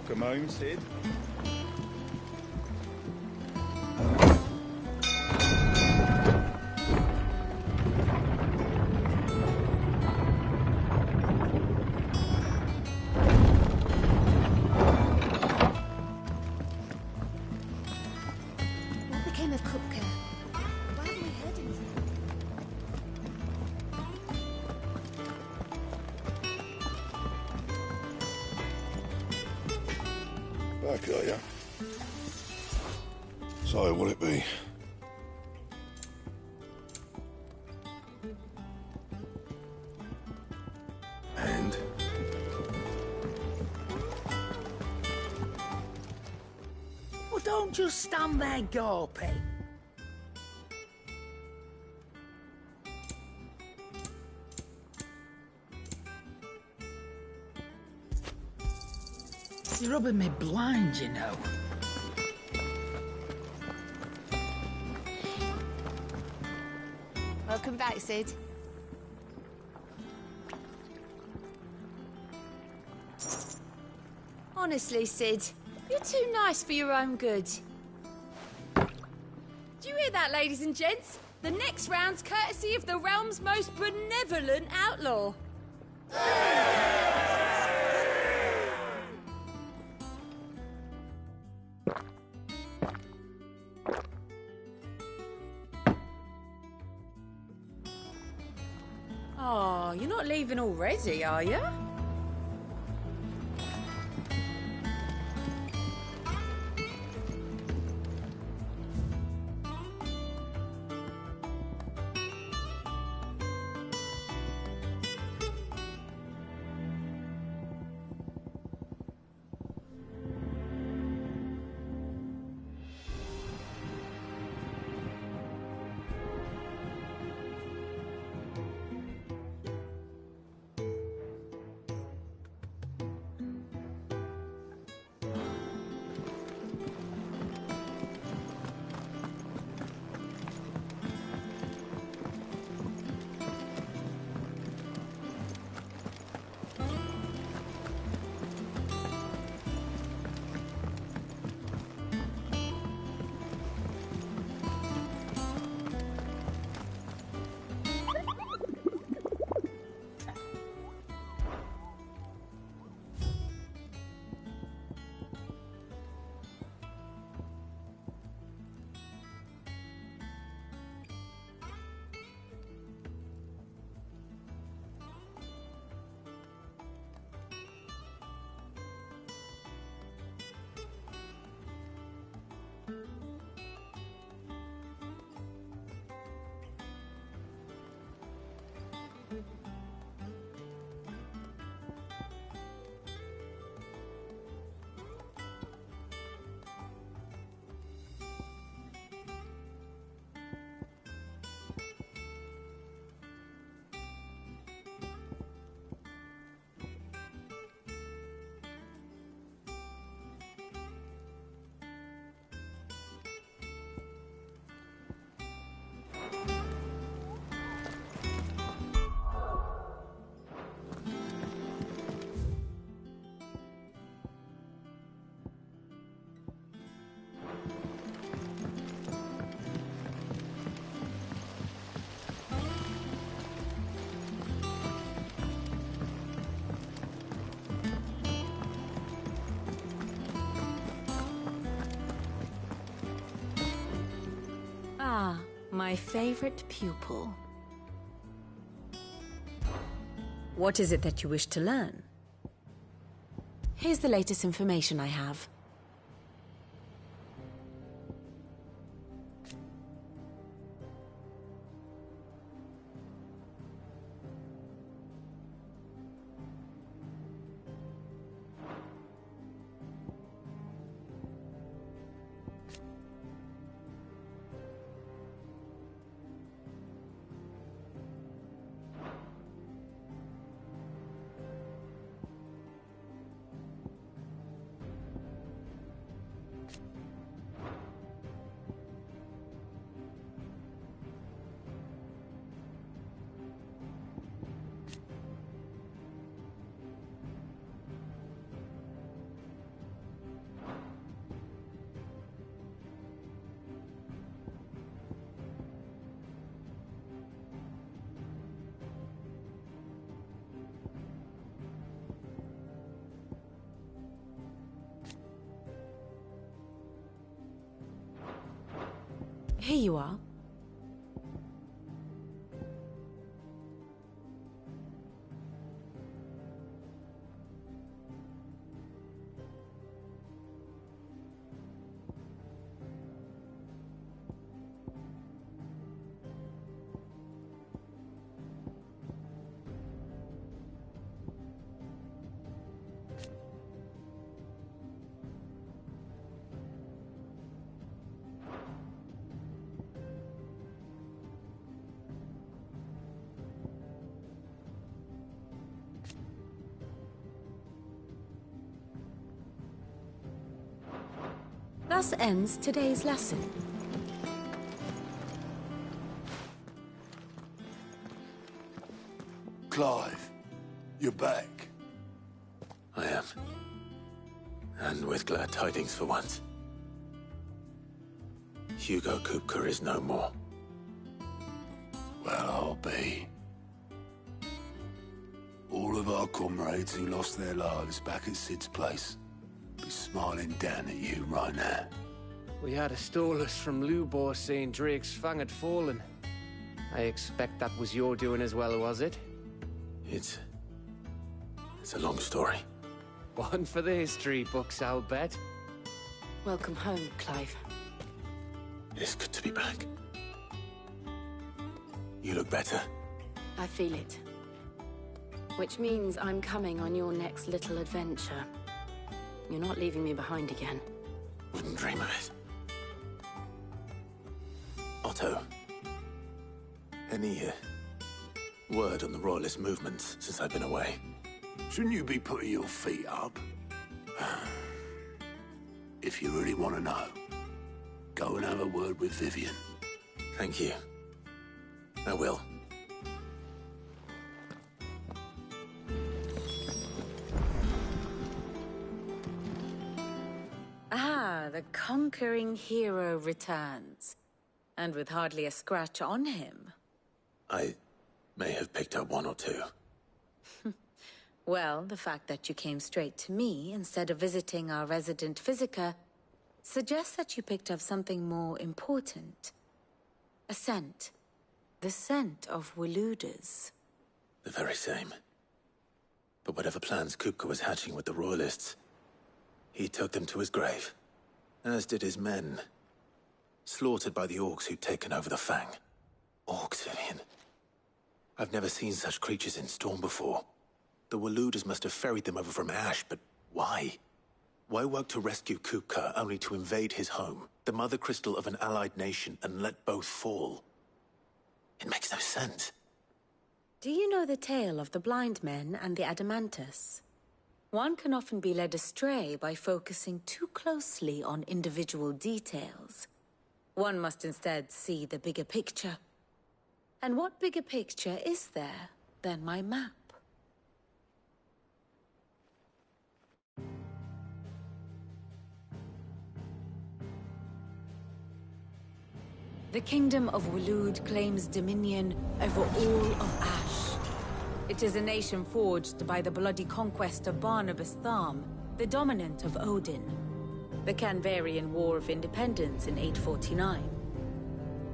Welcome home, Sid. What became of Kupka? Why haven't we heard anything? Back, are ya? So, what'll it be? And? Well, don't just stand there gawping. You're rubbing me blind, you know. Welcome back, Sid. Honestly, Sid, you're too nice for your own good. Do you hear that, ladies and gents? The next round's courtesy of the realm's most benevolent outlaw. Oh, you're not leaving already, are you? Ah, my favorite pupil. What is it that you wish to learn? Here's the latest information I have. here you are. Thus ends today's lesson. Clive, you're back. I am. And with glad tidings for once. Hugo Kupka is no more. Well, I'll be. All of our comrades who lost their lives back at Sid's place be smiling down at you right now. We had a stolus from Lubor saying Drake's fang had fallen. I expect that was your doing as well, was it? It's a long story. One for the history books, I'll bet. Welcome home, Clive. It's good to be back. You look better. I feel it. Which means I'm coming on your next little adventure. You're not leaving me behind again. Wouldn't dream of it. Otto, any word on the Royalist movements since I've been away? Shouldn't you be putting your feet up? If you really want to know, go and have a word with Vivian. Thank you. I will. Ah, the conquering hero returns. And with hardly a scratch on him. I may have picked up one or two. Well, the fact that you came straight to me instead of visiting our resident physiker suggests that you picked up something more important. A scent. The scent of Waludas. The very same. But whatever plans Kupka was hatching with the Royalists, he took them to his grave. As did his men. Slaughtered by the orcs who'd taken over the Fang. Orcs, Vivian. I've never seen such creatures in Storm before. The Waludas must have ferried them over from Ash, but why? Why work to rescue Kupka only to invade his home, the mother crystal of an allied nation, and let both fall? It makes no sense. Do you know the tale of the blind men and the Adamantus? One can often be led astray by focusing too closely on individual details. One must instead see the bigger picture. And what bigger picture is there than my map? The Kingdom of Waloed claims dominion over all of Ash. It is a nation forged by the bloody conquest of Barnabas Tharm, the dominant of Odin. The Canvarian War of Independence in 849.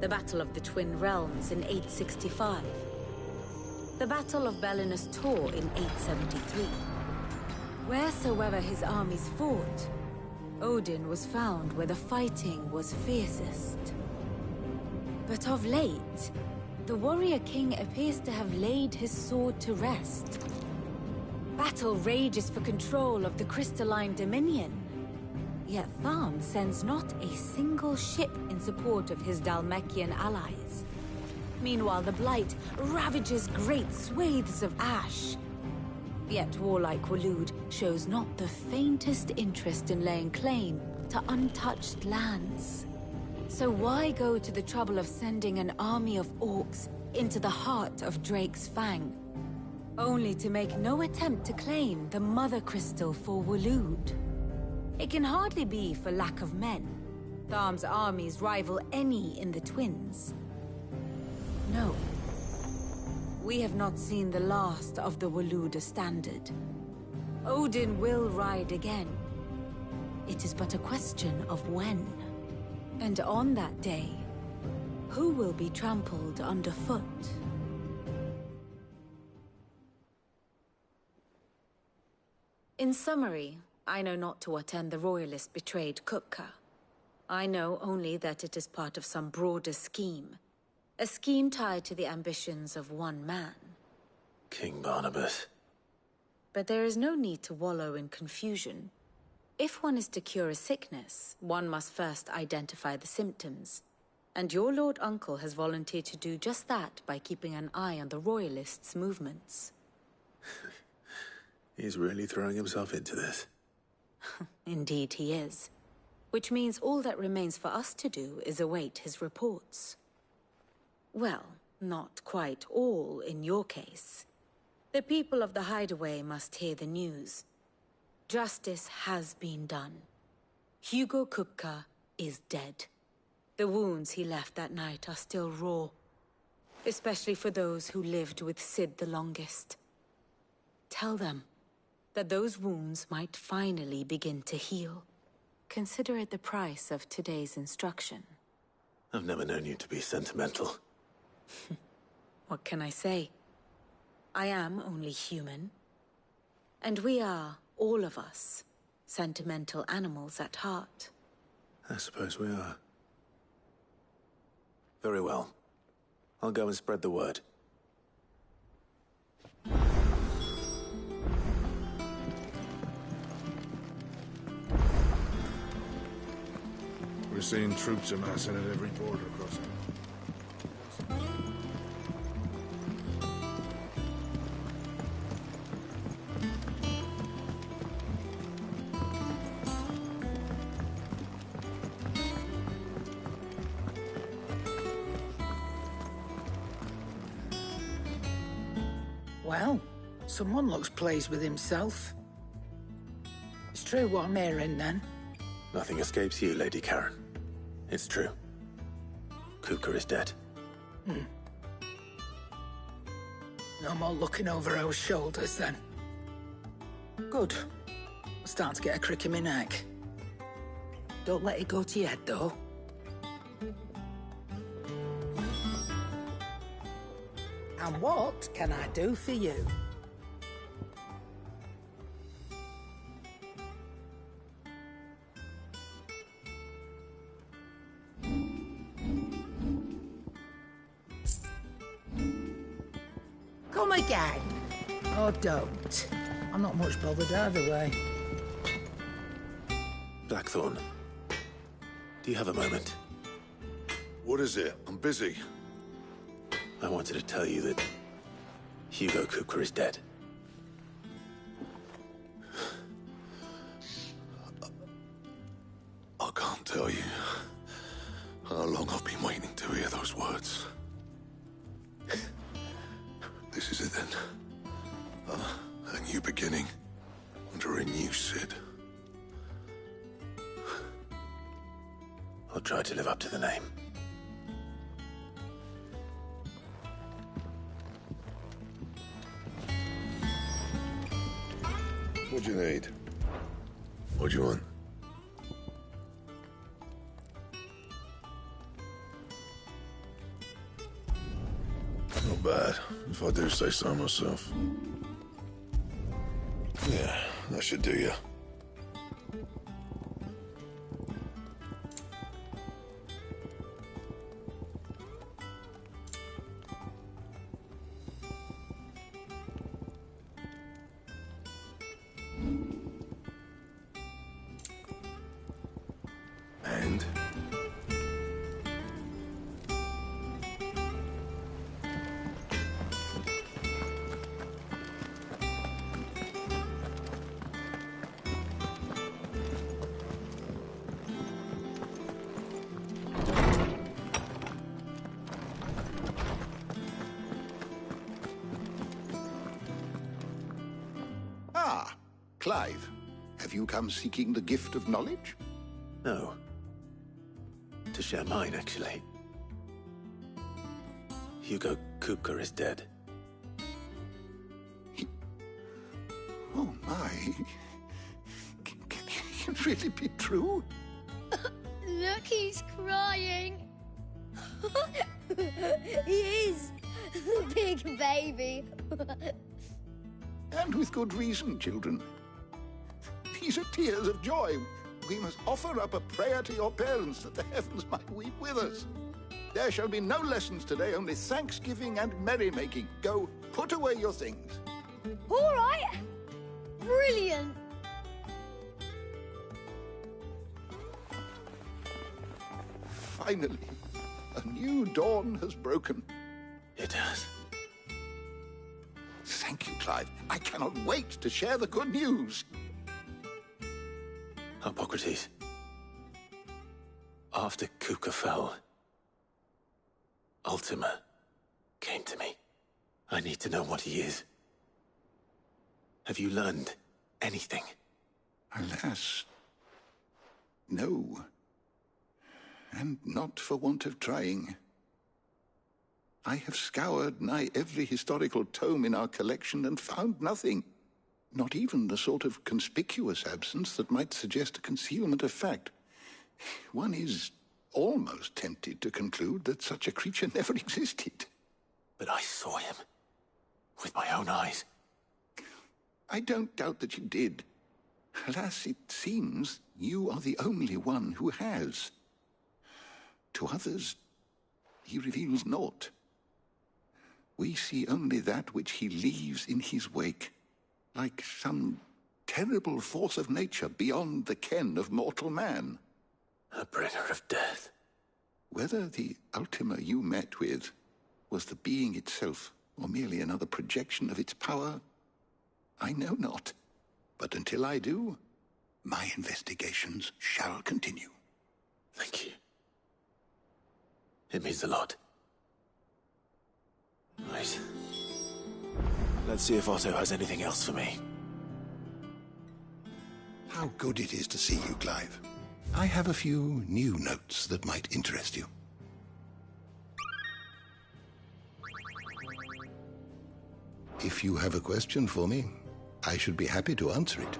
The Battle of the Twin Realms in 865. The Battle of Belinus Tor in 873. Wheresoever his armies fought, Odin was found where the fighting was fiercest. But of late, the warrior king appears to have laid his sword to rest. Battle rages for control of the Crystalline Dominion. Yet Tharm sends not a single ship in support of his Dhalmekian allies. Meanwhile, the Blight ravages great swathes of Ash. Yet warlike Waloed shows not the faintest interest in laying claim to untouched lands. So why go to the trouble of sending an army of orcs into the heart of Drake's Fang, only to make no attempt to claim the Mother Crystal for Waloed? It can hardly be for lack of men. Tharm's armies rival any in the Twins. No. We have not seen the last of the Waluda standard. Odin will ride again. It is but a question of when. And on that day, who will be trampled underfoot? In summary, I know not to what end the Royalists betrayed Kupka. I know only that it is part of some broader scheme. A scheme tied to the ambitions of one man. King Barnabas. But there is no need to wallow in confusion. If one is to cure a sickness, one must first identify the symptoms. And your Lord Uncle has volunteered to do just that by keeping an eye on the Royalists' movements. He's really throwing himself into this. Indeed he is. Which means all that remains for us to do is await his reports. Well, not quite all in your case. The people of the Hideaway must hear the news. Justice has been done. Hugo Kupka is dead. The wounds he left that night are still raw. Especially for those who lived with Sid the longest. Tell them that those wounds might finally begin to heal. Consider it the price of today's instruction. I've never known you to be sentimental. What can I say? I am only human. And we are, all of us, sentimental animals at heart. I suppose we are. Very well. I'll go and spread the word. We're seeing troops amassing at every border crossing. Well, someone looks pleased with himself. It's true what I'm hearing, then. Nothing escapes you, Lady Karen. It's true. Kupka is dead. No more looking over our shoulders, then. Good. I'm starting to get a crick in my neck. Don't let it go to your head, though. And what can I do for you? Come again. Or don't. I'm not much bothered either way. Blackthorn, do you have a moment? What is it? I'm busy. I wanted to tell you that Hugo Kupka is dead. I can't tell you how long I've been waiting to hear those words. This is it then. A new beginning under a new Sid. I'll try to live up to the name. What do you need? What do you want? Not bad, if I do say so myself. Yeah, that should do you. And? Ah, Clive. Have you come seeking the gift of knowledge? No. To share mine, actually. Hugo Kupka is dead. Oh, my. Can it really be true? Look, he's crying. He is the big baby. And with good reason, children. These are tears of joy. We must offer up a prayer to your parents that the heavens might weep with us. There shall be no lessons today, only thanksgiving and merrymaking. Go, put away your things. All right. Brilliant. Finally, a new dawn has broken. It has. Thank you, Clive. I cannot wait to share the good news. Hippocrates. After Kuka fell, Ultima came to me. I need to know what he is. Have you learned anything? Alas, no. And not for want of trying. I have scoured nigh every historical tome in our collection and found nothing. Not even the sort of conspicuous absence that might suggest a concealment of fact. One is almost tempted to conclude that such a creature never existed. But I saw him. With my own eyes. I don't doubt that you did. Alas, it seems you are the only one who has. To others, he reveals naught. We see only that which he leaves in his wake, like some terrible force of nature beyond the ken of mortal man. A bringer of death. Whether the Ultima you met with was the being itself, or merely another projection of its power, I know not. But until I do, my investigations shall continue. Thank you. It means a lot. Right. Let's see if Otto has anything else for me. How good it is to see you, Clive. I have a few new notes that might interest you. If you have a question for me, I should be happy to answer it.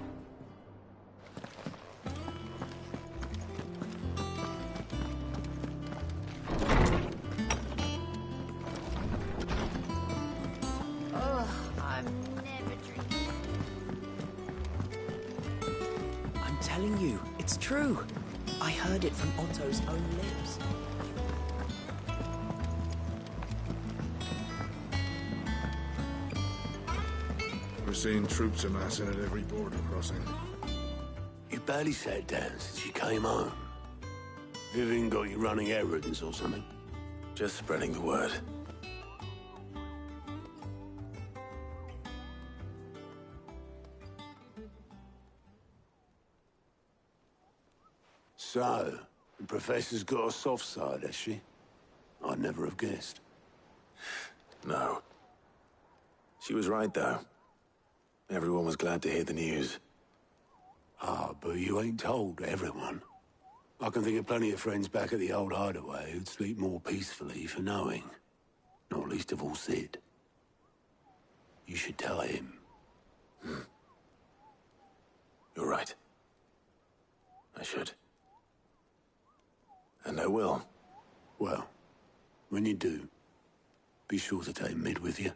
I'm never drinking. I'm telling you, it's true. I heard it from Otto's own lips. We're seeing troops amassing at every border crossing. You barely sat down since you came home. Vivian got you running errands or something? Just spreading the word. So, the Professor's got a soft side, has she? I'd never have guessed. No. She was right, though. Everyone was glad to hear the news. Ah, but you ain't told everyone. I can think of plenty of friends back at the old hideaway who'd sleep more peacefully for knowing. Not least of all Sid. You should tell him. You're right. I should. And I will. Well, when you do, be sure to take Mid with you.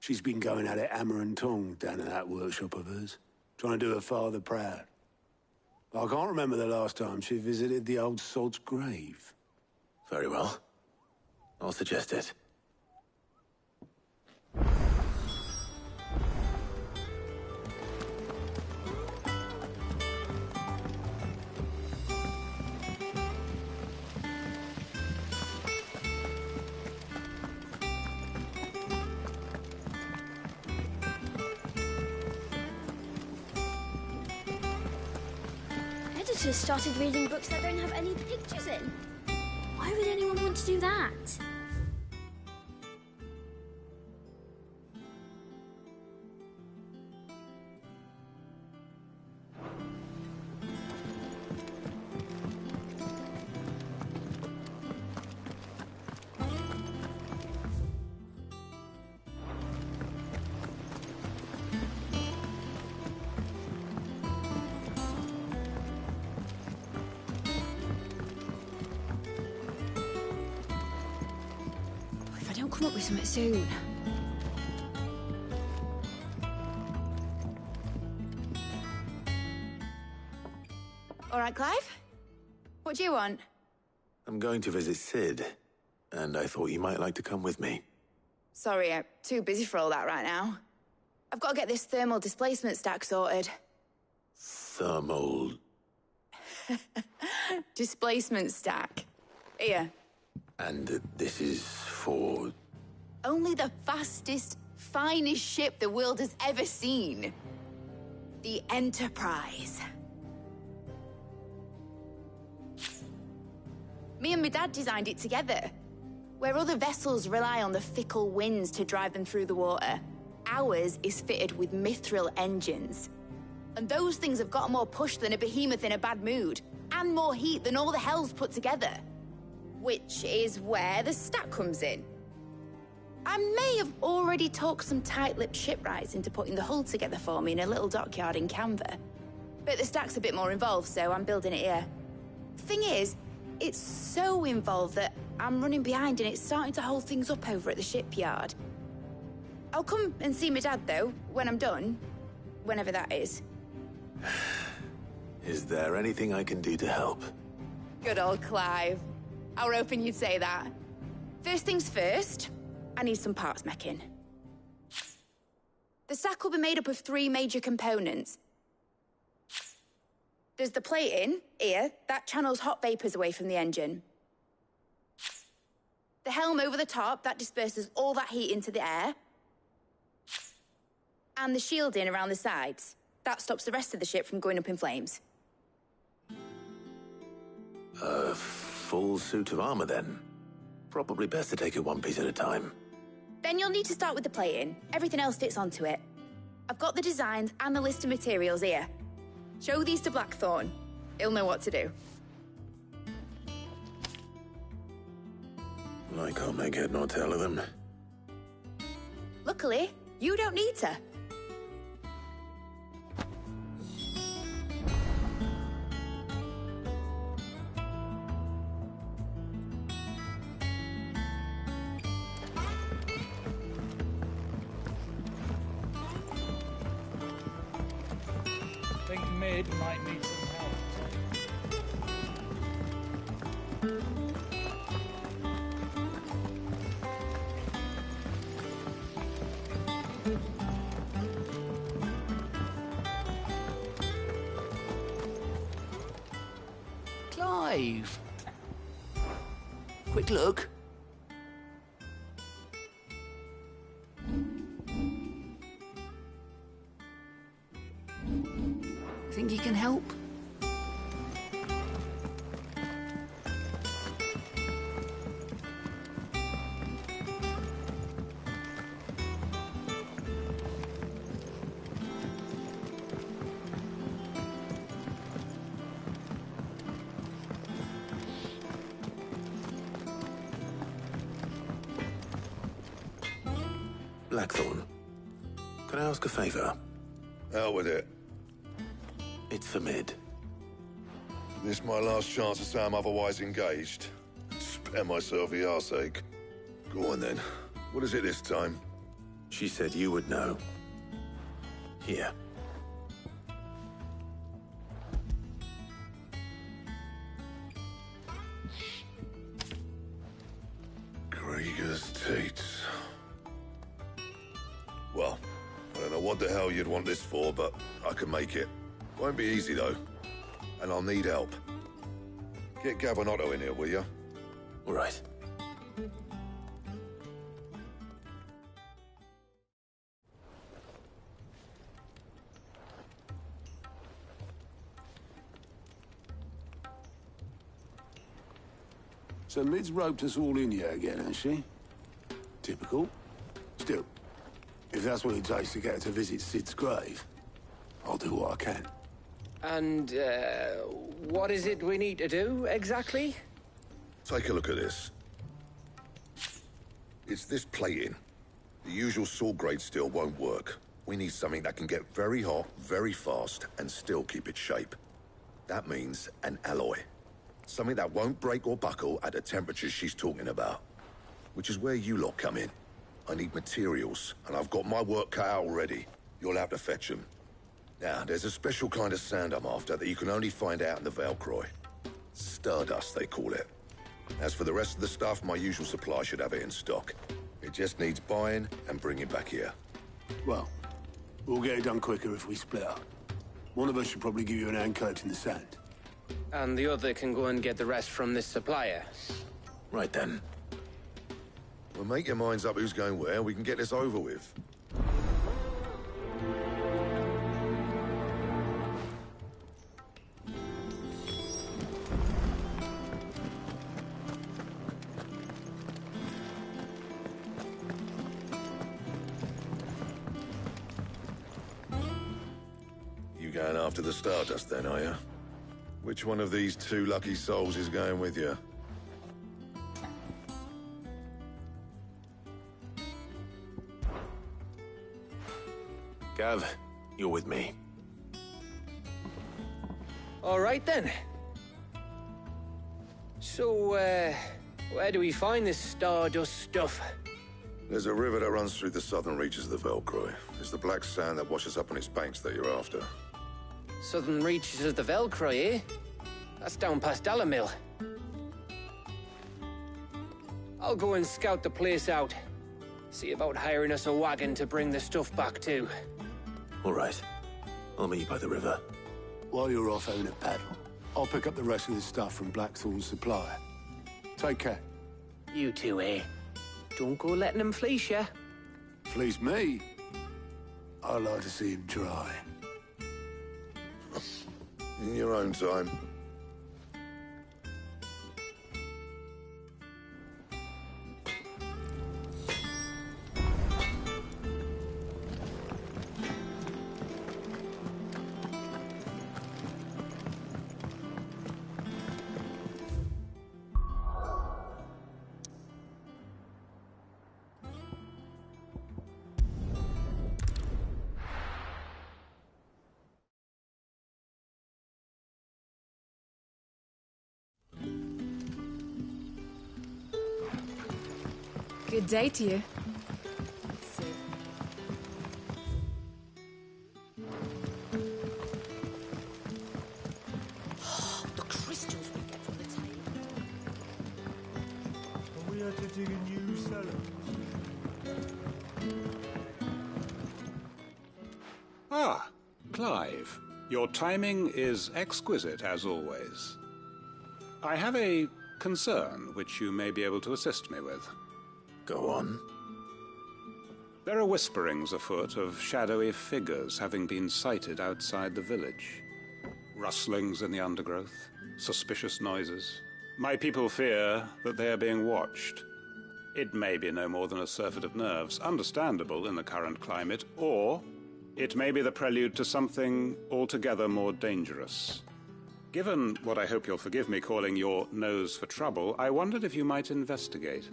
She's been going at it hammer and tong down in that workshop of hers, trying to do her father proud. I can't remember the last time she visited the old sod's grave. Very well. I'll suggest it. Editors started reading books that don't have any pictures in. Why would anyone want to do that? come up with something soon. All right, Clive? What do you want? I'm going to visit Sid, and I thought you might like to come with me. Sorry, I'm too busy for all that right now. I've got to get this thermal displacement stack sorted. Thermal... Displacement stack. Here. And this is for... Only the fastest, finest ship the world has ever seen. The Enterprise. Me and my dad designed it together. Where other vessels rely on the fickle winds to drive them through the water, ours is fitted with mithril engines. And those things have got more push than a behemoth in a bad mood, and more heat than all the hells put together. Which is where the stack comes in. I may have already talked some tight-lipped shipwrights into putting the hull together for me in a little dockyard in Canva. But the stack's a bit more involved, so I'm building it here. Thing is, it's so involved that I'm running behind and it's starting to hold things up over at the shipyard. I'll come and see my dad, though, when I'm done. Whenever that is. Is there anything I can do to help? Good old Clive. I were hoping you'd say that. First things first, I need some parts meching. The stack will be made up of 3 major components. There's the plating, here, that channels hot vapors away from the engine. The helm over the top, that disperses all that heat into the air. And the shielding around the sides. That stops the rest of the ship from going up in flames. A full suit of armor, then? Probably best to take it one piece at a time. Then you'll need to start with the plating. Everything else fits onto it. I've got the designs and the list of materials here. Show these to Blackthorn. He'll know what to do. I can't make head nor tail of them. Luckily, you don't need to. I think Mid might need some help. Clive! Quick look. Think you can help? Blackthorn, can I ask a favor? Out with it. It's for Mid. This my last chance to say I'm otherwise engaged. Spare myself the arseache. Go on then. What is it this time? She said you would know. Here. Krieger's Tates. Well, I don't know what the hell you'd want this for, but I can make it. Won't be easy, though. And I'll need help. Get Gabonotto in here, will you? All right. So Mid's roped us all in here again, has she? Typical. Still, if that's what it takes to get her to visit Sid's grave, I'll do what I can. And, what is it we need to do, exactly? Take a look at this. It's this plating. The usual sword grade steel won't work. We need something that can get very hot, very fast, and still keep its shape. That means an alloy. Something that won't break or buckle at the temperatures she's talking about. which is where you lot come in. I need materials, and I've got my work cut out already. You'll have to fetch them. Now, there's a special kind of sand I'm after that you can only find out in the Velcroy. Stardust, they call it. As for the rest of the stuff, my usual supply should have it in stock. It just needs buying and bringing back here. Well, we'll get it done quicker if we split up. One of us should probably give you an hand coat in the sand. And the other can go and get the rest from this supplier. Right then. Well, make your minds up who's going where, we can get this over with. You going after the Stardust then, are you? Which one of these two lucky souls is going with you? Gav, you're with me. All right then. So, where do we find this Stardust stuff? There's a river that runs through the southern reaches of the Velcroy. It's the black sand that washes up on its banks that you're after. Southern reaches of the Velcroy, eh? That's down past Alamil. I'll go and scout the place out. See about hiring us a wagon to bring the stuff back to. All right. I'll meet you by the river. While you're off having a paddle, I'll pick up the rest of the stuff from Blackthorn's supplier. Take care. You two, eh? Don't go letting them fleece ya. Fleece me? I'd like to see him try. In your own time. Good day to you. The crystals we get from the table. Are we had to dig a new cellar? Ah, Clive. Your timing is exquisite, as always. I have a concern which you may be able to assist me with. Go on. There are whisperings afoot of shadowy figures having been sighted outside the village. Rustlings in the undergrowth, suspicious noises. My people fear that they are being watched. It may be no more than a surfeit of nerves, understandable in the current climate, or it may be the prelude to something altogether more dangerous. Given what I hope you'll forgive me calling your nose for trouble, I wondered if you might investigate.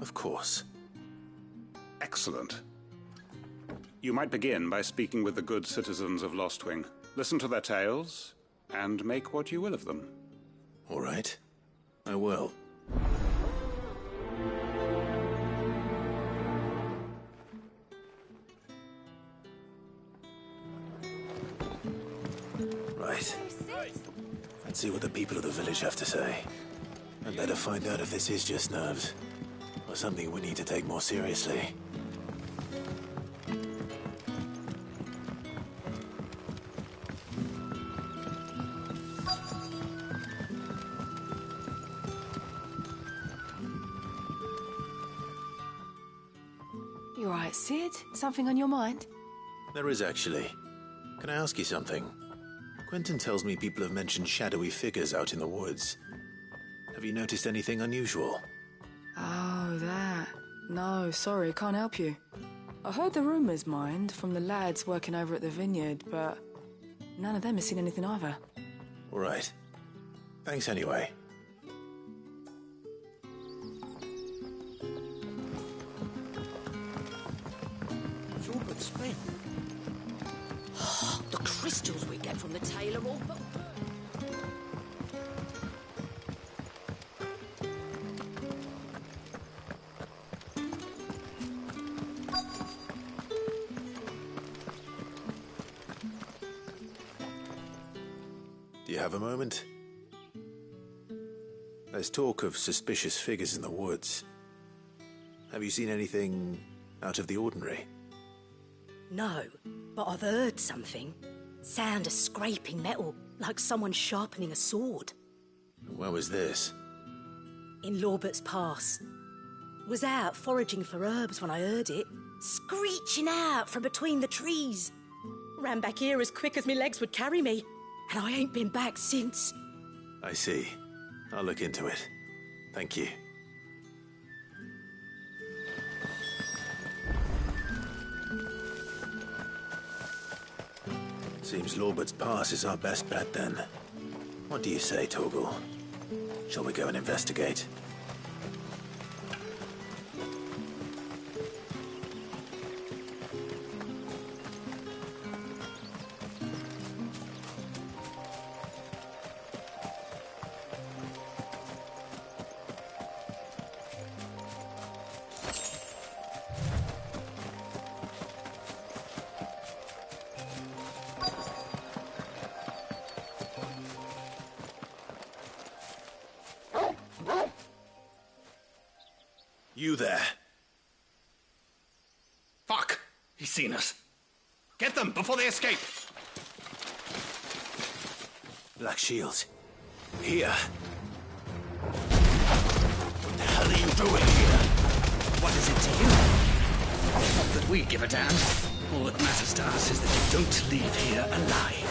Of course. Excellent. You might begin by speaking with the good citizens of Lostwing. Listen to their tales, and make what you will of them. All right. I will. Right. Let's see what the people of the village have to say. I'd better find out if this is just nerves, or something we need to take more seriously. You all right, Sid? Something on your mind? There is actually. Can I ask you something? Quentin tells me people have mentioned shadowy figures out in the woods. Have you noticed anything unusual? Oh, that. No, sorry, can't help you. I heard the rumours, mind, from the lads working over at the vineyard, but none of them has seen anything either. All right. Thanks anyway. It's all but spent. The crystals we get from the tailor all but... Do you have a moment? There's talk of suspicious figures in the woods. Have you seen anything out of the ordinary? No, but I've heard something. Sound of scraping metal, like someone sharpening a sword. Where was this? In Lorbert's Pass. Was out foraging for herbs when I heard it, screeching out from between the trees. Ran back here as quick as my legs would carry me, and I ain't been back since. I see. I'll look into it. Thank you. Seems Lorbert's Pass is our best bet then. What do you say, Torgal? Shall we go and investigate? You there. Fuck! He's seen us. Get them before they escape! Black Shields. Here. What the hell are you doing here? What is it to you? Not that we give a damn. All that matters to us is that you don't leave here alive.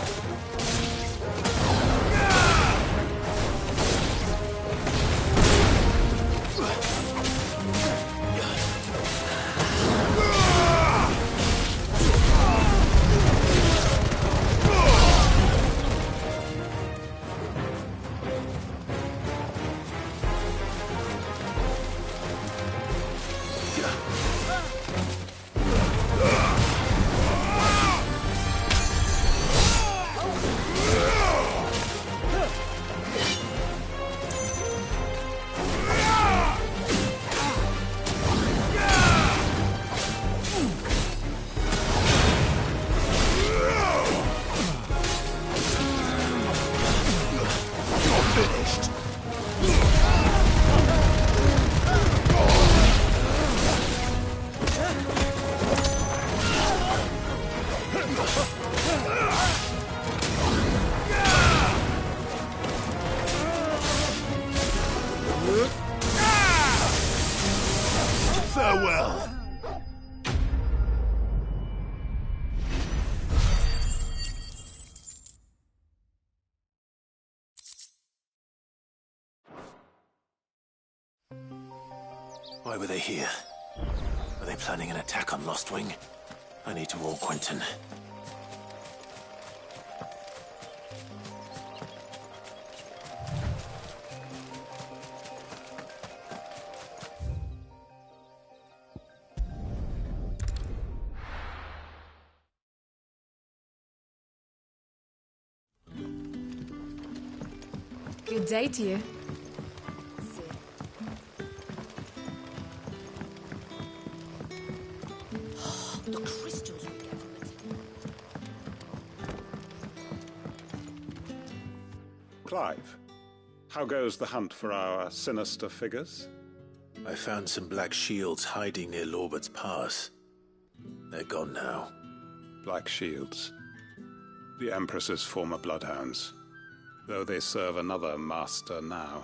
Farewell! Why were they here? Are they planning an attack on Lostwing? I need to warn Quentin. Good day to you. The crystals we get from it. Clive, how goes the hunt for our sinister figures? I found some black shields hiding near Lorbert's Pass. They're gone now. Black Shields. The Empress's former bloodhounds. Though they serve another master now.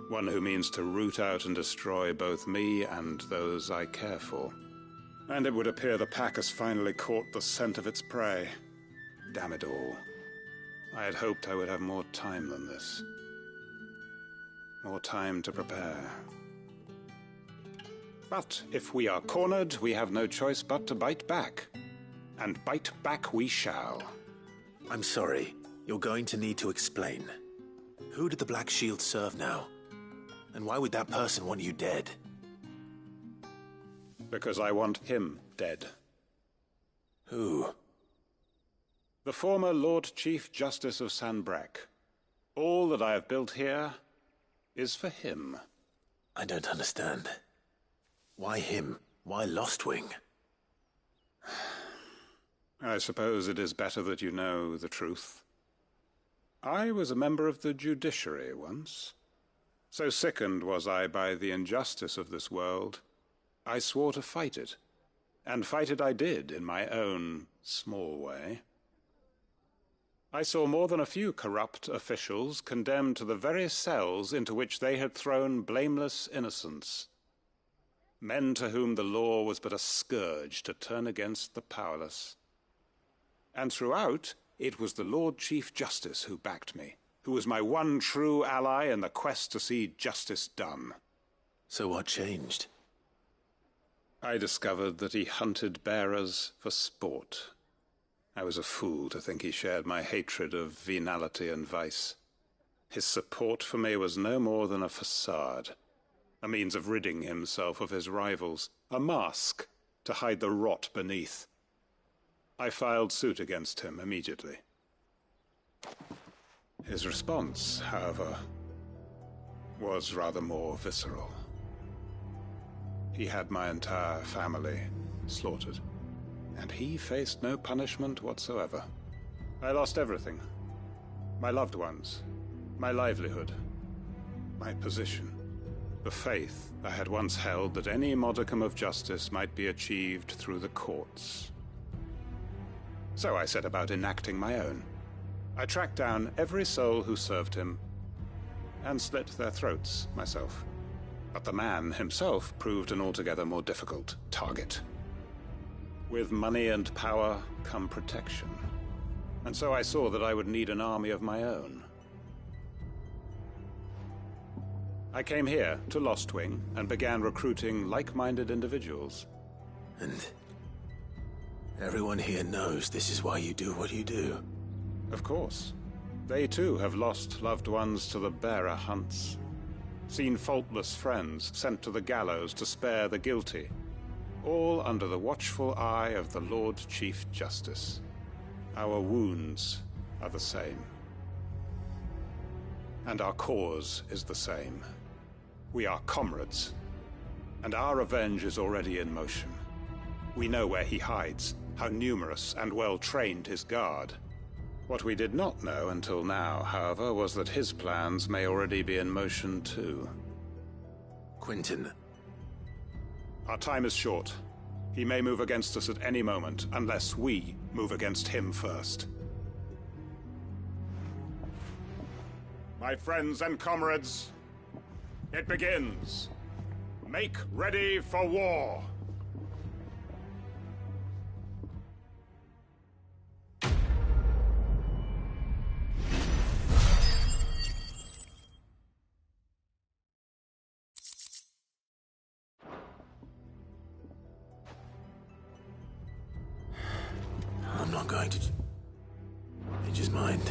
One who means to root out and destroy both me and those I care for. And it would appear the pack has finally caught the scent of its prey. Damn it all. I had hoped I would have more time than this. More time to prepare. But if we are cornered, we have no choice but to bite back. And bite back we shall. I'm sorry. You're going to need to explain. Who did the Black Shield serve now? And why would that person want you dead? Because I want him dead. Who? The former Lord Chief Justice of Sanbreque. All that I have built here is for him. I don't understand. Why him? Why Lostwing? I suppose it is better that you know the truth. I was a member of the judiciary once. So sickened was I by the injustice of this world, I swore to fight it. And fight it I did, in my own small way. I saw more than a few corrupt officials condemned to the very cells into which they had thrown blameless innocents. Men to whom the law was but a scourge to turn against the powerless. And throughout, it was the Lord Chief Justice who backed me, who was my one true ally in the quest to see justice done. So what changed? I discovered that he hunted bearers for sport. I was a fool to think he shared my hatred of venality and vice. His support for me was no more than a facade, a means of ridding himself of his rivals, a mask to hide the rot beneath. I filed suit against him immediately. His response, however, was rather more visceral. He had my entire family slaughtered, and he faced no punishment whatsoever. I lost everything. My loved ones, my livelihood, my position, the faith I had once held that any modicum of justice might be achieved through the courts. So I set about enacting my own. I tracked down every soul who served him, and slit their throats myself. But the man himself proved an altogether more difficult target. With money and power come protection. And so I saw that I would need an army of my own. I came here to Lostwing and began recruiting like-minded individuals. And everyone here knows this is why you do what you do. Of course. They too have lost loved ones to the bearer hunts. Seen faultless friends sent to the gallows to spare the guilty. All under the watchful eye of the Lord Chief Justice. Our wounds are the same. And our cause is the same. We are comrades. And our revenge is already in motion. We know where he hides, how numerous and well-trained his guard. What we did not know until now, however, was that his plans may already be in motion too. Quentin. Our time is short. He may move against us at any moment, unless we move against him first. My friends and comrades, it begins. Make ready for war. I'm not going to change his mind.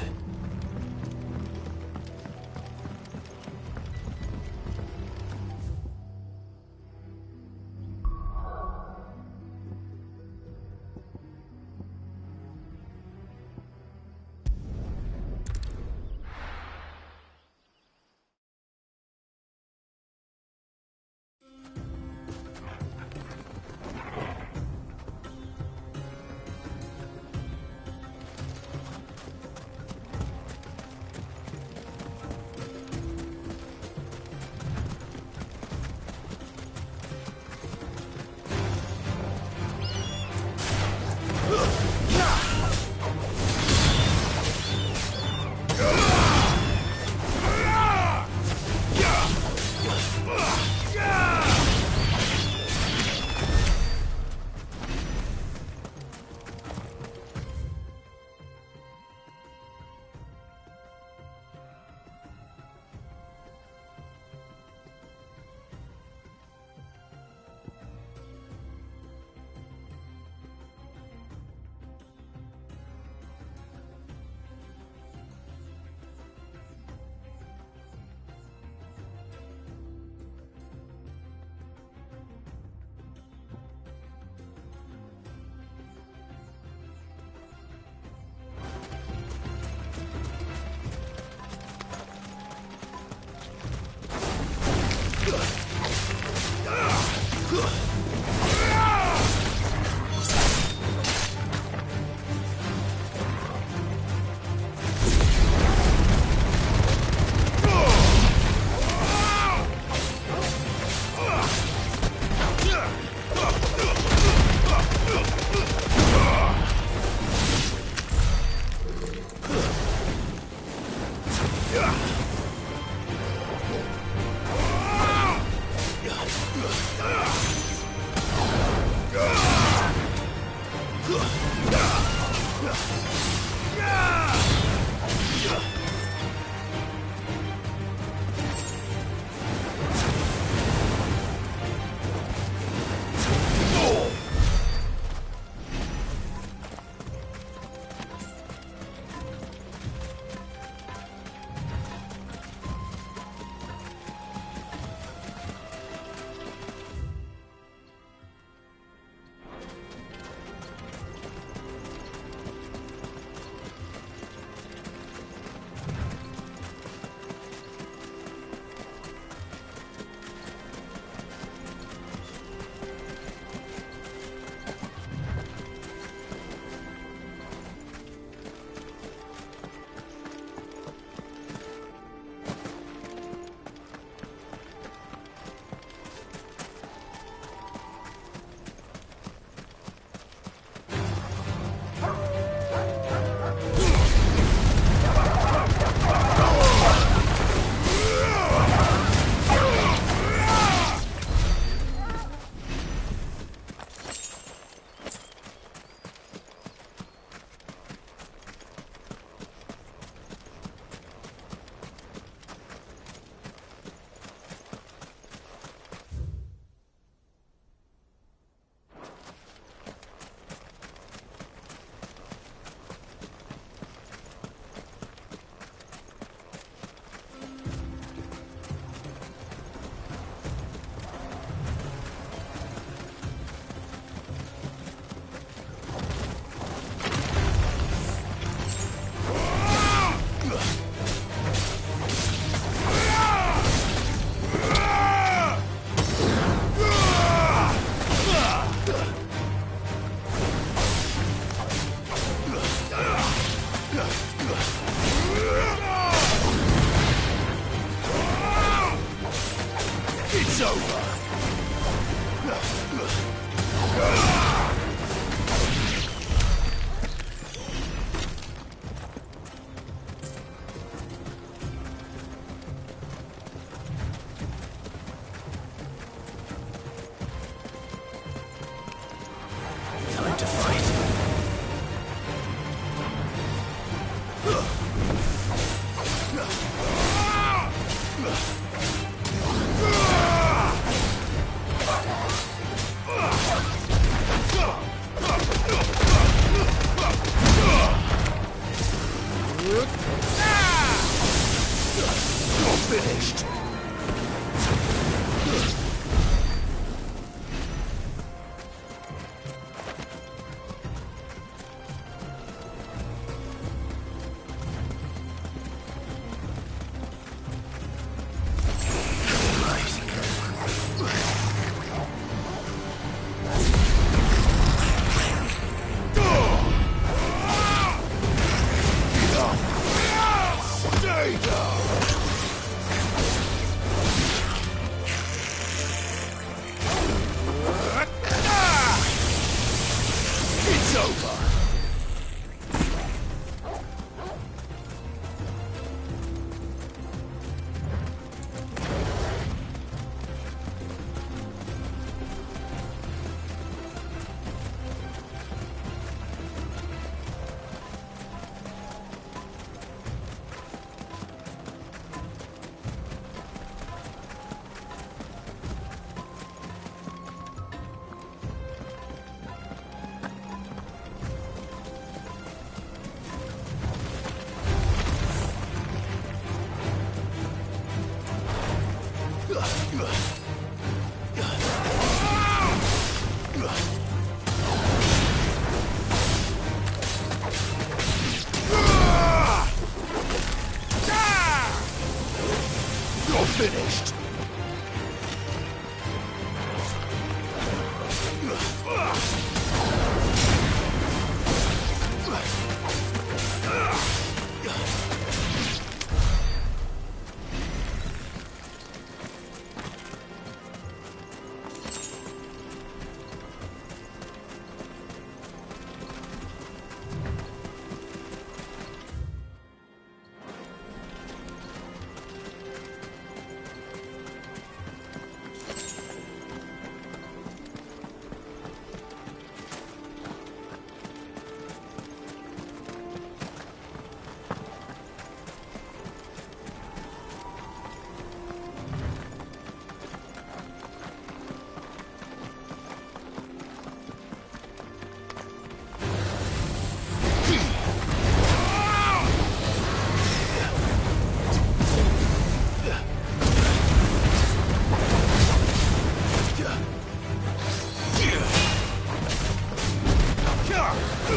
Too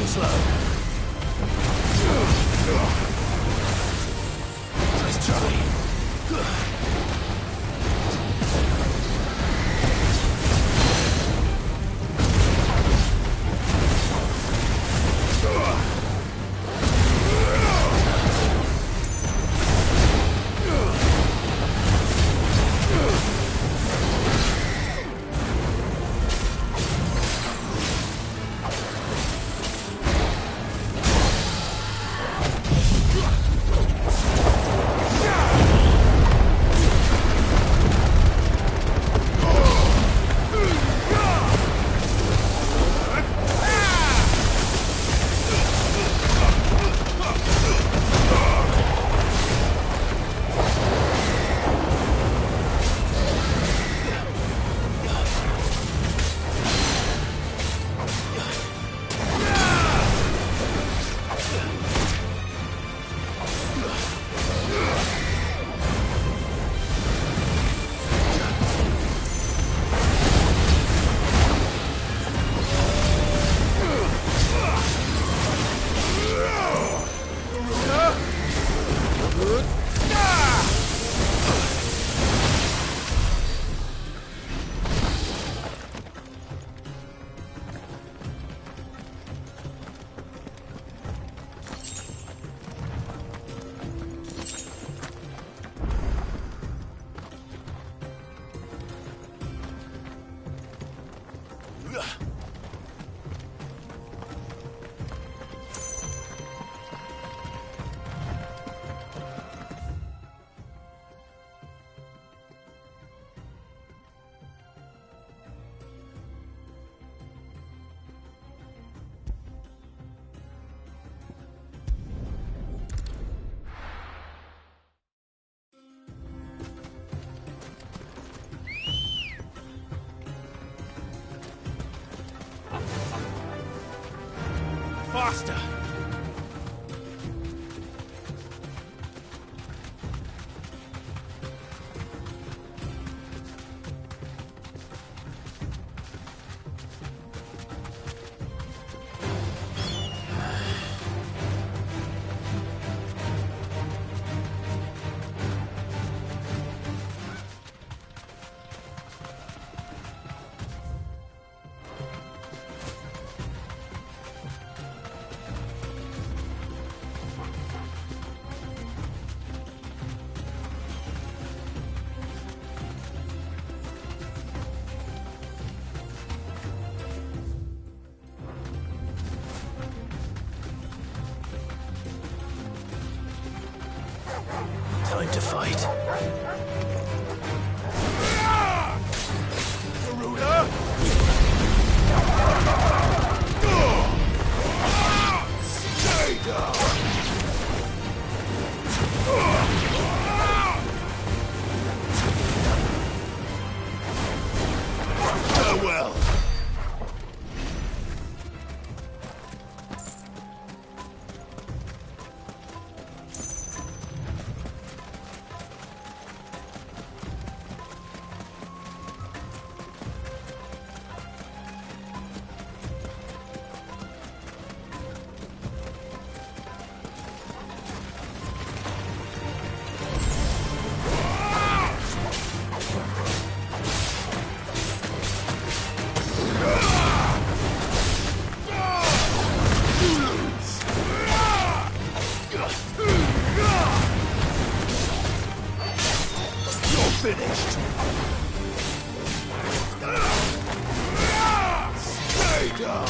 slow. Nice try. Faster! Time to fight. Garuda! Stay down! Farewell! Finished. Stay down.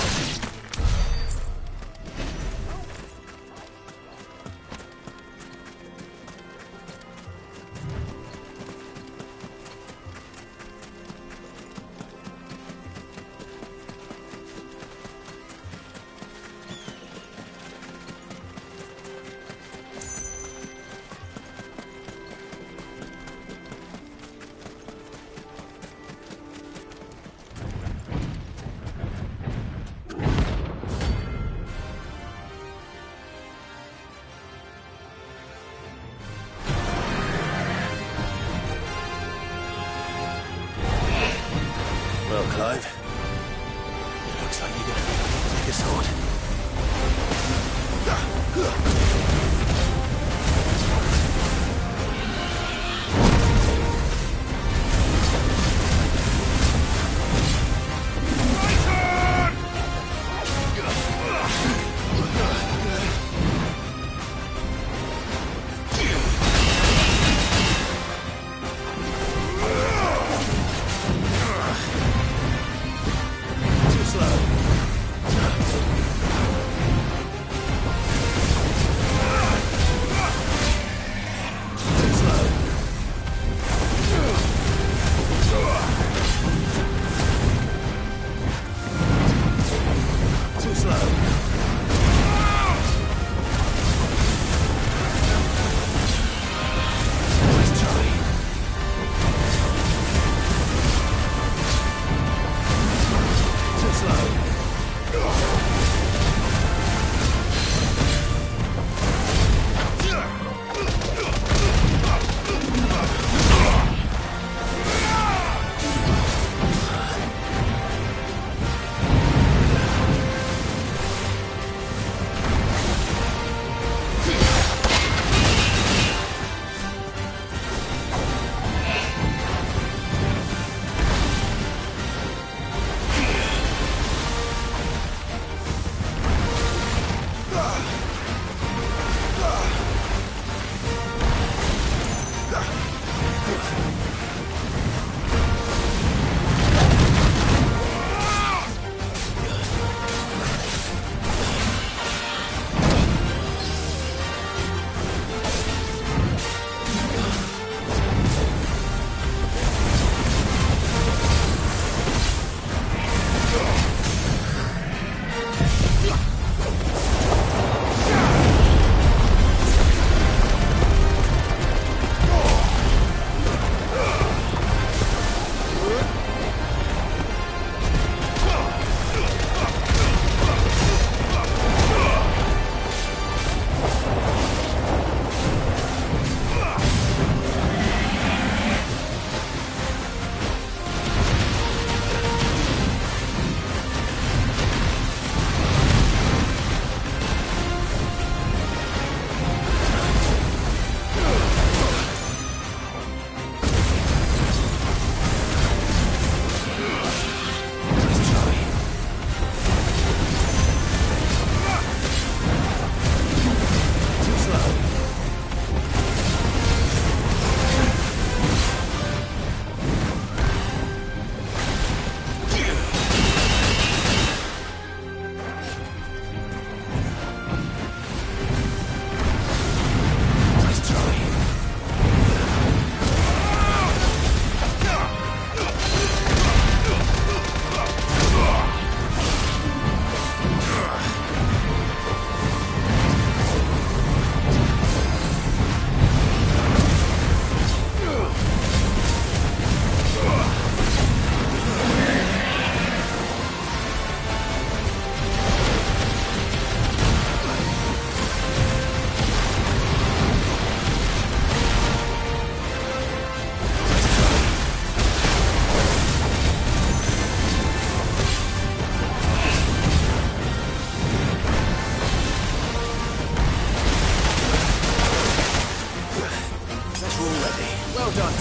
done.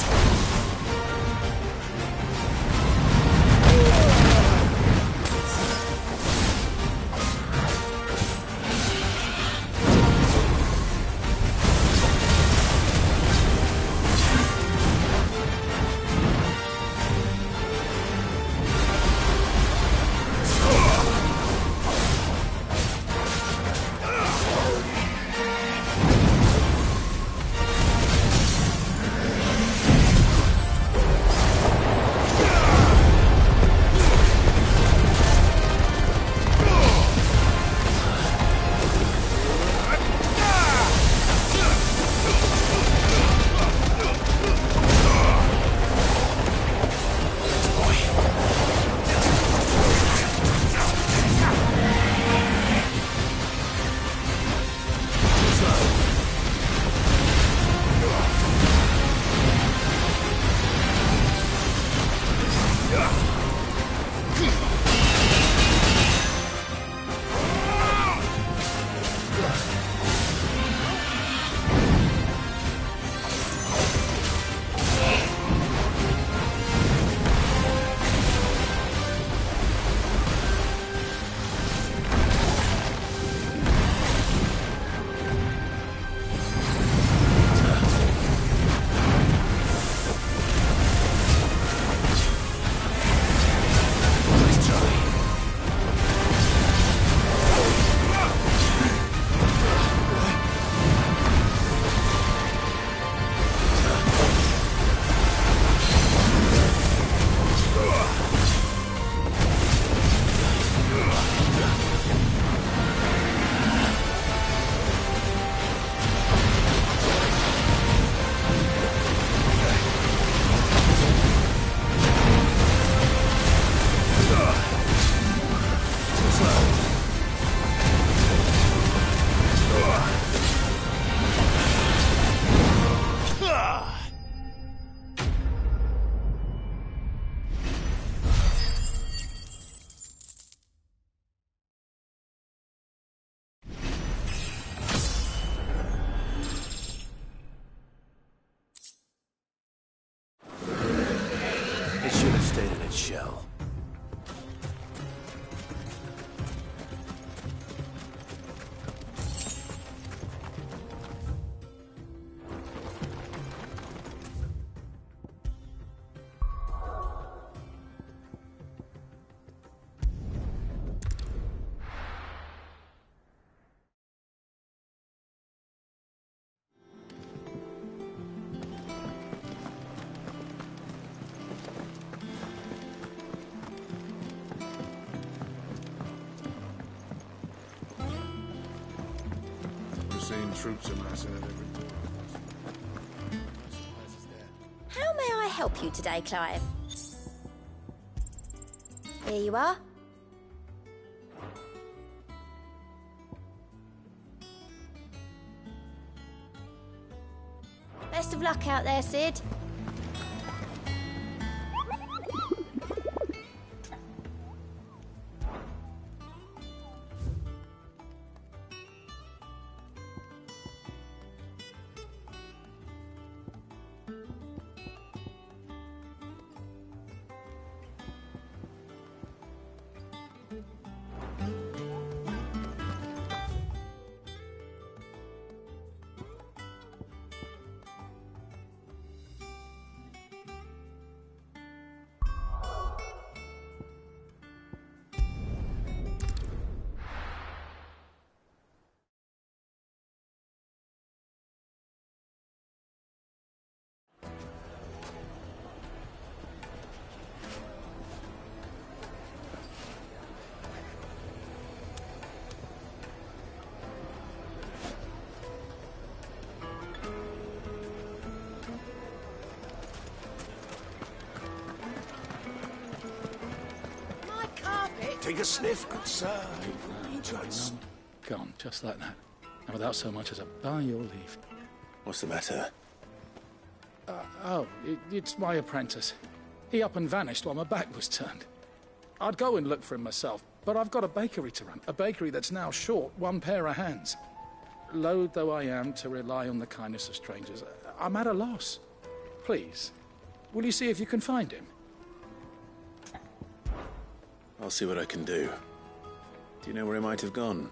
Shell. Troops amassing at every door. How may I help you today, Clive? Here you are. Best of luck out there, Sid. Take a sniff, good sir. Rejoice. Gone, just like that. And without so much as a by your leave. What's the matter? It's my apprentice. He up and vanished while my back was turned. I'd go and look for him myself, but I've got a bakery to run. A bakery that's now short one pair of hands. Loath though I am to rely on the kindness of strangers, I'm at a loss. Please, will you see if you can find him? I'll see what I can do. Do you know where he might have gone?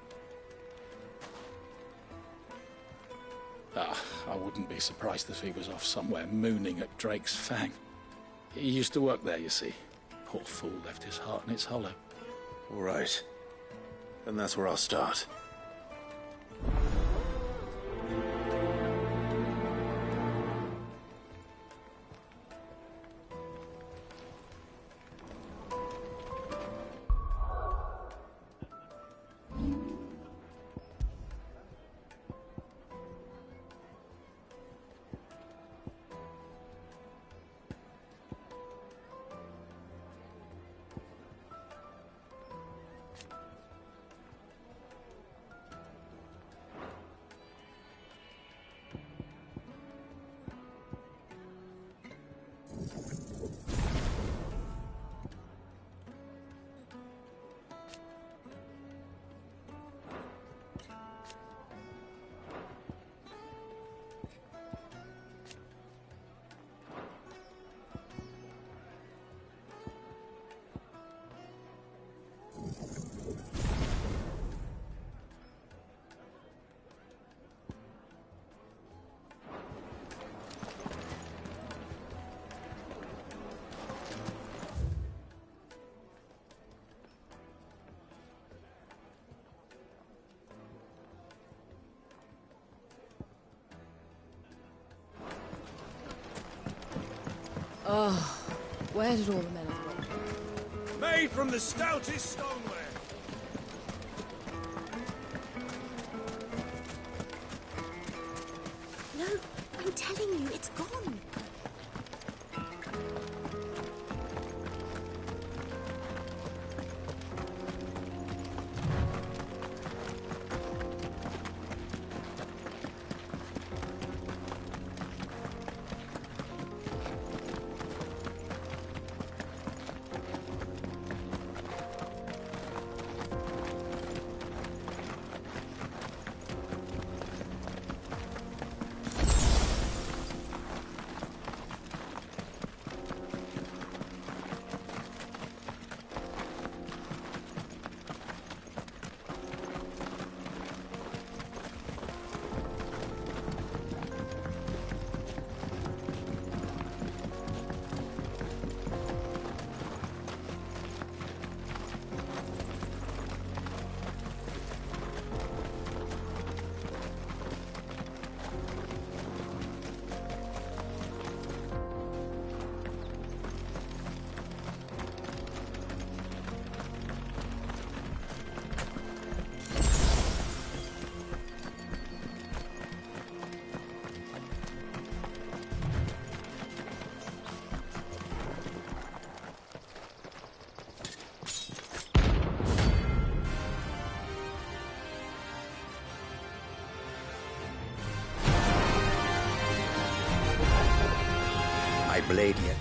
I wouldn't be surprised if he was off somewhere mooning at Drake's Fang. He used to work there, you see. Poor fool left his heart in its hollow. All right. Then that's where I'll start. Oh, where did all the men have gone? Made from the stoutest stoneware. No, I'm telling you, it's gone. I blade you.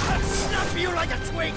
I'll snap you like a twig!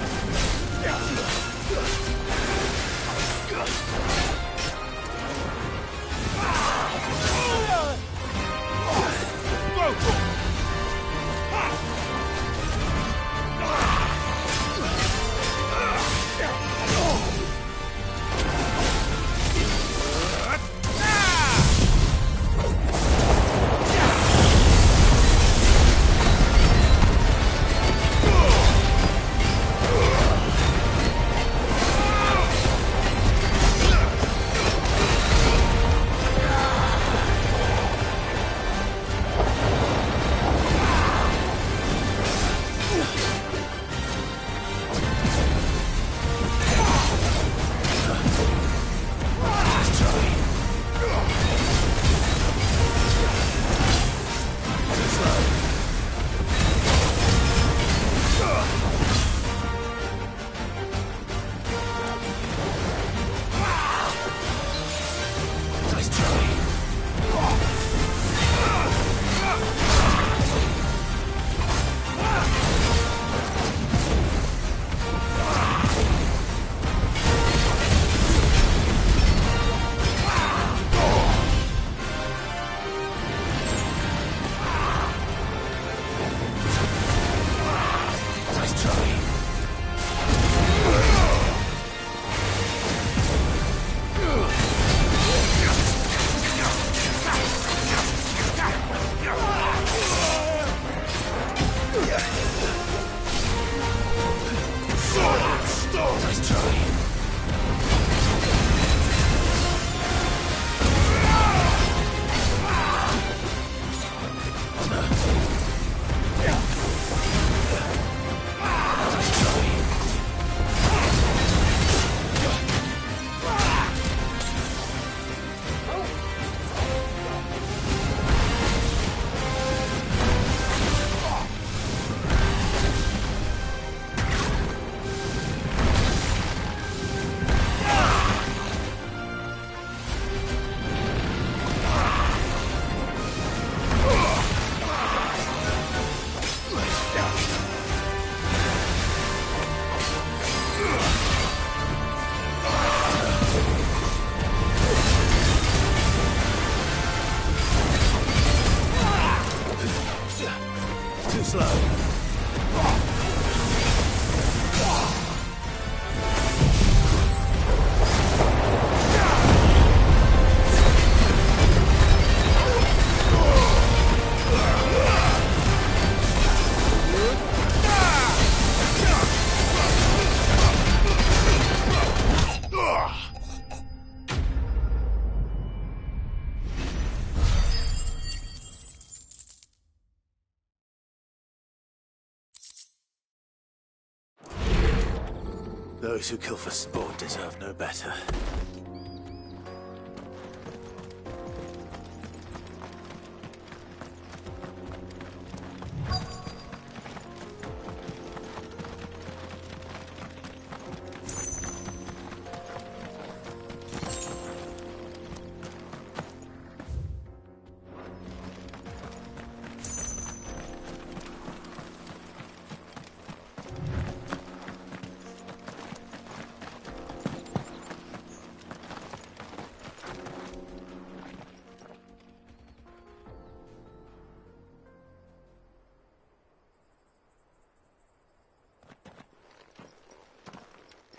Those who kill for sport deserve no better.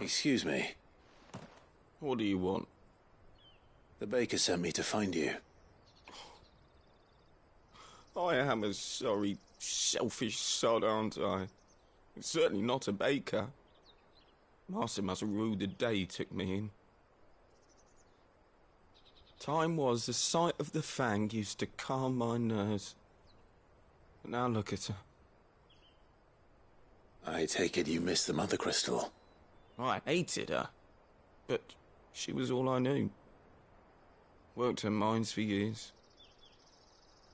Excuse me. What do you want? The baker sent me to find you. I am a sorry, selfish sod, aren't I? Certainly not a baker. Master must have ruled the day he took me in. Time was the sight of the Fang used to calm my nerves. But now look at her. I take it you missed the Mother Crystal. I hated her, but she was all I knew. Worked her mines for years.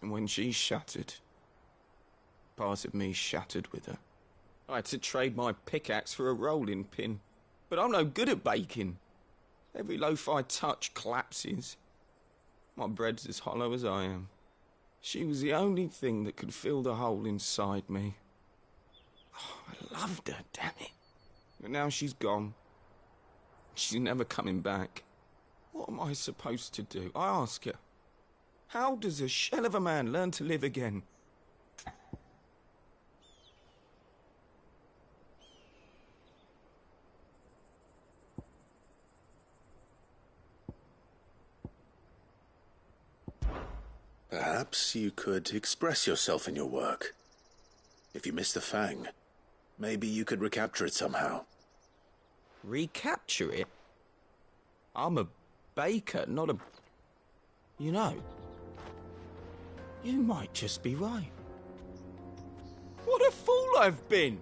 And when she shattered, part of me shattered with her. I had to trade my pickaxe for a rolling pin, but I'm no good at baking. Every loaf I touch collapses. My bread's as hollow as I am. She was the only thing that could fill the hole inside me. Oh, I loved her, damn it. But now she's gone. She's never coming back. What am I supposed to do? I ask her. How does a shell of a man learn to live again? Perhaps you could express yourself in your work. If you miss the Fang, maybe you could recapture it somehow. Recapture it? I'm a baker, not a... You know, you might just be right. What a fool I've been!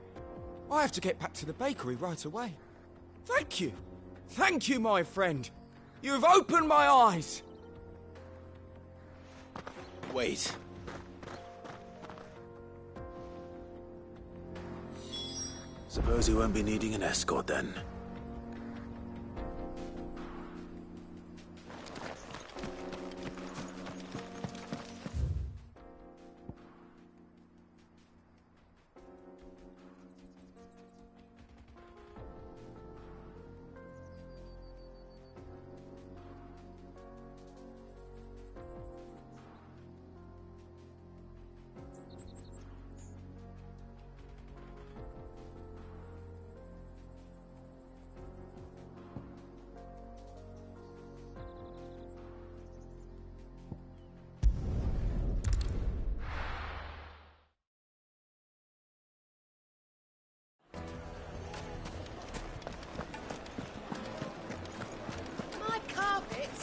I have to get back to the bakery right away. Thank you. Thank you, my friend. You've opened my eyes. Wait. Suppose you won't be needing an escort then.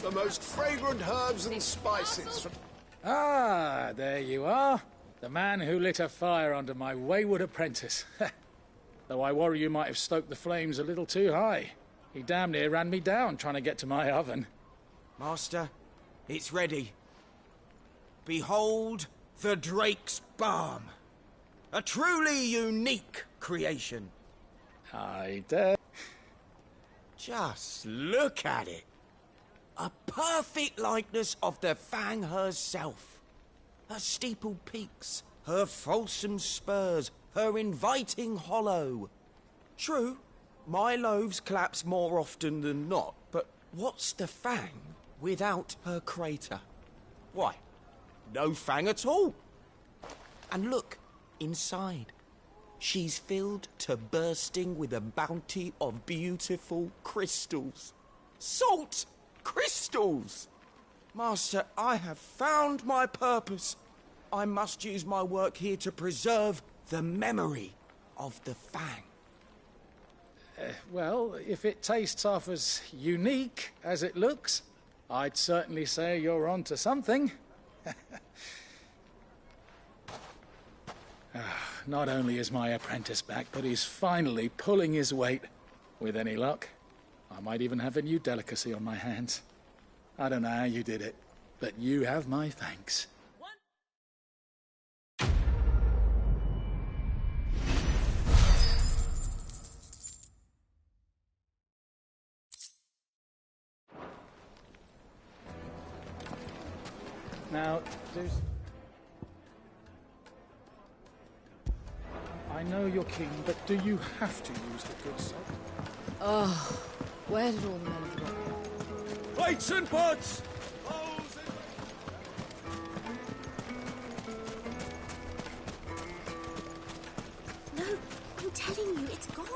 The most fragrant herbs and spices from... Ah, there you are. The man who lit a fire under my wayward apprentice. Though I worry you might have stoked the flames a little too high. He damn near ran me down trying to get to my oven. Master, it's ready. Behold the Drake's Balm. A truly unique creation. I dare. Just look at it. A perfect likeness of the Fang herself. Her steepled peaks, her fulsome spurs, her inviting hollow. True, my loaves collapse more often than not, but what's the Fang without her crater? Why, no Fang at all. And look, inside. She's filled to bursting with a bounty of beautiful crystals. Salt! Crystals! Master, I have found my purpose. I must use my work here to preserve the memory of the Fang. Well, if it tastes half as unique as it looks, I'd certainly say you're on to something. Not only is my apprentice back, but he's finally pulling his weight. With any luck, I might even have a new delicacy on my hands. I don't know how you did it, but you have my thanks. Now, I know you're king, but do you have to use the good salt? Oh, where did all the men of the rock go? Plates and pots! No, I'm telling you, it's gone.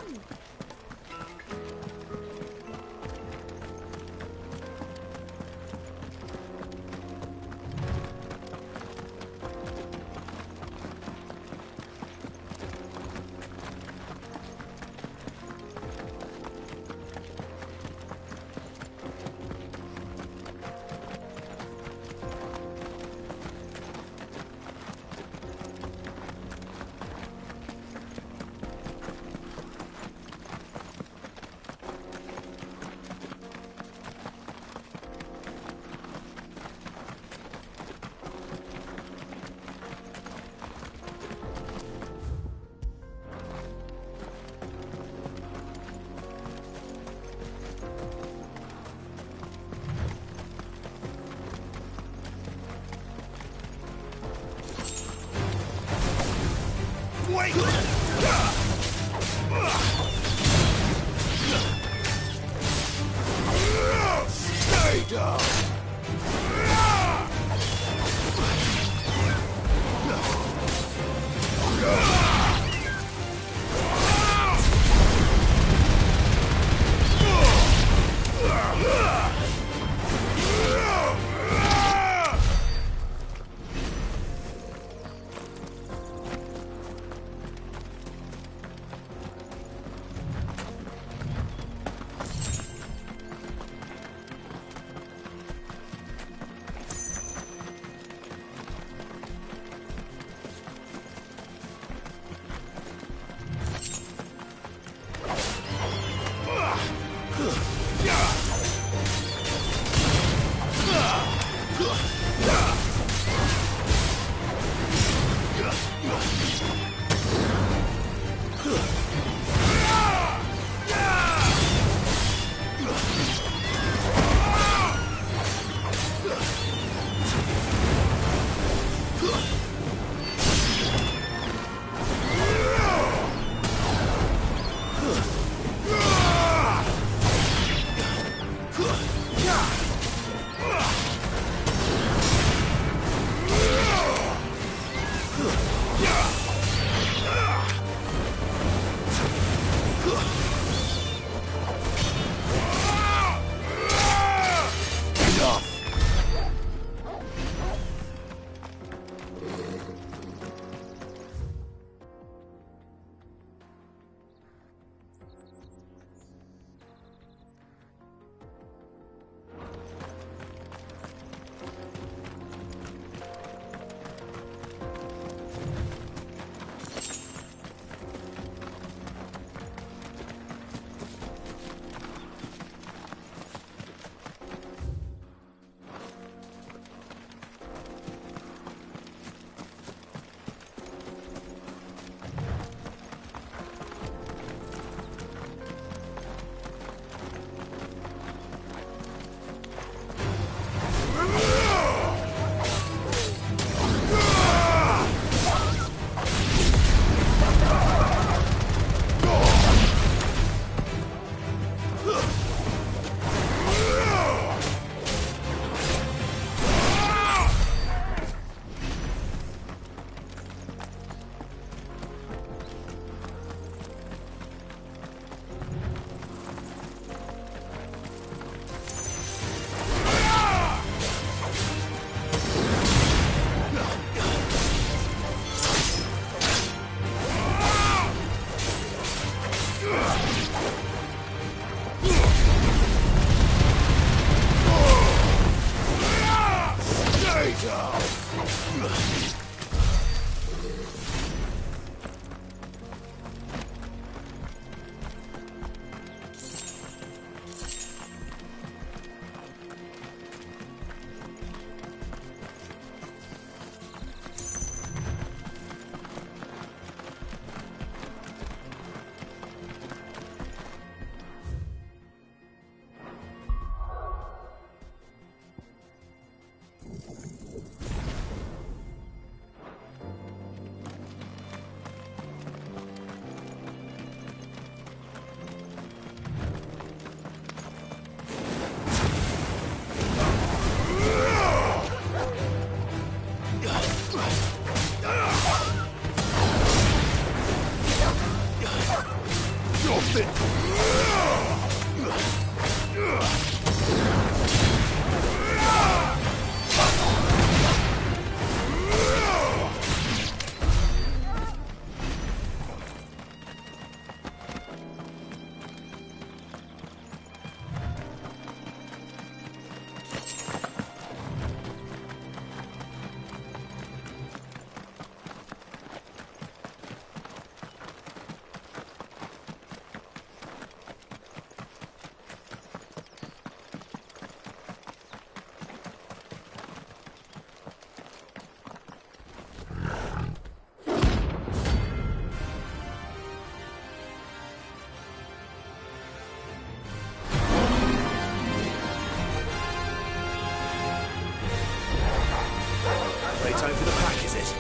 Time for the pack, is it?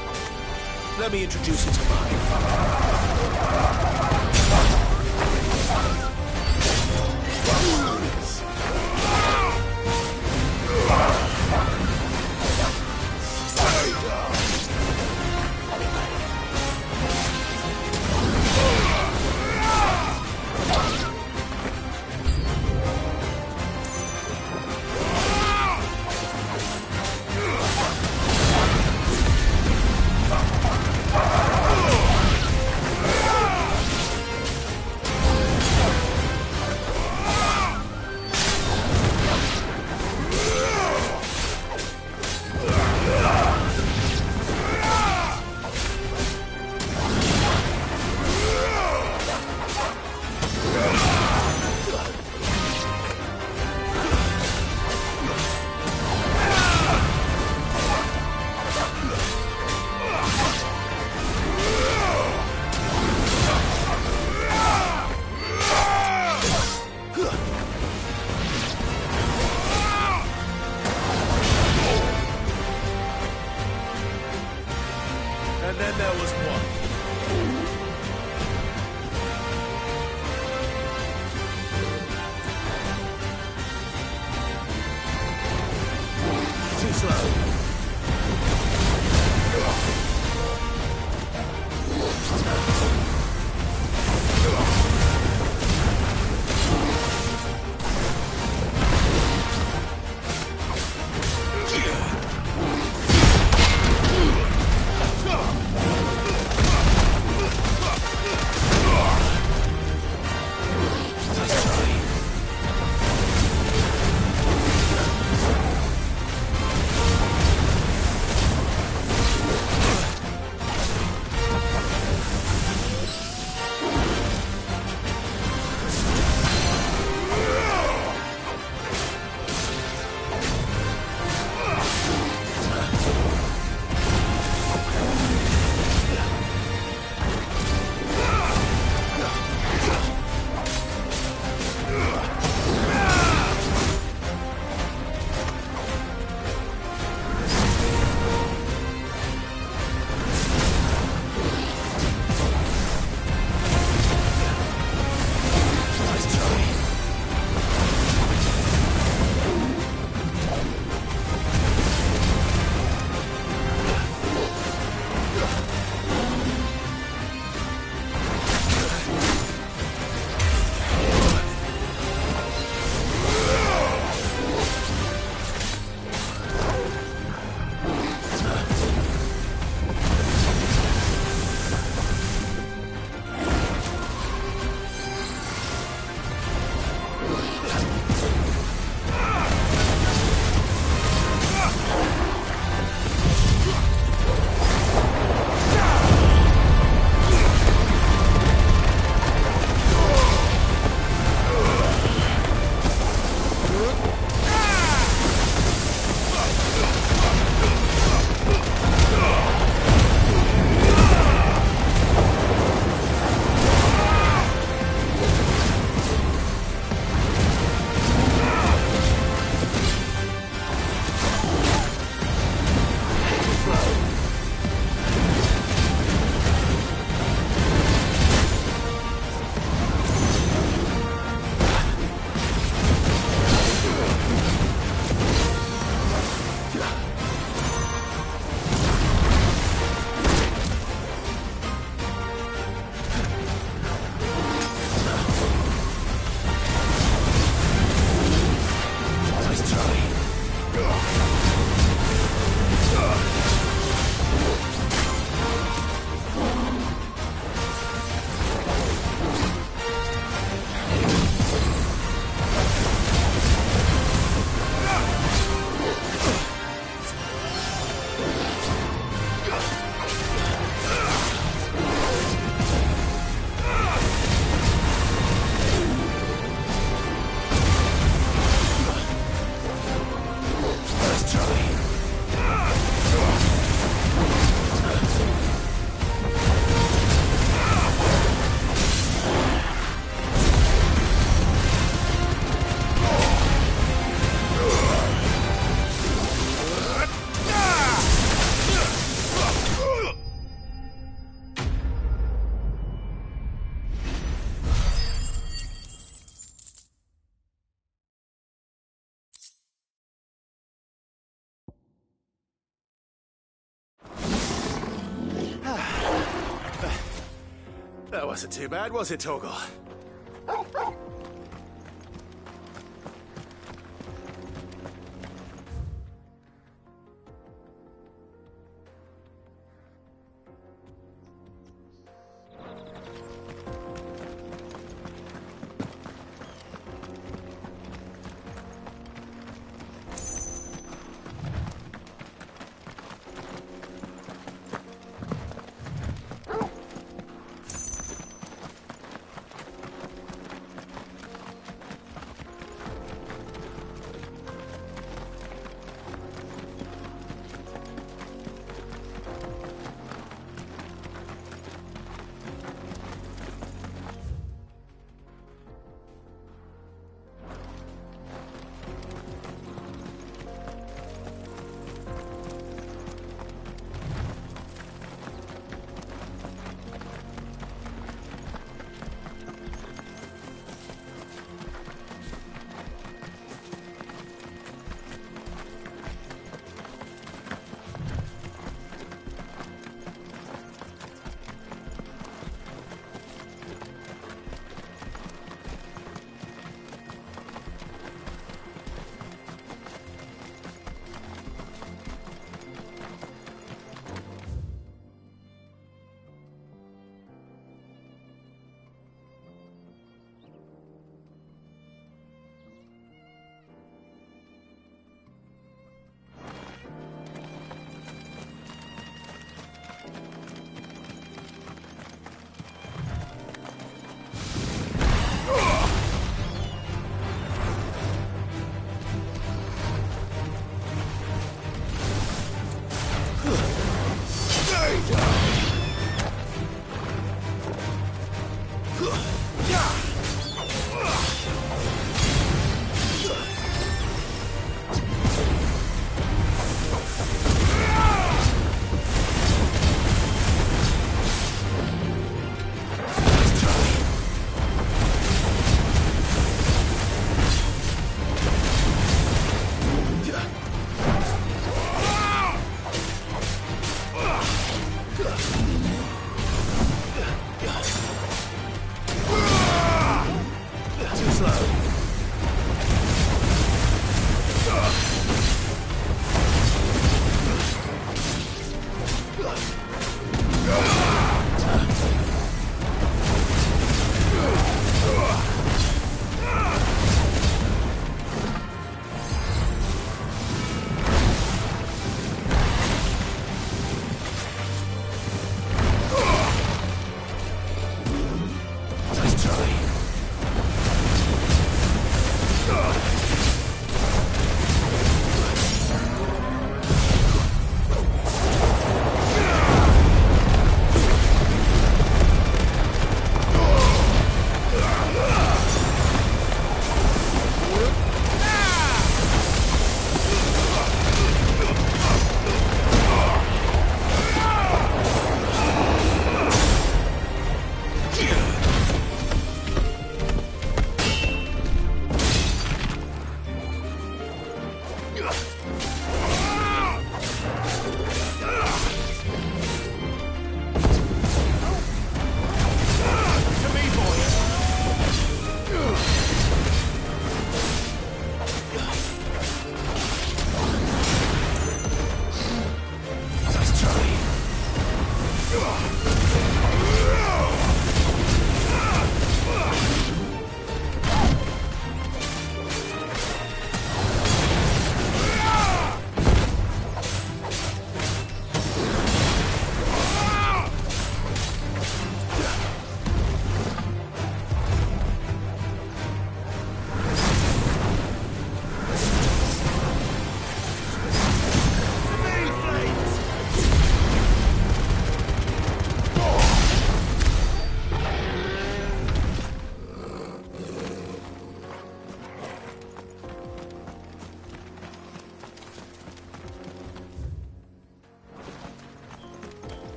Let me introduce you to mine. That wasn't too bad, was it, Torgal?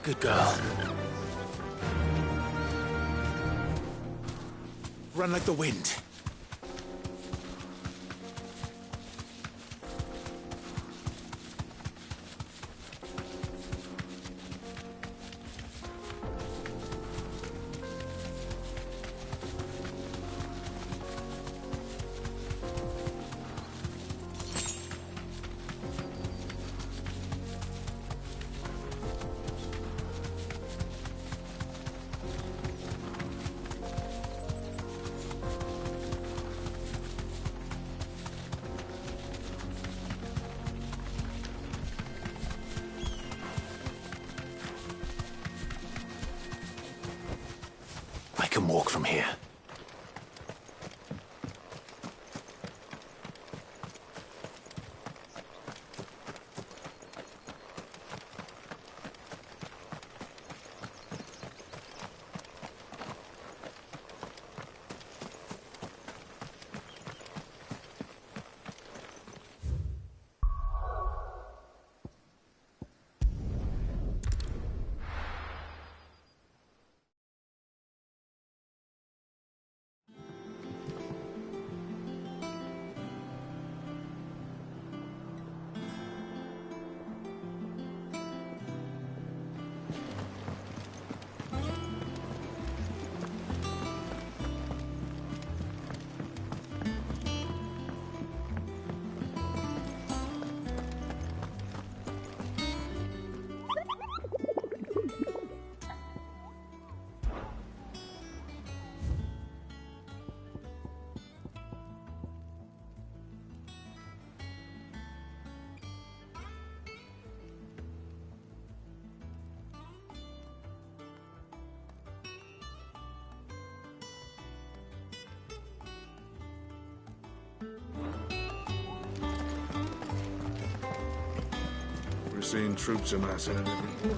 Good girl. Run like the wind. I can walk from here. We're seeing troops amassing in every...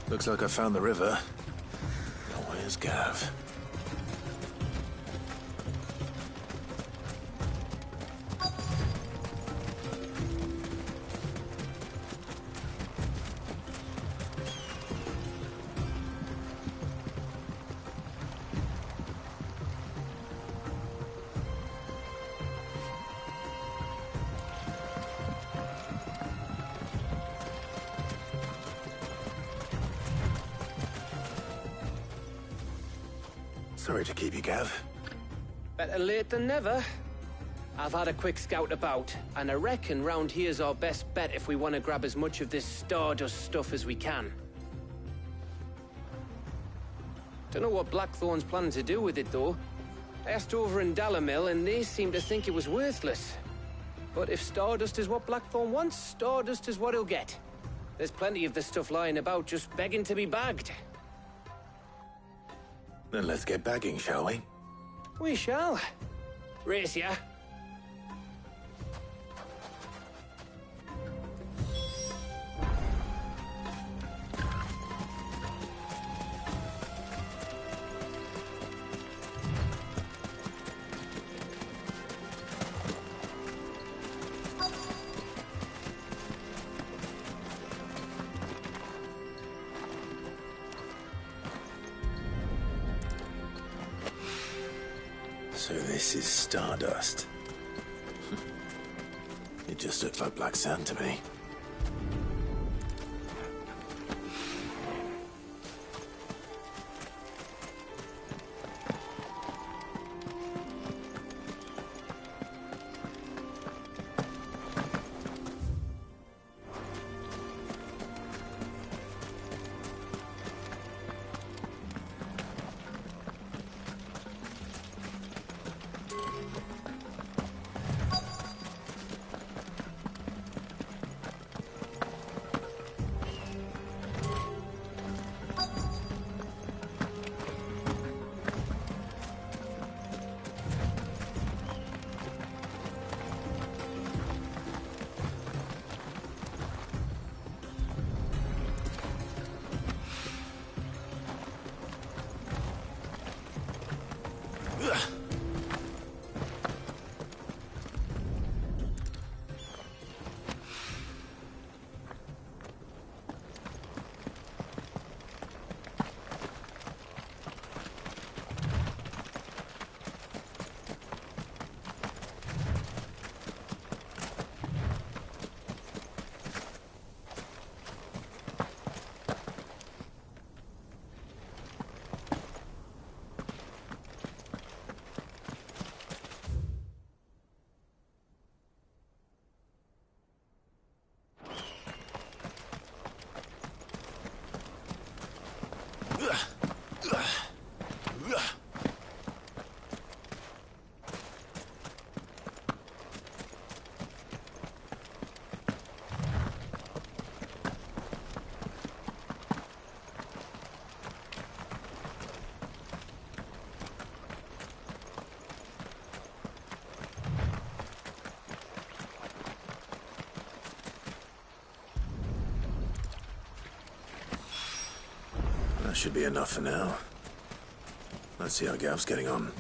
Looks like I found the river. Where's Gav? Sorry to keep you, Gav. Better late than never. I've had a quick scout about, and I reckon round here's our best bet if we want to grab as much of this Stardust stuff as we can. Don't know what Blackthorn's planning to do with it, though. I asked over in Dalamil, and they seem to think it was worthless. But if Stardust is what Blackthorn wants, Stardust is what he'll get. There's plenty of this stuff lying about, just begging to be bagged. Then let's get bagging, shall we? We shall. Race ya. So this is Stardust. It just looks like black sand to me. That should be enough for now. Let's see how Gav's getting on.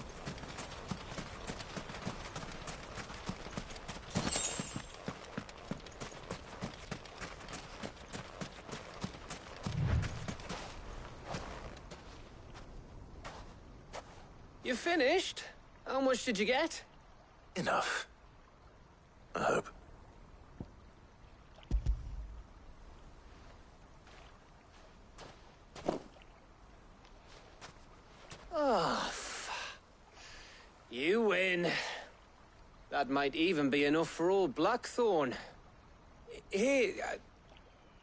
You finished? How much did you get? Enough. I hope. Oh, you win. That might even be enough for old Blackthorn. Hey,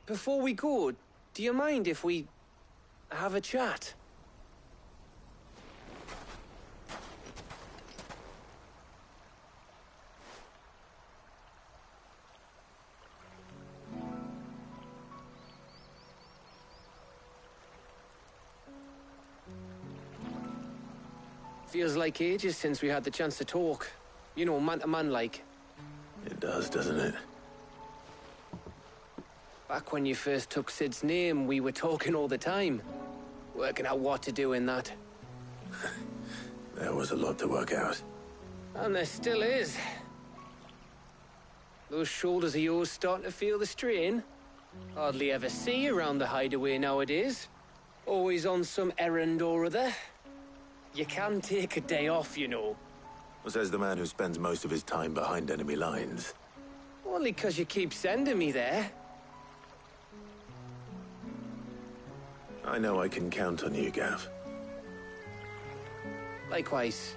before we go, do you mind if we have a chat? Feels like ages since we had the chance to talk. You know, man to man like. It does, doesn't it? Back when you first took Sid's name, we were talking all the time. working out what to do in that. There was a lot to work out. And there still is. Those shoulders of yours starting to feel the strain? Hardly ever see you around the hideaway nowadays. Always on some errand or other. You can take a day off, you know. Says the man who spends most of his time behind enemy lines. Only 'cause you keep sending me there. I know I can count on you, Gav. Likewise.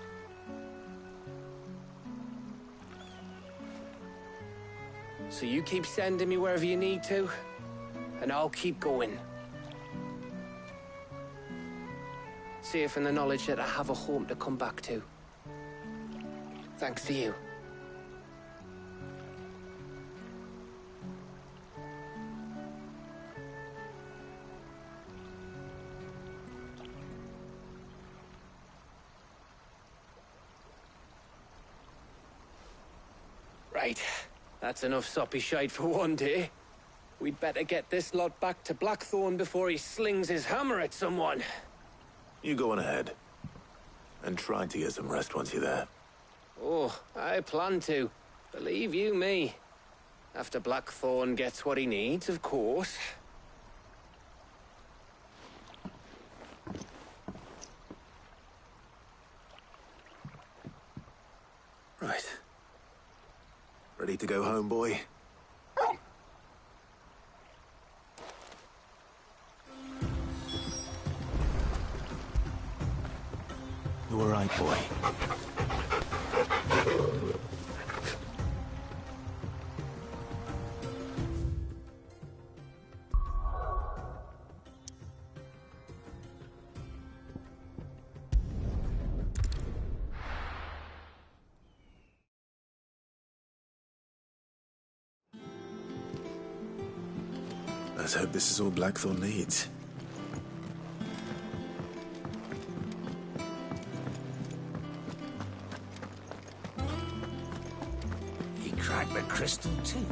So you keep sending me wherever you need to, and I'll keep going. Safe in the knowledge that I have a home to come back to. Thanks to you. Right. That's enough soppy shite for one day. We'd better get this lot back to Blackthorn before he slings his hammer at someone. You go on ahead. And try to get some rest once you're there. Oh, I plan to. Believe you me. After Blackthorn gets what he needs, of course. Right. Ready to go home, boy? You all right, boy? Let's hope this is all Blackthorn needs. He cracked the crystal too.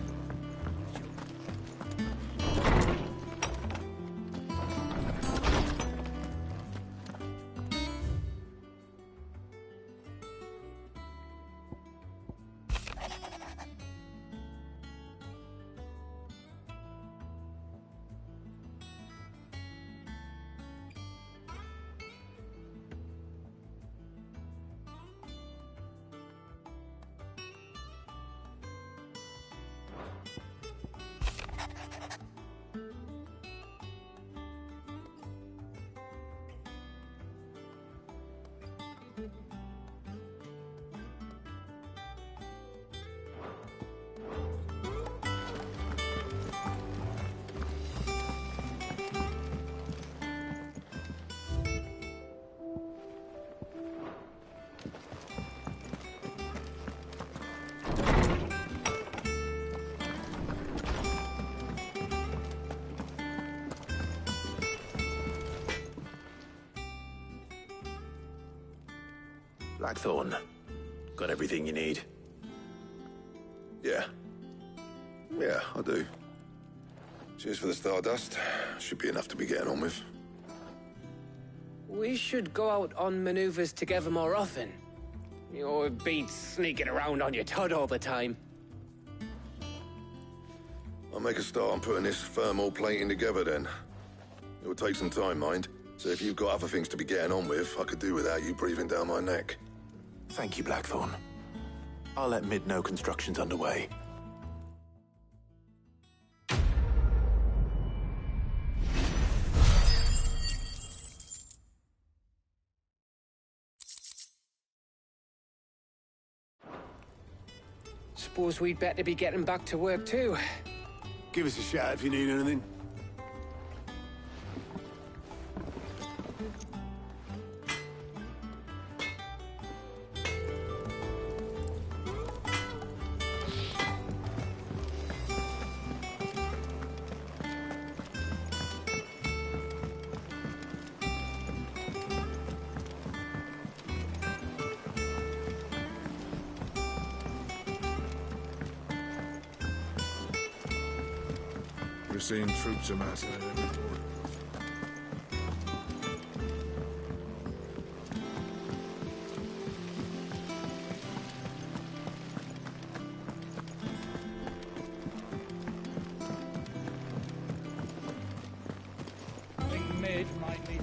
Blackthorn, got everything you need? Yeah. Yeah, I do. Cheers for the Stardust. Should be enough to be getting on with. We should go out on maneuvers together more often. You know, it beats sneaking around on your Todd all the time. I'll make a start on putting this thermal plating together then. It will take some time, mind. So if you've got other things to be getting on with, I could do without you breathing down my neck. Thank you, Blackthorn. I'll let Mid know construction's underway. Suppose we'd better be getting back to work too. Give us a shout if you need anything. We're seeing troops amassing at every port.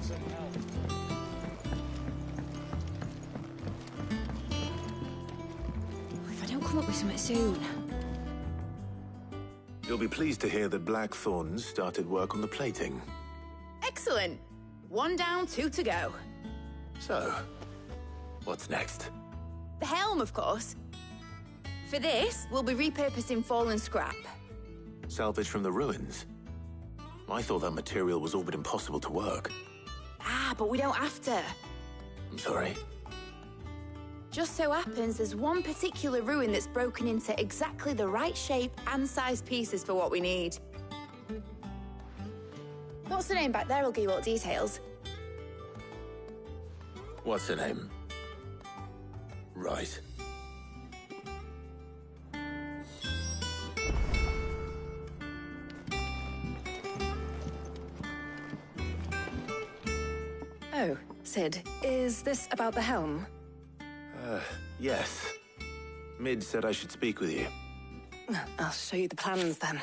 some help. If I don't come up with something soon. You'll be pleased to hear that Blackthorn's started work on the plating. Excellent. 1 down, 2 to go. So, what's next? The helm, of course. For this, we'll be repurposing fallen scrap. Salvage from the ruins? I thought that material was all but impossible to work. Ah, but we don't have to. I'm sorry? Just so happens there's one particular ruin that's broken into exactly the right shape and size pieces for what we need. What's the name back there? I'll give you all details. What's her name? Right. Oh, Sid, is this about the helm? Yes. Mid said I should speak with you. I'll show you the plans then.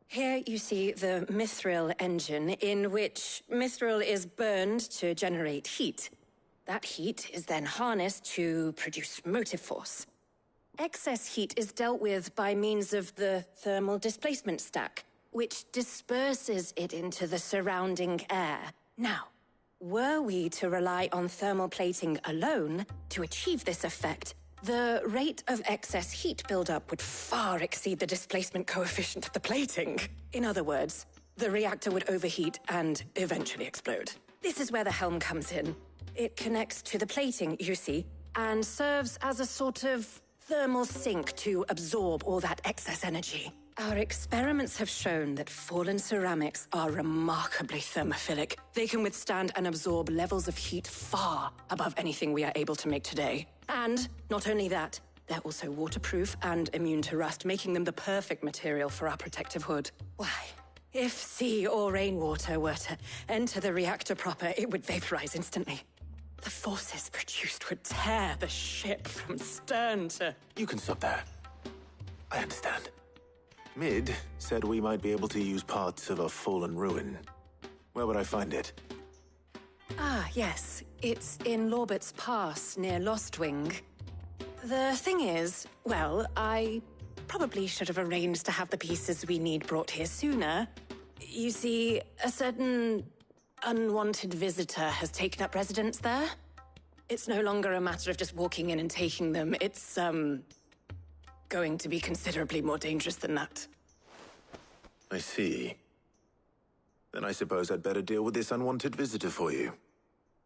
Here you see the mithril engine, in which mithril is burned to generate heat. That heat is then harnessed to produce motive force. Excess heat is dealt with by means of the thermal displacement stack, which disperses it into the surrounding air. Now, were we to rely on thermal plating alone to achieve this effect, the rate of excess heat buildup would far exceed the displacement coefficient of the plating. In other words, the reactor would overheat and eventually explode. This is where the helm comes in. It connects to the plating, you see, and serves as a sort of thermal sink to absorb all that excess energy. Our experiments have shown that fallen ceramics are remarkably thermophilic. They can withstand and absorb levels of heat far above anything we are able to make today. And not only that, they're also waterproof and immune to rust, making them the perfect material for our protective hood. Why, if sea or rainwater were to enter the reactor proper, it would vaporize instantly. The forces produced would tear the ship from stern to... You can stop there. I understand. Mid said we might be able to use parts of a fallen ruin. Where would I find it? Ah, yes. It's in Lorbert's Pass, near Lostwing. The thing is, well, I probably should have arranged to have the pieces we need brought here sooner. You see, a certain unwanted visitor has taken up residence there. It's no longer a matter of just walking in and taking them. It's, going to be considerably more dangerous than that. I see. Then I suppose I'd better deal with this unwanted visitor for you.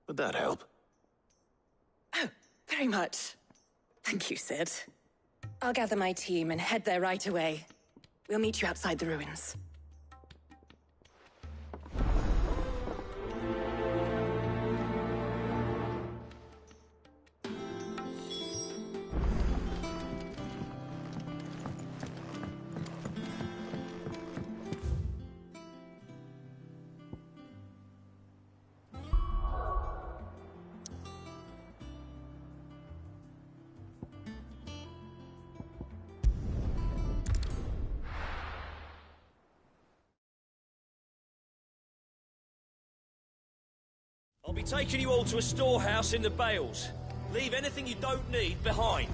Would that help? Oh, very much. Thank you, Sid. I'll gather my team and head there right away. We'll meet you outside the ruins. I'll be taking you all to a storehouse in the Bales. Leave anything you don't need behind.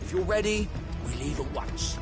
If you're ready, we leave at once.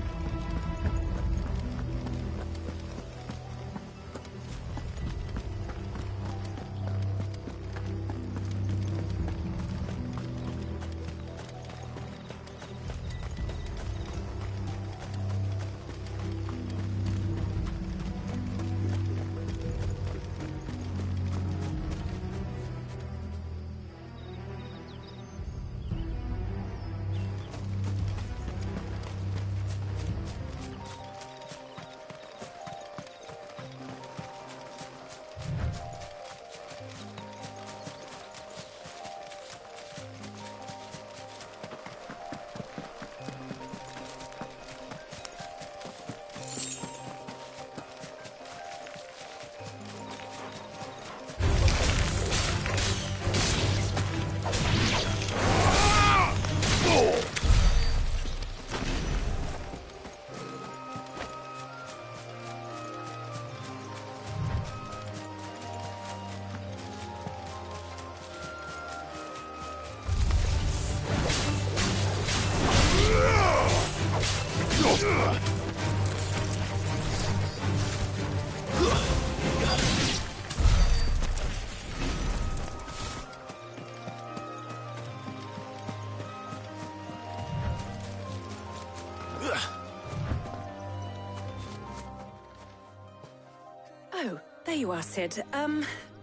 Oh, there you are, Sid.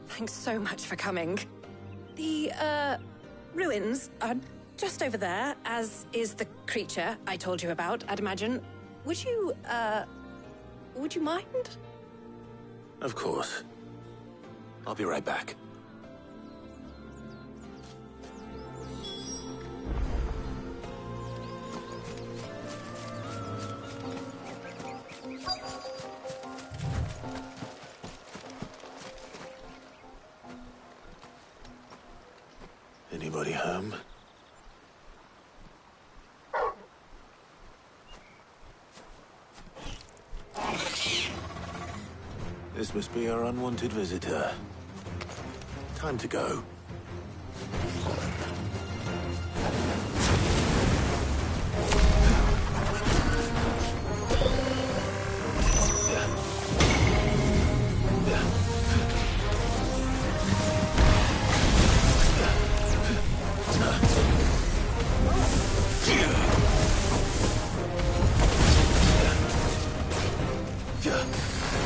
Thanks so much for coming. The, ruins are just over there, as is the creature I told you about, I'd imagine. Would you mind? Of course. I'll be right back. Anybody home? This must be our unwanted visitor. Time to go.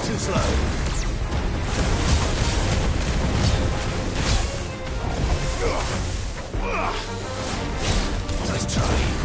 Too slow. Nice try.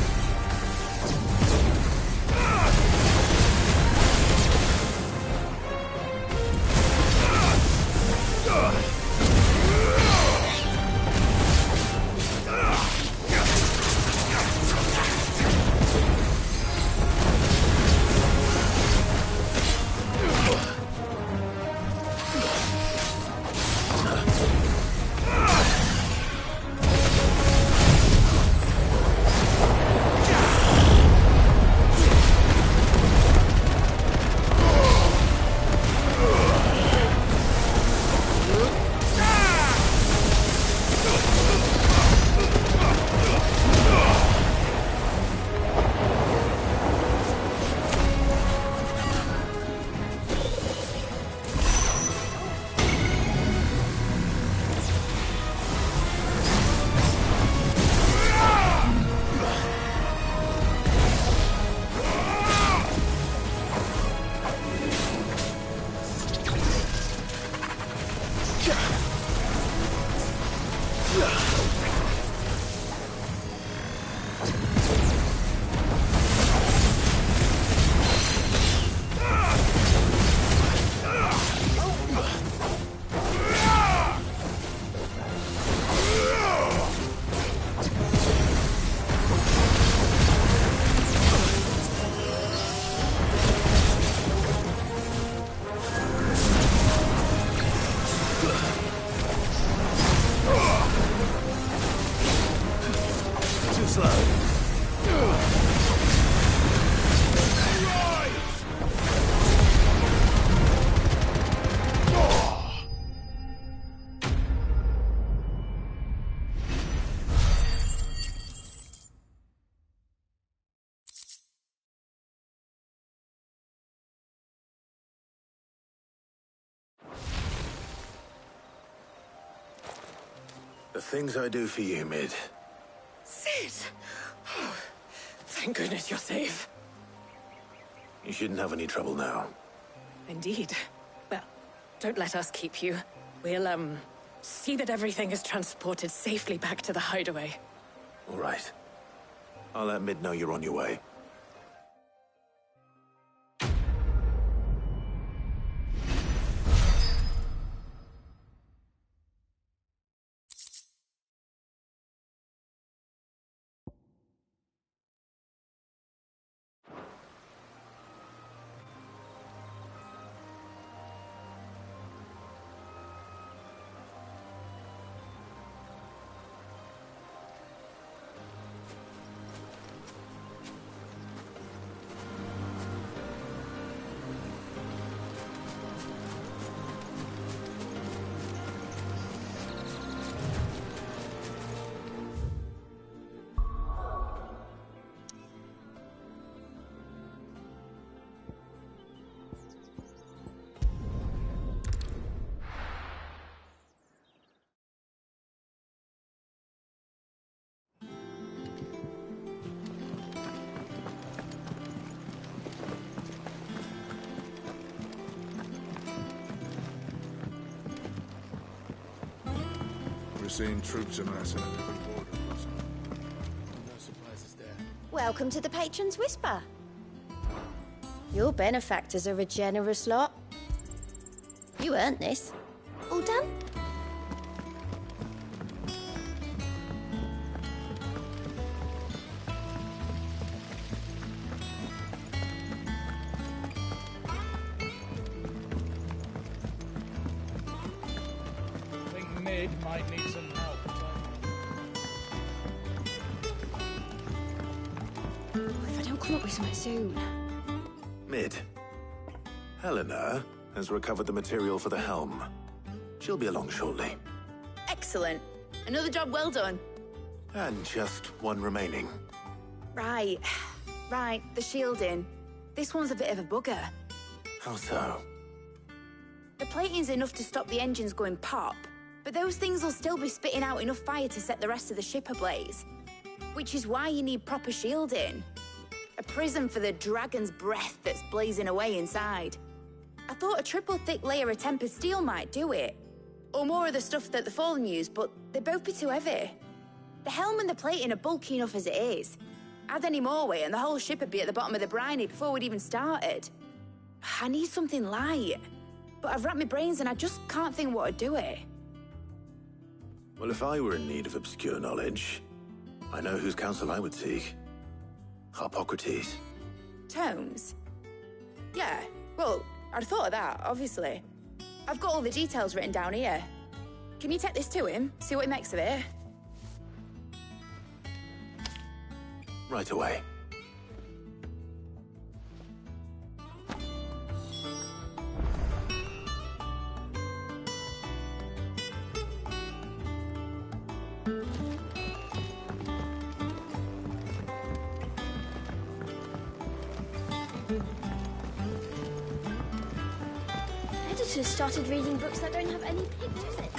The things I do for you, Mid. Sid! Oh, thank goodness you're safe. You shouldn't have any trouble now. Indeed. Well, don't let us keep you. We'll, see that everything is transported safely back to the hideaway. All right. I'll let Mid know you're on your way. We're seeing troops amassing at every border crossing. No surprises there. Welcome to the Patron's Whisper. Your benefactors are a generous lot. You earned this. All done? I think Mid might need some help. If I don't come up with something soon. Mid. Helena has recovered the material for the helm. She'll be along shortly. Excellent. Another job well done. And just one remaining. Right. Right, the shielding. This one's a bit of a bugger. How so? The plating's enough to stop the engines going pop, but those things will still be spitting out enough fire to set the rest of the ship ablaze. Which is why you need proper shielding. A prism for the dragon's breath that's blazing away inside. I thought a triple thick layer of tempered steel might do it. Or more of the stuff that the Fallen use, but they'd both be too heavy. The helm and the plating are bulky enough as it is. Add any more weight and the whole ship would be at the bottom of the briny before we'd even started. I need something light. But I've racked my brains and I just can't think what would do it. Well, if I were in need of obscure knowledge, I know whose counsel I would seek. Harpocrates. Tomes? Yeah, well, I'd thought of that, obviously. I've got all the details written down here. Can you take this to him, see what he makes of it? Right away. Editors started reading books that don't have any pictures in.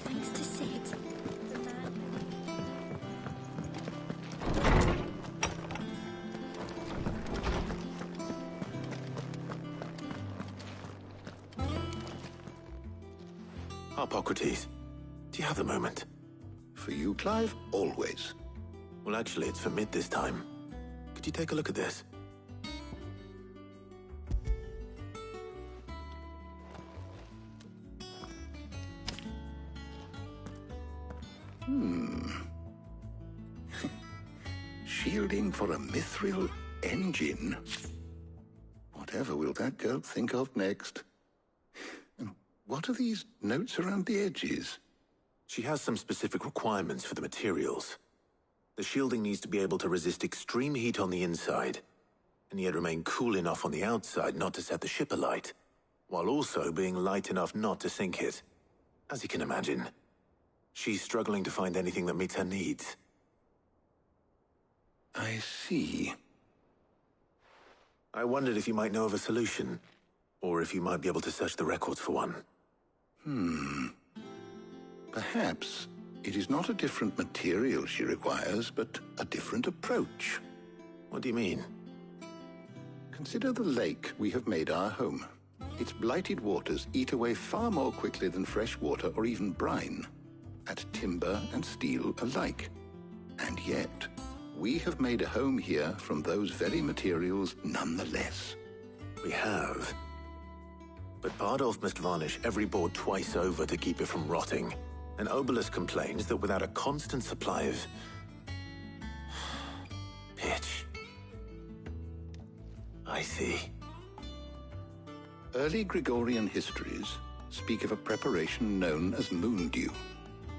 Thanks to Sid, the man Harpocrates, do you have a moment? For you, Clive, always. Well, actually, it's for Mid this time. Could you take a look at this? Shielding for a mithril engine? Whatever will that girl think of next? And what are these notes around the edges? She has some specific requirements for the materials. The shielding needs to be able to resist extreme heat on the inside, and yet remain cool enough on the outside not to set the ship alight, while also being light enough not to sink it. As you can imagine, she's struggling to find anything that meets her needs. I see. I wondered if you might know of a solution, or if you might be able to search the records for one. Perhaps it is not a different material she requires, but a different approach. What do you mean? Consider the lake we have made our home. Its blighted waters eat away far more quickly than fresh water or even brine, at timber and steel alike. And yet, we have made a home here from those very materials nonetheless. We have. But Bardolph must varnish every board twice over to keep it from rotting. And Obelisk complains that without a constant supply of pitch. I see. Early Gregorian histories speak of a preparation known as moondew.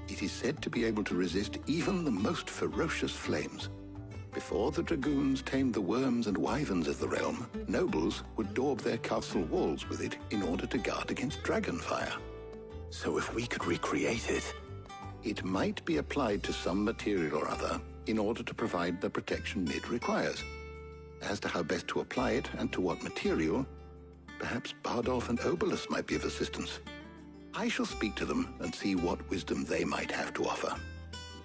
It is said to be able to resist even the most ferocious flames. Before the dragoons tamed the worms and wyverns of the realm, nobles would daub their castle walls with it in order to guard against dragon fire. So if we could recreate it... It might be applied to some material or other in order to provide the protection it requires. As to how best to apply it and to what material, perhaps Bardolph and Obolus might be of assistance. I shall speak to them and see what wisdom they might have to offer.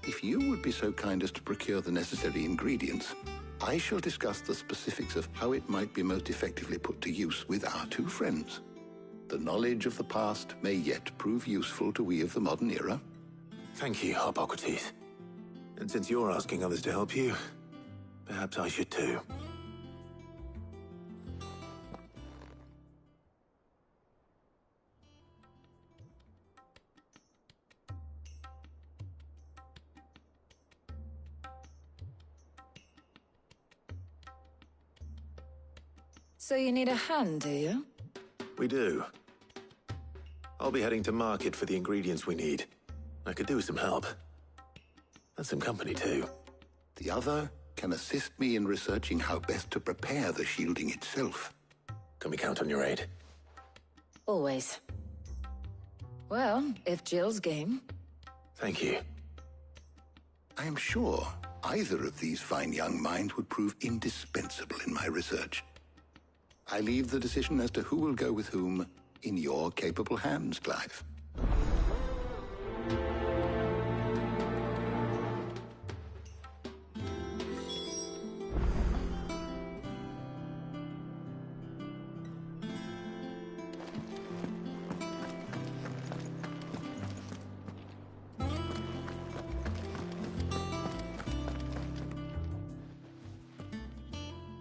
If you would be so kind as to procure the necessary ingredients, I shall discuss the specifics of how it might be most effectively put to use with our two friends. The knowledge of the past may yet prove useful to we of the modern era. Thank you, Hippocrates. And since you're asking others to help you, perhaps I should too. So you need a hand, do you? We do. I'll be heading to market for the ingredients we need. I could do with some help. And some company, too. The other can assist me in researching how best to prepare the shielding itself. Can we count on your aid? Always. Well, if Jill's game. Thank you. I am sure either of these fine young minds would prove indispensable in my research. I leave the decision as to who will go with whom in your capable hands, Clive.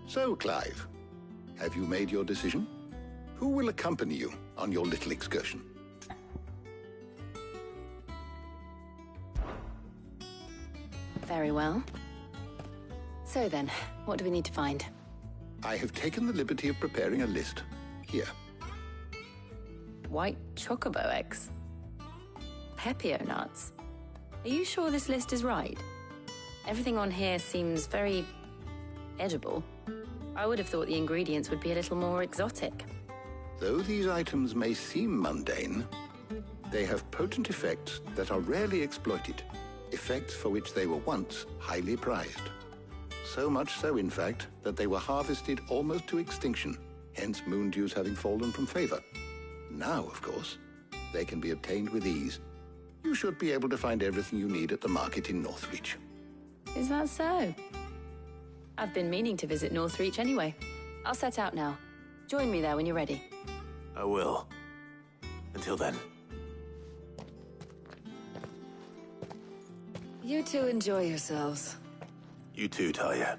So, Clive, have you made your decision? Who will accompany you on your little excursion? Very well. So then, what do we need to find? I have taken the liberty of preparing a list. Here. White chocobo eggs. Pepio nuts. Are you sure this list is right? Everything on here seems very edible. I would have thought the ingredients would be a little more exotic. Though these items may seem mundane, they have potent effects that are rarely exploited, effects for which they were once highly prized. So much so, in fact, that they were harvested almost to extinction, hence moon dews having fallen from favor. Now, of course, they can be obtained with ease. You should be able to find everything you need at the market in Northreach. Is that so? I've been meaning to visit Northreach anyway. I'll set out now. Join me there when you're ready. I will. Until then. You two enjoy yourselves. You too, Talia.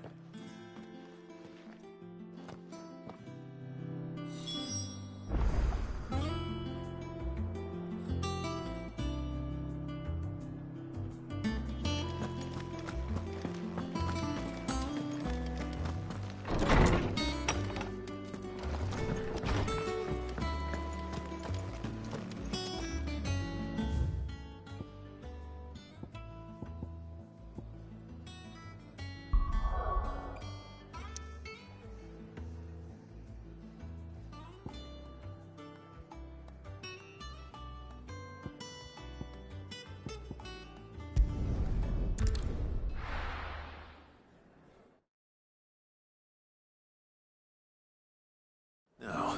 Now,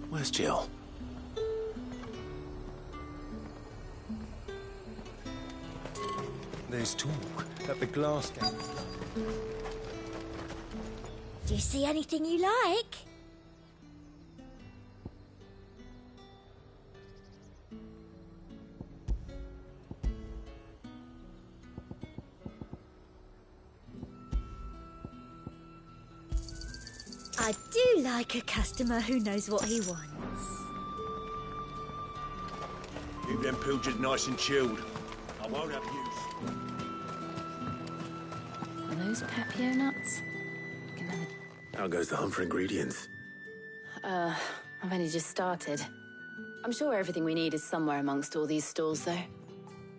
where's Jill? There's talk at the glass gate. Do you see anything you like? I do like a customer who knows what he wants. Keep them pilchards nice and chilled. I won't have use. Are those Pepio nuts? How goes the hunt for ingredients? I've only just started. I'm sure everything we need is somewhere amongst all these stalls, though.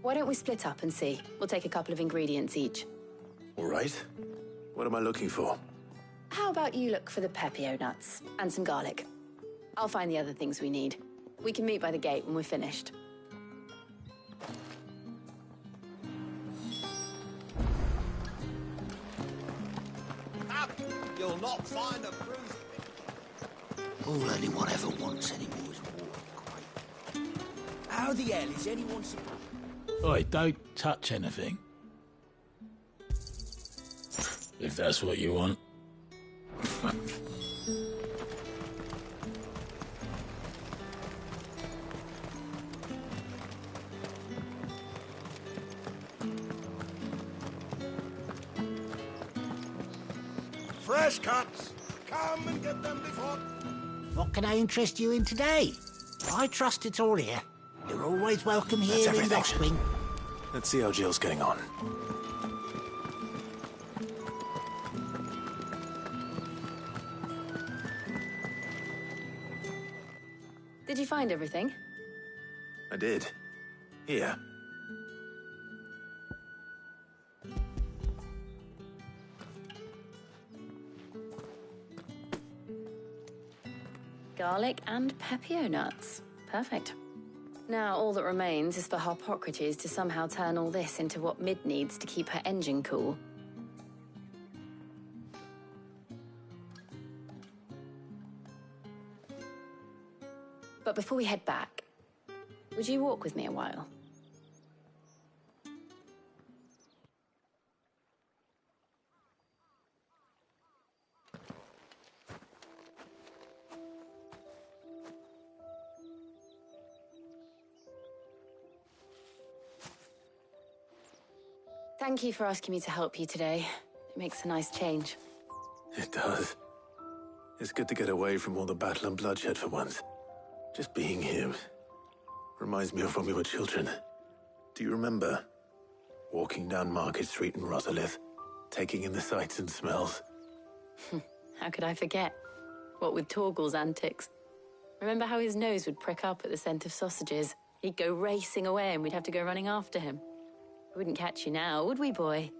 Why don't we split up and see? We'll take a couple of ingredients each. All right. What am I looking for? How about you look for the Pepio nuts and some garlic? I'll find the other things we need. We can meet by the gate when we're finished. You'll not find a bruised... All anyone ever wants anymore is war. How the hell is anyone... Oi, don't touch anything. If that's what you want. Fresh cuts! Come and get them before... What can I interest you in today? I trust it's all here. You're always welcome here in Lockspring. Let's see how Jill's getting on. Did you find everything? I did. Here. Garlic and pepio nuts. Perfect. Now all that remains is for Harpocrates to somehow turn all this into what Mid needs to keep her engine cool. But before we head back, would you walk with me a while? Thank you for asking me to help you today. It makes a nice change. It does. It's good to get away from all the battle and bloodshed for once. Just being here reminds me of when we were children. Do you remember? Walking down Market Street in Rosalith, taking in the sights and smells. How could I forget? What with Torgal's antics. Remember how his nose would prick up at the scent of sausages? He'd go racing away and we'd have to go running after him. We wouldn't catch you now, would we, boy?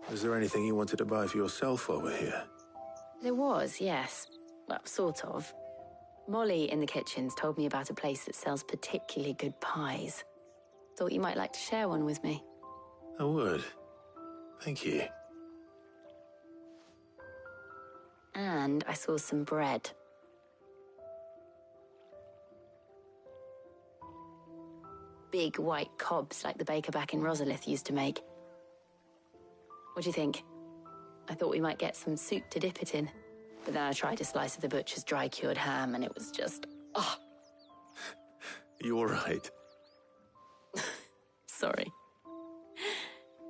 Was there anything you wanted to buy for yourself while we're here? There was, yes. Well, sort of. Molly in the kitchens told me about a place that sells particularly good pies. Thought you might like to share one with me. I would. Thank you. And I saw some bread. Big white cobs like the baker back in Rosalith used to make. What do you think? I thought we might get some soup to dip it in. But then I tried a slice of the butcher's dry-cured ham and it was just... oh. You all right? Sorry.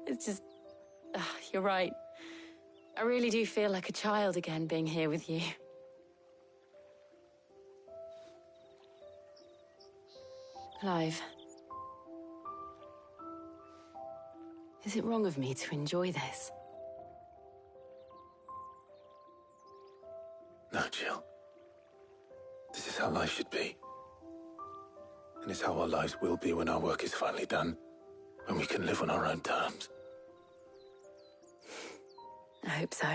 It's just... you're right. I really do feel like a child again being here with you. Clive. Is it wrong of me to enjoy this? No, Jill. This is how life should be. And it's how our lives will be when our work is finally done. When we can live on our own terms. I hope so.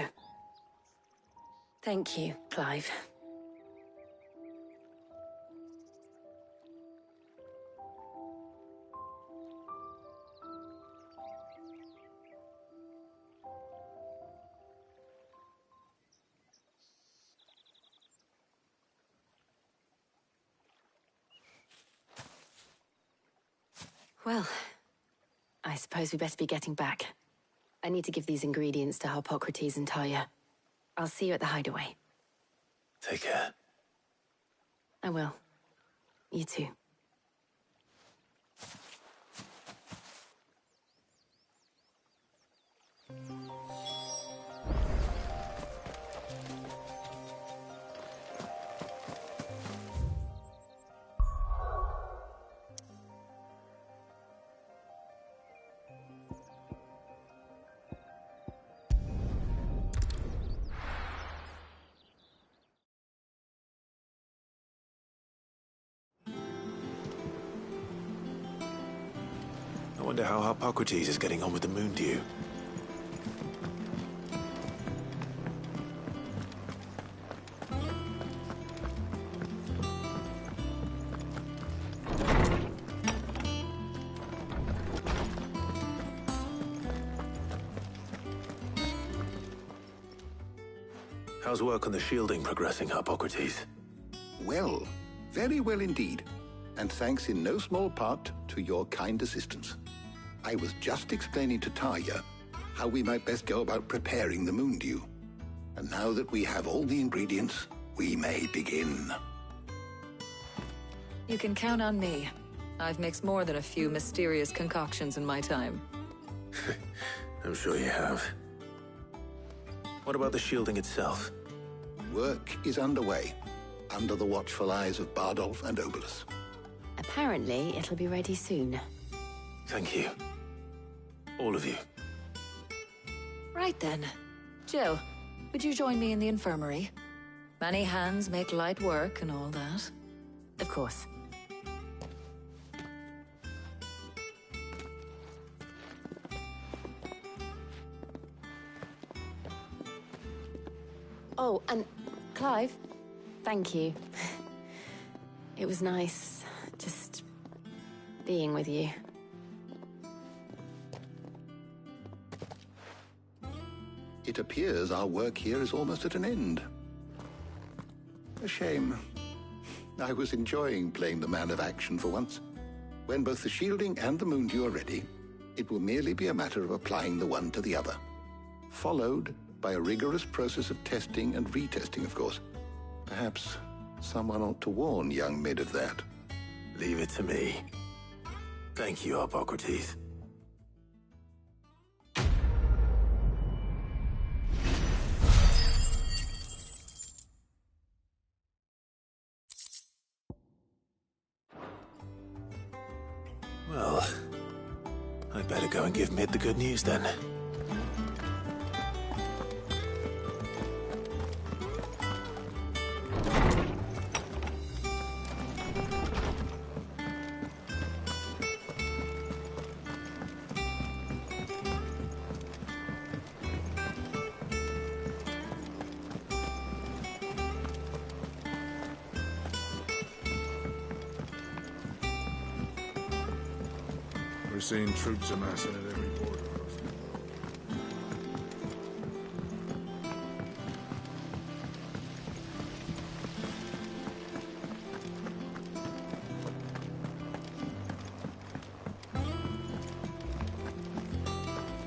Thank you, Clive. Well, I suppose we better be getting back. I need to give these ingredients to Harpocrates and Talia. I'll see you at the hideaway. Take care. I will. You too. I wonder how Harpocrates is getting on with the moon dew. How's work on the shielding progressing, Hippocrates? Well, very well indeed. And thanks in no small part to your kind assistance. I was just explaining to Tarja how we might best go about preparing the moon dew. And now that we have all the ingredients, we may begin. You can count on me. I've mixed more than a few mysterious concoctions in my time. I'm sure you have. What about the shielding itself? Work is underway, under the watchful eyes of Bardolph and Obolus. Apparently, it'll be ready soon. Thank you. All of you. Right then. Jill, would you join me in the infirmary? Many hands make light work and all that. Of course. Oh, and Clive, thank you. It was nice just being with you. It appears our work here is almost at an end. A shame. I was enjoying playing the man of action for once. When both the shielding and the moon dew are ready, it will merely be a matter of applying the one to the other. Followed by a rigorous process of testing and retesting, of course. Perhaps someone ought to warn young Mid of that. Leave it to me. Thank you, Hippocrates. Well, I'd better go and give Mid the good news then. We're seeing troops amassing at every border crossing.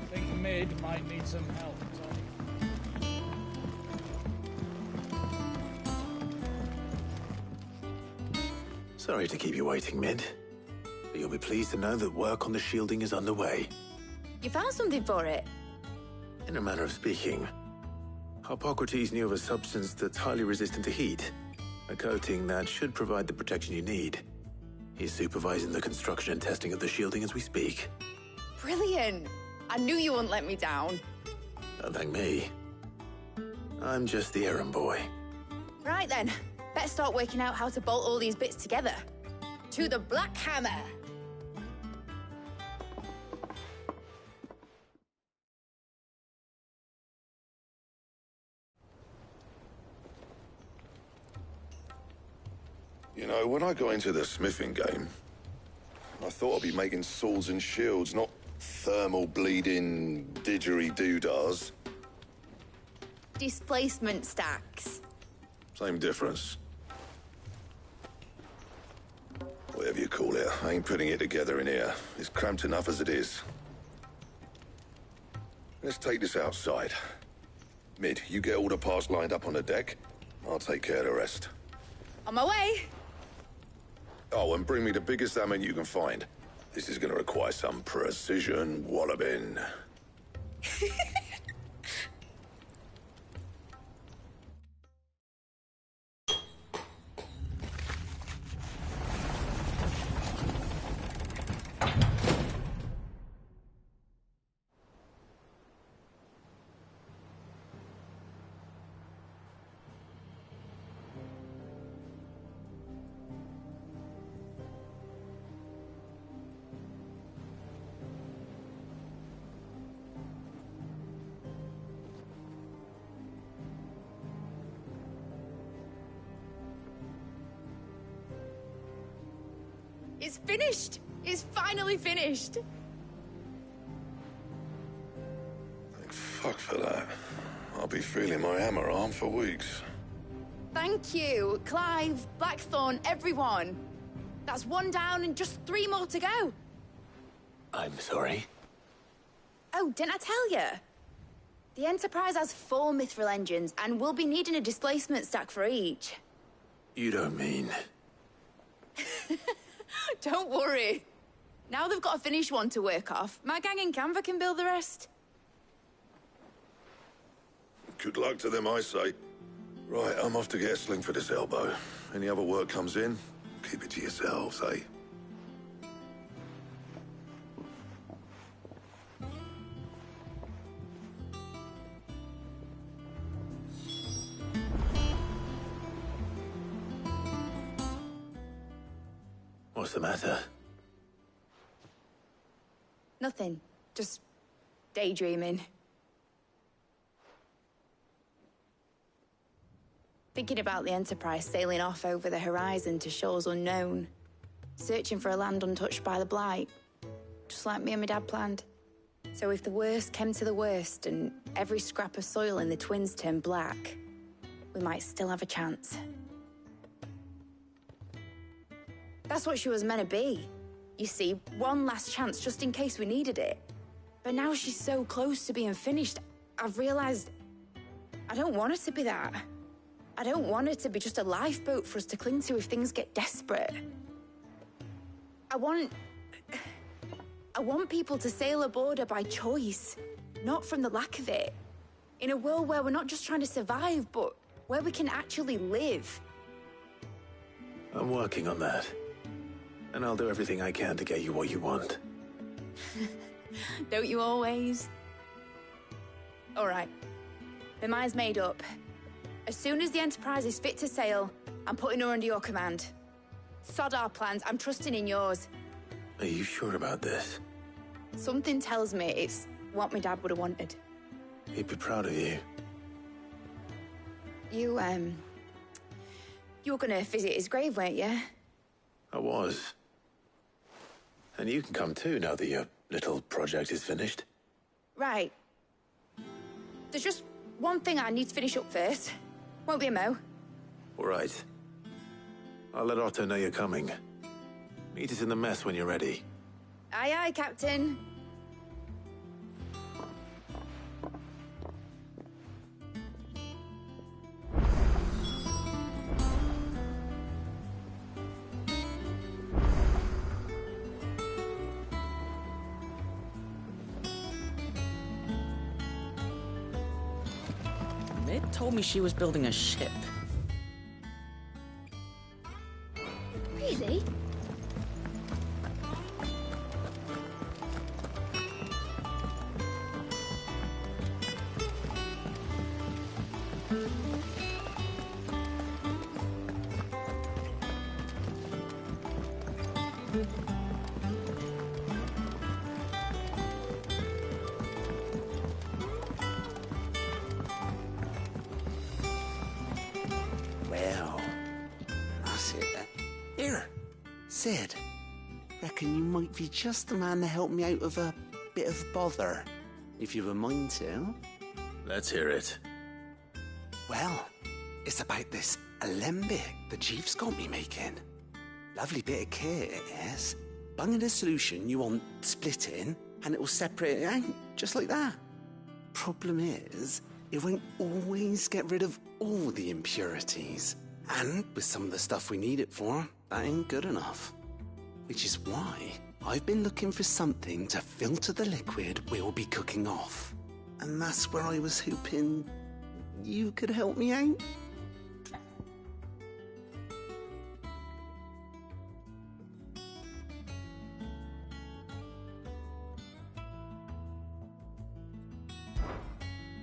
I think Mid might need some help. Sorry to keep you waiting, Mid. But you'll be pleased to know that work on the shielding is underway. You found something for it? In a manner of speaking, Hippocrates knew of a substance that's highly resistant to heat, a coating that should provide the protection you need. He's supervising the construction and testing of the shielding as we speak. Brilliant! I knew you wouldn't let me down. Don't thank me. I'm just the errand boy. Right then, better start working out how to bolt all these bits together. To the Black Hammer! You know, when I got into the smithing game, I thought I'd be making swords and shields, not thermal bleeding didgeridoo-dahs. Displacement stacks. Same difference. Whatever you call it, I ain't putting it together in here. It's cramped enough as it is. Let's take this outside. Mid, you get all the parts lined up on the deck. I'll take care of the rest. On my way! Oh, and bring me the biggest hammer you can find. This is gonna require some precision walloping. It's finished! It's finally finished! Thank fuck for that. I'll be feeling my hammer arm for weeks. Thank you, Clive, Blackthorn, everyone. That's 1 down and just 3 more to go. I'm sorry. Oh, didn't I tell you? The Enterprise has 4 mithril engines, and we'll be needing a displacement stack for each. You don't mean... Don't worry. Now they've got a finished one to work off, my gang in Canva can build the rest. Good luck to them, I say. Right, I'm off to get a sling for this elbow. Any other work comes in, keep it to yourselves, eh? What's the matter? Nothing. Just daydreaming. Thinking about the Enterprise sailing off over the horizon to shores unknown. Searching for a land untouched by the Blight. Just like me and my dad planned. So if the worst came to the worst and every scrap of soil in the Twins turned black, we might still have a chance. That's what she was meant to be. You see, one last chance just in case we needed it. But now she's so close to being finished, I've realized I don't want it to be that. I don't want it to be just a lifeboat for us to cling to if things get desperate. I want people to sail aboard her by choice, not from the lack of it. In a world where we're not just trying to survive, but where we can actually live. I'm working on that. And I'll do everything I can to get you what you want. Don't you always? All right. My mind's made up. As soon as the Enterprise is fit to sail, I'm putting her under your command. Sod our plans, I'm trusting in yours. Are you sure about this? Something tells me it's what my dad would have wanted. He'd be proud of you. You were gonna visit his grave, weren't you? I was. And you can come too, now that your little project is finished. Right. There's just one thing I need to finish up first. Won't be a mo. All right. I'll let Otto know you're coming. Meet us in the mess when you're ready. Aye, aye, Captain. Mid told me she was building a ship. Really? Well, that's it. Here, Sid. Reckon you might be just the man to help me out of a bit of bother, if you've a mind to. Let's hear it. Well, it's about this alembic the Chief's got me making. Lovely bit of kit it is. Bung in a solution you want splitting, and it'll separate it out, just like that. Problem is, it won't always get rid of all the impurities. And with some of the stuff we need it for, that ain't good enough. Which is why I've been looking for something to filter the liquid we'll be cooking off. And that's where I was hoping you could help me out.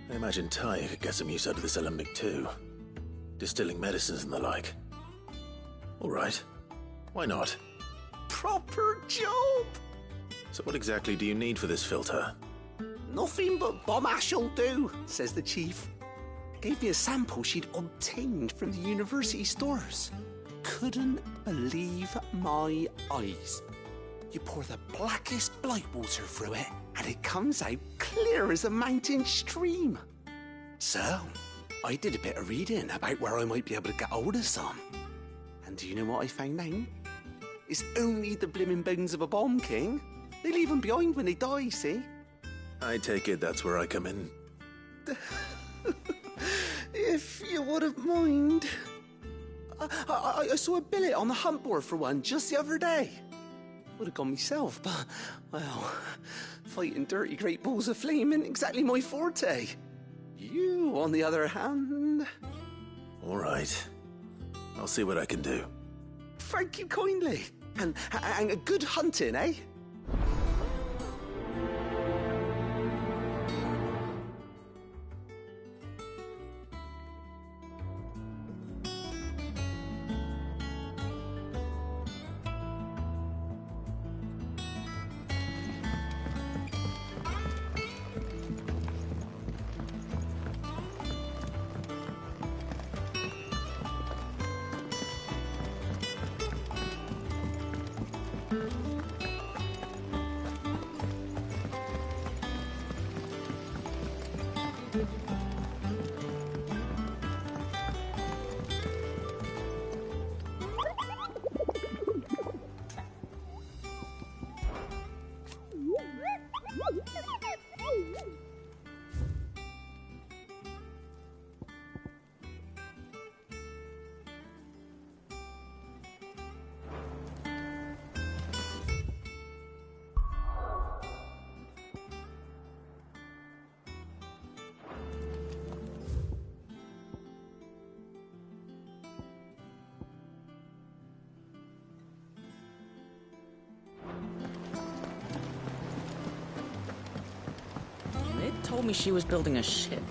I imagine Ty could get some use out of this alembic too. Distilling medicines and the like. All right. Why not? Proper job! So what exactly do you need for this filter? Nothing but bomb ash'll do, says the Chief. Gave me a sample she'd obtained from the university stores. Couldn't believe my eyes. You pour the blackest blight water through it, and it comes out clear as a mountain stream. So, I did a bit of reading about where I might be able to get hold of some. And do you know what I found out? It's only the blimmin' bones of a bomb king. They leave them behind when they die, see? I take it that's where I come in. If you wouldn't mind. I saw a billet on the hunt board for one just the other day. Would have gone myself, but, well, fighting dirty great balls of flame isn't exactly my forte. You, on the other hand... All right. I'll see what I can do. Thank you kindly. And a good hunting, eh? Told me she was building a ship.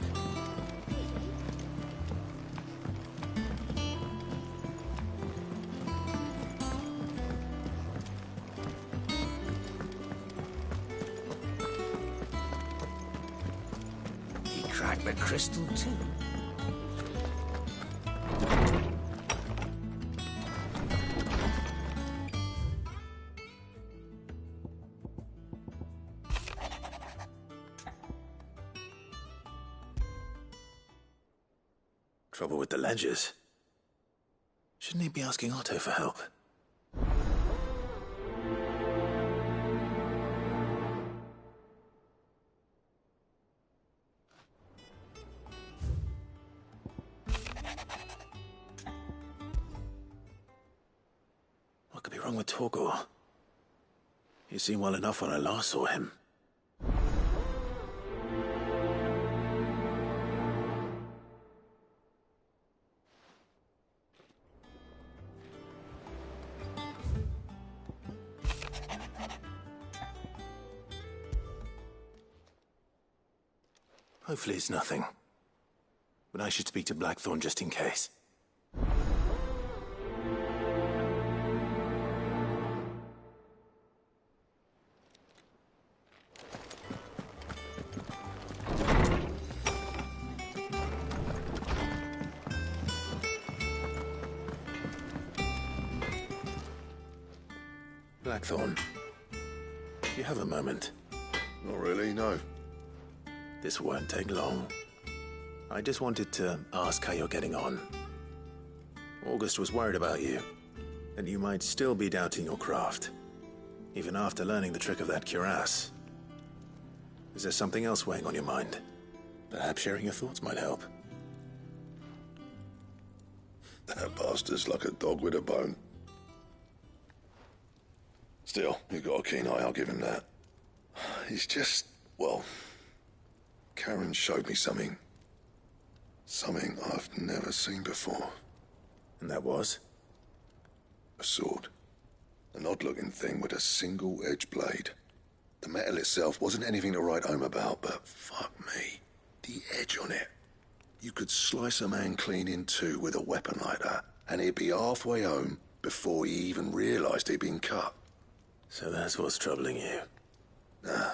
He cracked the crystal too. Trouble with the ledgers. Shouldn't he be asking Otto for help? What could be wrong with Torgor? He seemed well enough when I last saw him. Hopefully it's nothing. But I should speak to Blackthorn just in case. Blackthorn, do you have a moment? Not really, no. This won't take long. I just wanted to ask how you're getting on. August was worried about you, and you might still be doubting your craft, even after learning the trick of that cuirass. Is there something else weighing on your mind? Perhaps sharing your thoughts might help. That bastard's like a dog with a bone. Still, he's got a keen eye, I'll give him that. He's just, well... Karen showed me something. Something I've never seen before. And that was? A sword. An odd-looking thing with a single-edged blade. The metal itself wasn't anything to write home about, but fuck me. The edge on it. You could slice a man clean in two with a weapon like that, and he'd be halfway home before he even realised he'd been cut. So that's what's troubling you? Nah.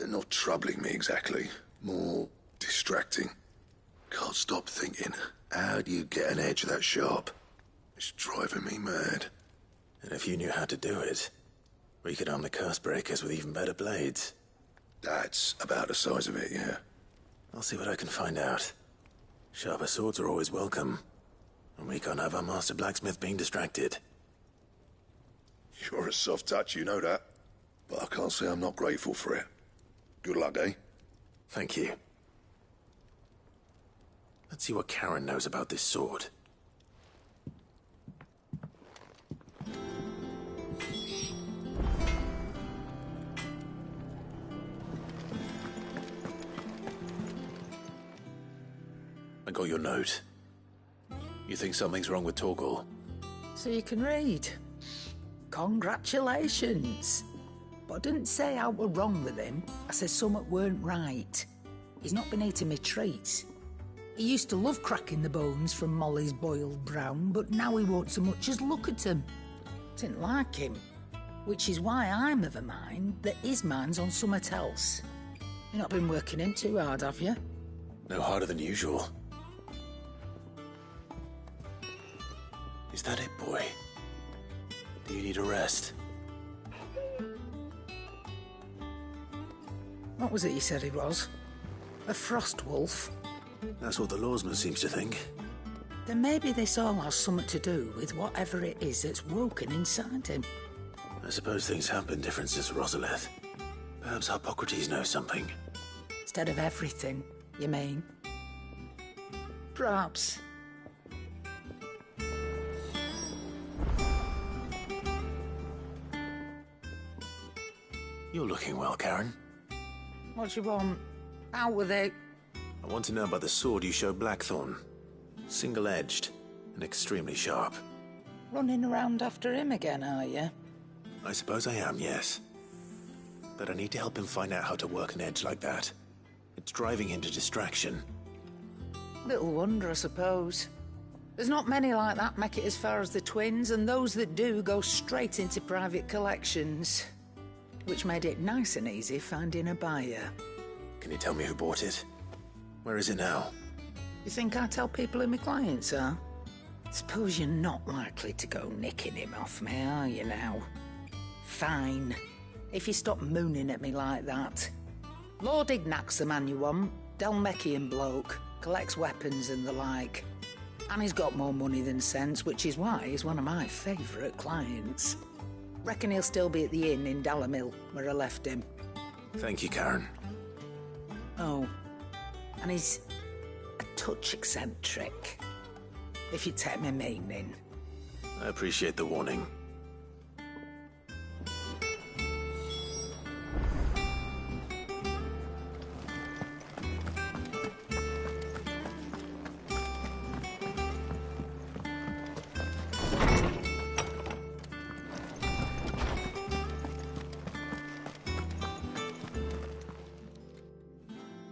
Not troubling me exactly. More distracting. Can't stop thinking, how do you get an edge that sharp? It's driving me mad. And if you knew how to do it, we could arm the curse breakers with even better blades. That's about the size of it, yeah. I'll see what I can find out. Sharper swords are always welcome. And we can't have our master blacksmith being distracted. You're a soft touch, you know that. But I can't say I'm not grateful for it. Good luck, eh? Thank you. Let's see what Karen knows about this sword. I got your note. You think something's wrong with Torgal? So you can read. Congratulations. But I didn't say I were wrong with him. I said something weren't right. He's not been eating me treats. He used to love cracking the bones from Molly's boiled brown, but now he won't so much as look at them. Didn't like him. Which is why I'm of a mind that his mind's on something else. You've not been working him too hard, have you? No harder than usual. Is that it, boy? Do you need a rest? What was it you said he was? A frost wolf? That's what the lawsman seems to think. Then maybe this all has something to do with whatever it is that's woken inside him. I suppose things have been different since Rosalith. Perhaps Hippocrates knows something. Instead of everything, you mean? Perhaps. You're looking well, Karen. What do you want? Out with it. I want to know about the sword you showed Blackthorn. Single-edged and extremely sharp. Running around after him again, are you? I suppose I am, yes. But I need to help him find out how to work an edge like that. It's driving him to distraction. Little wonder, I suppose. There's not many like that make it as far as the twins, and those that do go straight into private collections. Which made it nice and easy finding a buyer. Can you tell me who bought it? Where is it now? You think I tell people who my clients are? Suppose you're not likely to go nicking him off me, are you now? Fine. If you stop mooning at me like that. Lord Ignac's the man you want. Dalmekian bloke. Collects weapons and the like. And he's got more money than sense, which is why he's one of my favourite clients. Reckon he'll still be at the inn in Dalamil, where I left him. Thank you, Karen. Oh, and he's a touch eccentric, if you take my meaning. I appreciate the warning.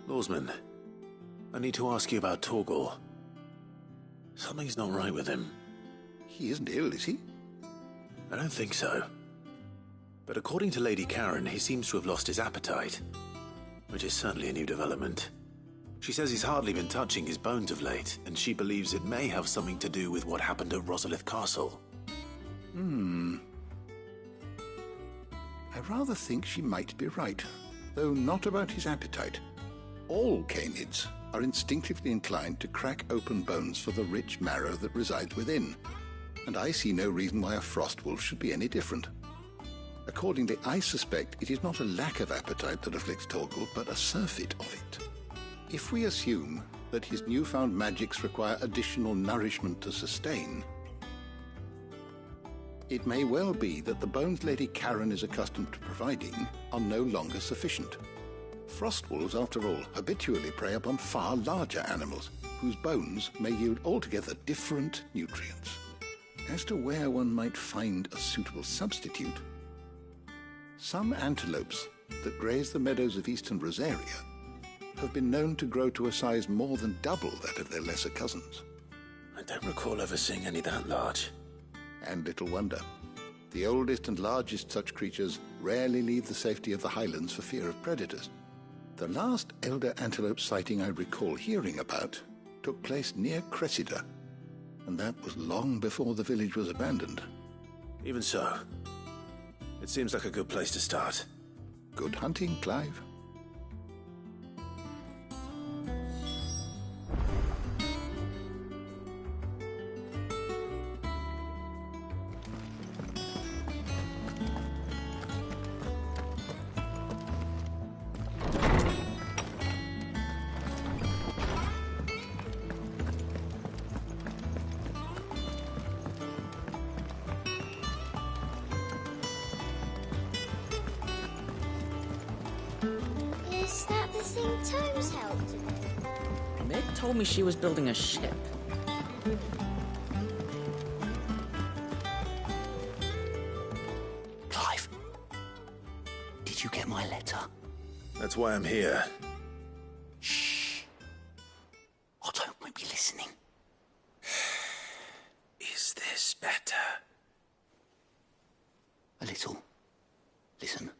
Lawsman, I need to ask you about Torgal. Something's not right with him. He isn't ill, is he? I don't think so. But according to Lady Karen, he seems to have lost his appetite. Which is certainly a new development. She says he's hardly been touching his bones of late, and she believes it may have something to do with what happened at Rosalith Castle. I rather think she might be right, though not about his appetite. All canids are instinctively inclined to crack open bones for the rich marrow that resides within, and I see no reason why a frost wolf should be any different. Accordingly, I suspect it is not a lack of appetite that afflicts Torgal, but a surfeit of it. If we assume that his newfound magics require additional nourishment to sustain, it may well be that the bones Lady Karen is accustomed to providing are no longer sufficient. Frost wolves, after all, habitually prey upon far larger animals, whose bones may yield altogether different nutrients. As to where one might find a suitable substitute, some antelopes that graze the meadows of eastern Rosaria have been known to grow to a size more than double that of their lesser cousins. I don't recall ever seeing any that large. And little wonder. The oldest and largest such creatures rarely leave the safety of the highlands for fear of predators. The last elder antelope sighting I recall hearing about took place near Cressida, and that was long before the village was abandoned. Even so, it seems like a good place to start. Good hunting, Clive. Is that the thing Tomes helped him with? Mid told me she was building a ship. Clive, did you get my letter? That's why I'm here. Shh. Otto might be listening. Is this better? A little. Listen.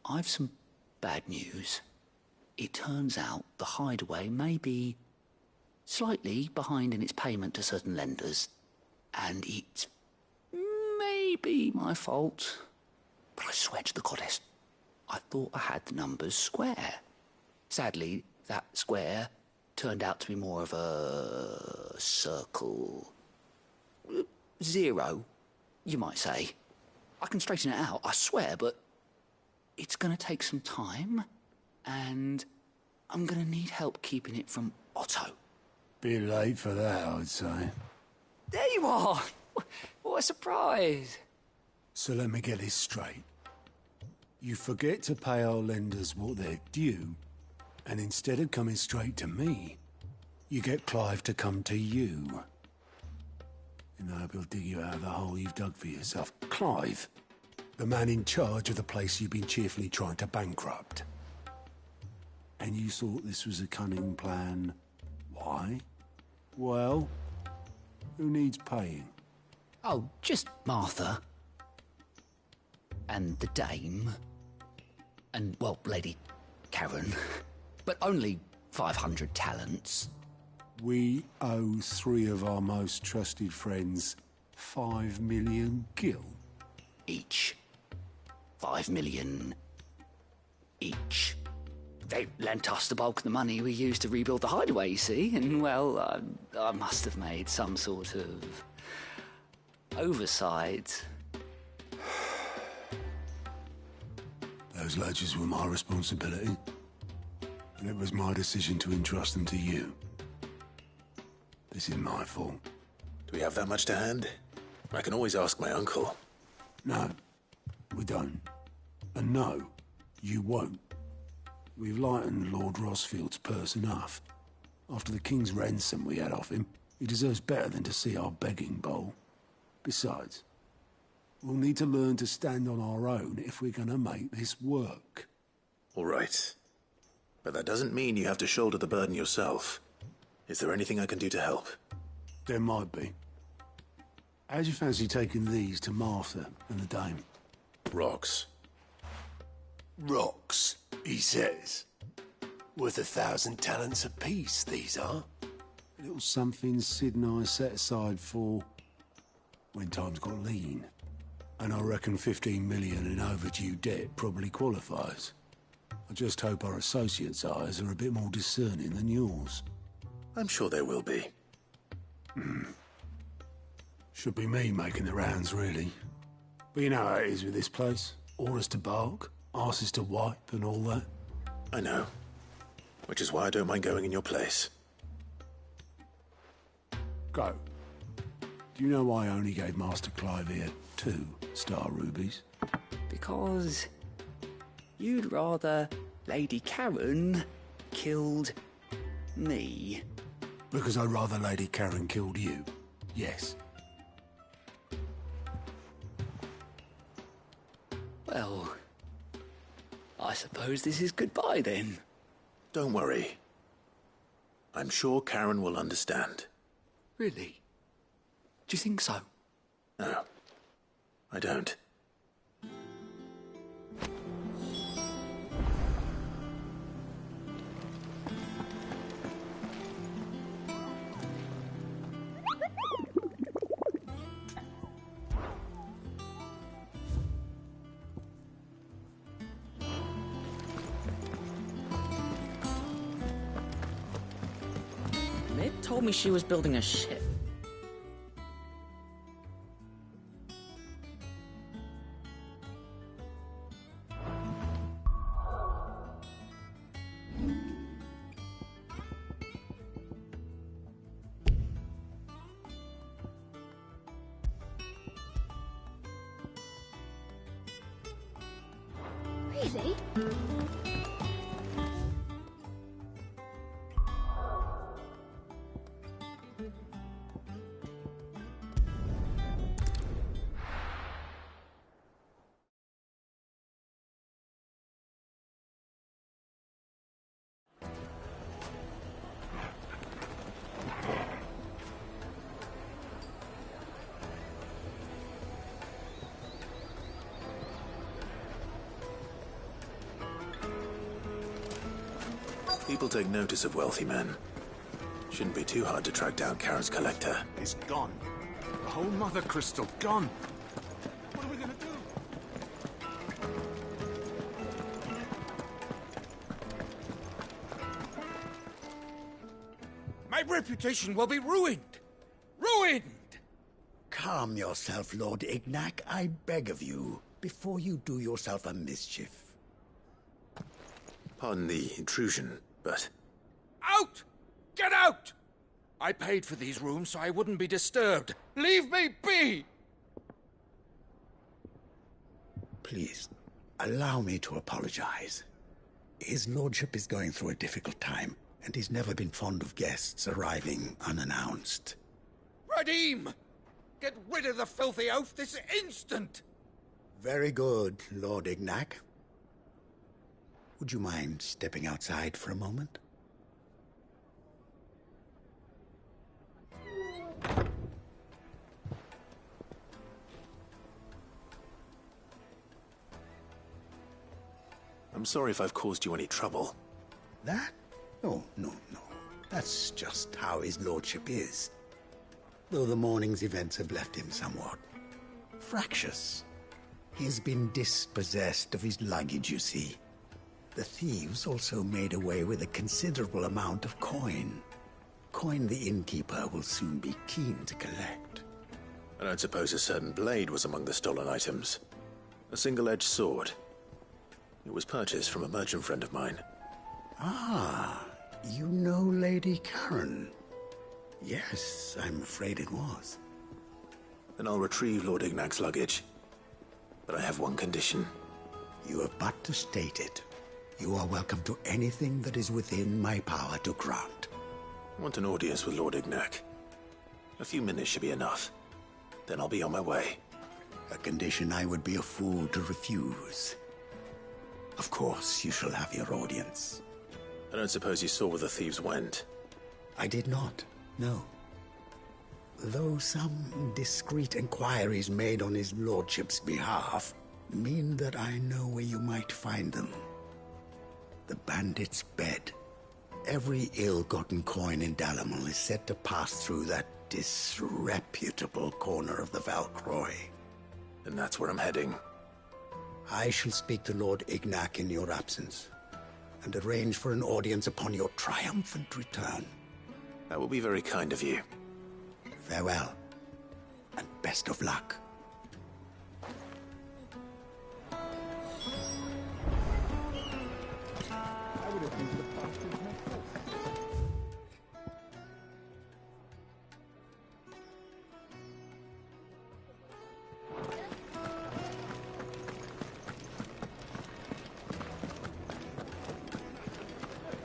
I've some bad news. It turns out the Hideaway may be slightly behind in its payment to certain lenders, and it may be my fault. But I swear to the goddess, I thought I had the numbers square. Sadly, that square turned out to be more of a circle. 0, you might say. I can straighten it out, I swear, but it's going to take some time, and I'm going to need help keeping it from Otto. Bit late for that, I'd say. There you are! What a surprise! So let me get this straight. You forget to pay our lenders what they're due, and instead of coming straight to me, you get Clive to come to you. And I hope he'll dig you out of the hole you've dug for yourself. Clive, the man in charge of the place you've been cheerfully trying to bankrupt. And you thought this was a cunning plan. Why? Well, who needs paying? Oh, just Martha. And the dame. And, well, Lady Karen. But only 500 talents. We owe 3 of our most trusted friends 5 million gil. Each. 5 million each. They lent us the bulk of the money we used to rebuild the Hideaway, you see, and, well, I must have made some sort of oversight. Those ledgers were my responsibility, and it was my decision to entrust them to you. This is my fault. Do we have that much to hand? I can always ask my uncle. No, we don't. And no, you won't. We've lightened Lord Rosfield's purse enough. After the king's ransom we had off him, he deserves better than to see our begging bowl. Besides, we'll need to learn to stand on our own if we're gonna make this work. All right. But that doesn't mean you have to shoulder the burden yourself. Is there anything I can do to help? There might be. How'd you fancy taking these to Martha and the dame? Rocks. Rocks, he says. Worth 1,000 talents apiece, these are. A little something Sid and I set aside for when times got lean. And I reckon 15 million in overdue debt probably qualifies. I just hope our associates' eyes are a bit more discerning than yours. I'm sure there will be. Should be me making the rounds, really. But you know how it is with this place. Orders to bark, arses to wipe, and all that. I know. Which is why I don't mind going in your place. Go. Do you know why I only gave Master Clive here 2 star rubies? Because you'd rather Lady Karen killed me. Because I'd rather Lady Karen killed you. Yes. Well, I suppose this is goodbye then. Don't worry. I'm sure Karen will understand. Really? Do you think so? No, I don't. Mid told me she was building a ship. Really? People take notice of wealthy men. Shouldn't be too hard to track down Karen's collector. He's gone. The whole mother crystal gone. What are we gonna do? My reputation will be ruined! Ruined! Calm yourself, Lord Ignac, I beg of you, before you do yourself a mischief. Pardon the intrusion, but... Out! Get out! I paid for these rooms so I wouldn't be disturbed. Leave me be! Please, allow me to apologize. His lordship is going through a difficult time, and he's never been fond of guests arriving unannounced. Radim! Get rid of the filthy oaf this instant! Very good, Lord Ignac. Would you mind stepping outside for a moment? I'm sorry if I've caused you any trouble. That? Oh, no. That's just how his lordship is. Though the morning's events have left him somewhat fractious. He's been dispossessed of his luggage, you see. The thieves also made away with a considerable amount of coin. Coin the innkeeper will soon be keen to collect. I don't suppose a certain blade was among the stolen items. A single-edged sword. It was purchased from a merchant friend of mine. Ah, you know Lady Karen. Yes, I'm afraid it was. Then I'll retrieve Lord Ignac's luggage. But I have one condition. You have but to state it. You are welcome to anything that is within my power to grant. I want an audience with Lord Ignac. A few minutes should be enough. Then I'll be on my way. A condition I would be a fool to refuse. Of course, you shall have your audience. I don't suppose you saw where the thieves went? I did not, no. Though some discreet inquiries made on his lordship's behalf mean that I know where you might find them. The bandit's bed. Every ill-gotten coin in Dalamil is said to pass through that disreputable corner of the Valcroy. And that's where I'm heading. I shall speak to Lord Ignac in your absence, and arrange for an audience upon your triumphant return. That will be very kind of you. Farewell, and best of luck.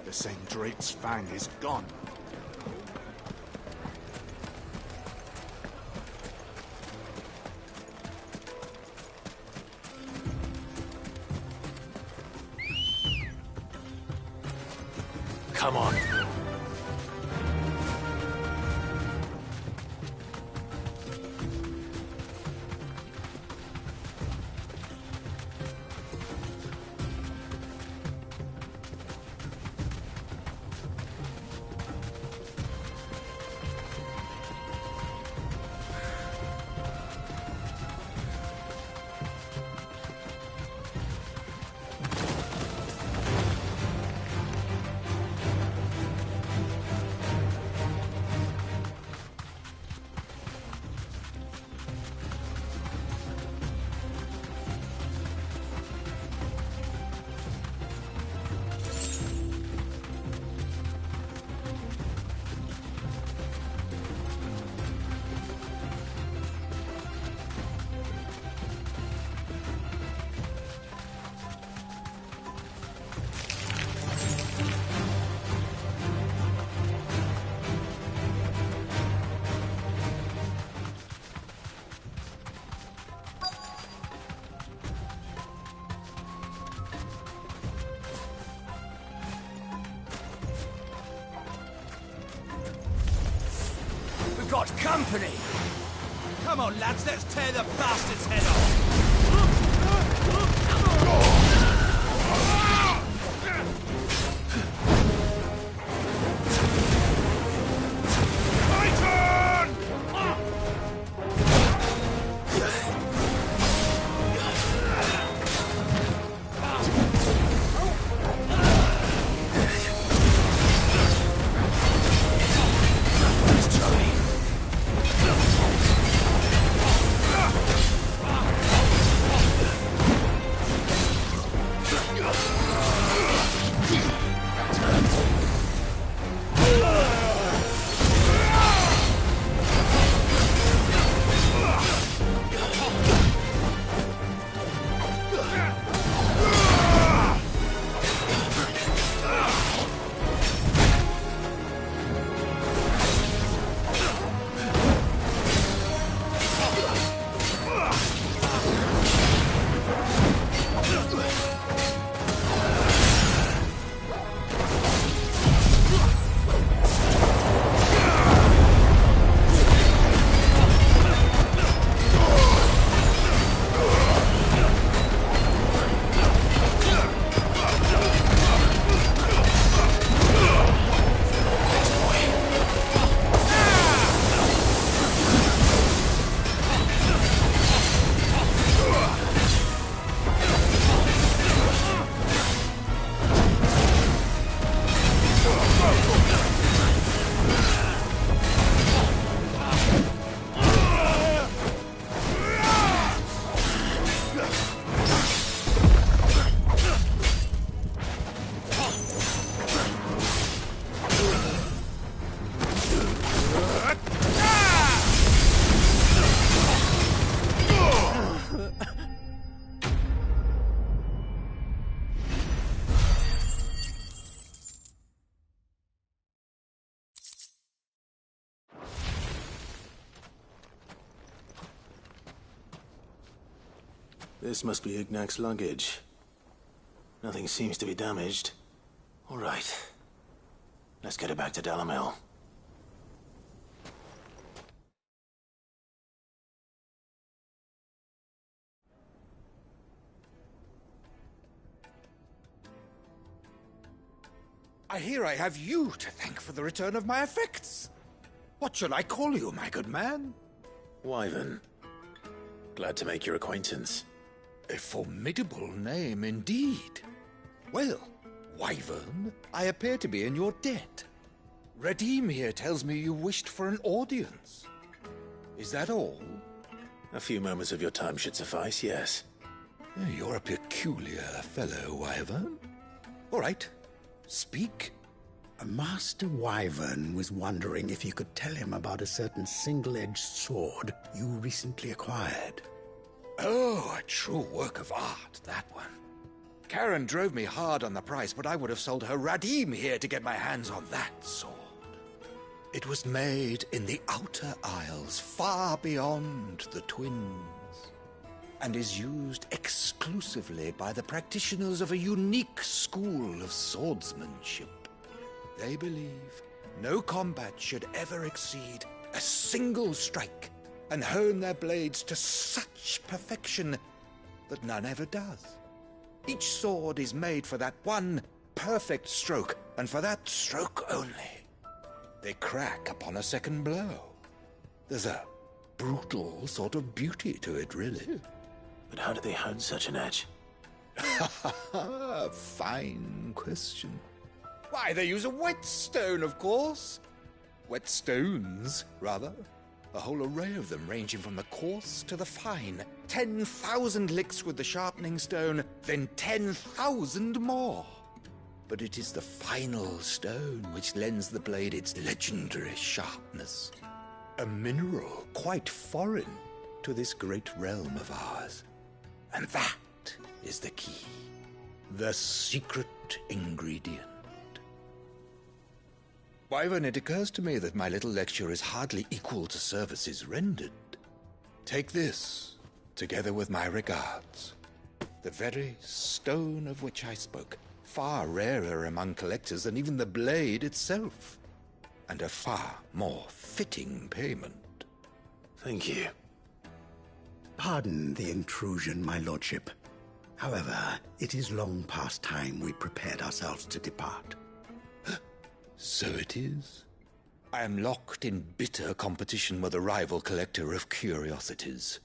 The same Drake's fang is gone. Come on. Got company! Come on, lads, let's tear the bastard's head off! This must be Ignac's luggage. Nothing seems to be damaged. All right. Let's get it back to Dalamel. I hear I have you to thank for the return of my effects. What shall I call you, my good man? Wyvern. Glad to make your acquaintance. A formidable name indeed. Well, Wyvern, I appear to be in your debt. Redeem here tells me you wished for an audience. Is that all? A few moments of your time should suffice, yes. You're a peculiar fellow, Wyvern. All right, speak. Master Wyvern was wondering if you could tell him about a certain single-edged sword you recently acquired. Oh, a true work of art, that one. Karen drove me hard on the price, but I would have sold her Radim here to get my hands on that sword. It was made in the Outer Isles, far beyond the Twins, and is used exclusively by the practitioners of a unique school of swordsmanship. They believe no combat should ever exceed a single strike, and hone their blades to such perfection that none ever does. Each sword is made for that one perfect stroke, and for that stroke only. They crack upon a second blow. There's a brutal sort of beauty to it, really. But how do they hone such an edge? Fine question. Why, they use a whetstone, of course. Whetstones, rather. A whole array of them, ranging from the coarse to the fine. 10,000 licks with the sharpening stone, then 10,000 more. But it is the final stone which lends the blade its legendary sharpness. A mineral quite foreign to this great realm of ours. And that is the key. The secret ingredient. Wyvern, it occurs to me that my little lecture is hardly equal to services rendered. Take this, together with my regards. The very stone of which I spoke, far rarer among collectors than even the blade itself, and a far more fitting payment. Thank you. Pardon the intrusion, my lordship. However, it is long past time we prepared ourselves to depart. So it is. I am locked in bitter competition with a rival collector of curiosities.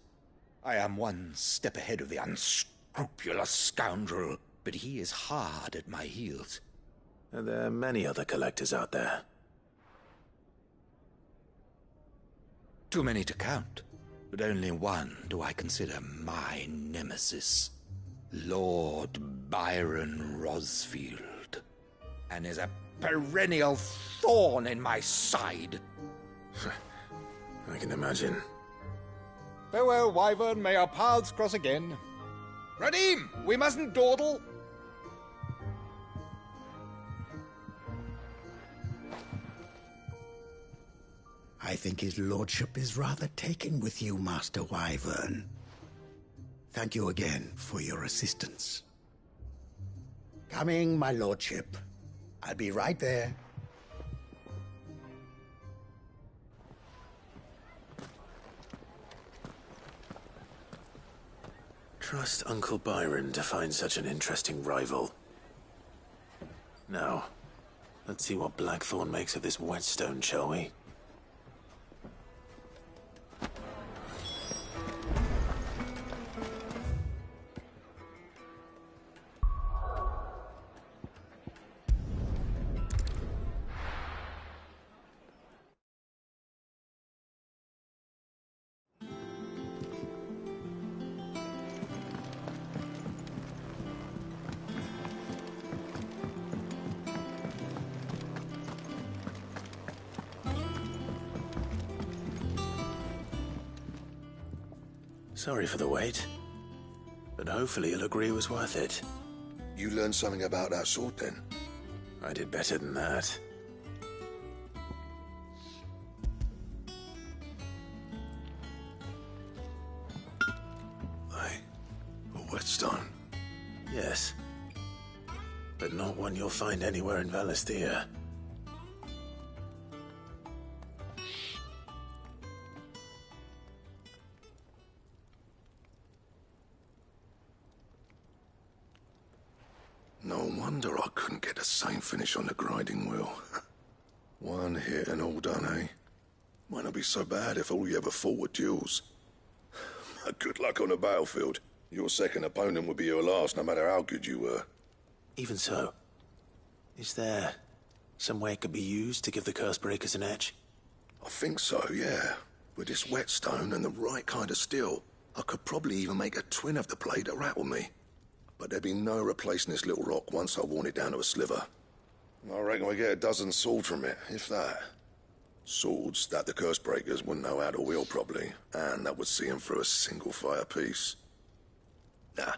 I am one step ahead of the unscrupulous scoundrel, but he is hard at my heels. Are there many other collectors out there? Too many to count, but only one do I consider my nemesis. Lord Byron Rosfield, and is a perennial thorn in my side. I can imagine. Farewell, Wyvern. May our paths cross again. Radim, we mustn't dawdle. I think his lordship is rather taken with you, Master Wyvern. Thank you again for your assistance. Coming, my lordship. I'll be right there. Trust Uncle Byron to find such an interesting rival. Now, let's see what Blackthorn makes of this whetstone, shall we? Sorry for the wait, but hopefully you'll agree it was worth it. You learned something about that sword, then? I did better than that. not one you'll find anywhere in Valisthea. No wonder I couldn't get the same finish on the grinding wheel. One hit and all done, eh? Might not be so bad if all you ever fought were duels. Good luck on the battlefield. Your second opponent would be your last, no matter how good you were. Even so, is there some way it could be used to give the Cursebreakers an edge? I think so, yeah. With this whetstone and the right kind of steel, I could probably even make a twin of the blade that rattled me. But there'd be no replacing this little rock once I worn it down to a sliver. I reckon we get a dozen swords from it, if that. Swords that the Cursebreakers wouldn't know how to wield properly, and that would see them through a single fire piece. Nah,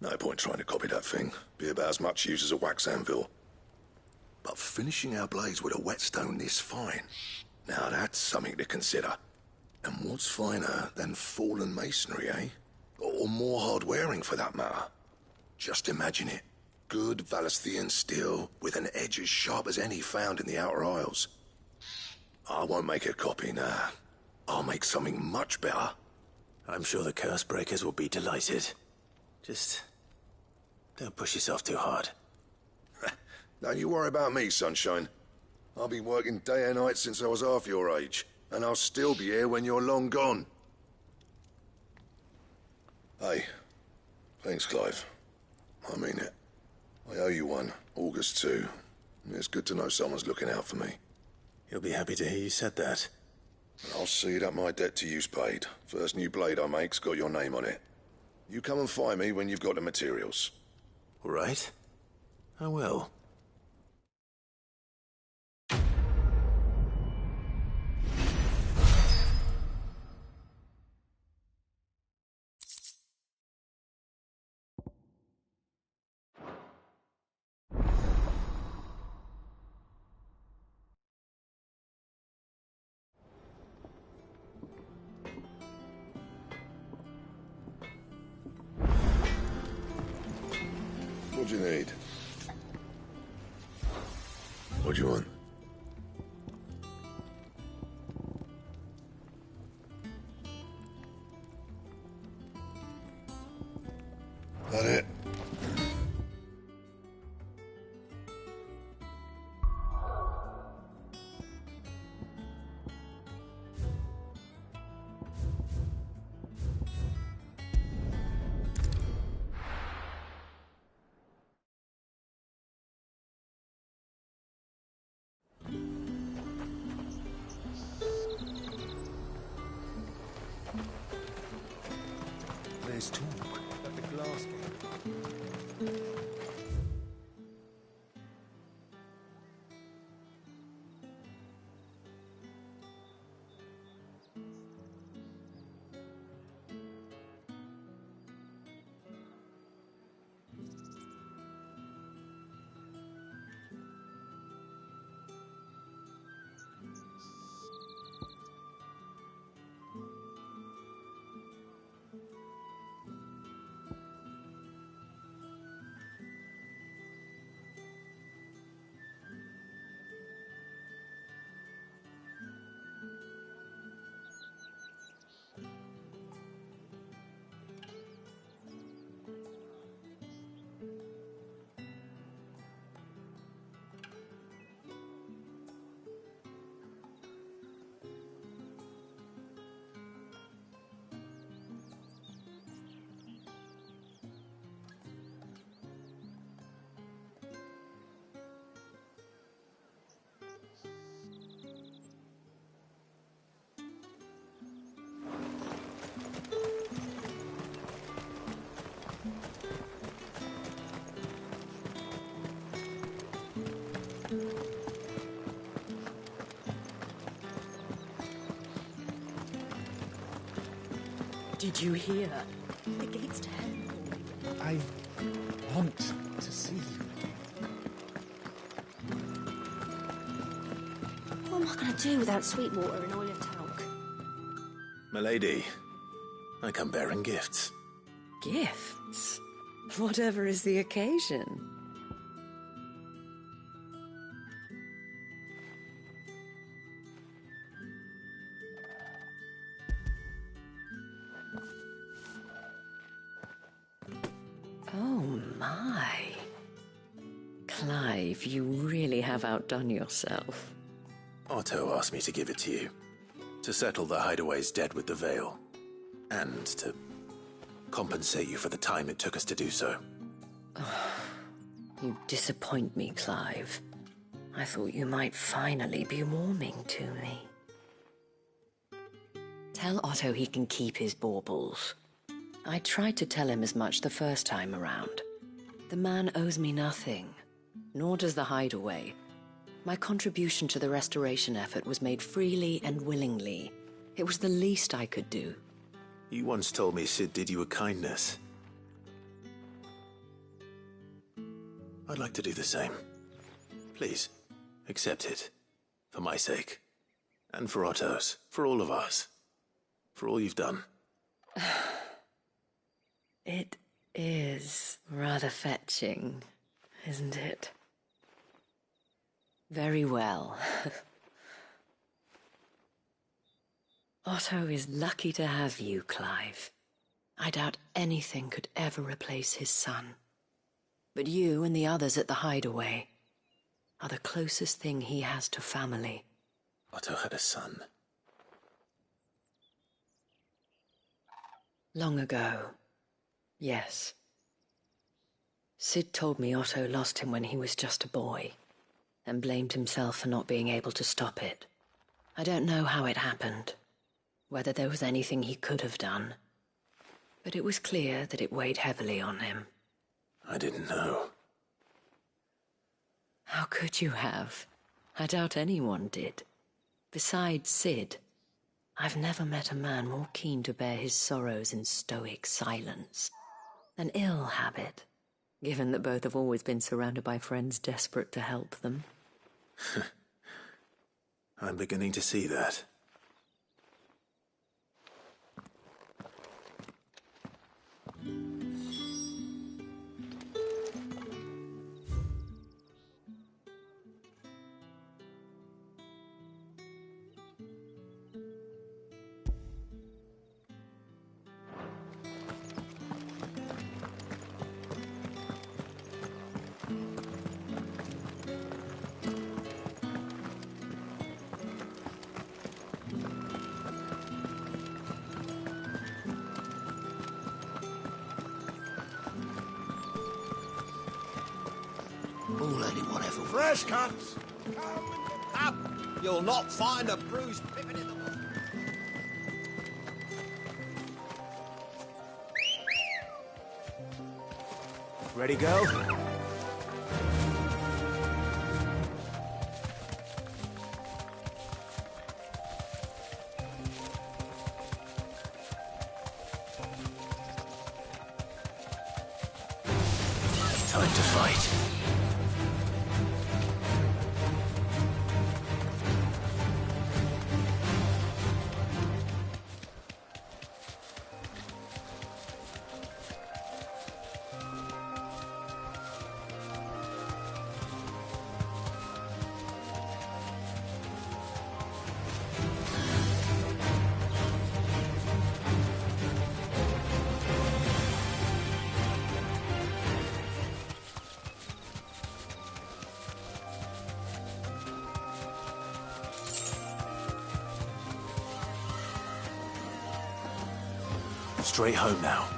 no point trying to copy that thing. Be about as much use as a wax anvil. But finishing our blades with a whetstone this fine, now that's something to consider. And what's finer than fallen masonry, eh? Or more hard-wearing, for that matter. Just imagine it. Good Valisthean steel with an edge as sharp as any found in the Outer Isles. I won't make a copy, nah. I'll make something much better. I'm sure the Cursebreakers will be delighted. Just don't push yourself too hard. Don't you worry about me, sunshine. I'll be working day and night since I was half your age, and I'll still be here when you're long gone. Hey, thanks, Clive. I mean it. I owe you one, August too. It's good to know someone's looking out for me. He'll be happy to hear you said that. And I'll see that my debt to you's paid. First new blade I make's got your name on it. You come and find me when you've got the materials. All right. I will. What do you need? What do you want? That it? There's talk at the glass gate. Did you hear? The gates to heaven. I want to see you. What am I going to do without Sweetwater and oil of talc? Milady, I come bearing gifts. Gifts? Whatever is the occasion? my. Clive, you really have outdone yourself. Otto asked me to give it to you. To settle the Hideaway's debt with the Veil. And to compensate you for the time it took us to do so. You disappoint me, Clive. I thought you might finally be warming to me. Tell Otto he can keep his baubles. I tried to tell him as much the first time around. The man owes me nothing, nor does the Hideaway. My contribution to the restoration effort was made freely and willingly. It was the least I could do. You once told me Sid did you a kindness. I'd like to do the same. Please, accept it. For my sake. And for Otto's. For all of us. For all you've done. It is rather fetching, isn't it? Very well. Otto is lucky to have you, Clive. I doubt anything could ever replace his son. But you and the others at the Hideaway are the closest thing he has to family. Otto had a son. Long ago, yes. Sid told me Otto lost him when he was just a boy, and blamed himself for not being able to stop it. I don't know how it happened, whether there was anything he could have done, but it was clear that it weighed heavily on him. I didn't know. How could you have? I doubt anyone did. Besides Sid, I've never met a man more keen to bear his sorrows in stoic silence. An ill habit, given that both have always been surrounded by friends desperate to help them. I'm beginning to see that. Fresh cuts! Up! You'll not find a bruised pippin in the water. Ready, go? Time to fight. Straight home now.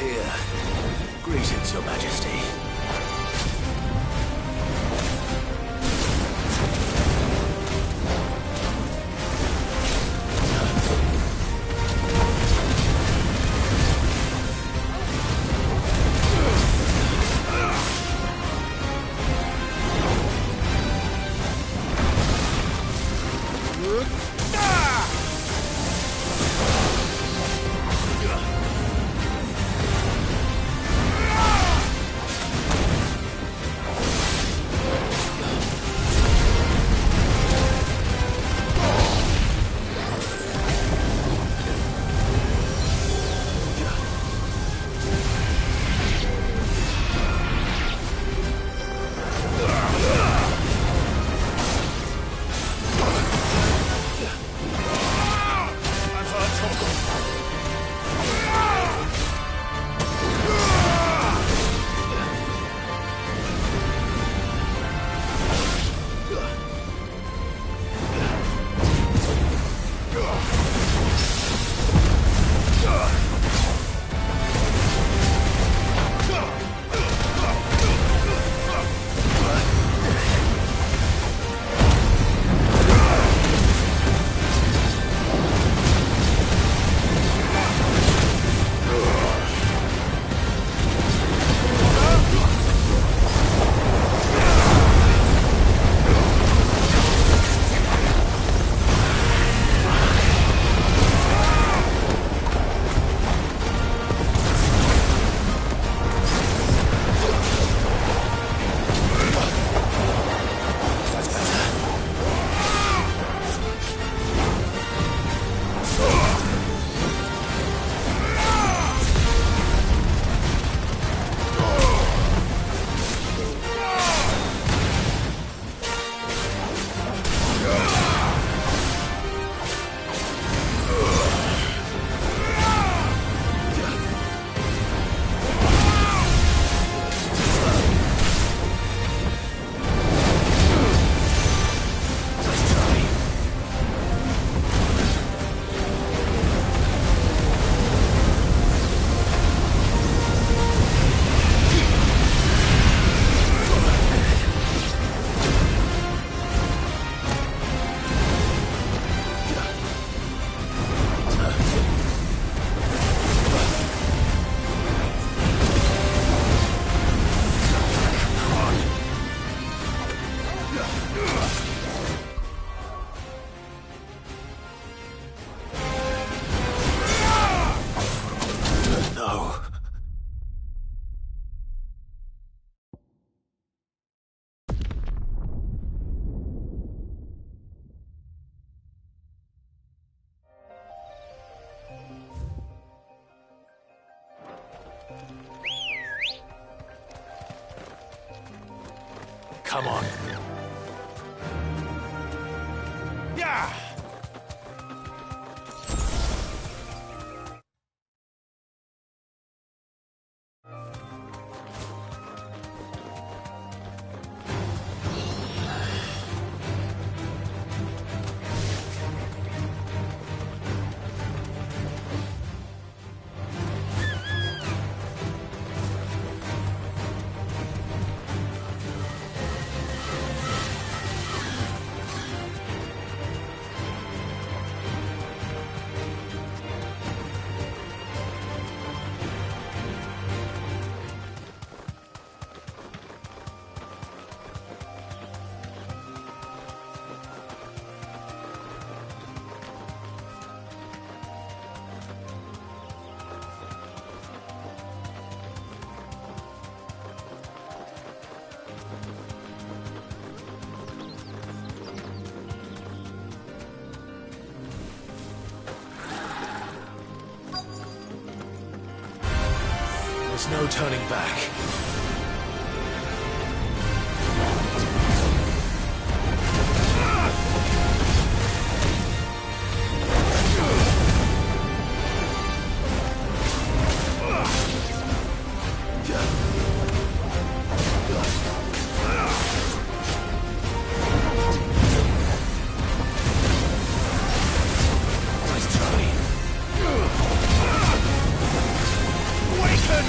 here. Greetings, Your Majesty. Come on. Yeah! There's no turning back. Awaken!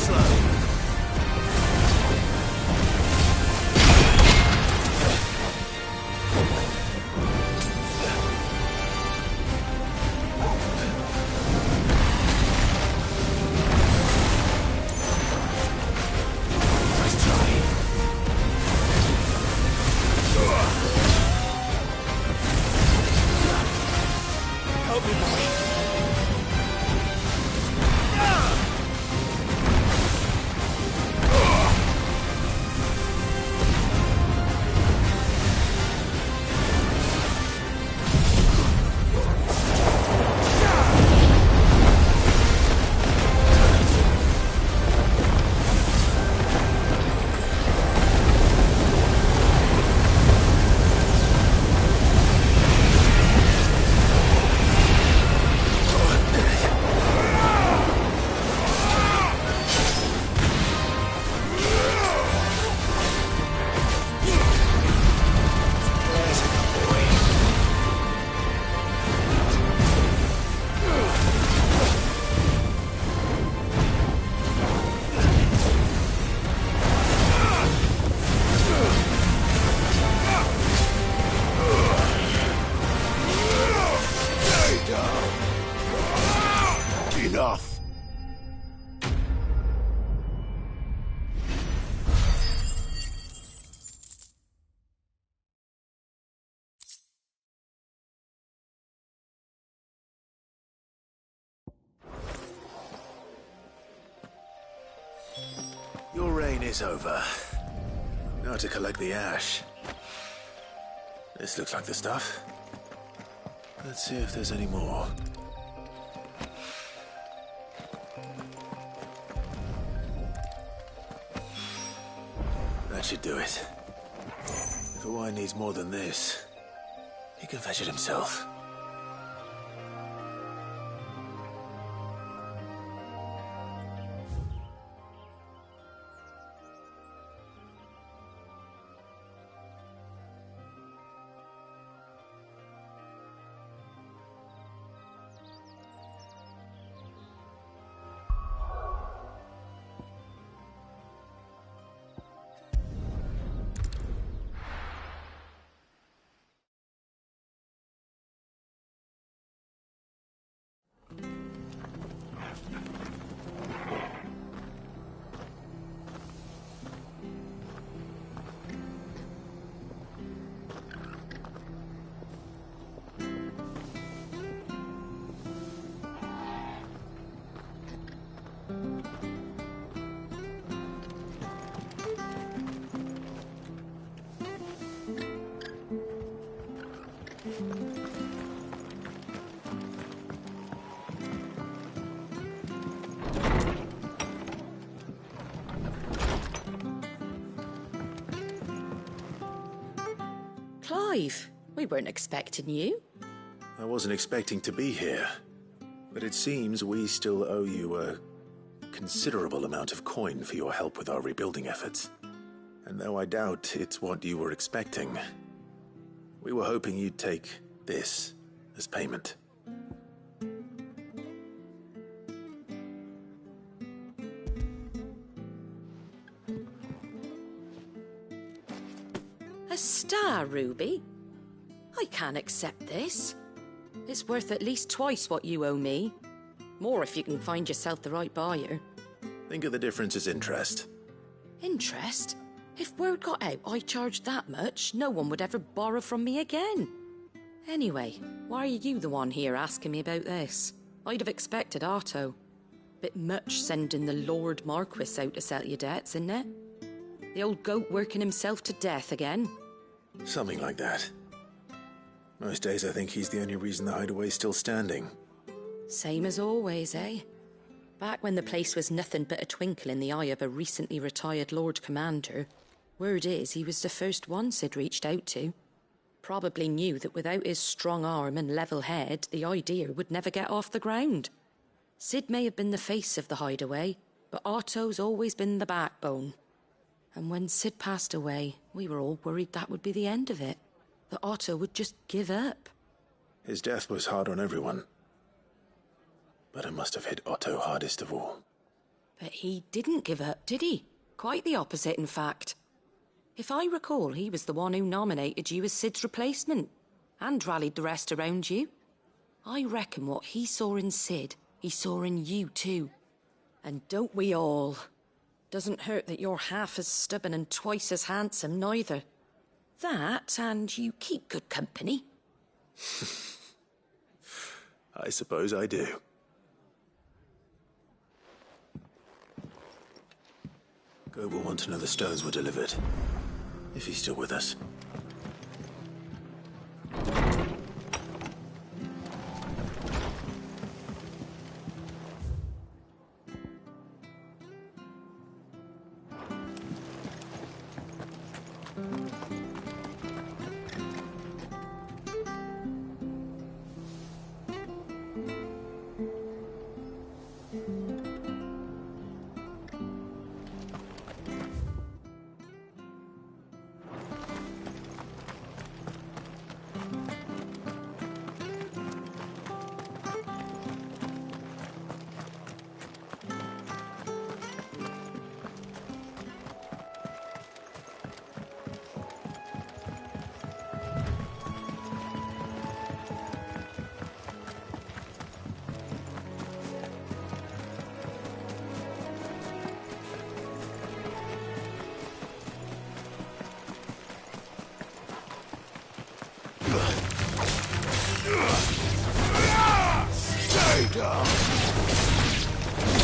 slow. Enough! Your reign is over. Now to collect the ash. This looks like the stuff. Let's see if there's any more. That should do it. If the wine needs more than this, he can fetch it himself. Clive, we weren't expecting you. I wasn't expecting to be here, but it seems we still owe you a considerable amount of coin for your help with our rebuilding efforts. And though I doubt it's what you were expecting, we were hoping you'd take this as payment. A star ruby? I can't accept this. It's worth at least twice what you owe me. More if you can find yourself the right buyer. Think of the difference as interest. Interest? If word got out I charged that much, no one would ever borrow from me again. Anyway, why are you the one here asking me about this? I'd have expected Otto. Bit much sending the Lord Marquis out to settle your debts, isn't it? The old goat working himself to death again. Something like that. Most days I think he's the only reason the hideaway's still standing. Same as always, eh? Back when the place was nothing but a twinkle in the eye of a recently retired Lord Commander, word is he was the first one Sid reached out to. Probably knew that without his strong arm and level head, the idea would never get off the ground. Sid may have been the face of the hideaway, but Otto's always been the backbone. And when Sid passed away, we were all worried that would be the end of it. That Otto would just give up. His death was hard on everyone. But it must have hit Otto hardest of all. But he didn't give up, did he? Quite the opposite, in fact. If I recall, he was the one who nominated you as Sid's replacement, and rallied the rest around you. I reckon what he saw in Sid, he saw in you too. And don't we all? Doesn't hurt that you're half as stubborn and twice as handsome, neither. That, and you keep good company. I suppose I do. Go will want to know the stones were delivered. If he's still with us.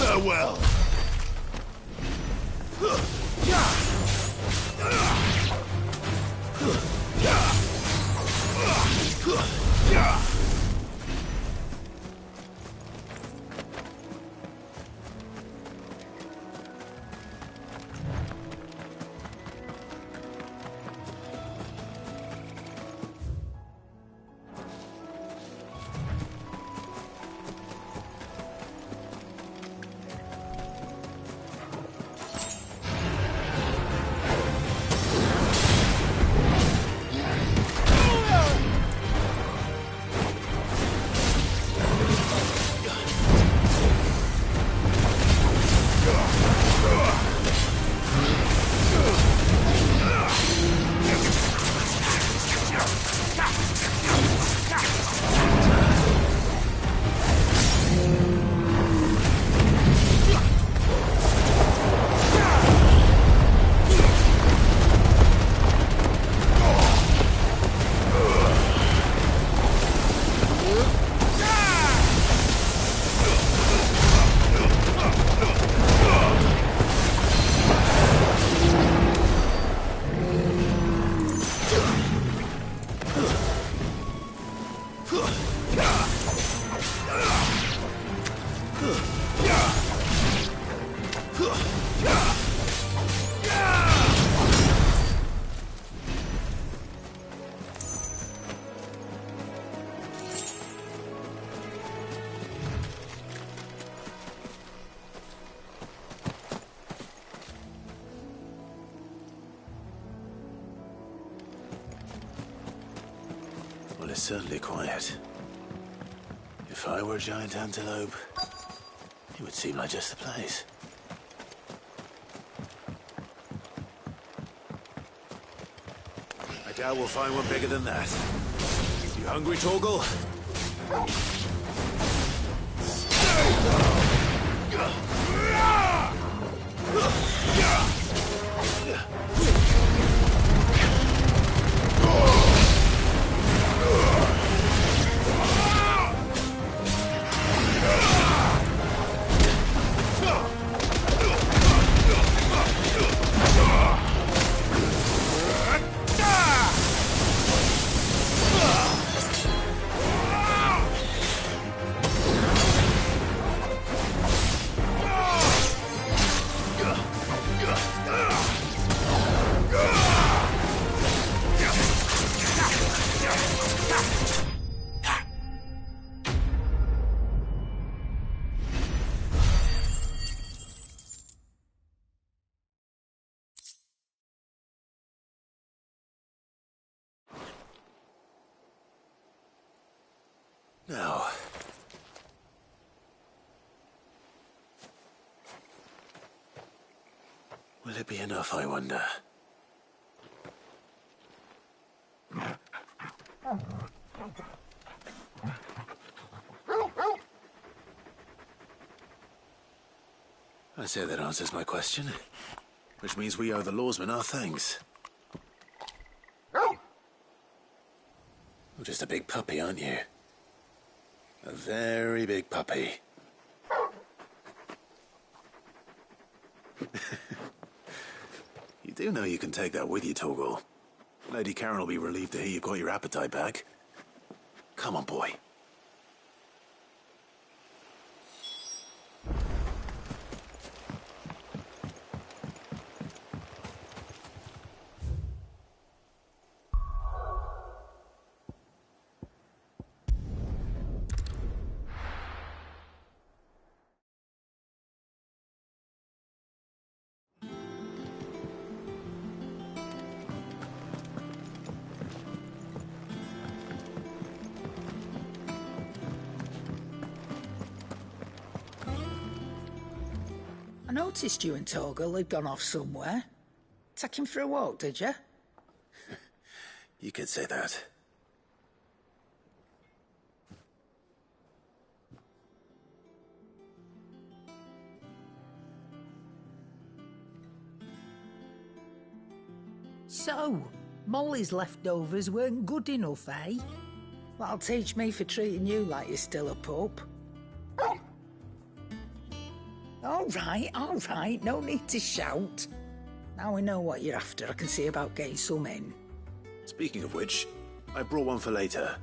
Farewell. Well, it's certainly quiet. If I were a giant antelope, it would seem like just the place. I doubt we'll find one bigger than that. You hungry, Torgal? Now, Will it be enough, I wonder? I say that answers my question. Which means we owe the lawsmen our thanks. You're just a big puppy, aren't you? A very big puppy. You do know you can take that with you, Torgal. Lady Karen will be relieved to hear you've got your appetite back. Come on, boy. I noticed you and Torgal had gone off somewhere. Take him for a walk, did you? You could say that. So, Molly's leftovers weren't good enough, eh? That'll teach me for treating you like you're still a pup. All right, no need to shout. Now we know what you're after, I can see about getting some in. Speaking of which, I brought one for later.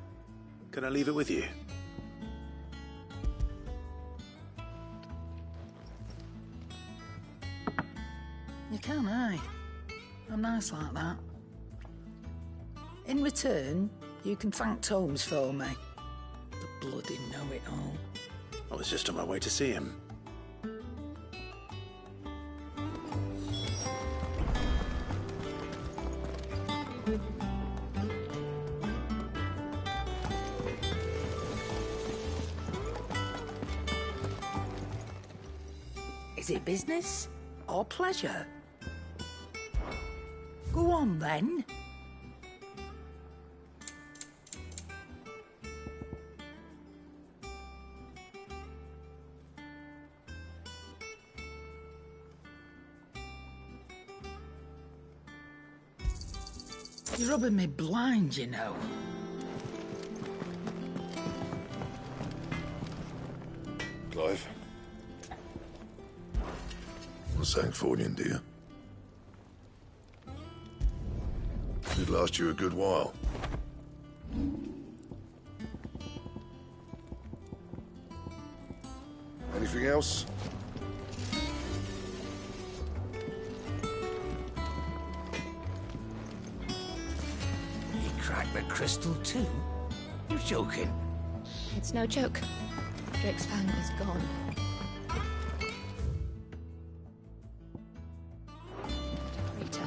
Can I leave it with you? You can, aye. I'm nice like that. In return, you can thank Tomes for me. The bloody know-it-all. I was just on my way to see him. Is it business or pleasure? Go on, then. You're rubbing me blind, you know. Clive? Not Sancfordian, do you? Should last you a good while. Anything else? You cracked the crystal too? You're joking. It's no joke. Drake's fang is gone. Rita.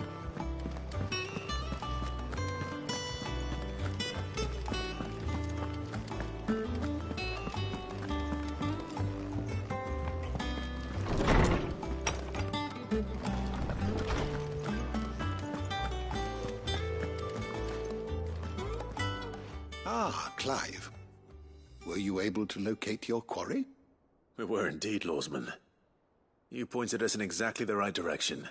Ah, Clive. Were you able to locate your quarry? We were indeed, Lawsman. You pointed us in exactly the right direction.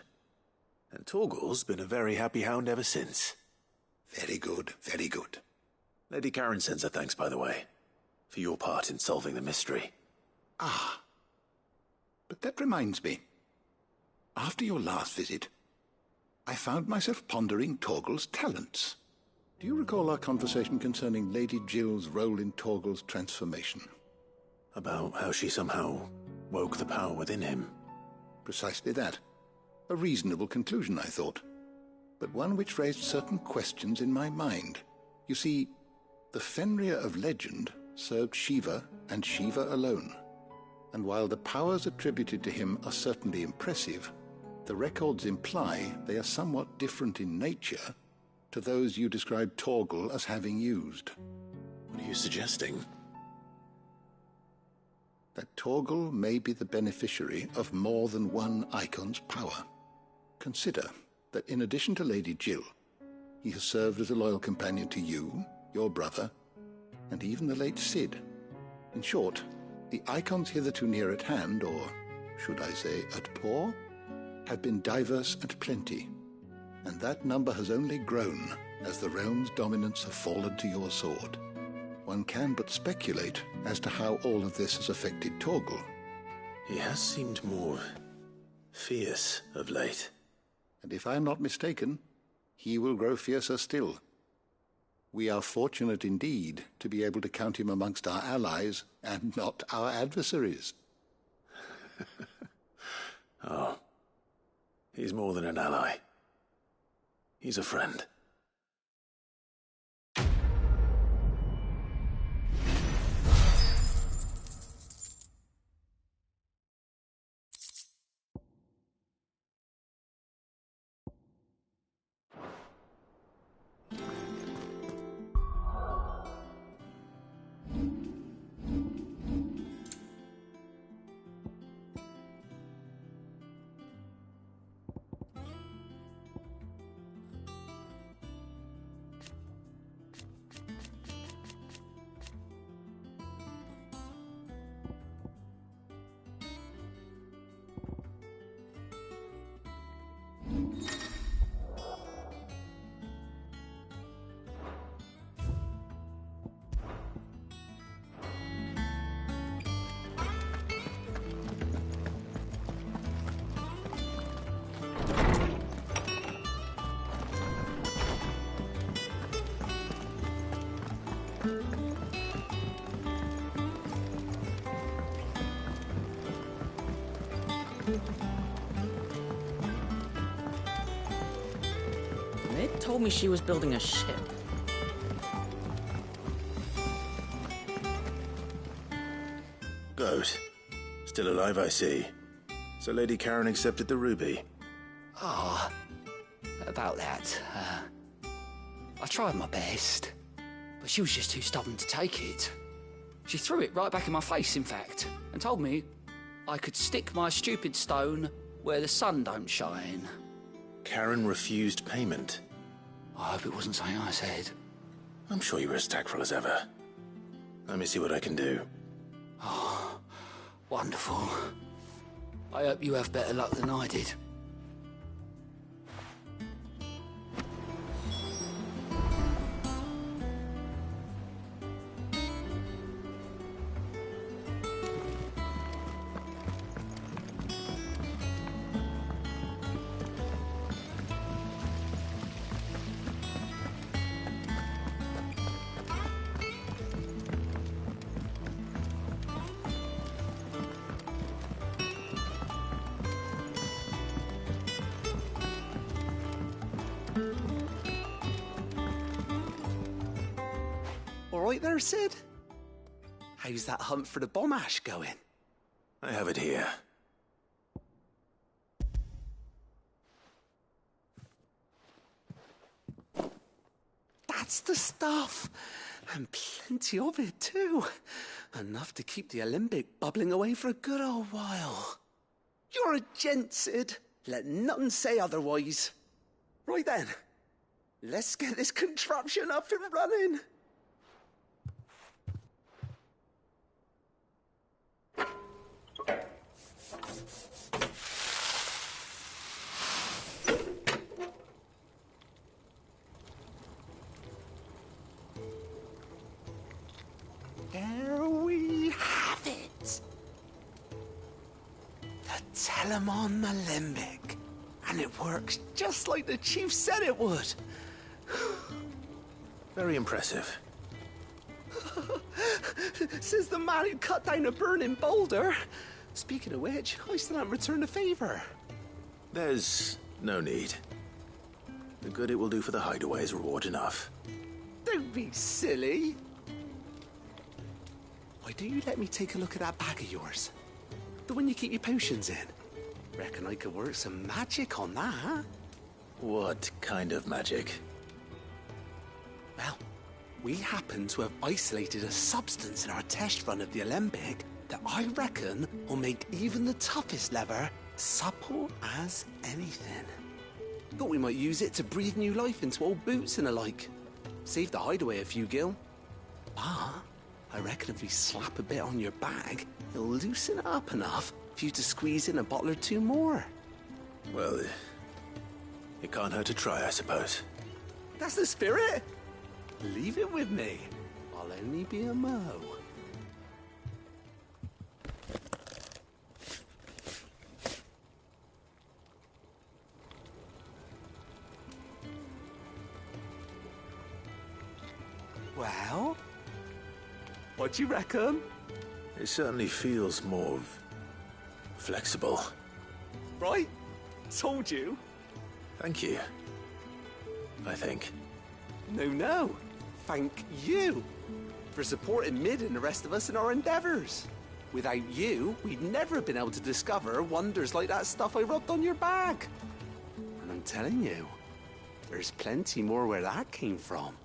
And Torgal's been a very happy hound ever since. Very good, very good. Lady Karen sends her thanks, by the way, for your part in solving the mystery. Ah. But that reminds me. After your last visit, I found myself pondering Torgal's talents. Do you recall our conversation concerning Lady Jill's role in Torgal's transformation? About how she somehow woke the power within him. Precisely that. A reasonable conclusion, I thought. But one which raised certain questions in my mind. You see, the Fenrir of legend served Shiva and Shiva alone. And while the powers attributed to him are certainly impressive, the records imply they are somewhat different in nature to those you described Torgal as having used. What are you suggesting? That Torgal may be the beneficiary of more than one Eikon's power. Consider that in addition to Lady Jill, he has served as a loyal companion to you, your brother, and even the late Sid. In short, the Eikons hitherto near at hand, or should I say at paw, have been diverse and plenty, and that number has only grown as the realm's dominance have fallen to your sword. One can but speculate as to how all of this has affected Torgal. He has seemed more fierce of late. And if I am not mistaken, he will grow fiercer still. We are fortunate indeed to be able to count him amongst our allies and not our adversaries. Oh, he's more than an ally. He's a friend. They told me she was building a ship. Goat. Still alive, I see. So Lady Karen accepted the ruby. Ah, about that. I tried my best, but she was just too stubborn to take it. She threw it right back in my face, in fact, and told me I could stick my stupid stone where the sun don't shine. Karen refused payment. I hope it wasn't something I said. I'm sure you were as tactful as ever. Let me see what I can do. Oh, wonderful. I hope you have better luck than I did. All right there, Sid? How's that hunt for the bomb ash going? I have it here. That's the stuff. And plenty of it, too. Enough to keep the Olympic bubbling away for a good old while. You're a gent, Sid. Let nothing say otherwise. Right then, let's get this contraption up and running. There we have it. The Telemon Malembic. And it works just like the chief said it would. Very impressive. Says the man who cut down a burning boulder. Speaking of which, I still haven't returned the favor. There's no need. The good it will do for the hideaway is reward enough. Don't be silly. Why don't you let me take a look at that bag of yours? The one you keep your potions in. Reckon I could work some magic on that, huh? What kind of magic? Well, we happen to have isolated a substance in our test run of the Olympic that I reckon will make even the toughest lever supple as anything. Thought we might use it to breathe new life into old boots and the like. Save the hideaway a few gil. Ah, I reckon if we slap a bit on your bag, it'll loosen it up enough for you to squeeze in a bottle or two more. Well, it can't hurt to try, I suppose. That's the spirit. Leave it with me. I'll only be a mo. Well, what do you reckon? It certainly feels more flexible. Right? Told you. Thank you. I think. No. Thank you for supporting Mid and the rest of us in our endeavors. Without you, we'd never have been able to discover wonders like that stuff I rubbed on your bag. And I'm telling you, there's plenty more where that came from.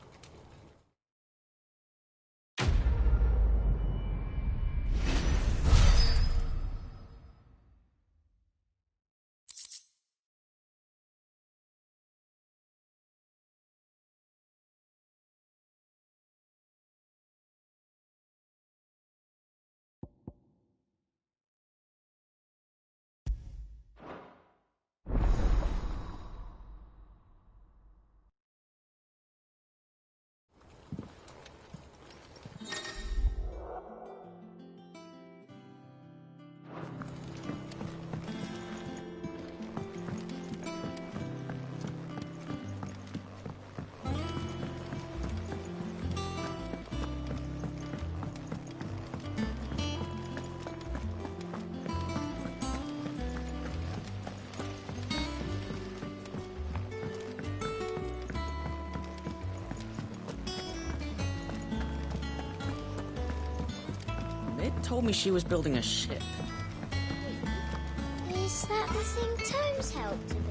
Told me she was building a ship. Is that the thing Tomes helped to build?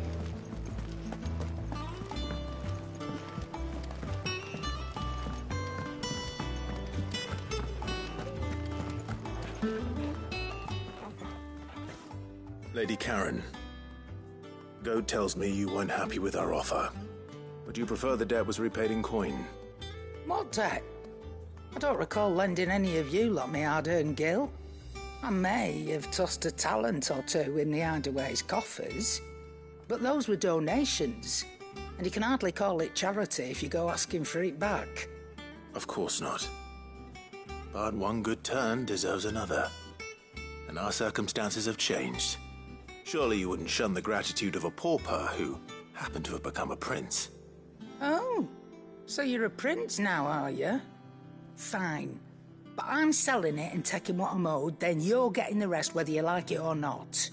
Lady Karen, Goad tells me you weren't happy with our offer. Would you prefer the debt was repaid in coin? What debt? I don't recall lending any of you lot me hard-earned gil. I may have tossed a talent or two in the hideaway's coffers, but those were donations, and you can hardly call it charity if you go asking for it back. Of course not. But one good turn deserves another. And our circumstances have changed. Surely you wouldn't shun the gratitude of a pauper who happened to have become a prince. Oh, so you're a prince now, are you? Fine. But I'm selling it and taking what I'm owed, then you're getting the rest whether you like it or not.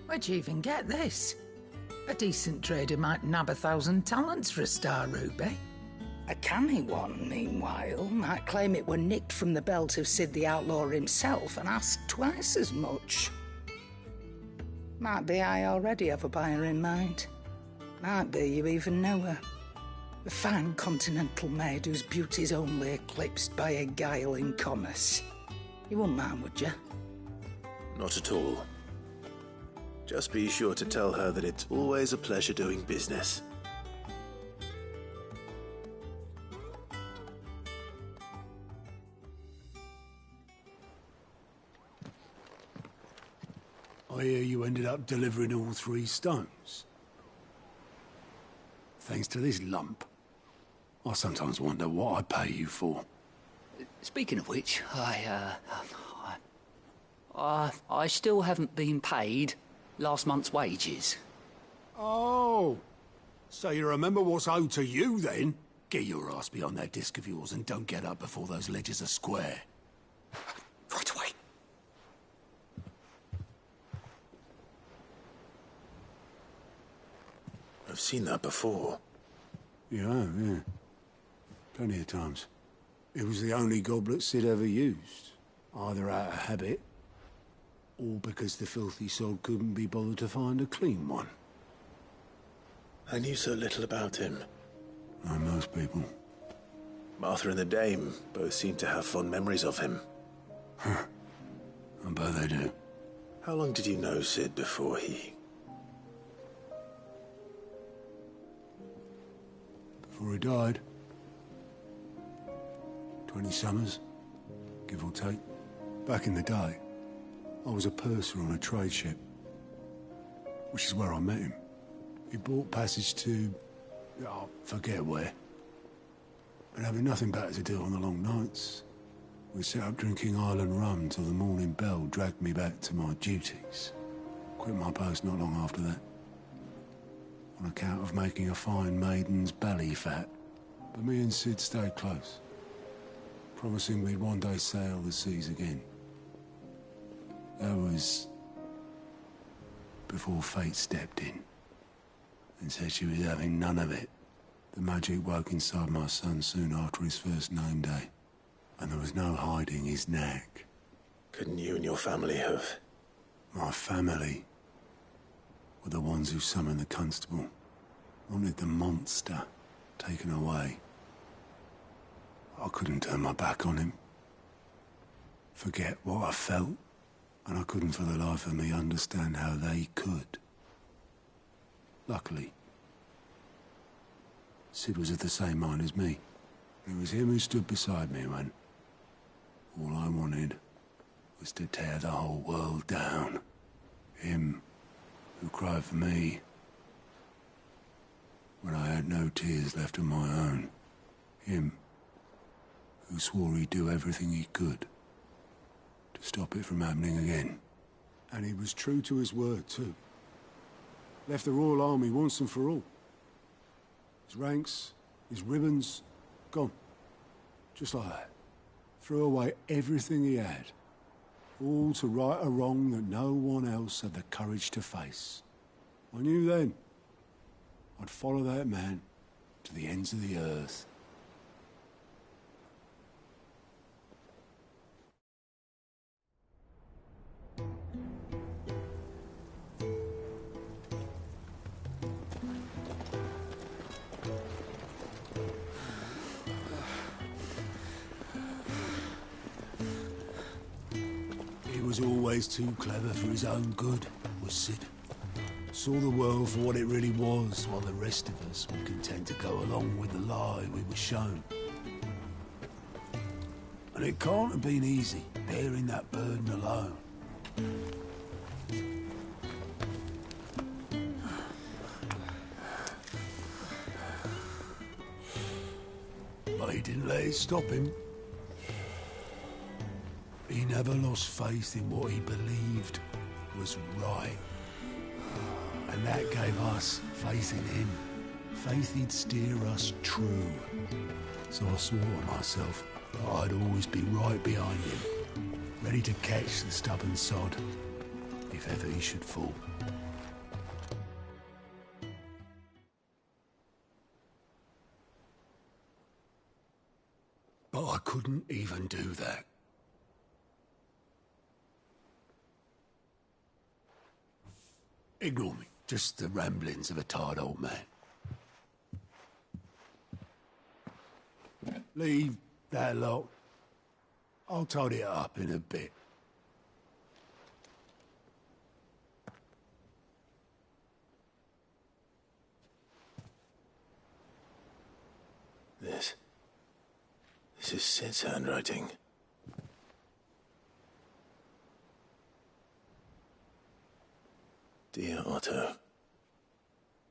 Where'd you even get this? A decent trader might nab 1,000 talents for a star ruby. A canny one, meanwhile, might claim it were nicked from the belt of Sid the Outlaw himself and ask twice as much. Might be I already have a buyer in mind. Might be you even know her. A fine continental maid whose beauty's only eclipsed by a guile in commerce. You wouldn't mind, would you? Not at all. Just be sure to tell her that it's always a pleasure doing business. I hear you ended up delivering all 3 stones. Thanks to this lump. I sometimes wonder what I pay you for. Speaking of which, I still haven't been paid last month's wages. Oh, so you remember what's owed to you then? Get your ass beyond that disc of yours and don't get up before those ledgers are square. Right away. I've seen that before. Yeah. Plenty of times. It was the only goblet Sid ever used. Either out of habit, or because the filthy sod couldn't be bothered to find a clean one. I knew so little about him. Like most people. Martha and the Dame both seem to have fond memories of him. I bet they do. How long did you know Sid before he... Before he died. 20 summers, give or take. Back in the day, I was a purser on a trade ship. Which is where I met him. He bought passage to... I forget where. But having nothing better to do on the long nights, we set up drinking island rum till the morning bell dragged me back to my duties. Quit my post not long after that. On account of making a fine maiden's belly fat. But me and Sid stayed close. Promising we'd one day sail the seas again. That was... before fate stepped in. And said she was having none of it. The magic woke inside my son soon after his first name day. And there was no hiding his knack. Couldn't you and your family have... My family were the ones who summoned the constable. Wanted the monster taken away. I couldn't turn my back on him. Forget what I felt. And I couldn't for the life of me understand how they could. Luckily, Sid was of the same mind as me. It was him who stood beside me when all I wanted was to tear the whole world down. Him who cried for me when I had no tears left of my own. Him who swore he'd do everything he could to stop it from happening again. And he was true to his word, too. Left the Royal Army once and for all. His ranks, his ribbons, gone. Just like that. Threw away everything he had. All to right a wrong that no one else had the courage to face. I knew then I'd follow that man to the ends of the earth. He was always too clever for his own good, was Sid. Saw the world for what it really was, while the rest of us were content to go along with the lie we were shown. And it can't have been easy, bearing that burden alone. But he didn't let it stop him. He never lost faith in what he believed was right. And that gave us faith in him. Faith he'd steer us true. So I swore to myself that I'd always be right behind him, ready to catch the stubborn sod, if ever he should fall. But I couldn't even do that. Ignore me. Just the ramblings of a tired old man. Leave that lot. I'll tidy it up in a bit. This is Sid's handwriting. Dear Otto.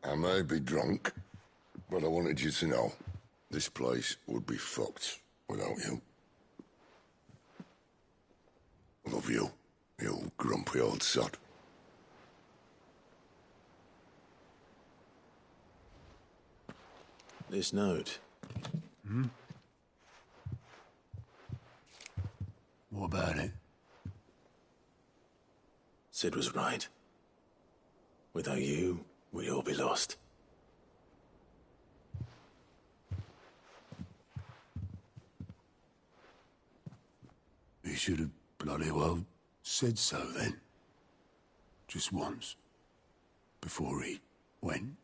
I may be drunk, but I wanted you to know this place would be fucked without you. I love you, you grumpy old sod. This note. Hmm? What about it? Sid was right. Without you, we'd all be lost. He should have bloody well said so then. Just once. Before he went.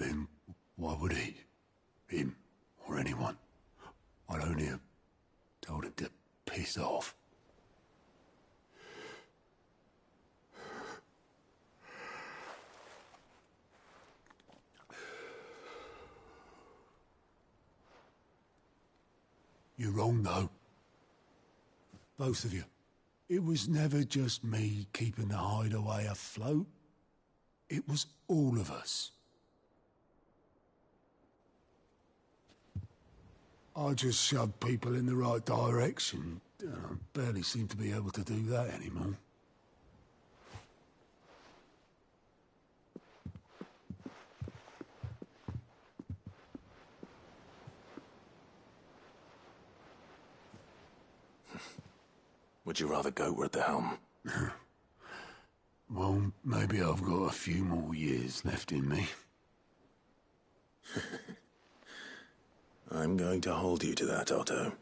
then why would he? Him or anyone? I'd only have told him to piss off. You're wrong, though. Both of you. It was never just me keeping the hideaway afloat. It was all of us. I just shoved people in the right direction. I barely seem to be able to do that anymore. Would you rather goat were at the helm? Well, maybe I've got a few more years left in me. I'm going to hold you to that, Otto.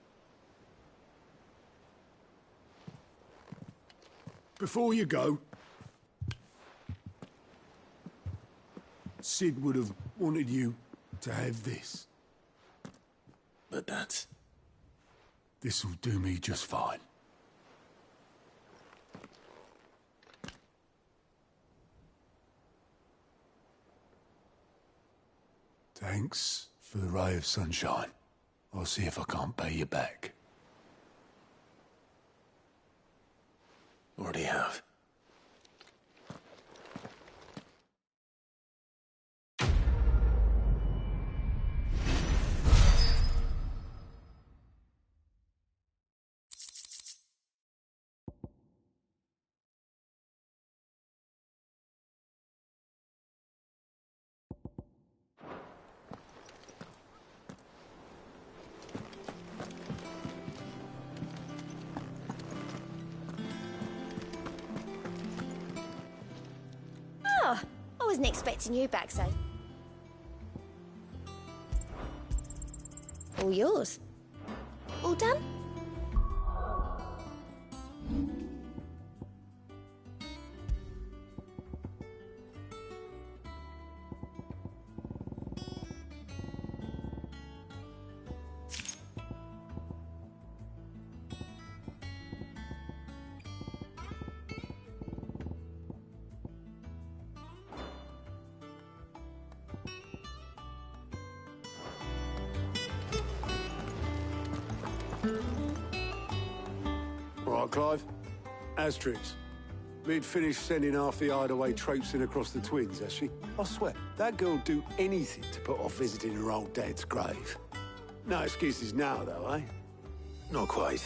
Before you go, Sid would have wanted you to have this. But that's... This'll do me just fine. Thanks for the ray of sunshine. I'll see if I can't pay you back. Already have. I wasn't expecting you back, so... All yours. All done? All right, Clive. Asterix. We'd finished sending half the hideaway traipsing across the twins, has she? I swear, that girl'd do anything to put off visiting her old dad's grave. No excuses now, though, eh? Not quite.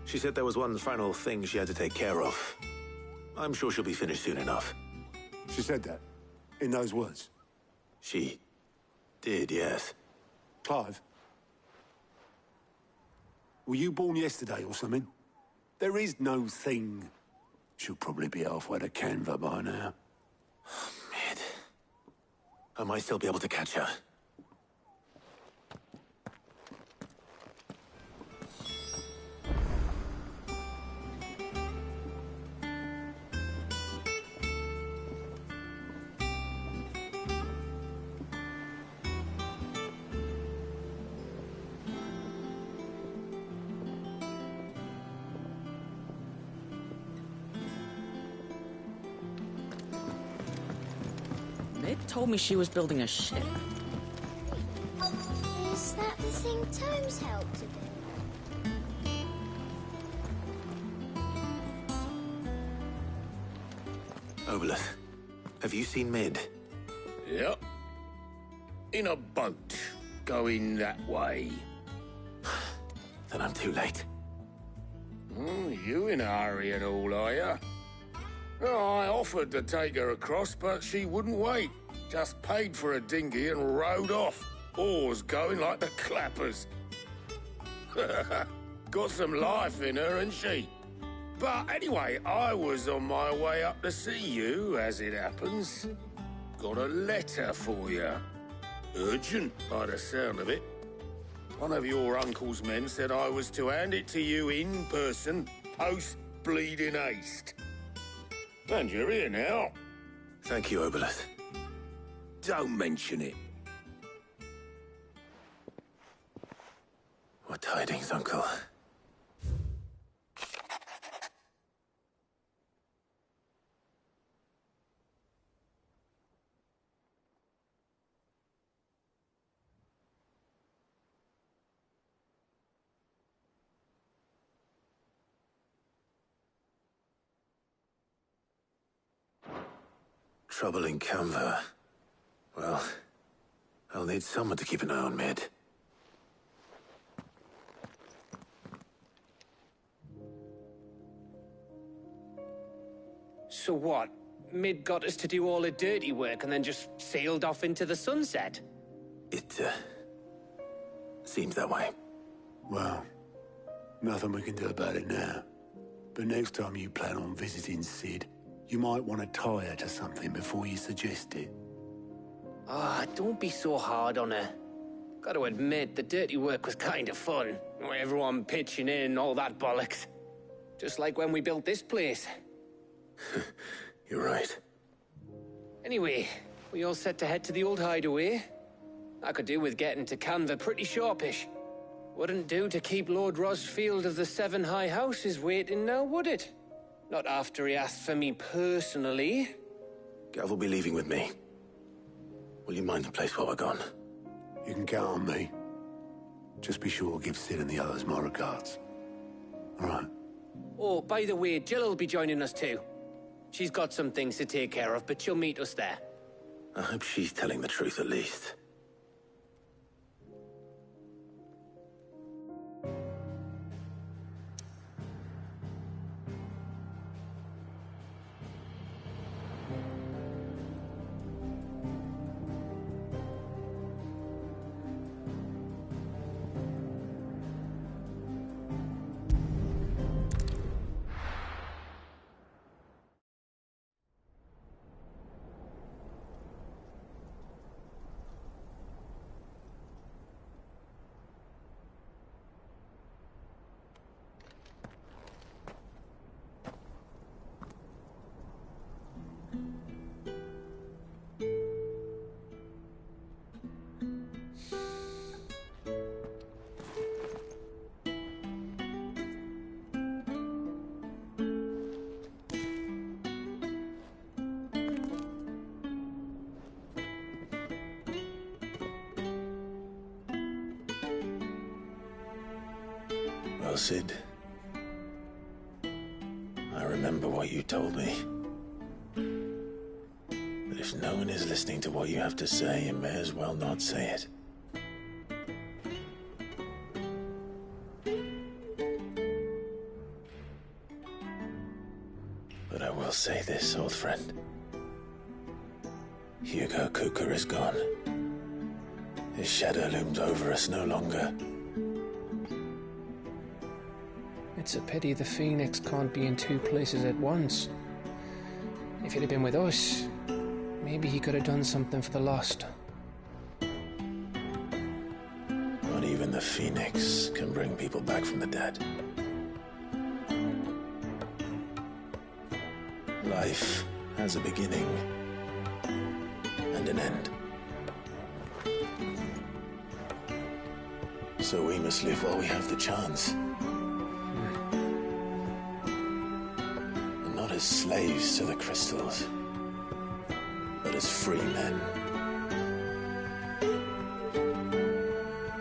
She said there was one final thing she had to take care of. I'm sure she'll be finished soon enough. She said that? In those words? She did, yes. Clive? Were you born yesterday or something? There is no thing. She'll probably be halfway to Canva by now. Mid. I might still be able to catch her. Mid told me she was building a ship. Is that the thing Tomes helped to do? Obelith, have you seen Mid? Yep. In a boat, going that way. Then I'm too late. You in a hurry and all, are you? Oh, I offered to take her across, but she wouldn't wait. Just paid for a dinghy and rowed off. Oars going like the clappers. Got some life in her, ain't she? But anyway, I was on my way up to see you, as it happens. Got a letter for you. Urgent, by the sound of it. One of your uncle's men said I was to hand it to you in person, post-bleeding haste. And you're here now. Thank you, Obelith. Don't mention it. What tidings, Uncle? Trouble in Canva. Well, I'll need someone to keep an eye on Mid. So what? Mid got us to do all the dirty work and then just sailed off into the sunset? It, seems that way. Well, nothing we can do about it now. But next time you plan on visiting Sid, you might want to tie her to something before you suggest it. Ah, don't be so hard on her. Got to admit, the dirty work was kind of fun. Everyone pitching in, all that bollocks. Just like when we built this place. You're right. Anyway, we all set to head to the old hideaway. I could do with getting to Canva pretty sharpish. Wouldn't do to keep Lord Rosfield of the Seven High Houses waiting now, would it? Not after he asked for me personally. Gav will be leaving with me. Will you mind the place while we're gone? You can count on me. Just be sure to give Sid and the others my regards. All right. Oh, by the way, Jill will be joining us too. She's got some things to take care of, but she'll meet us there. I hope she's telling the truth at least. Well, Sid, I remember what you told me. But if no one is listening to what you have to say, you may as well not say it. But I will say this, old friend. Hugo Cooker is gone. His shadow looms over us no longer. It's a pity the Phoenix can't be in two places at once. If he'd have been with us, maybe he could have done something for the lost. Not even the Phoenix can bring people back from the dead. Life has a beginning and an end. So we must live while we have the chance. Not as slaves to the crystals, but as free men.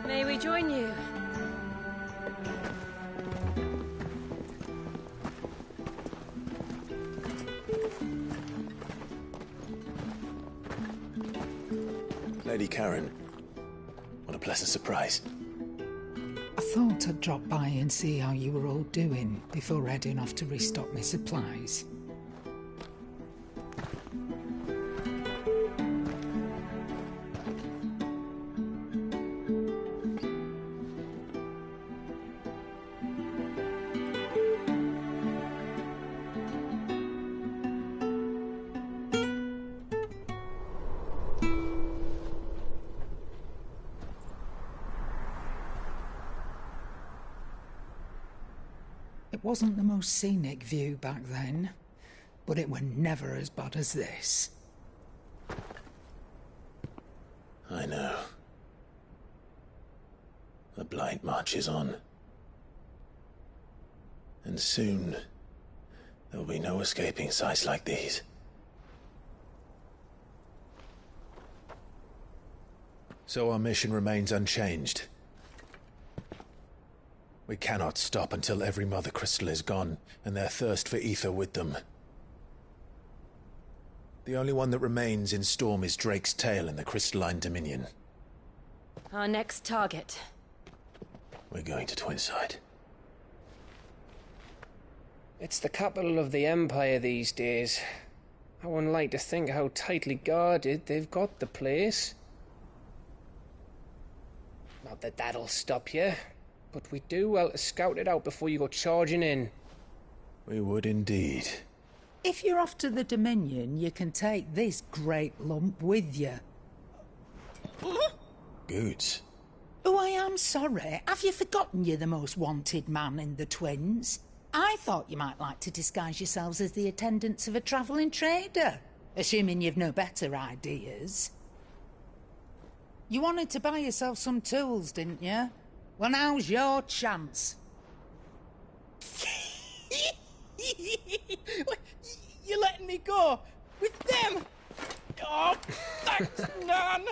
May we join you? Lady Karen, what a pleasant surprise. I thought I'd drop by and see how you were all doing before heading off to restock my supplies. It wasn't the most scenic view back then, but it were never as bad as this. know. The Blight marches on. And soon, there'll be no escaping sights like these. So our mission remains unchanged. We cannot stop until every Mother Crystal is gone, and their thirst for ether with them. The only one that remains in Storm is Drake's tail in the Crystalline Dominion. Our next target. We're going to Twinside. It's the capital of the Empire these days. I wouldn't like to think how tightly guarded they've got the place. Not that that'll stop you, but we do well to scout it out before you go charging in. We would indeed. If you're off to the Dominion, you can take this great lump with you. Goods. Oh, I am sorry. Have you forgotten you're the most wanted man in the Twins? I thought you might like to disguise yourselves as the attendants of a travelling trader, assuming you've no better ideas. You wanted to buy yourself some tools, didn't you? Well, now's your chance. You're letting me go? With them? Oh, thanks, Nan!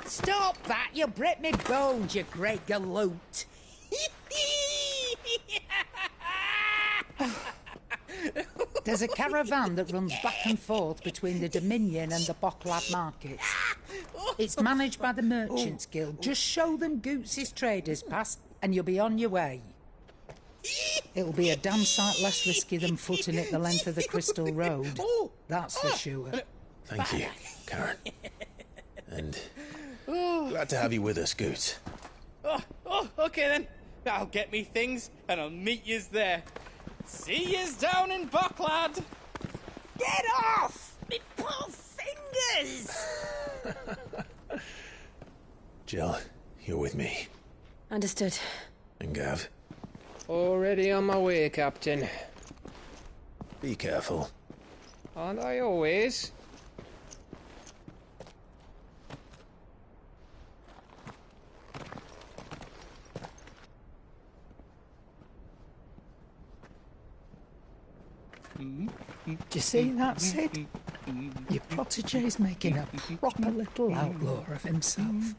Stop that! You'll break me bones, you great galoot! There's a caravan that runs back and forth between the Dominion and the Bocklad markets. It's managed by the Merchants Guild. Just show them Goots' traders pass, and you'll be on your way. It'll be a damn sight less risky than footing it the length of the Crystal Road. That's for sure. Thank you, Karen. And glad to have you with us, Goots. Okay then. I'll get me things, and I'll meet yous there. See yous down in Bocklad. Get off! Me poor fingers! Jill, you're with me. Understood. And Gav? Already on my way, Captain. Be careful. Aren't I always? Do you see that, Sid? Your protege's making a proper little outlaw of himself.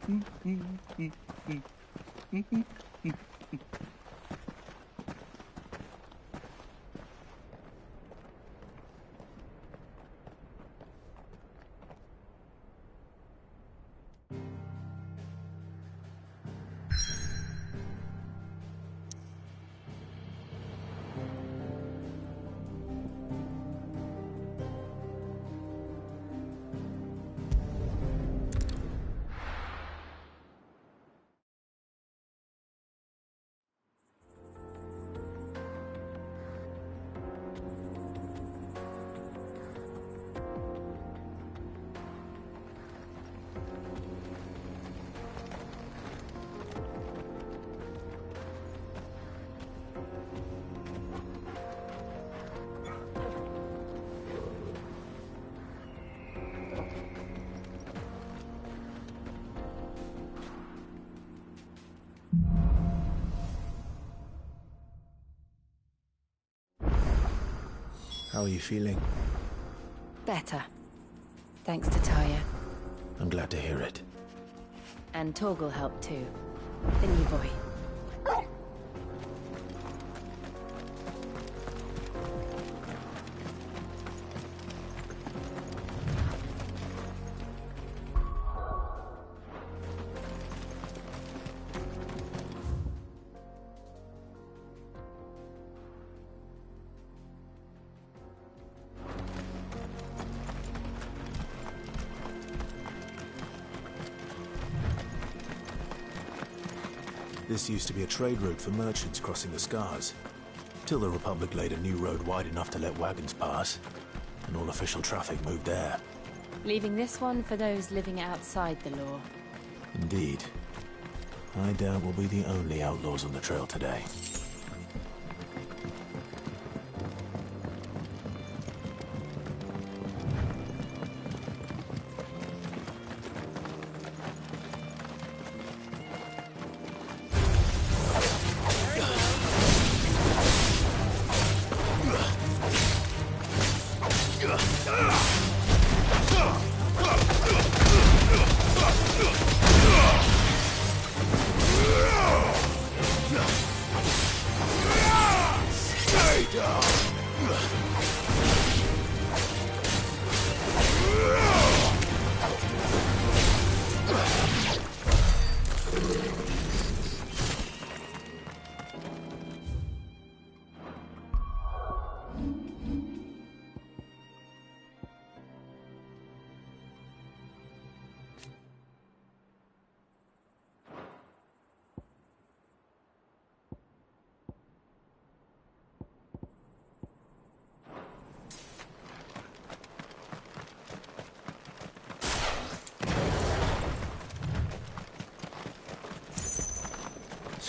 How are you feeling? Better. Thanks to Taya. I'm glad to hear it. And Torgal helped too. The new boy. This used to be a trade route for merchants crossing the Scars, till the Republic laid a new road wide enough to let wagons pass, and all official traffic moved there. Leaving this one for those living outside the law. Indeed. I doubt we'll be the only outlaws on the trail today.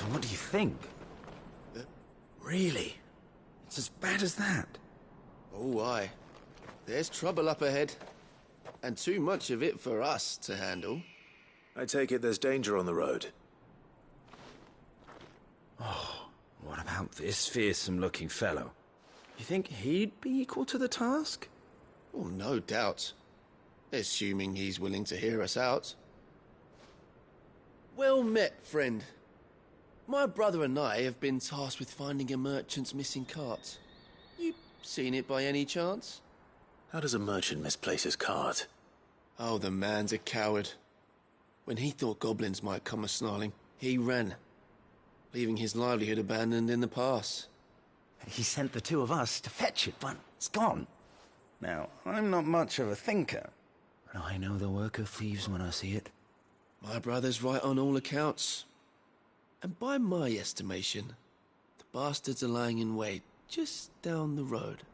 So what do you think? Really? It's as bad as that? Oh, aye. There's trouble up ahead. And too much of it for us to handle. I take it there's danger on the road. Oh, what about this fearsome-looking fellow? You think he'd be equal to the task? Oh, no doubt. Assuming he's willing to hear us out. Well met, friend. My brother and I have been tasked with finding a merchant's missing cart. You seen it by any chance? How does a merchant misplace his cart? Oh, the man's a coward. When he thought goblins might come a-snarling, he ran, leaving his livelihood abandoned in the pass. He sent the two of us to fetch it, but it's gone. Now, I'm not much of a thinker, but I know the work of thieves when I see it. My brother's right on all accounts. And by my estimation, the bastards are lying in wait just down the road.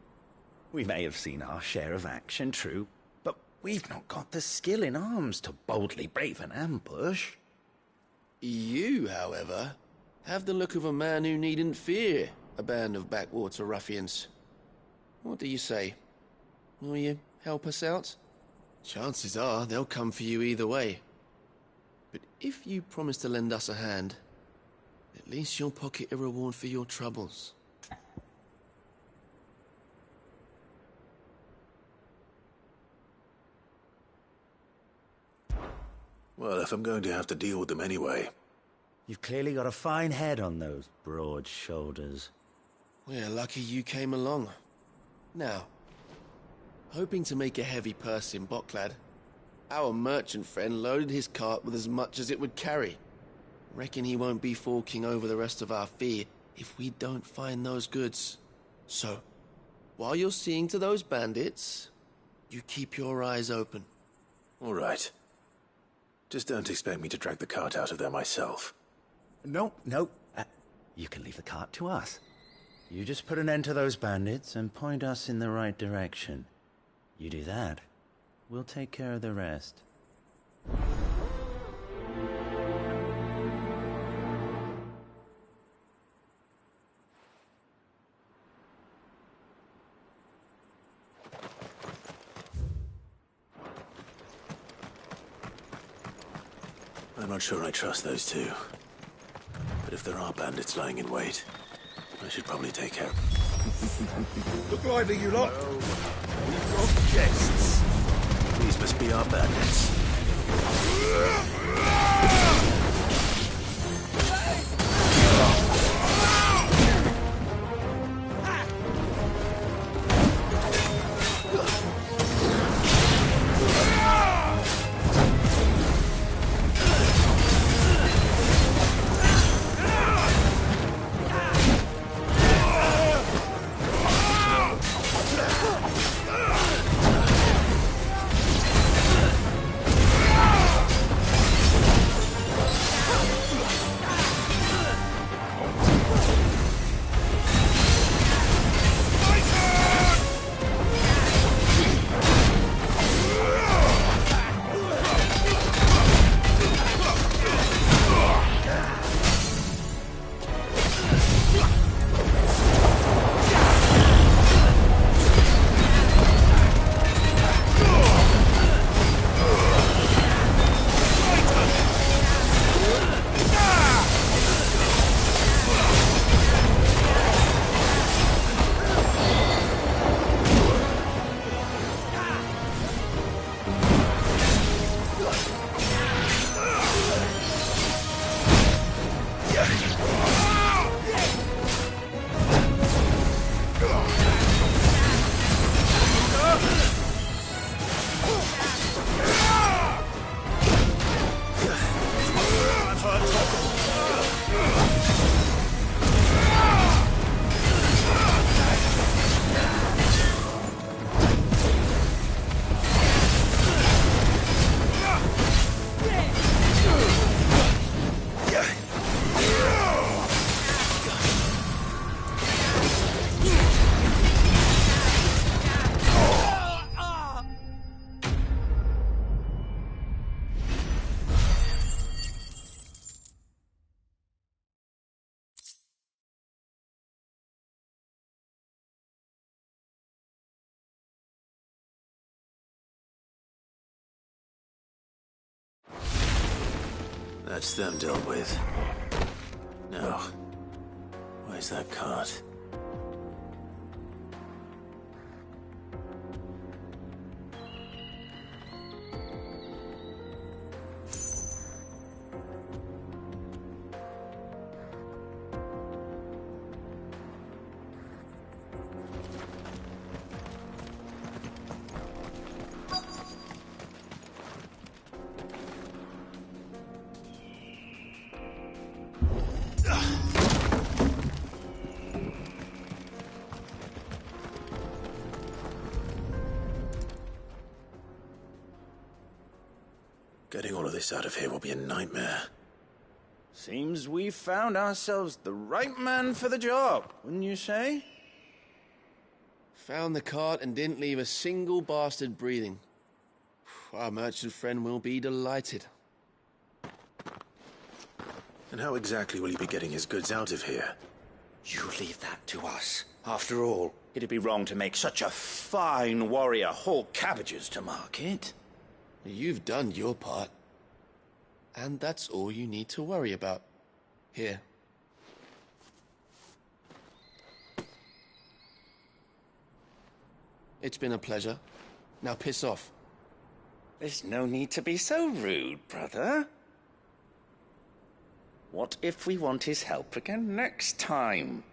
We may have seen our share of action, true, but we've not got the skill in arms to boldly brave an ambush. You, however, have the look of a man who needn't fear a band of backwater ruffians. What do you say? Will you help us out? Chances are they'll come for you either way. But if you promise to lend us a hand, at least you'll pocket a reward for your troubles. Well, if I'm going to have to deal with them anyway. You've clearly got a fine head on those broad shoulders. We're lucky you came along. Now, hoping to make a heavy purse in Bocklad, our merchant friend loaded his cart with as much as it would carry. Reckon he won't be forking over the rest of our fee if we don't find those goods. So, while you're seeing to those bandits, you keep your eyes open. All right. Just don't expect me to drag the cart out of there myself. No. You can leave the cart to us. You just put an end to those bandits and point us in the right direction. You do that, we'll take care of the rest. I'm not sure I trust those two. But if there are bandits lying in wait, I should probably take care. Look lively, you lot! We've got guests! These must be our bandits. That's them dealt with. Now, where's that cart? Getting all of this out of here will be a nightmare. Seems we've found ourselves the right man for the job, wouldn't you say? Found the cart and didn't leave a single bastard breathing. Our merchant friend will be delighted. And how exactly will he be getting his goods out of here? You leave that to us. After all, it'd be wrong to make such a fine warrior haul cabbages to market. You've done your part. And that's all you need to worry about. Here. It's been a pleasure. Now piss off. There's no need to be so rude, brother. What if we want his help again next time?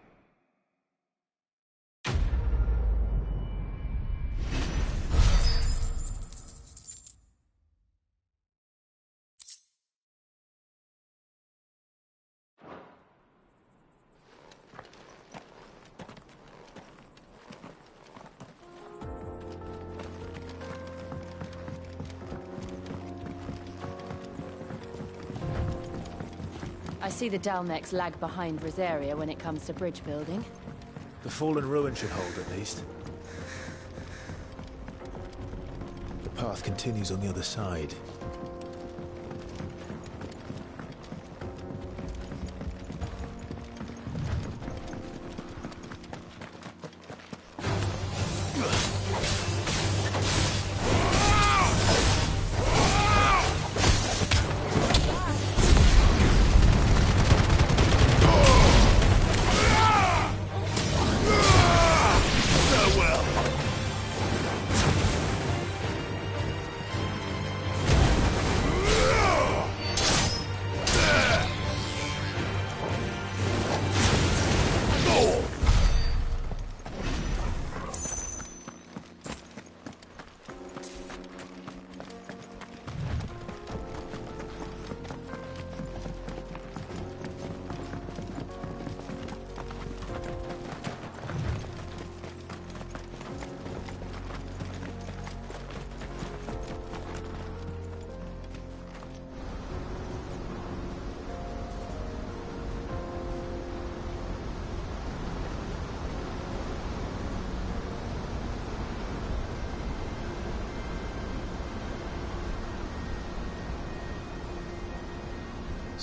I see the Dalmex lag behind Rosaria when it comes to bridge building. The fallen ruin should hold, at least. The path continues on the other side.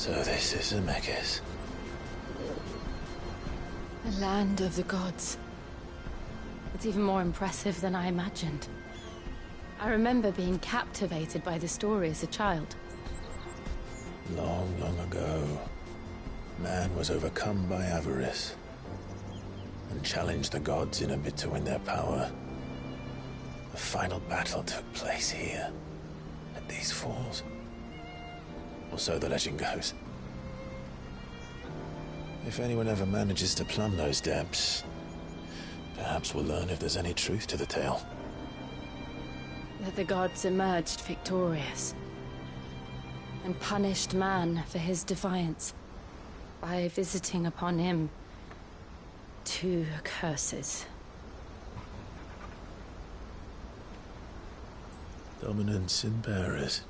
So this is Zemeckis. The land of the gods. It's even more impressive than I imagined. I remember being captivated by the story as a child. Long, long ago, man was overcome by avarice and challenged the gods in a bid to win their power. The final battle took place here, at these falls. Or so the legend goes. If anyone ever manages to plumb those depths, perhaps we'll learn if there's any truth to the tale. That the gods emerged victorious and punished man for his defiance by visiting upon him 2 curses. Dominance and bearers.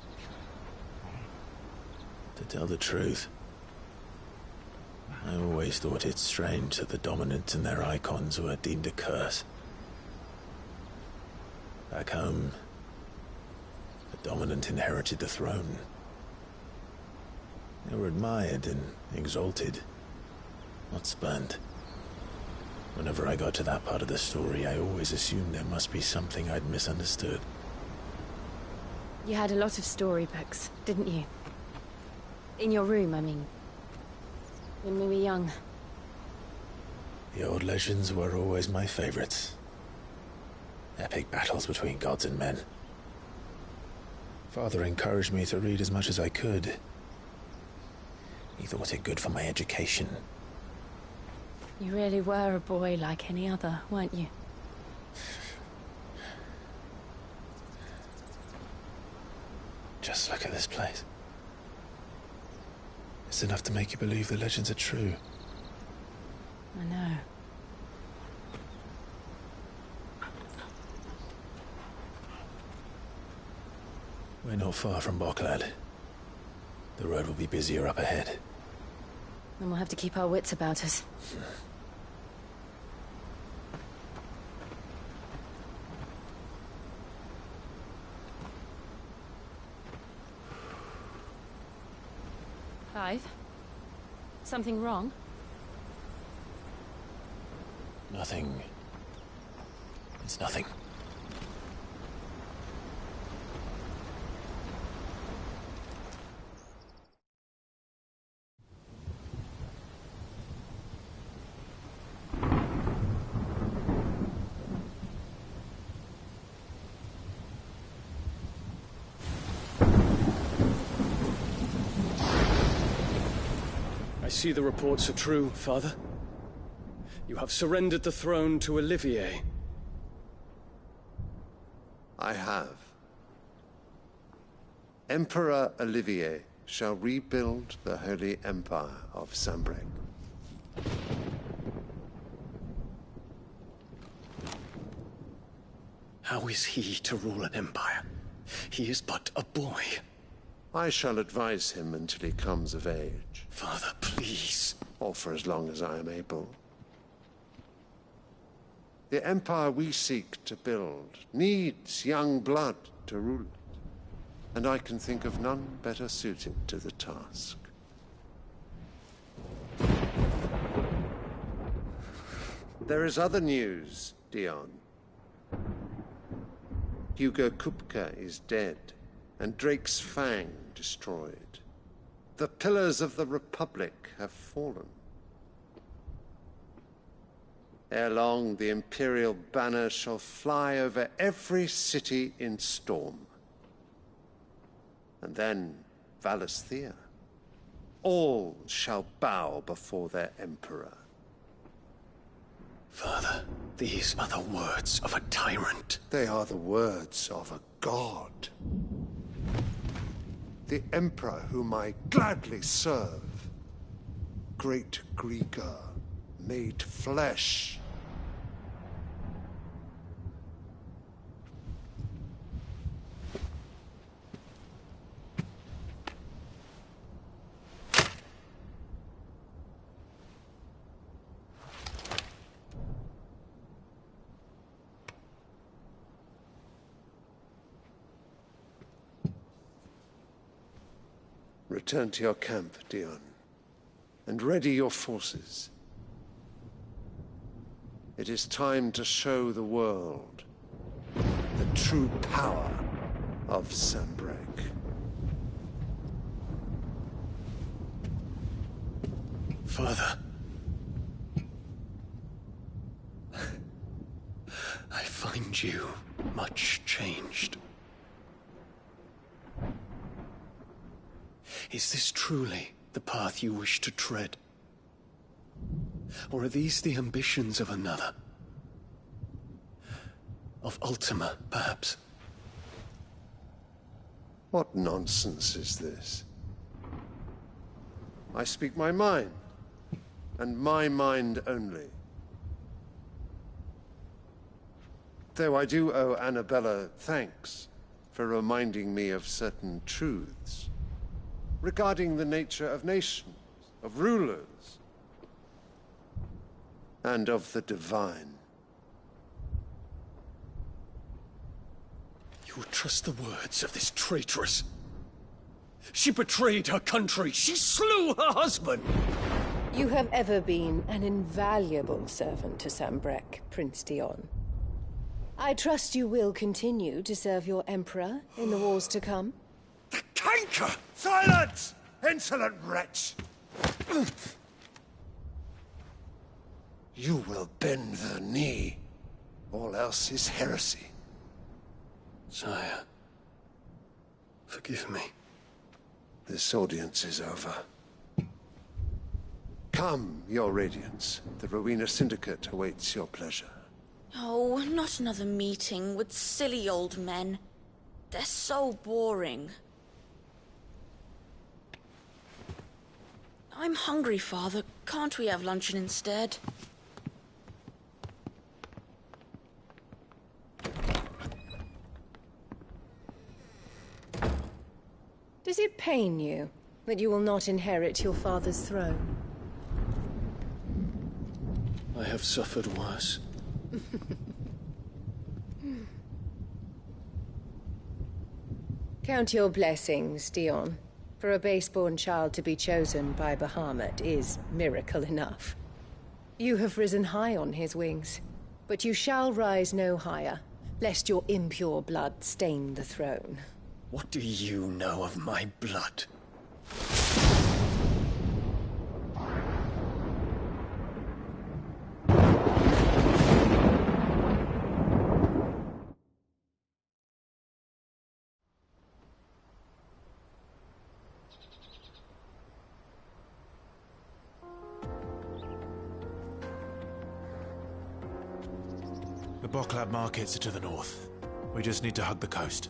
To tell the truth, I always thought it strange that the dominant and their icons were deemed a curse. Back home, the dominant inherited the throne. They were admired and exalted, not spurned. Whenever I got to that part of the story, I always assumed there must be something I'd misunderstood. You had a lot of storybooks, didn't you? In your room, I mean. When we were young. The old legends were always my favorites. Epic battles between gods and men. Father encouraged me to read as much as I could. He thought it good for my education. You really were a boy like any other, weren't you? Just look at this place. It's enough to make you believe the legends are true. I know. We're not far from Boklad. The road will be busier up ahead. Then we'll have to keep our wits about us. Clive? Something wrong? Nothing. It's nothing. I see the reports are true, Father. You have surrendered the throne to Olivier. I have. Emperor Olivier shall rebuild the Holy Empire of Sanbreque. How is he to rule an empire? He is but a boy. I shall advise him until he comes of age. Father, please. Or for as long as I am able. The empire we seek to build needs young blood to rule it, and I can think of none better suited to the task. There is other news, Dion. Hugo Kupka is dead, and Drake's Fang destroyed. The pillars of the Republic have fallen. Ere long, the Imperial banner shall fly over every city in Storm. And then, Valisthea. All shall bow before their Emperor. Father, these are the words of a tyrant. They are the words of a god. The Emperor whom I gladly serve. Great Greeker, made flesh. Return to your camp, Dion, and ready your forces. It is time to show the world the true power of Sanbreque. Father. I find you much changed. Is this truly the path you wish to tread? Or are these the ambitions of another? Of Ultima, perhaps? What nonsense is this? I speak my mind, and my mind only. Though I do owe Annabella thanks for reminding me of certain truths regarding the nature of nations, of rulers, and of the divine. You would trust the words of this traitress? She betrayed her country. She slew her husband. You have ever been an invaluable servant to Sanbreque, Prince Dion. I trust you will continue to serve your Emperor in the wars to come. The canker! Silence! Insolent wretch! You will bend the knee. All else is heresy. Sire, forgive me. This audience is over. Come, Your Radiance. The Rowena Syndicate awaits your pleasure. Oh, not another meeting with silly old men. They're so boring. I'm hungry, Father. Can't we have luncheon instead? Does it pain you that you will not inherit your father's throne? I have suffered worse. Count your blessings, Dion. For a base-born child to be chosen by Bahamut is miracle enough. You have risen high on his wings, but you shall rise no higher, lest your impure blood stain the throne. What do you know of my blood? The Boklab markets are to the north. We just need to hug the coast.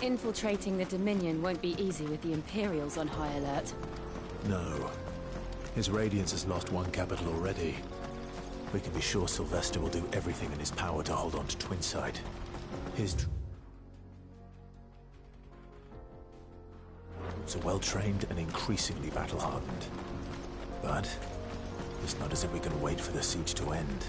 Infiltrating the Dominion won't be easy with the Imperials on high alert. No. His Radiance has lost one capital already. We can be sure Sylvester will do everything in his power to hold on to Twinside. His troops are well-trained and increasingly battle-hardened. But it's not as if we can wait for the siege to end.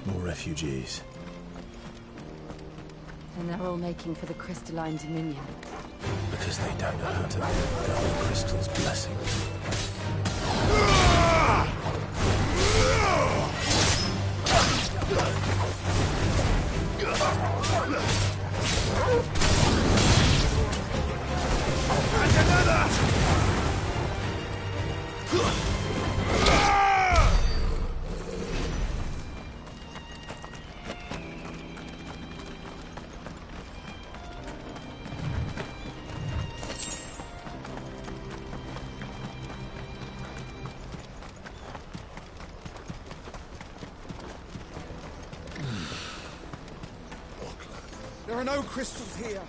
More refugees. And they're all making for the Crystalline Dominion. Because they don't know how to guard Crystal's blessing. And another! There are no crystals here.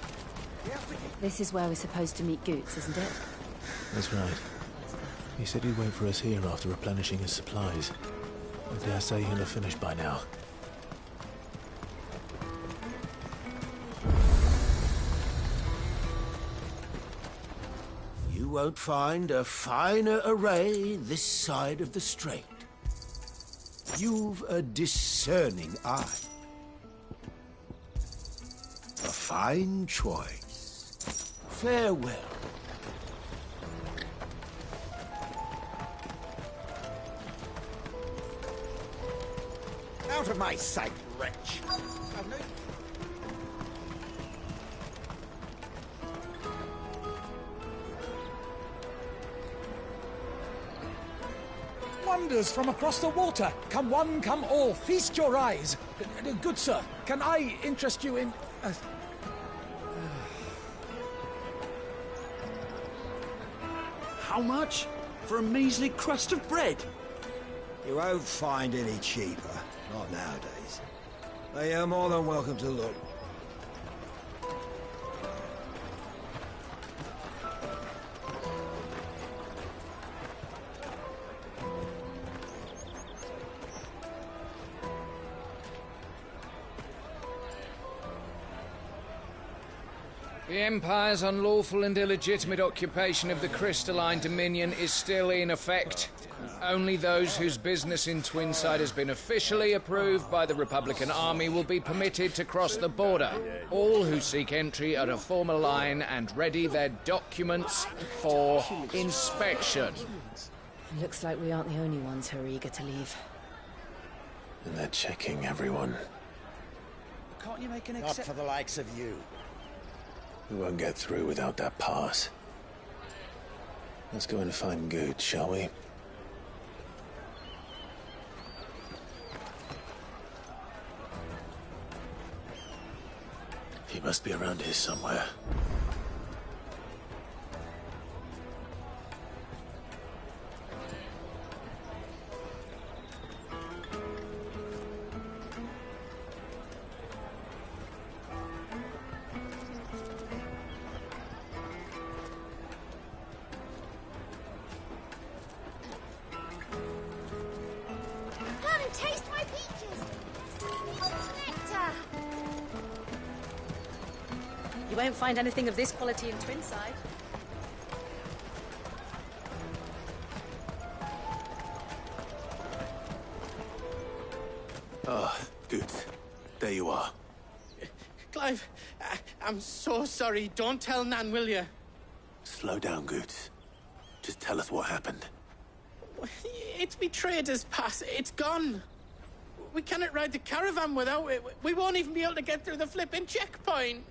This is where we're supposed to meet Goots, isn't it? That's right. He said he'd wait for us here after replenishing his supplies. I dare say he'll have finished by now. You won't find a finer array this side of the strait. You've a discerning eye. A fine choice. Farewell. Out of my sight, wretch. Wonders from across the water. Come one, come all. Feast your eyes. Good sir, can I interest you in... How much? For a measly crust of bread? You won't find any cheaper. Not nowadays. But you're more than welcome to look. The Empire's unlawful and illegitimate occupation of the Crystalline Dominion is still in effect. Only those whose business in Twinside has been officially approved by the Republican Army will be permitted to cross the border. All who seek entry are to form a line and ready their documents for inspection. Looks like we aren't the only ones who are eager to leave. And they're checking everyone. Can't you make an Not for the likes of you. We won't get through without that pass. Let's go and find Good, shall we? He must be around here somewhere. Taste my peaches! Nectar! You won't find anything of this quality in Twinside. Ah, Good. There you are. Clive, I'm so sorry. Don't tell Nan, will you? Slow down, Good. Just tell us what happened. It's me trader's pass. It's gone. We cannot ride the caravan without it. We won't even be able to get through the flipping checkpoint.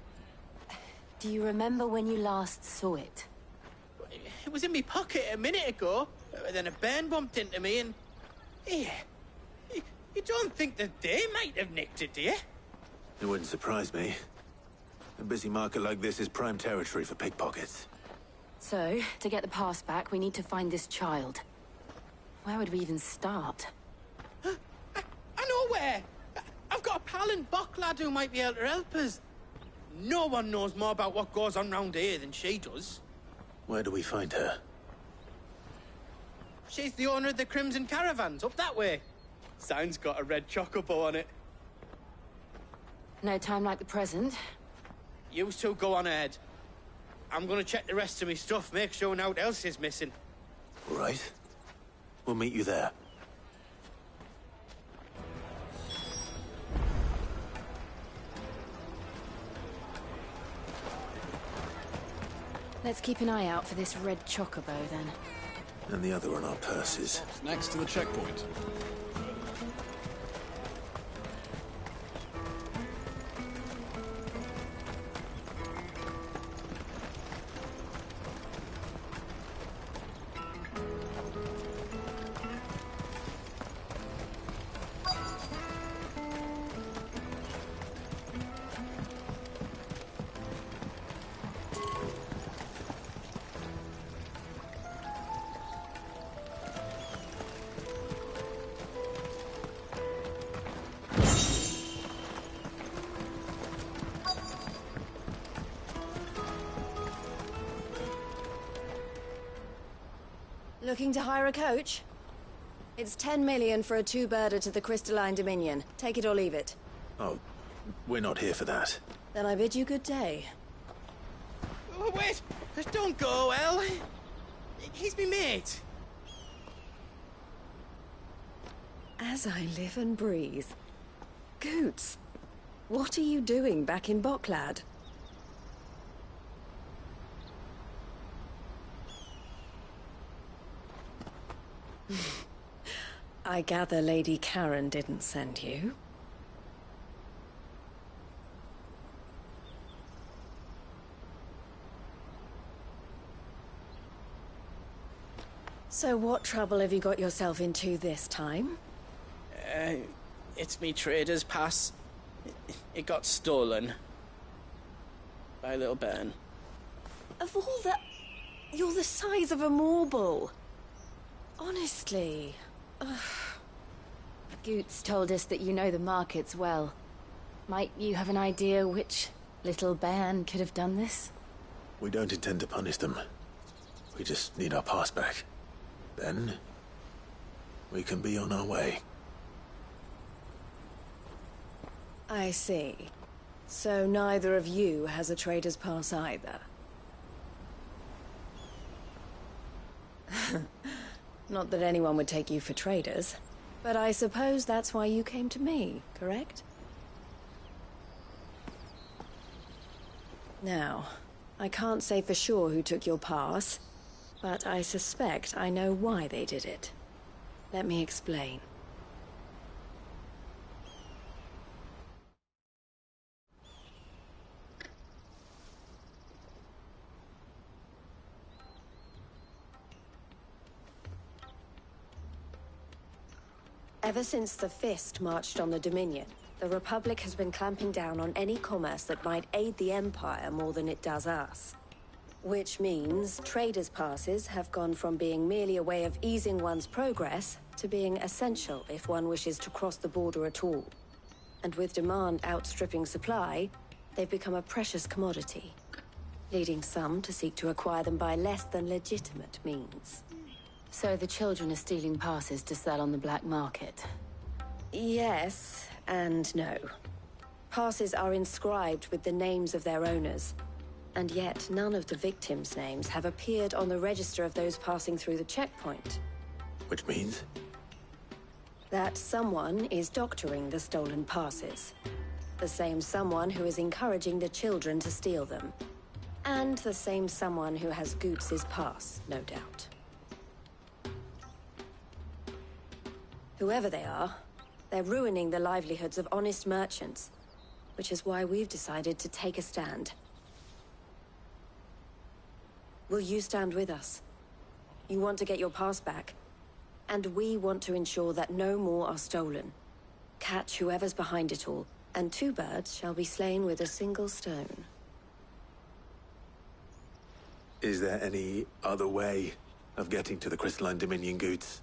Do you remember when you last saw it? It was in my pocket a minute ago. Then a bairn bumped into me and... Yeah. You don't think that they might have nicked it, do you? It wouldn't surprise me. A busy market like this is prime territory for pickpockets. So, to get the pass back, we need to find this child. Where would we even start? I know where! I've got a pal in Bocklad who might be able to help us. No one knows more about what goes on round here than she does. Where do we find her? She's the owner of the Crimson Caravans, up that way. Sign's got a red chocobo on it. No time like the present. You two go on ahead. I'm gonna check the rest of my stuff, make sure naught else is missing. Right. We'll meet you there. Let's keep an eye out for this red chocobo, then. And the other on our purses. Next to the checkpoint. Looking to hire a coach? It's 10 million for a two-birder to the Crystalline Dominion. Take it or leave it. Oh, we're not here for that. Then I bid you good day. Oh, wait! Don't go, El. He's me mate. As I live and breathe. Goots, what are you doing back in Bocklad? I gather Lady Karen didn't send you. So what trouble have you got yourself into this time? It's me trader's pass. It got stolen. By a little bairn. Of all the... You're the size of a marble. Honestly. Ugh. Goots told us that you know the markets well. Might you have an idea which little band could have done this? We don't intend to punish them. We just need our pass back. Then, we can be on our way. I see. So neither of you has a trader's pass either. Not that anyone would take you for traders, but I suppose that's why you came to me, correct? Now, I can't say for sure who took your pass, but I suspect I know why they did it. Let me explain. Ever since the Fist marched on the Dominion, the Republic has been clamping down on any commerce that might aid the Empire more than it does us. Which means traders' passes have gone from being merely a way of easing one's progress to being essential if one wishes to cross the border at all. And with demand outstripping supply, they've become a precious commodity, leading some to seek to acquire them by less than legitimate means. So the children are stealing passes to sell on the black market? Yes, and no. Passes are inscribed with the names of their owners, and yet none of the victims' names have appeared on the register of those passing through the checkpoint. Which means? That someone is doctoring the stolen passes. The same someone who is encouraging the children to steal them. And the same someone who has Goots' pass, no doubt. Whoever they are, they're ruining the livelihoods of honest merchants, which is why we've decided to take a stand. Will you stand with us? You want to get your pass back, and we want to ensure that no more are stolen. Catch whoever's behind it all, and two birds shall be slain with a single stone. Is there any other way of getting to the Crystalline Dominion Goots?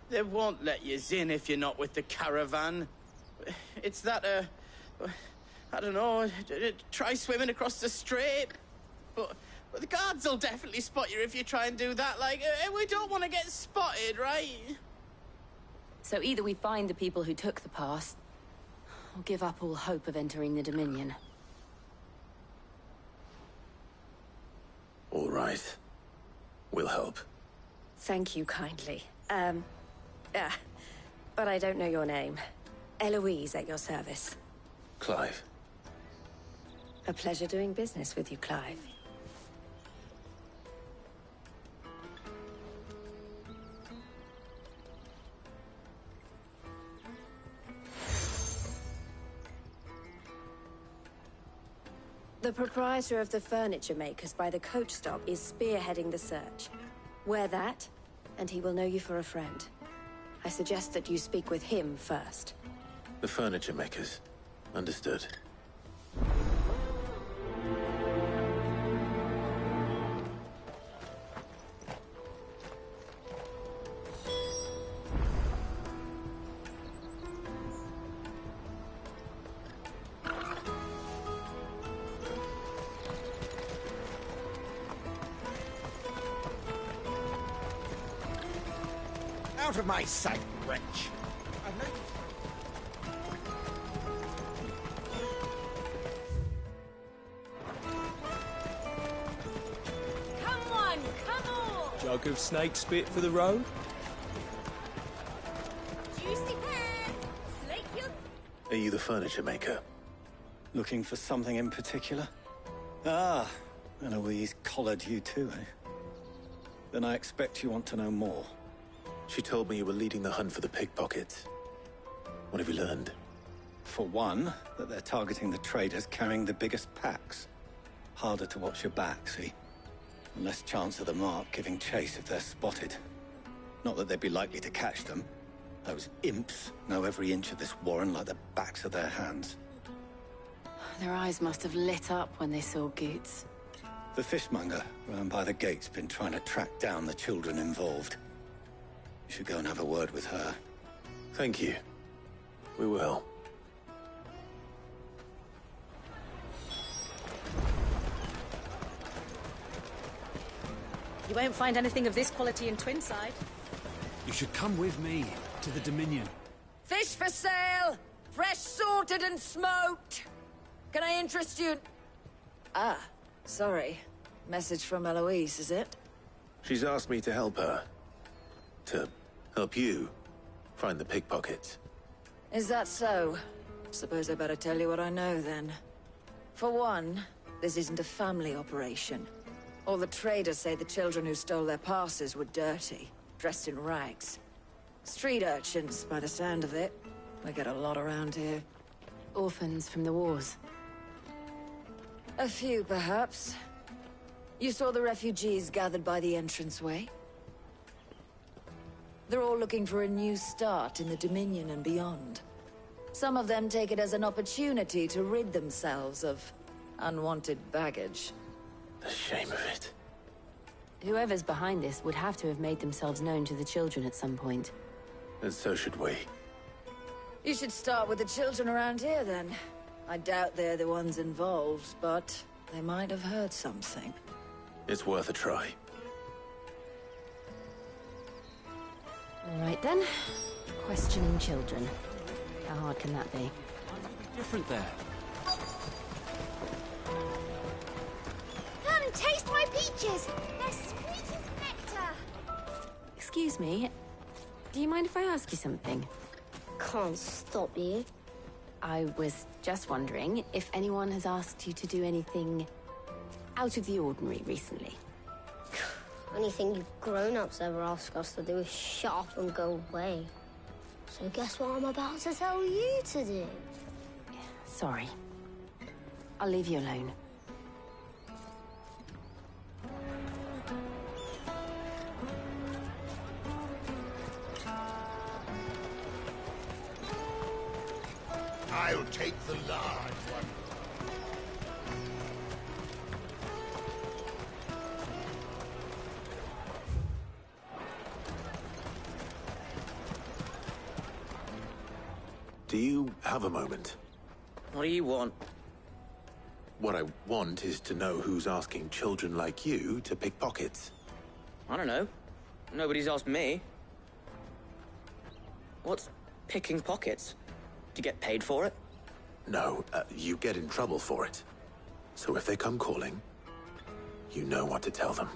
They won't let you in if you're not with the caravan. It's that, I don't know, try swimming across the strait. But the guards will definitely spot you if you try and do that. Like, we don't want to get spotted, right? So either we find the people who took the pass, or give up all hope of entering the Dominion. All right. We'll help. Thank you kindly. But I don't know your name. Eloise at your service. Clive. A pleasure doing business with you, Clive. The proprietor of the furniture makers by the coach stop is spearheading the search. Wear that, and he will know you for a friend. I suggest that you speak with him first. The furniture makers. Understood. Out of my sight, wretch! Come on, come on! Jug of snake spit for the road? Juicy pears! Slake your... Are you the furniture maker? Looking for something in particular? Ah, Eloise collared you too, eh? Then I expect you want to know more. She told me you were leading the hunt for the pickpockets. What have you learned? For one, that they're targeting the traders carrying the biggest packs. Harder to watch your back, see? And less chance of the mark giving chase if they're spotted. Not that they'd be likely to catch them. Those imps know every inch of this warren like the backs of their hands. Their eyes must have lit up when they saw Goots. The fishmonger round by the gate's been trying to track down the children involved. You should go and have a word with her. Thank you. We will. You won't find anything of this quality in Twinside. You should come with me to the Dominion. Fish for sale! Fresh sorted and smoked! Can I interest you? Ah, sorry. Message from Eloise, is it? She's asked me to help her. To help you find the pickpockets. Is that so? Suppose I better tell you what I know, then. For one, this isn't a family operation. All the traders say the children who stole their passes were dirty, dressed in rags. Street urchins, by the sound of it. We get a lot around here. Orphans from the wars. A few, perhaps. You saw the refugees gathered by the entranceway? They're all looking for a new start in the Dominion and beyond. Some of them take it as an opportunity to rid themselves of unwanted baggage. The shame of it. Whoever's behind this would have to have made themselves known to the children at some point. And so should we. You should start with the children around here, then. I doubt they're the ones involved, but they might have heard something. It's worth a try. All right, then. Questioning children. How hard can that be? Different there. Come and taste my peaches! They're sweet as nectar! Excuse me. Do you mind if I ask you something? Can't stop you. I was just wondering if anyone has asked you to do anything out of the ordinary recently. Anything you grown-ups ever ask us to do is shut up and go away. So guess what I'm about to tell you to do? Sorry. I'll leave you alone. I'll take the large one. Do you have a moment? What do you want? What I want is to know who's asking children like you to pick pockets. I don't know. Nobody's asked me. What's picking pockets? Do you get paid for it? No, you get in trouble for it. So if they come calling, you know what to tell them.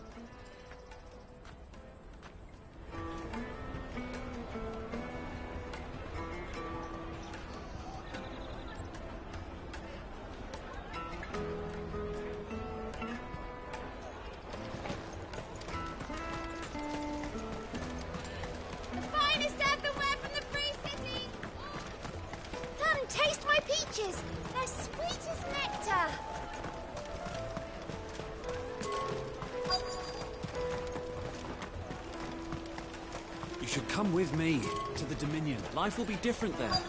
The finest earthenware from the Free City! Come and taste my peaches! They're sweet as nectar! You should come with me to the Dominion. Life will be different there.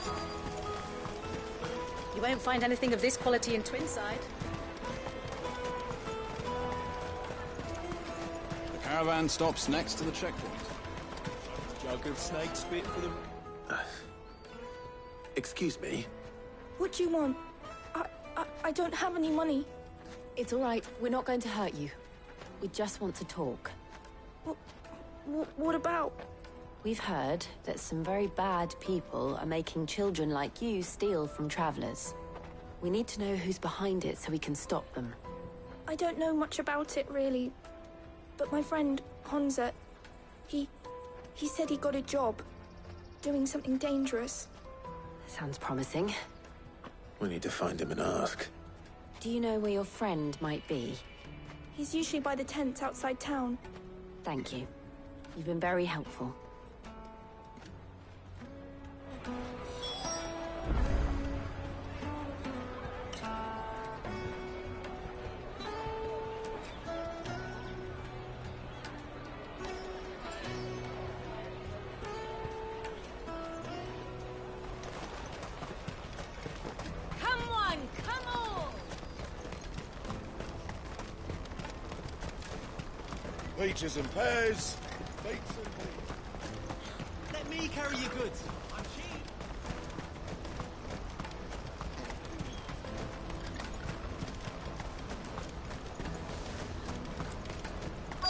You won't find anything of this quality in Twinside. The caravan stops next to the checkpoint. Jug of snake spit for the... Excuse me? What do you want? I don't have any money. It's all right. We're not going to hurt you. We just want to talk. What about? We've heard that some very bad people are making children like you steal from travelers. We need to know who's behind it so we can stop them. I don't know much about it, really. But my friend, Honza, he said he got a job. Doing something dangerous. Sounds promising. We need to find him and ask. Do you know where your friend might be? He's usually by the tents outside town. Thank you. You've been very helpful. Peaches and pears. Beets and peas. Let me carry your goods. I'm cheap.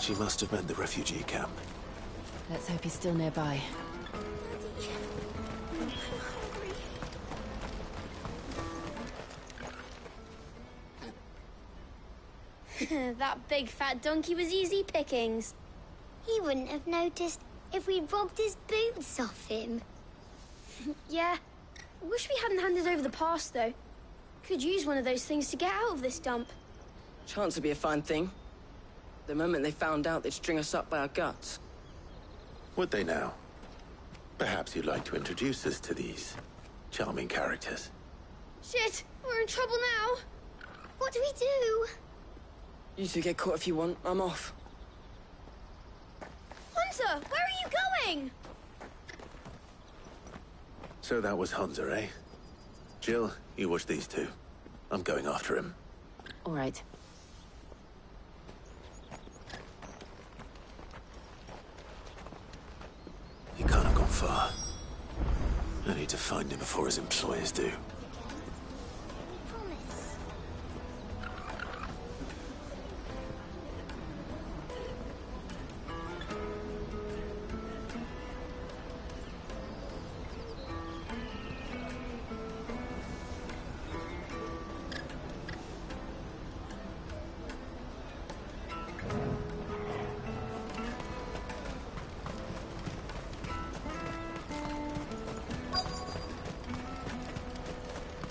She must have meant the refugee camp. Let's hope he's still nearby. That big fat donkey was easy pickings. He wouldn't have noticed if we'd robbed his boots off him. Yeah. Wish we hadn't handed over the pass, though. Could use one of those things to get out of this dump. Chance would be a fine thing. The moment they found out, they'd string us up by our guts. Would they now? Perhaps you'd like to introduce us to these charming characters. Shit! We're in trouble now! What do we do? You two get caught if you want. I'm off. Hunter! Where are you going? So that was Hunter, eh? Jill, you watch these two. I'm going after him. All right. He can't have gone far. I need to find him before his employers do.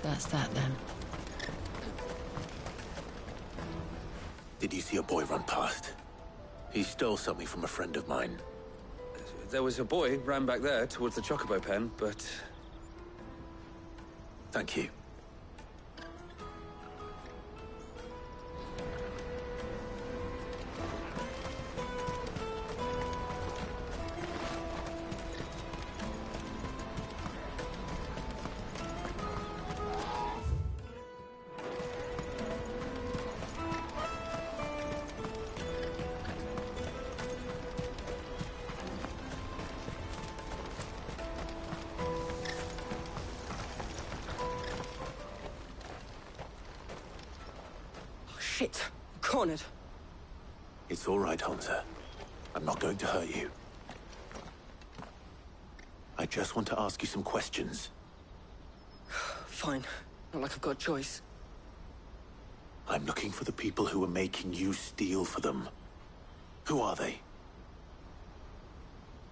That's that, then. Did you see a boy run past? He stole something from a friend of mine. There was a boy ran back there towards the chocobo pen, but... Thank you. Shit! Cornered. It's all right, Hunter. I'm not going to hurt you. I just want to ask you some questions. Fine. Not like I've got a choice. I'm looking for the people who are making you steal for them. Who are they?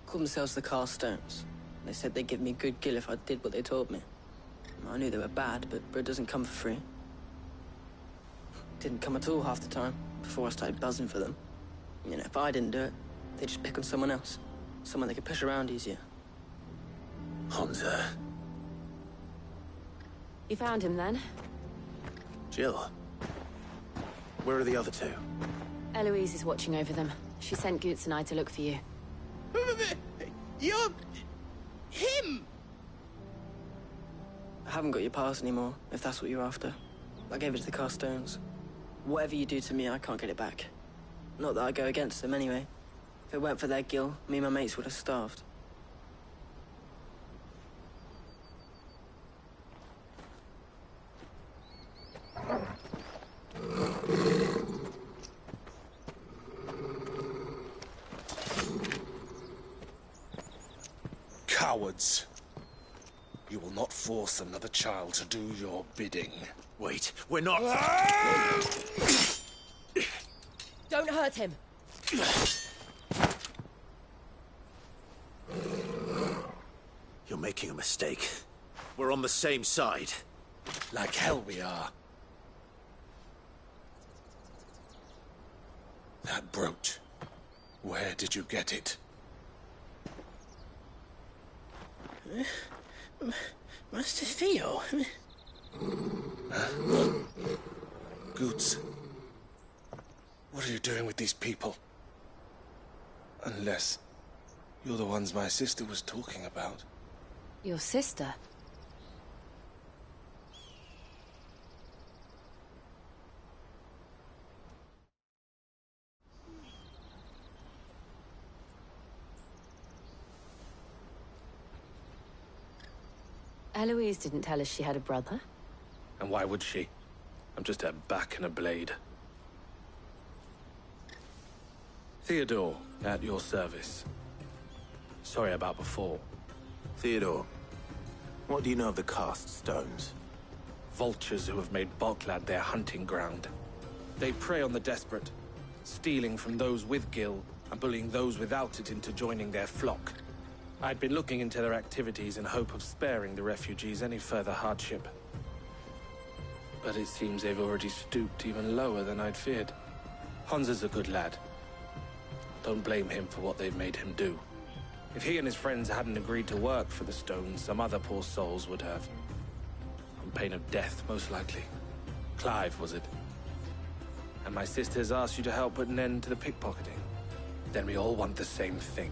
Called themselves the Carstones. They said they'd give me good gill if I did what they told me. I knew they were bad, but bread doesn't come for free. Didn't come at all half the time, before I started buzzing for them. You know, if I didn't do it, they'd just pick on someone else. Someone they could push around easier. Hunter. You found him, then? Jill. Where are the other two? Eloise is watching over them. She sent Goots and I to look for you. You're... him! I haven't got your pass anymore, if that's what you're after. I gave it to the Carstones. Whatever you do to me, I can't get it back. Not that I go against them, anyway. If it weren't for their gill, me and my mates would have starved. Cowards. You will not force another child to do your bidding. Wait, we're not... Don't hurt him. You're making a mistake. We're on the same side. Like hell we are. That brooch. Where did you get it? Master Theo? Goots. What are you doing with these people? Unless you're the ones my sister was talking about. Your sister? Eloise didn't tell us she had a brother. And why would she? I'm just her back and a blade. Theodore, at your service. Sorry about before. Theodore, what do you know of the cast stones? Vultures who have made Boklad their hunting ground. They prey on the desperate, stealing from those with gil and bullying those without it into joining their flock. I'd been looking into their activities in hope of sparing the refugees any further hardship. But it seems they've already stooped even lower than I'd feared. Hansa's a good lad. Don't blame him for what they've made him do. If he and his friends hadn't agreed to work for the stones, some other poor souls would have. On pain of death, most likely. Clive, was it? And my sisters asked you to help put an end to the pickpocketing. Then we all want the same thing.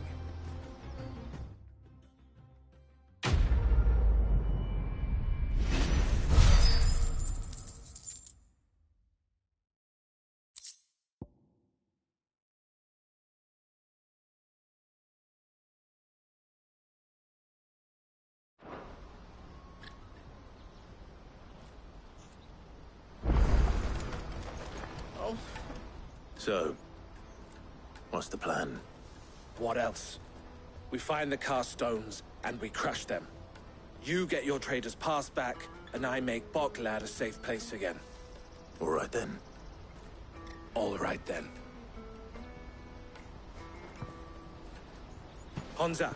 So, what's the plan? What else? We find the cast stones, and we crush them. You get your traders pass back, and I make Boklad a safe place again. All right then. All right then. Hansa,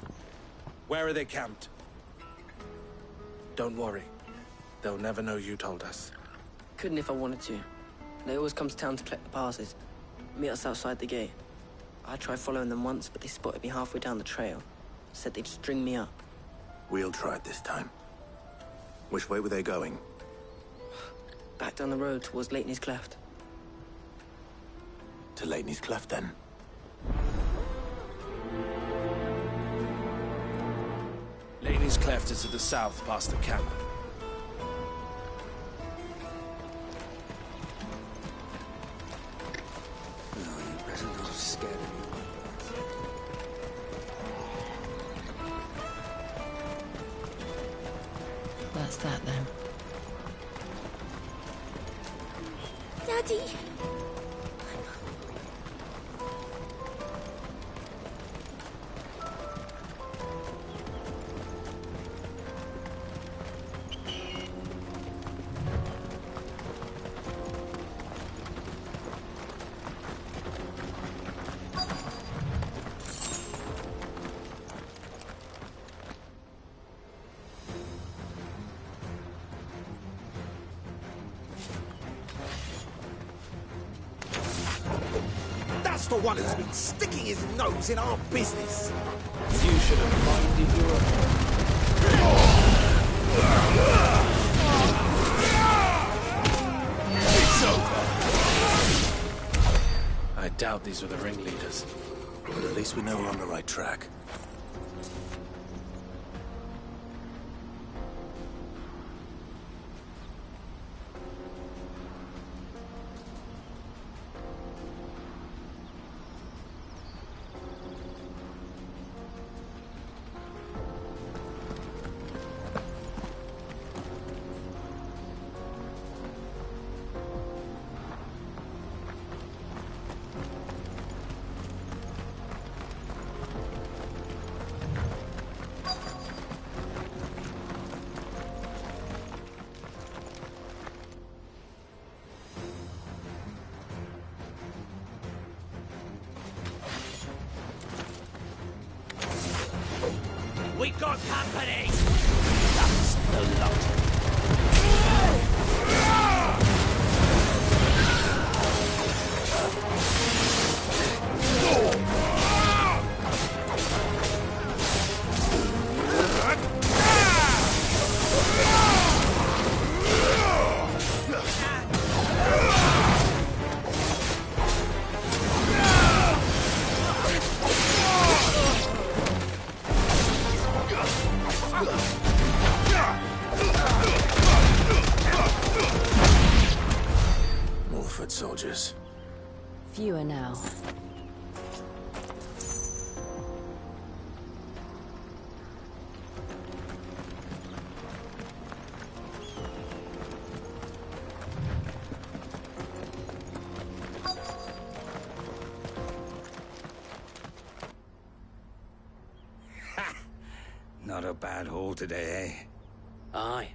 where are they camped? Don't worry. They'll never know you told us. Couldn't if I wanted to. They always come to town to collect the passes. Meet us outside the gate. I tried following them once, but they spotted me halfway down the trail. Said they'd string me up. We'll try it this time. Which way were they going? Back down the road towards Leighton's Cleft. To Leighton's Cleft, then? Leighton's Cleft is to the south, past the camp. That's that then. Daddy! The one who's been sticking his nose in our business. You should have minded your It's over. I doubt these were the ringleaders. But at least we know we're on the right track. We got company! That's the lot. a bad haul today, eh? Aye.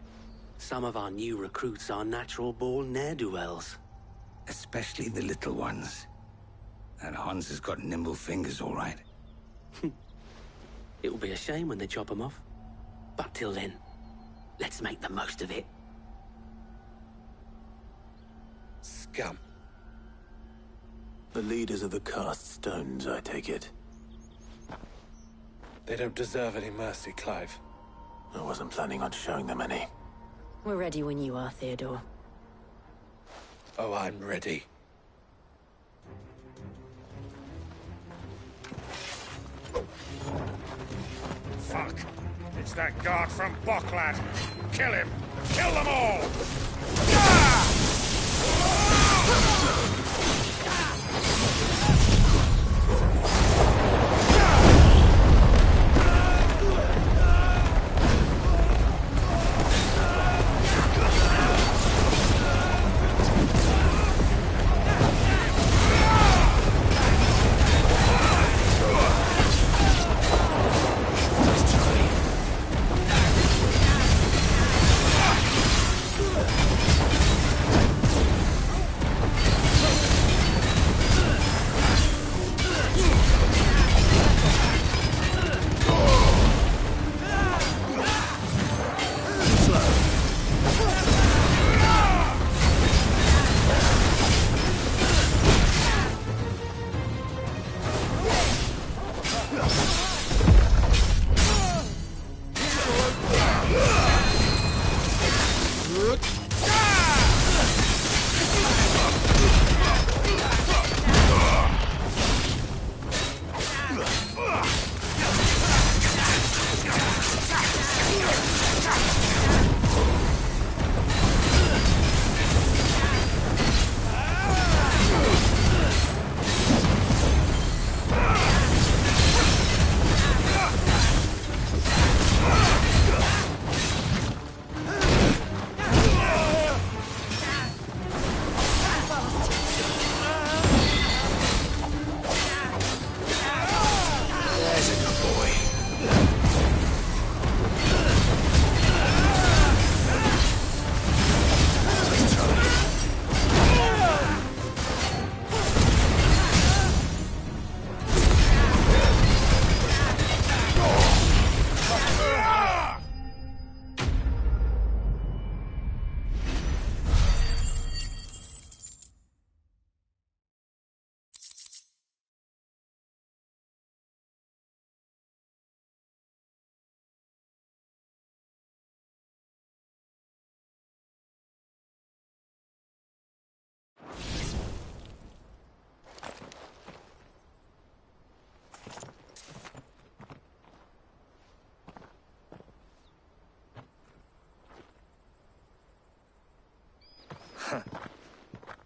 Some of our new recruits are natural-born ne'er-do-wells. Especially the little ones. And Hans has got nimble fingers, all right. It will be a shame when they chop them off. But till then, let's make the most of it. Scum. The leaders of the cast stones, I take it. They don't deserve any mercy, Clive. I wasn't planning on showing them any. We're ready when you are, Theodore. Oh, I'm ready. Fuck! It's that guard from Boklad! Kill him! Kill them all!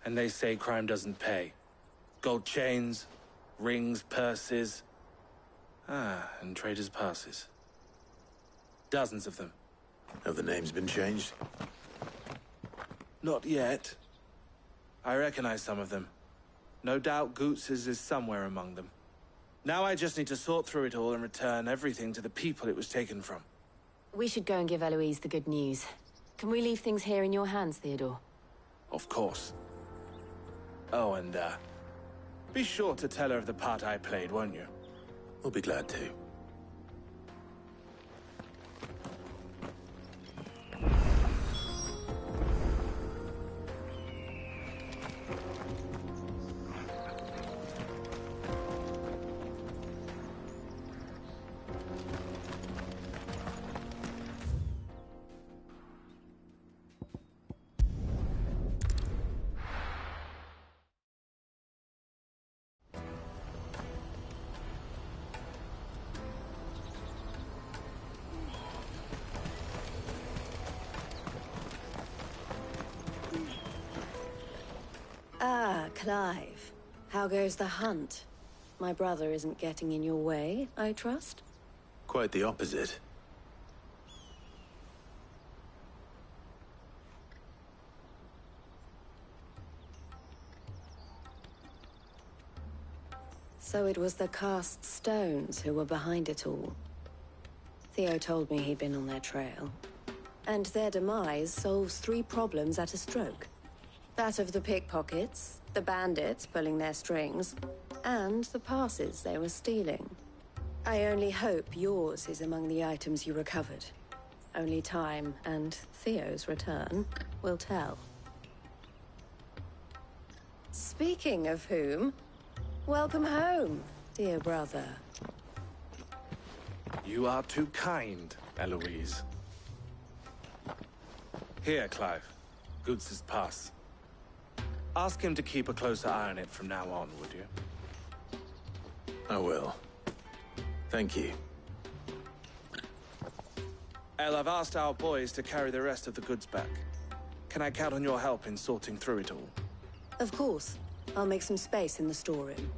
And they say crime doesn't pay. Gold chains, rings, purses. And traders' passes. Dozens of them. Have the names been changed? Not yet. I recognize some of them. No doubt Goots's is somewhere among them. Now I just need to sort through it all and return everything to the people it was taken from. We should go and give Eloise the good news. Can we leave things here in your hands, Theodore? Of course. Oh, and, be sure to tell her of the part I played, won't you? We'll be glad to. Clive, how goes the hunt? My brother isn't getting in your way, I trust? Quite the opposite. So it was the cast stones who were behind it all. Theo told me he'd been on their trail. And their demise solves 3 problems at a stroke. That of the pickpockets, the bandits pulling their strings, and the passes they were stealing. I only hope yours is among the items you recovered. Only time and Theo's return will tell. Speaking of whom, welcome home, dear brother. You are too kind, Eloise. Here, Clive. Goots' pass. Ask him to keep a closer eye on it from now on, would you? I will. Thank you. El, I've asked our boys to carry the rest of the goods back. Can I count on your help in sorting through it all? Of course. I'll make some space in the storeroom.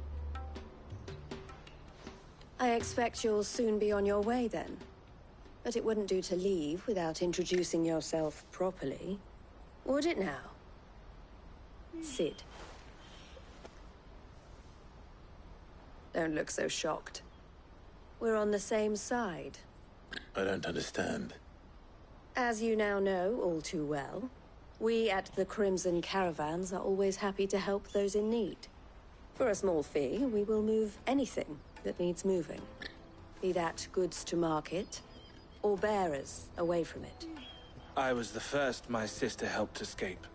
I expect you'll soon be on your way then. But it wouldn't do to leave without introducing yourself properly. Would it now? Sid. Don't look so shocked. We're on the same side. I don't understand. As you now know all too well, we at the Crimson Caravans are always happy to help those in need. For a small fee, we will move anything that needs moving. Be that goods to market, or bearers away from it. I was the first my sister helped escape.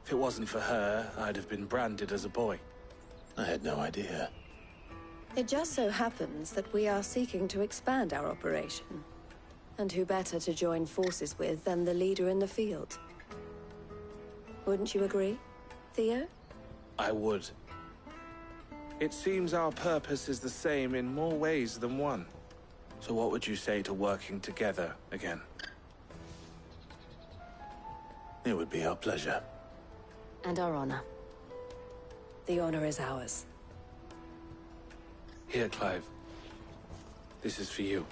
If it wasn't for her, I'd have been branded as a boy. I had no idea. It just so happens that we are seeking to expand our operation. And who better to join forces with than the leader in the field? Wouldn't you agree, Theo? I would. It seems our purpose is the same in more ways than one. So what would you say to working together again? It would be our pleasure. And our honor. The honor is ours. Here, Clive. This is for you.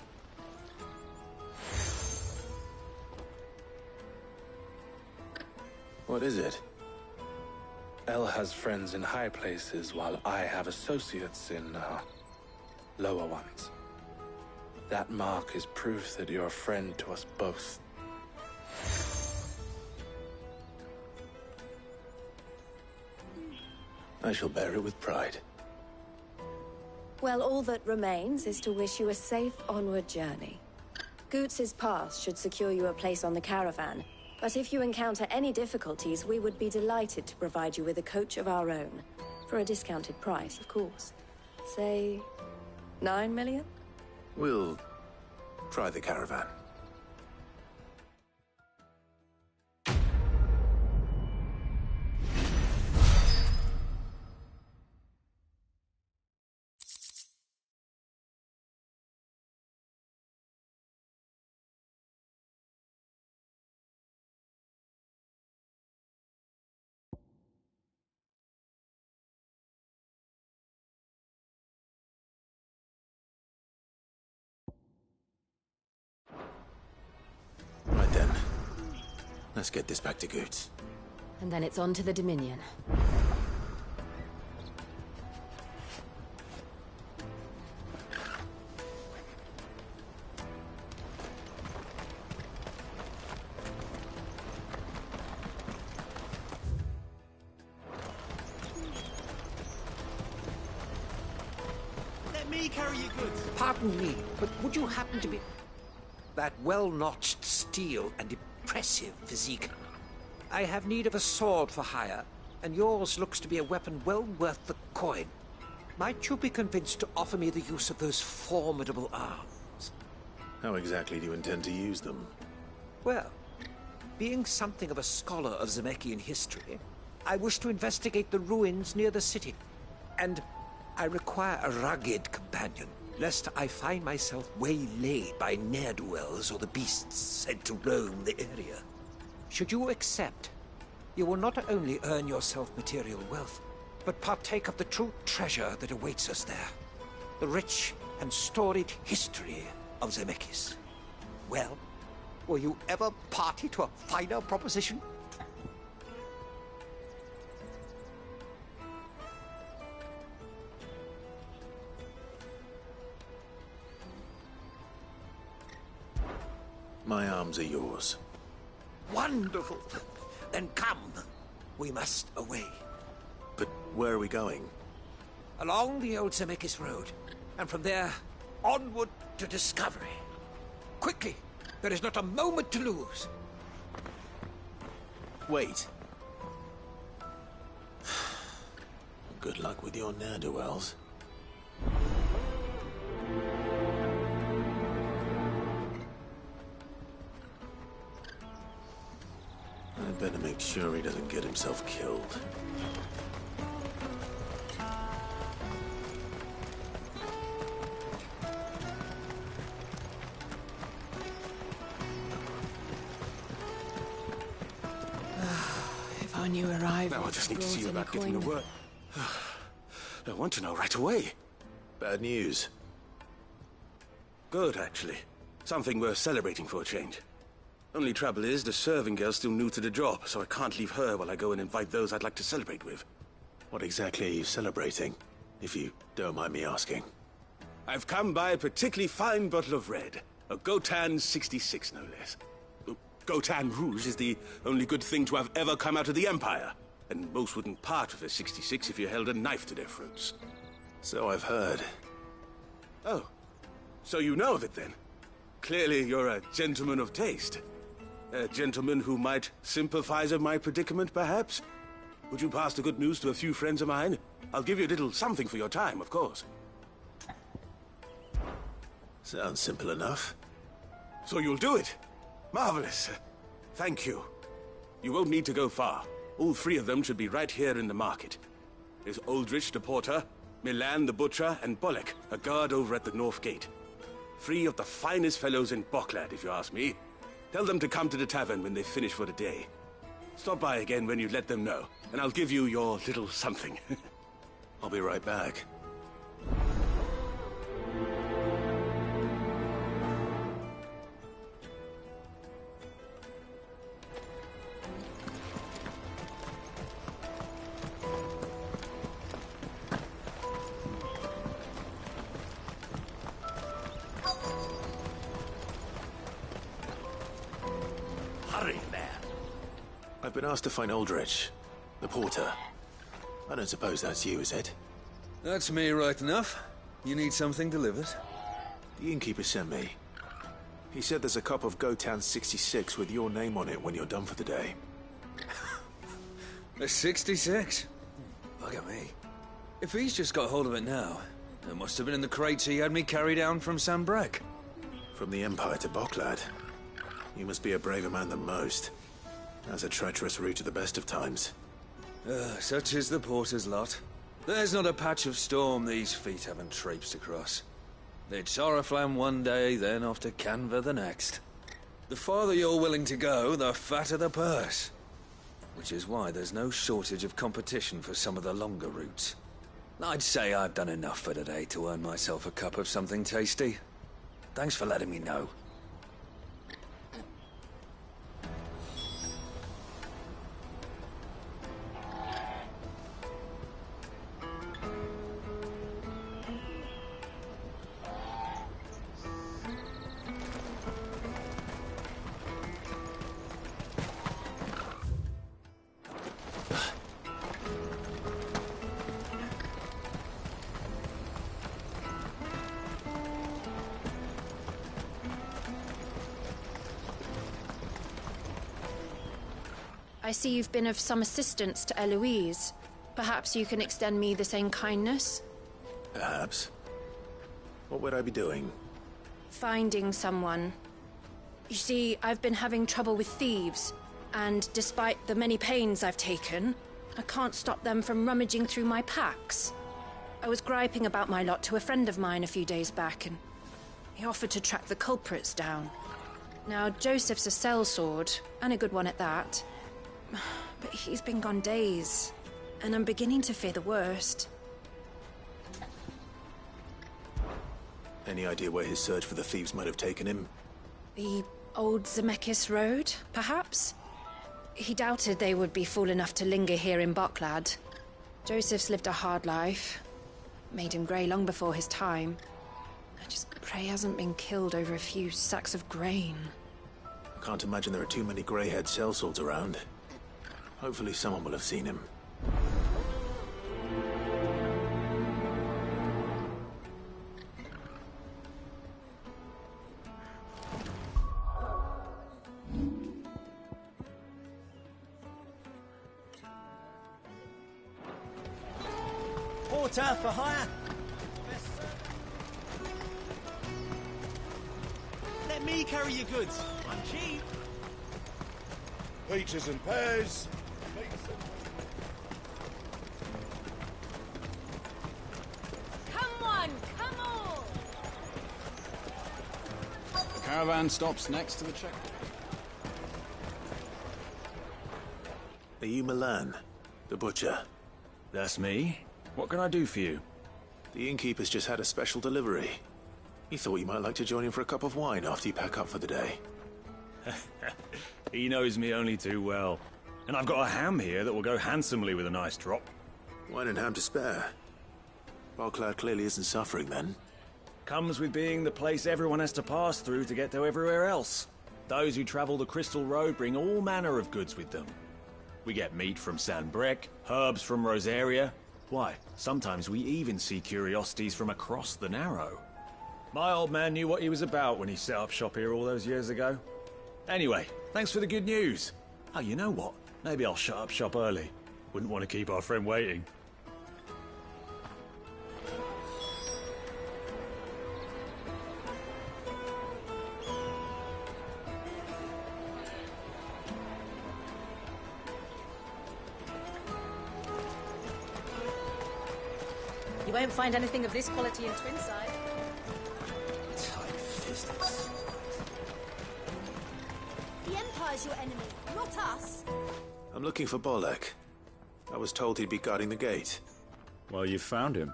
What is it? El has friends in high places, while I have associates in, lower ones. That mark is proof that you're a friend to us both. I shall bear it with pride. Well, all that remains is to wish you a safe onward journey. Goots' pass should secure you a place on the caravan, but if you encounter any difficulties, we would be delighted to provide you with a coach of our own. For a discounted price, of course. Say, 9 million? We'll try the caravan. Right then. Let's get this back to Goots. And then it's on to the Dominion. Let me carry your goods. Pardon me, but would you happen to be... that well-notched steel and impressive physique? I have need of a sword for hire, and yours looks to be a weapon well worth the coin. Might you be convinced to offer me the use of those formidable arms? How exactly do you intend to use them? Well, being something of a scholar of Zemeckis history, I wish to investigate the ruins near the city. And I require a rugged companion, lest I find myself waylaid by ne'er-do-wells or the beasts sent to roam the area. Should you accept, you will not only earn yourself material wealth, but partake of the true treasure that awaits us there. The rich and storied history of Zemeckis. Well, were you ever party to a finer proposition? My arms are yours. Wonderful. Then come. We must away. But where are we going? Along the old Zemeckis Road, and from there, onward to discovery. Quickly! There is not a moment to lose. Wait. Good luck with your ne'er-do-wells. I'd better make sure he doesn't get himself killed. If I knew arrival. Now I just need to see you about getting to work. I want to know right away. Bad news. Good, actually. Something worth celebrating for a change. Only trouble is, the serving girl's still new to the job, so I can't leave her while I go and invite those I'd like to celebrate with. What exactly are you celebrating, if you don't mind me asking? I've come by a particularly fine bottle of red. A Gotan 66, no less. Gotan Rouge is the only good thing to have ever come out of the Empire. And most wouldn't part with a 66 if you held a knife to their throats. So I've heard. Oh, so you know of it then? Clearly you're a gentleman of taste. A gentleman who might sympathize with my predicament, perhaps? Would you pass the good news to a few friends of mine? I'll give you a little something for your time, of course. Sounds simple enough. So you'll do it? Marvelous. Thank you. You won't need to go far. All three of them should be right here in the market. There's Aldrich the porter, Milan the butcher, and Bolek, a guard over at the north gate. Three of the finest fellows in Boklad, if you ask me. Tell them to come to the tavern when they finish for the day. Stop by again when you let them know, and I'll give you your little something. I'll be right back. I've been asked to find Aldrich, the porter. I don't suppose that's you, is it? That's me right enough. You need something delivered? The innkeeper sent me. He said there's a cup of Gotan 66 with your name on it when you're done for the day. A 66? Look at me. If he's just got hold of it now, it must have been in the crates he had me carry down from Sambrek. From the Empire to Boklad. You must be a braver man than most. That's a treacherous route at the best of times. Such is the porter's lot. There's not a patch of storm these feet haven't traipsed across. It's Oriflamme one day, then off to Canva the next. The farther you're willing to go, the fatter the purse. Which is why there's no shortage of competition for some of the longer routes. I'd say I've done enough for today to earn myself a cup of something tasty. Thanks for letting me know. I see you've been of some assistance to Eloise. Perhaps you can extend me the same kindness? Perhaps. What would I be doing? Finding someone. You see, I've been having trouble with thieves, and despite the many pains I've taken, I can't stop them from rummaging through my packs. I was griping about my lot to a friend of mine a few days back, and he offered to track the culprits down. Now, Joseph's a sellsword, and a good one at that. But he's been gone days, and I'm beginning to fear the worst. Any idea where his search for the thieves might have taken him? The old Zemeckis Road, perhaps? He doubted they would be fool enough to linger here in Boklad. Joseph's lived a hard life. Made him grey long before his time. I just pray he hasn't been killed over a few sacks of grain. Can't imagine there are too many grey-haired sellswords around. Hopefully someone will have seen him. Porter for hire. Let me carry your goods. I'm cheap. Peaches and pears. Come on, come on! The caravan stops next to the checkpoint. Are you Milan, the butcher? That's me. What can I do for you? The innkeeper's just had a special delivery. He thought you might like to join him for a cup of wine after you pack up for the day. He knows me only too well. And I've got a ham here that will go handsomely with a nice drop. Wine and ham to spare. Barclad clearly isn't suffering then. Comes with being the place everyone has to pass through to get to everywhere else. Those who travel the Crystal Road bring all manner of goods with them. We get meat from Sanbrec, herbs from Rosaria. Why, sometimes we even see curiosities from across the Narrow. My old man knew what he was about when he set up shop here all those years ago. Anyway, thanks for the good news. Oh, you know what? Maybe I'll shut up shop early. Wouldn't want to keep our friend waiting. You won't find anything of this quality in Twinside. Tight-fisted. The Empire's your enemy, not us. I'm looking for Bolek. I was told he'd be guarding the gate. Well, you found him.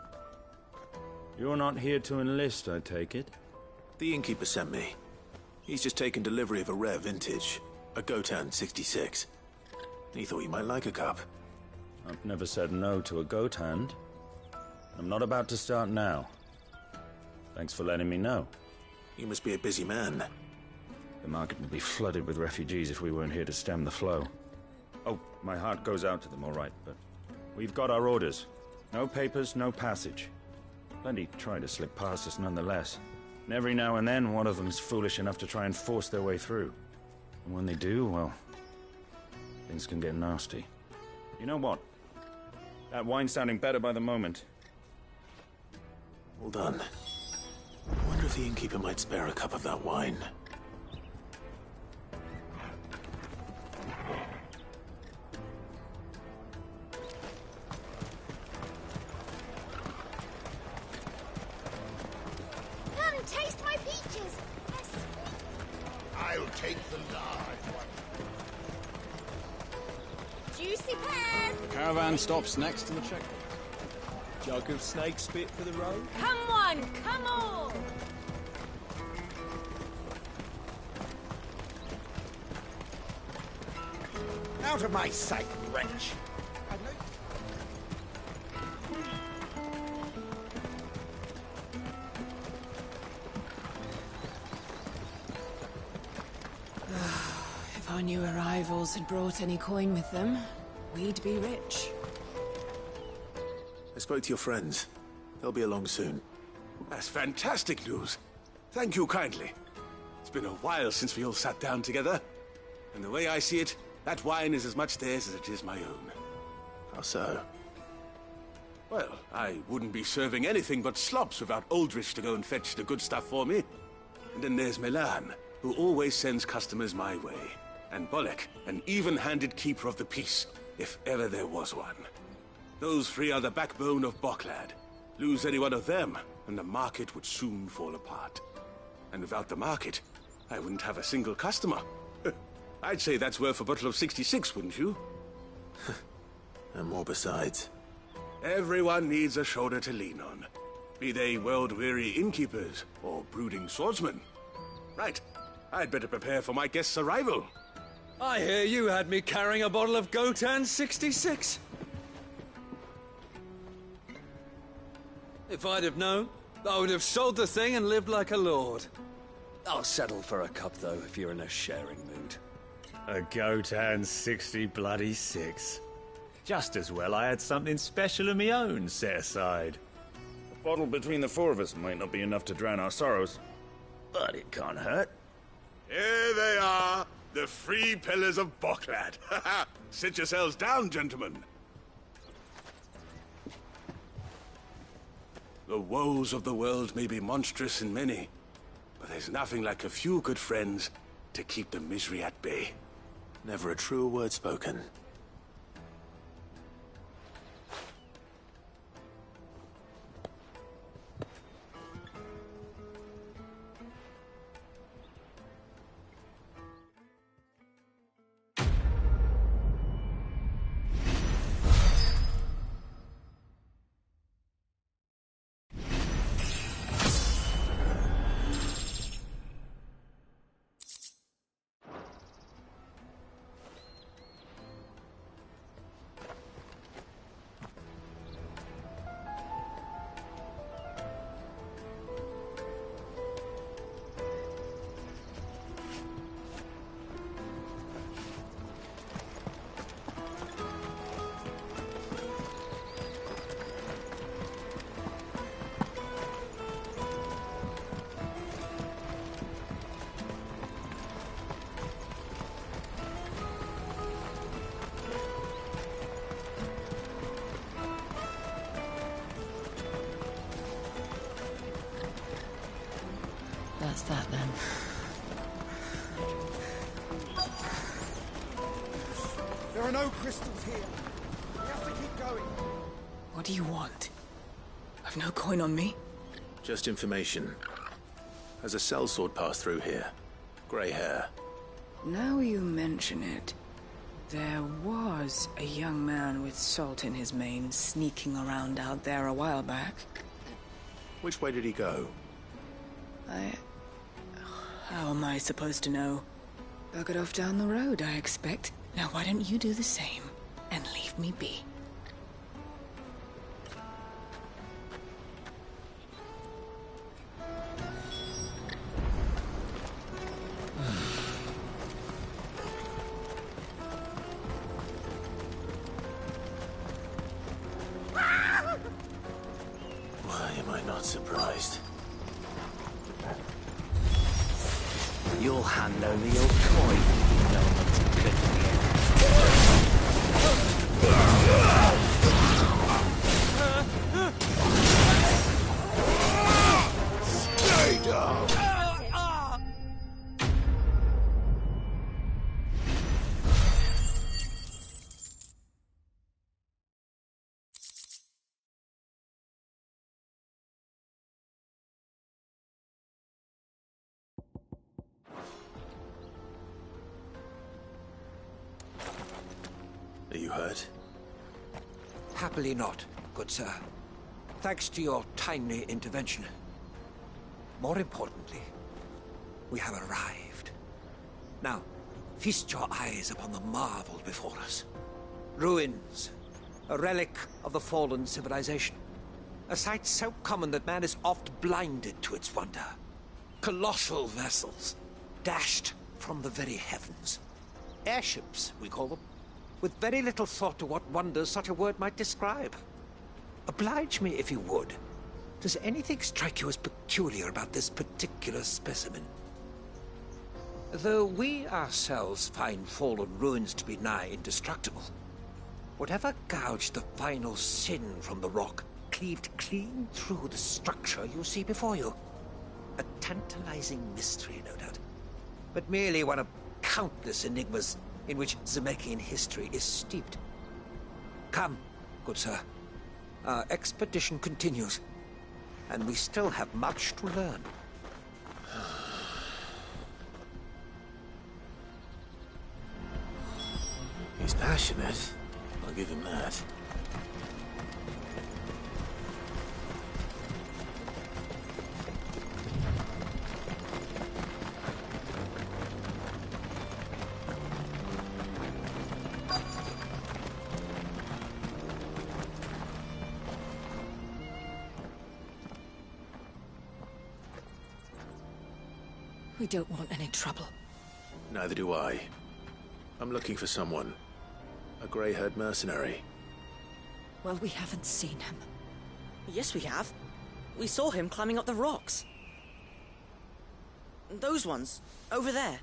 You're not here to enlist, I take it? The innkeeper sent me. He's just taken delivery of a rare vintage, a Gotan 66. He thought you might like a cup. I've never said no to a goat hand. I'm not about to start now. Thanks for letting me know. You must be a busy man. The market would be flooded with refugees if we weren't here to stem the flow. Oh, my heart goes out to them, all right, but we've got our orders. No papers, no passage. Plenty try to slip past us nonetheless. And every now and then, one of them's foolish enough to try and force their way through. And when they do, well, things can get nasty. You know what? That wine's sounding better by the moment. Hold on. I wonder if the innkeeper might spare a cup of that wine. Come, taste my peaches. They're sweet. I'll take the large one. Juicy pears. The caravan stops next to the checkpoint. Jug of snake spit for the road. Come on, come on. Out of my sight, wretch! If our new arrivals had brought any coin with them, we'd be rich. I spoke to your friends. They'll be along soon. That's fantastic news. Thank you kindly. It's been a while since we all sat down together. And the way I see it, that wine is as much theirs as it is my own. How so? Well, I wouldn't be serving anything but slops without Aldrich to go and fetch the good stuff for me. And then there's Milan, who always sends customers my way. And Bolek, an even-handed keeper of the peace, if ever there was one. Those three are the backbone of Barclad. Lose any one of them, and the market would soon fall apart. And without the market, I wouldn't have a single customer. I'd say that's worth a bottle of 66, wouldn't you? And more besides. Everyone needs a shoulder to lean on. Be they world-weary innkeepers or brooding swordsmen. Right, I'd better prepare for my guest's arrival. I hear you had me carrying a bottle of Gotan 66. If I'd have known, I would have sold the thing and lived like a lord. I'll settle for a cup, though, if you're in a sharing mood. A goat and 60 bloody 6. Just as well I had something special of my own set aside. A bottle between the four of us might not be enough to drown our sorrows, but it can't hurt. Here they are, the 3 pillars of Boklad. Sit yourselves down, gentlemen. The woes of the world may be monstrous and many, but there's nothing like a few good friends to keep the misery at bay. Never a truer word spoken. That's that then. There are no crystals here. We have to keep going. What do you want? I've no coin on me. Just information. Has a sellsword passed through here? Grey hair. Now you mention it, there was a young man with salt in his mane sneaking around out there a while back. Which way did he go? How am I supposed to know? Buggered off down the road, I expect. Now why don't you do the same and leave me be? Why am I not surprised? You'll hand over your coin, you know what's good for you. Stay down! Are you hurt? Happily not, good sir. Thanks to your timely intervention. More importantly, we have arrived. Now, feast your eyes upon the marvel before us. Ruins, a relic of the fallen civilization. A sight so common that man is oft blinded to its wonder. Colossal vessels, dashed from the very heavens. Airships, we call them, with very little thought to what wonders such a word might describe. Oblige me if you would. Does anything strike you as peculiar about this particular specimen? Though we ourselves find fallen ruins to be nigh indestructible, whatever gouged the final sin from the rock cleaved clean through the structure you see before you. A tantalizing mystery, no doubt, but merely one of countless enigmas in which Zemeckyan history is steeped. Come, good sir. Our expedition continues, and we still have much to learn. He's passionate. I'll give him that. We don't want any trouble. Neither do I. I'm looking for someone. A grey-haired mercenary. Well, we haven't seen him. Yes, we have. We saw him climbing up the rocks. Those ones, over there.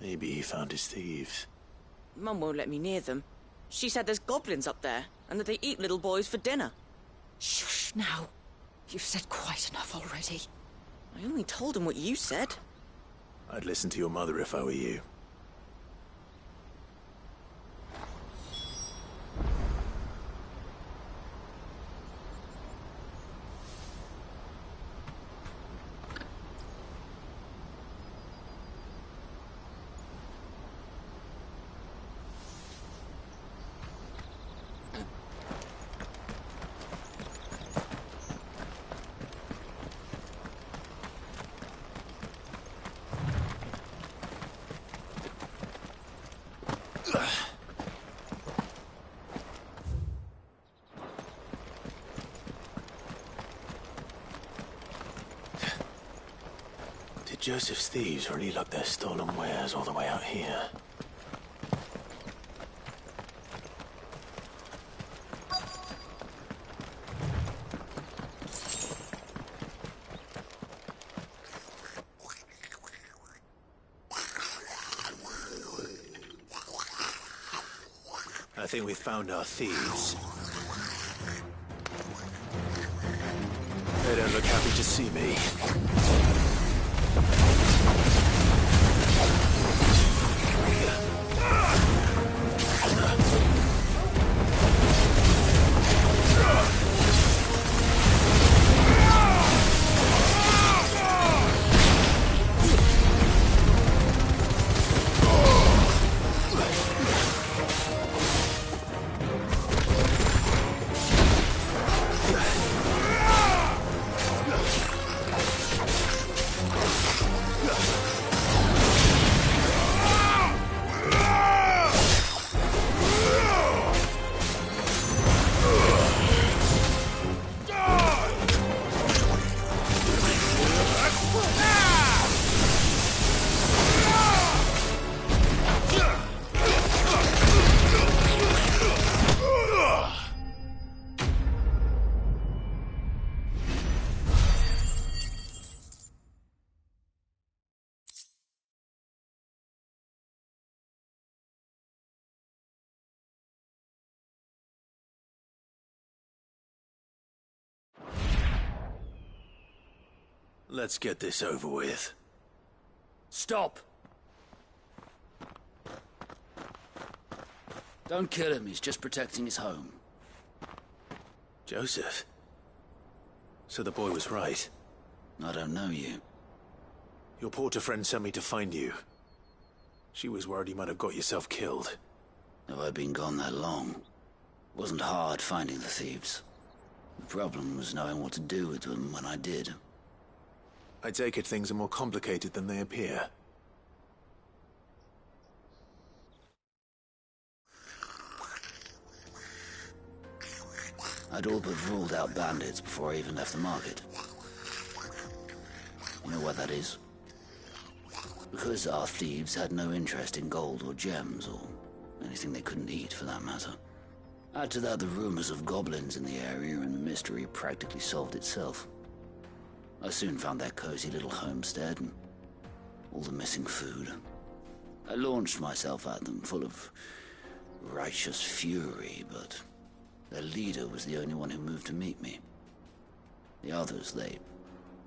Maybe he found his thieves. Mum won't let me near them. She said there's goblins up there, and that they eat little boys for dinner. Shush now. You've said quite enough already. I only told him what you said. I'd listen to your mother if I were you. Did Joseph's thieves really lug their stolen wares all the way out here? I think we found our thieves. They don't look happy to see me. Let's get this over with. Stop! Don't kill him, he's just protecting his home. Joseph? So the boy was right. I don't know you. Your porter friend sent me to find you. She was worried you might have got yourself killed. Have I been gone that long? It wasn't hard finding the thieves. The problem was knowing what to do with them when I did. I take it things are more complicated than they appear. I'd all but ruled out bandits before I even left the market. You know why that is? Because our thieves had no interest in gold or gems, or anything they couldn't eat for that matter. Add to that the rumors of goblins in the area, and the mystery practically solved itself. I soon found their cozy little homestead and all the missing food. I launched myself at them, full of righteous fury, but their leader was the only one who moved to meet me. The others, they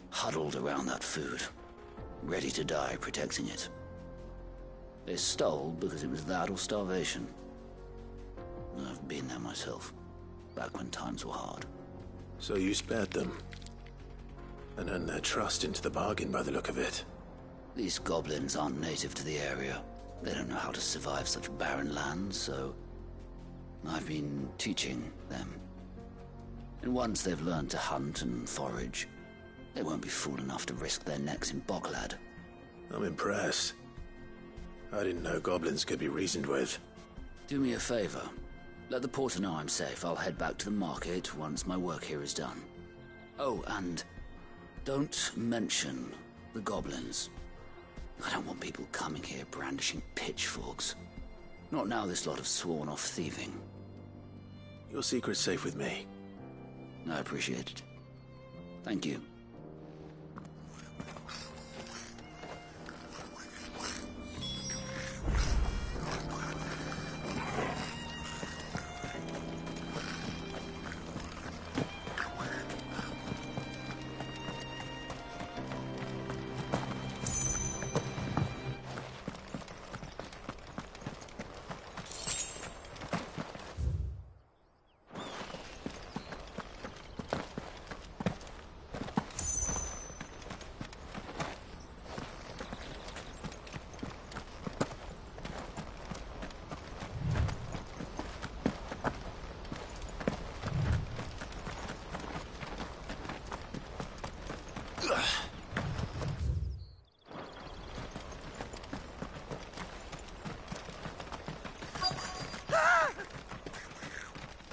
huddled around that food, ready to die protecting it. They stole because it was that or starvation. I've been there myself, back when times were hard. So you spared them? And earned their trust into the bargain by the look of it. These goblins aren't native to the area. They don't know how to survive such barren lands, so I've been teaching them. And once they've learned to hunt and forage, they won't be fool enough to risk their necks in Boklad. I'm impressed. I didn't know goblins could be reasoned with. Do me a favor. Let the porter know I'm safe. I'll head back to the market once my work here is done. Oh, and don't mention the goblins. I don't want people coming here brandishing pitchforks. Not now this lot have sworn off thieving. Your secret's safe with me. I appreciate it. Thank you.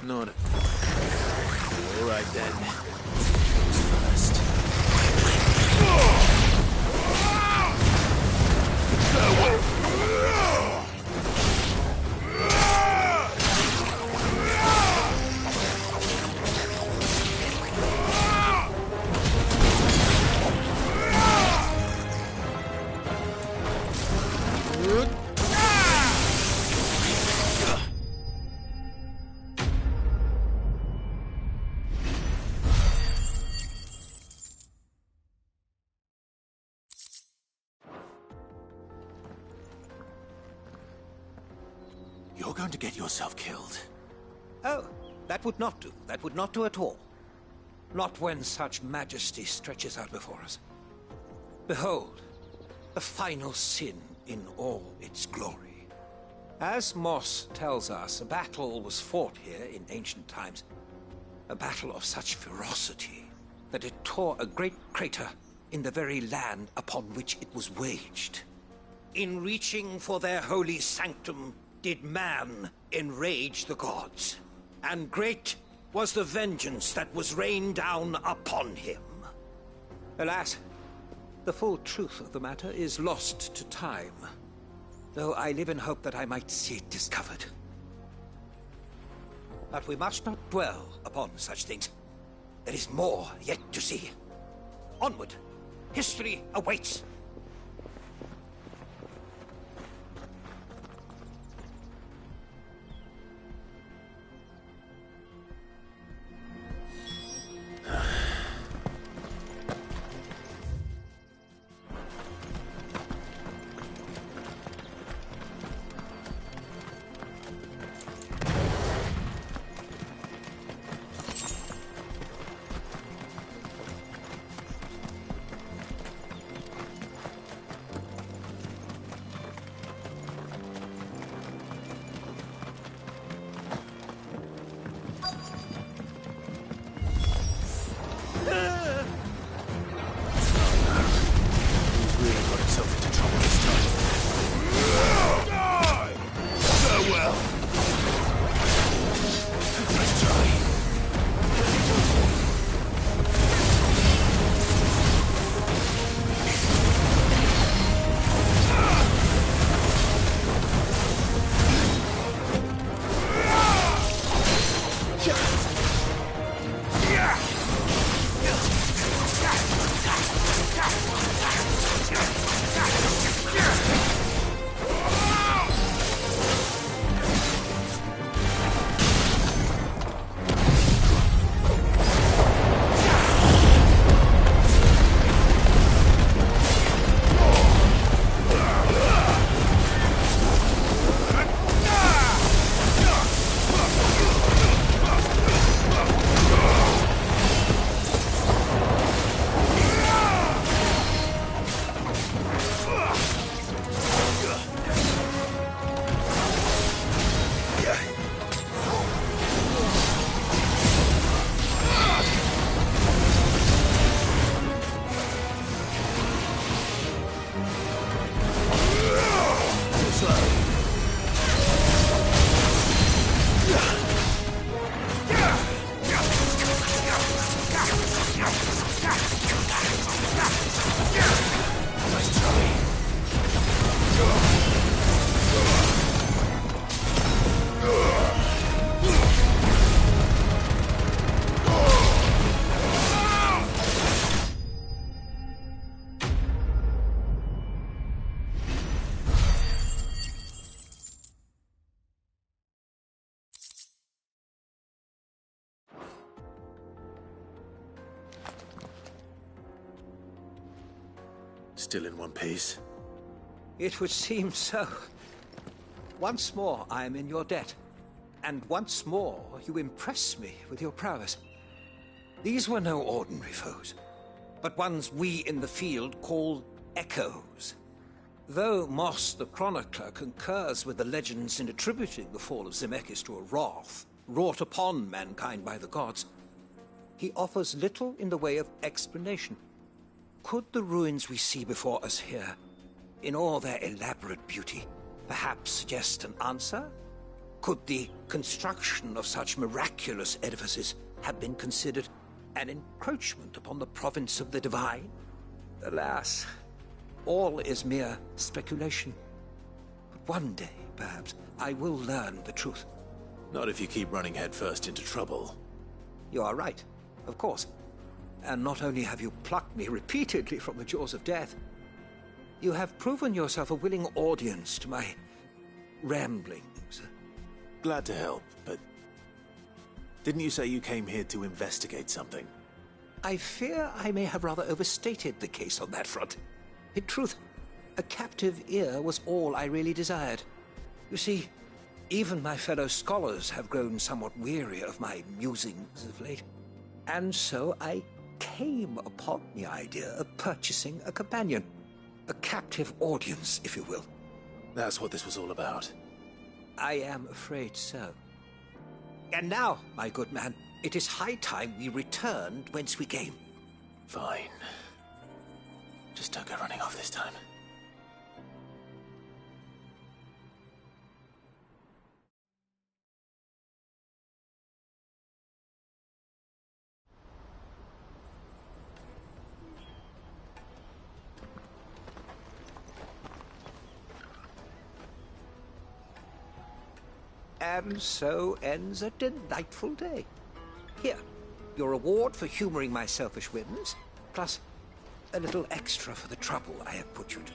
Not... All right, then. First. You're going to get yourself killed. Oh, that would not do. That would not do at all. Not when such majesty stretches out before us. Behold, the final sin in all its glory. As Moss tells us, a battle was fought here in ancient times. A battle of such ferocity that it tore a great crater in the very land upon which it was waged. In reaching for their holy sanctum, did man enrage the gods, and great was the vengeance that was rained down upon him. Alas, the full truth of the matter is lost to time, though I live in hope that I might see it discovered. But we must not dwell upon such things. There is more yet to see. Onward! History awaits! still in one piece? It would seem so. Once more, I am in your debt. And once more, you impress me with your prowess. These were no ordinary foes, but ones we in the field call echoes. Though Moss the Chronicler concurs with the legends in attributing the fall of Zemeckis to a wrath wrought upon mankind by the gods, he offers little in the way of explanation. Could the ruins we see before us here, in all their elaborate beauty, perhaps suggest an answer? Could the construction of such miraculous edifices have been considered an encroachment upon the province of the divine? Alas, all is mere speculation. But one day, perhaps, I will learn the truth. Not if you keep running headfirst into trouble. You are right, of course. And not only have you plucked me repeatedly from the jaws of death, you have proven yourself a willing audience to my ramblings. Glad to help, but didn't you say you came here to investigate something? I fear I may have rather overstated the case on that front. In truth, a captive ear was all I really desired. You see, even my fellow scholars have grown somewhat weary of my musings of late. And so I came upon the idea of purchasing a companion. A captive audience, if you will. That's what this was all about. I am afraid so. And now, my good man, it is high time we returned whence we came. Fine. Just don't go running off this time. And so ends a delightful day. Here, your reward for humoring my selfish whims, plus a little extra for the trouble I have put you to.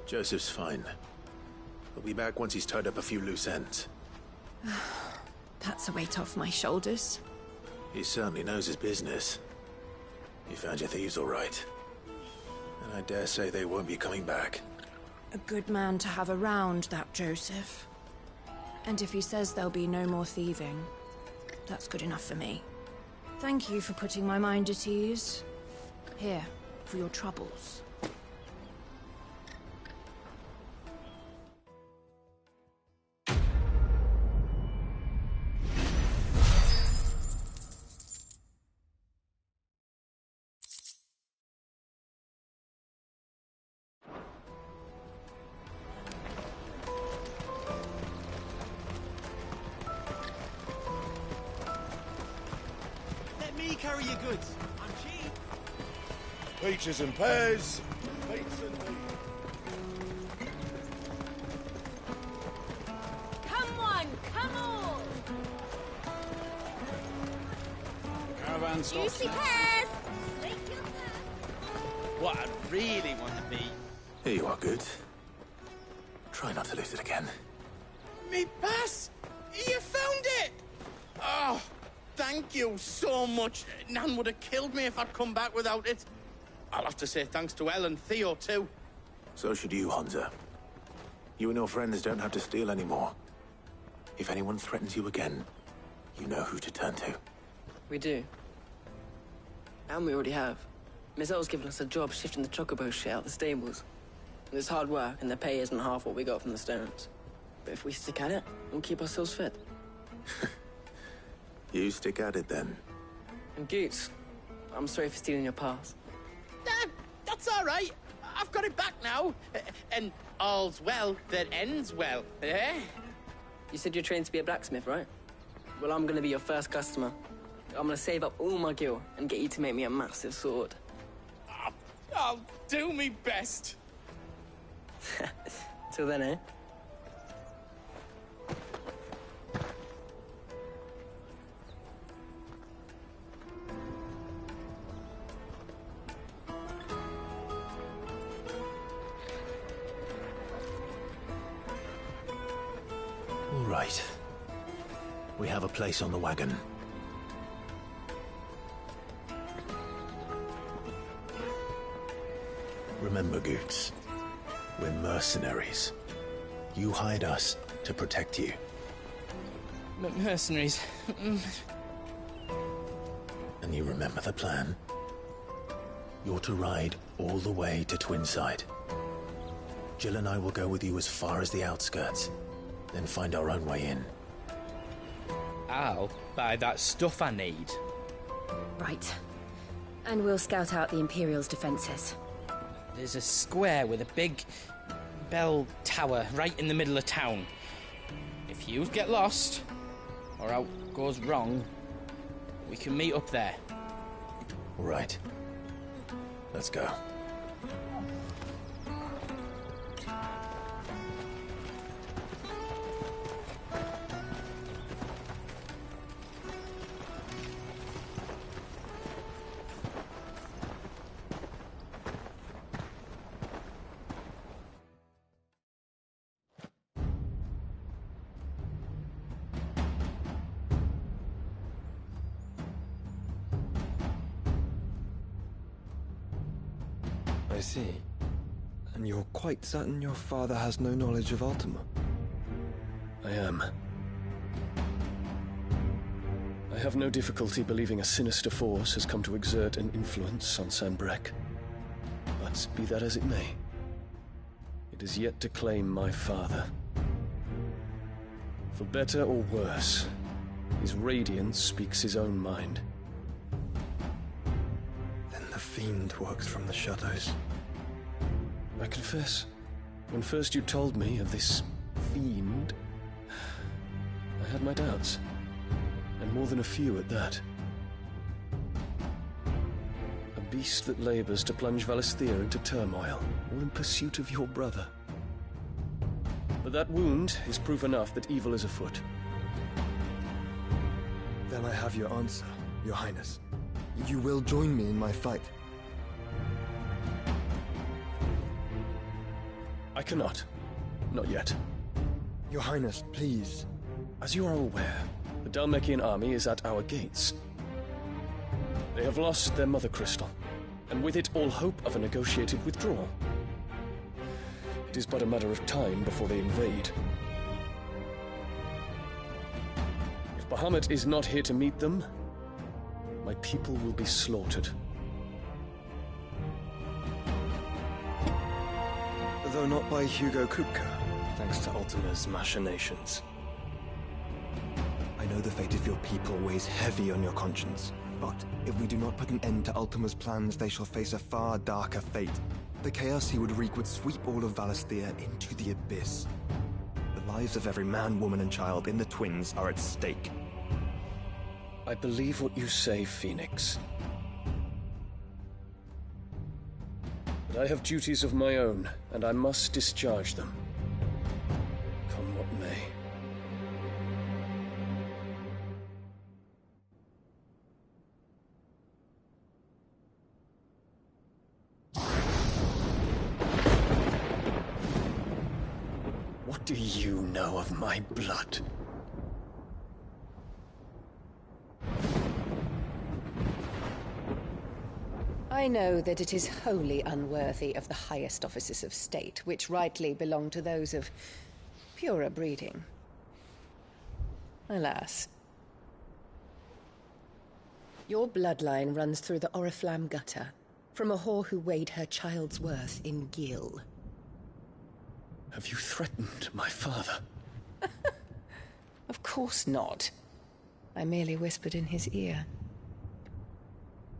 Joseph's fine. He'll be back once he's tied up a few loose ends. That's a weight off my shoulders. He certainly knows his business. You found your thieves all right. And I dare say they won't be coming back. A good man to have around, that Joseph. And if he says there'll be no more thieving, that's good enough for me. Thank you for putting my mind at ease. Here, for your troubles. Carry your goods. I'm cheap. Peaches and pears. Beets and Come on, come on. The caravan stops Juicy now. pears. Slake your thirst. What I really want to be. Here you are, good. Try not to lose it again. Me pass! You found it! Oh, thank you so much. Nan would have killed me if I'd come back without it. I'll have to say thanks to Elle and Theo, too. So should you, Hunter. You and your friends don't have to steal anymore. If anyone threatens you again, you know who to turn to. We do. And we already have. Miss L's given us a job shifting the chocobo shit out the stables. It's hard work, and the pay isn't half what we got from the Stones. But if we stick at it, we'll keep ourselves fit. You stick at it, then. And Goots, I'm sorry for stealing your pass. That's all right. I've got it back now. And all's well that ends well, eh? You said you're trained to be a blacksmith, right? Well, I'm gonna be your first customer. I'm gonna save up all my gil and get you to make me a massive sword. I'll do me best. Till then, eh? right. We have a place on the wagon. Remember, Goots, we're mercenaries. You hide us to protect you. Mercenaries. And you remember the plan? You're to ride all the way to Twinside. Jill and I will go with you as far as the outskirts, then find our own way in. I'll buy that stuff I need. Right. And we'll scout out the Imperial's defenses. There's a square with a big bell tower right in the middle of town. If you get lost, or out goes wrong, we can meet up there. Right. Let's go. I see. And you're quite certain your father has no knowledge of Ultima? I am. I have no difficulty believing a sinister force has come to exert an influence on Sanbreque. But be that as it may, it is yet to claim my father. For better or worse, his radiance speaks his own mind. Then the Fiend works from the shadows. I confess, when first you told me of this Fiend, I had my doubts. And more than a few at that. A beast that labors to plunge Valisthea into turmoil, all in pursuit of your brother. But that wound is proof enough that evil is afoot. Then I have your answer, Your Highness. You will join me in my fight. I cannot. Not yet. Your Highness, please. As you are aware, the Dhalmekian army is at our gates. They have lost their mother crystal, and with it all hope of a negotiated withdrawal. It is but a matter of time before they invade. If Bahamut is not here to meet them, my people will be slaughtered. Though not by Hugo Kupka, thanks to Ultima's machinations. I know the fate of your people weighs heavy on your conscience, but if we do not put an end to Ultima's plans, they shall face a far darker fate. The chaos he would wreak would sweep all of Valisthea into the abyss. The lives of every man, woman, and child in the Twins are at stake. I believe what you say, Phoenix. But I have duties of my own, and I must discharge them. Come what may. What do you know of my blood? I know that it is wholly unworthy of the highest offices of state, which rightly belong to those of purer breeding. Alas. Your bloodline runs through the Oriflamme gutter, from a whore who weighed her child's worth in Gil. Have you threatened my father? Of course not. I merely whispered in his ear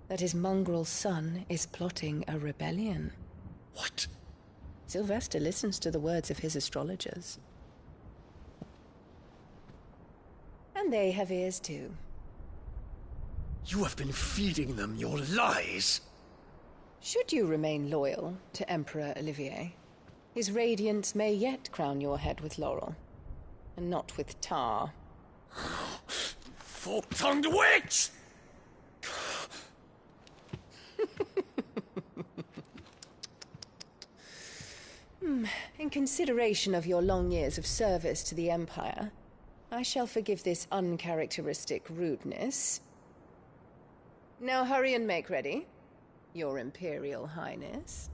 that his mongrel son is plotting a rebellion. What? Sylvester listens to the words of his astrologers. And they have ears too. You have been feeding them your lies! Should you remain loyal to Emperor Olivier, his radiance may yet crown your head with laurel, and not with tar. Fork-tongued witch! In consideration of your long years of service to the Empire, I shall forgive this uncharacteristic rudeness. Now hurry and make ready, Your Imperial Highness.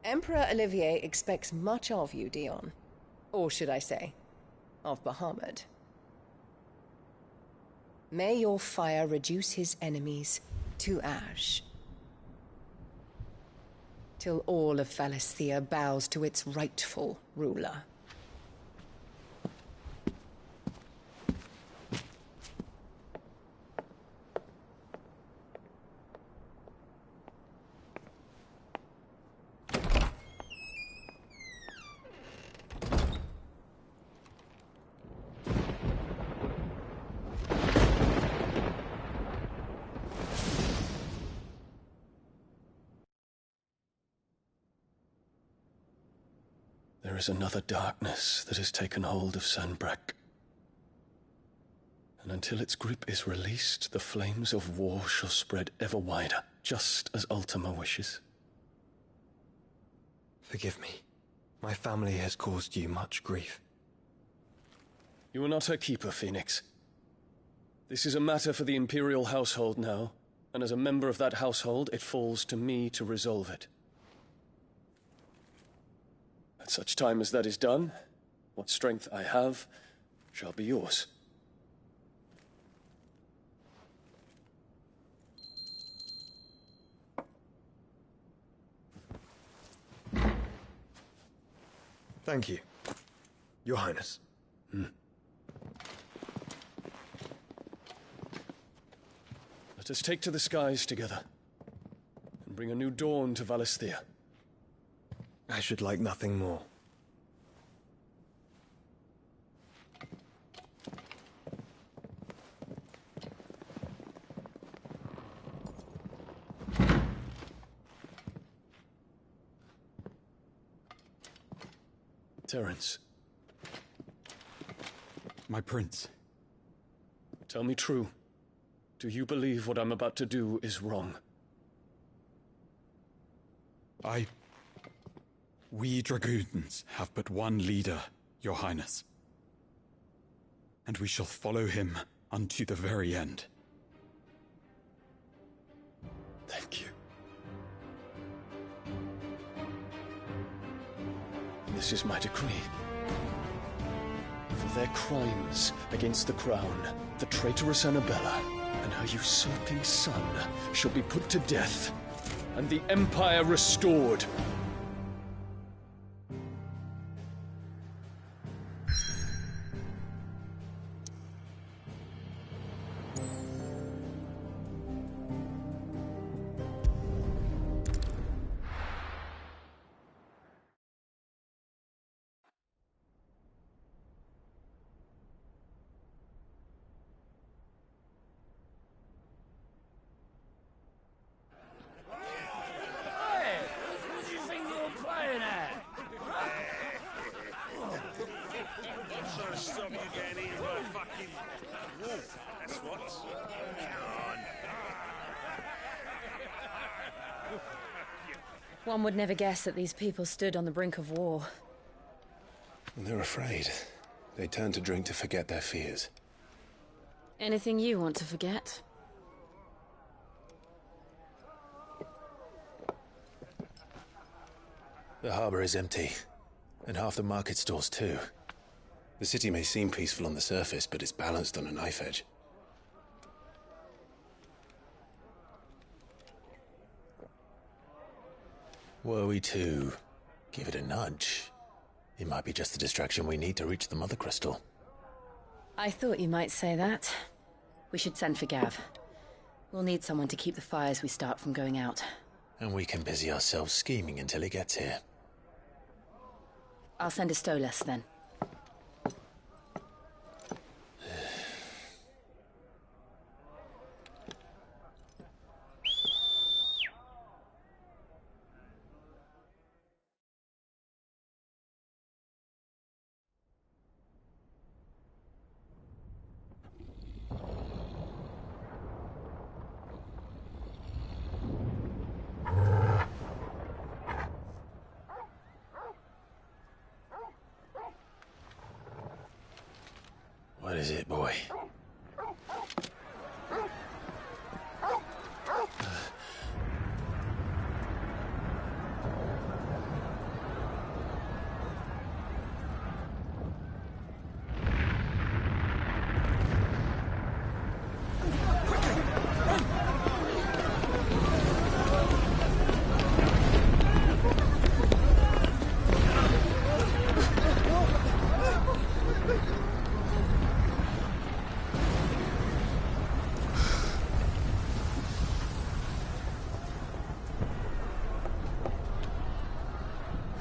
Emperor Olivier expects much of you, Dion. Or should I say, of Bahamut. May your fire reduce his enemies to ash, till all of Valisthea bows to its rightful ruler. There is another darkness that has taken hold of Sanbreque. And until its grip is released, the flames of war shall spread ever wider, just as Ultima wishes. Forgive me. My family has caused you much grief. You are not her keeper, Phoenix. This is a matter for the Imperial household now, and as a member of that household, it falls to me to resolve it. At such time as that is done, what strength I have shall be yours. Thank you, Your Highness. Let us take to the skies together, and bring a new dawn to Valisthea. I should like nothing more. Terence. My prince. Tell me true. Do you believe what I'm about to do is wrong? We dragoons have but one leader, Your Highness. And we shall follow him unto the very end. Thank you. This is my decree. For their crimes against the crown, the traitorous Annabella and her usurping son shall be put to death, and the Empire restored. One would never guess that these people stood on the brink of war. And they're afraid. They turn to drink to forget their fears. Anything you want to forget? The harbor is empty, and half the market stalls too. The city may seem peaceful on the surface, but it's balanced on a knife edge. Were we to give it a nudge, it might be just the distraction we need to reach the Mother Crystal. I thought you might say that. We should send for Gav. We'll need someone to keep the fires we start from going out. And we can busy ourselves scheming until he gets here. I'll send a Stolas then. What is it, boy?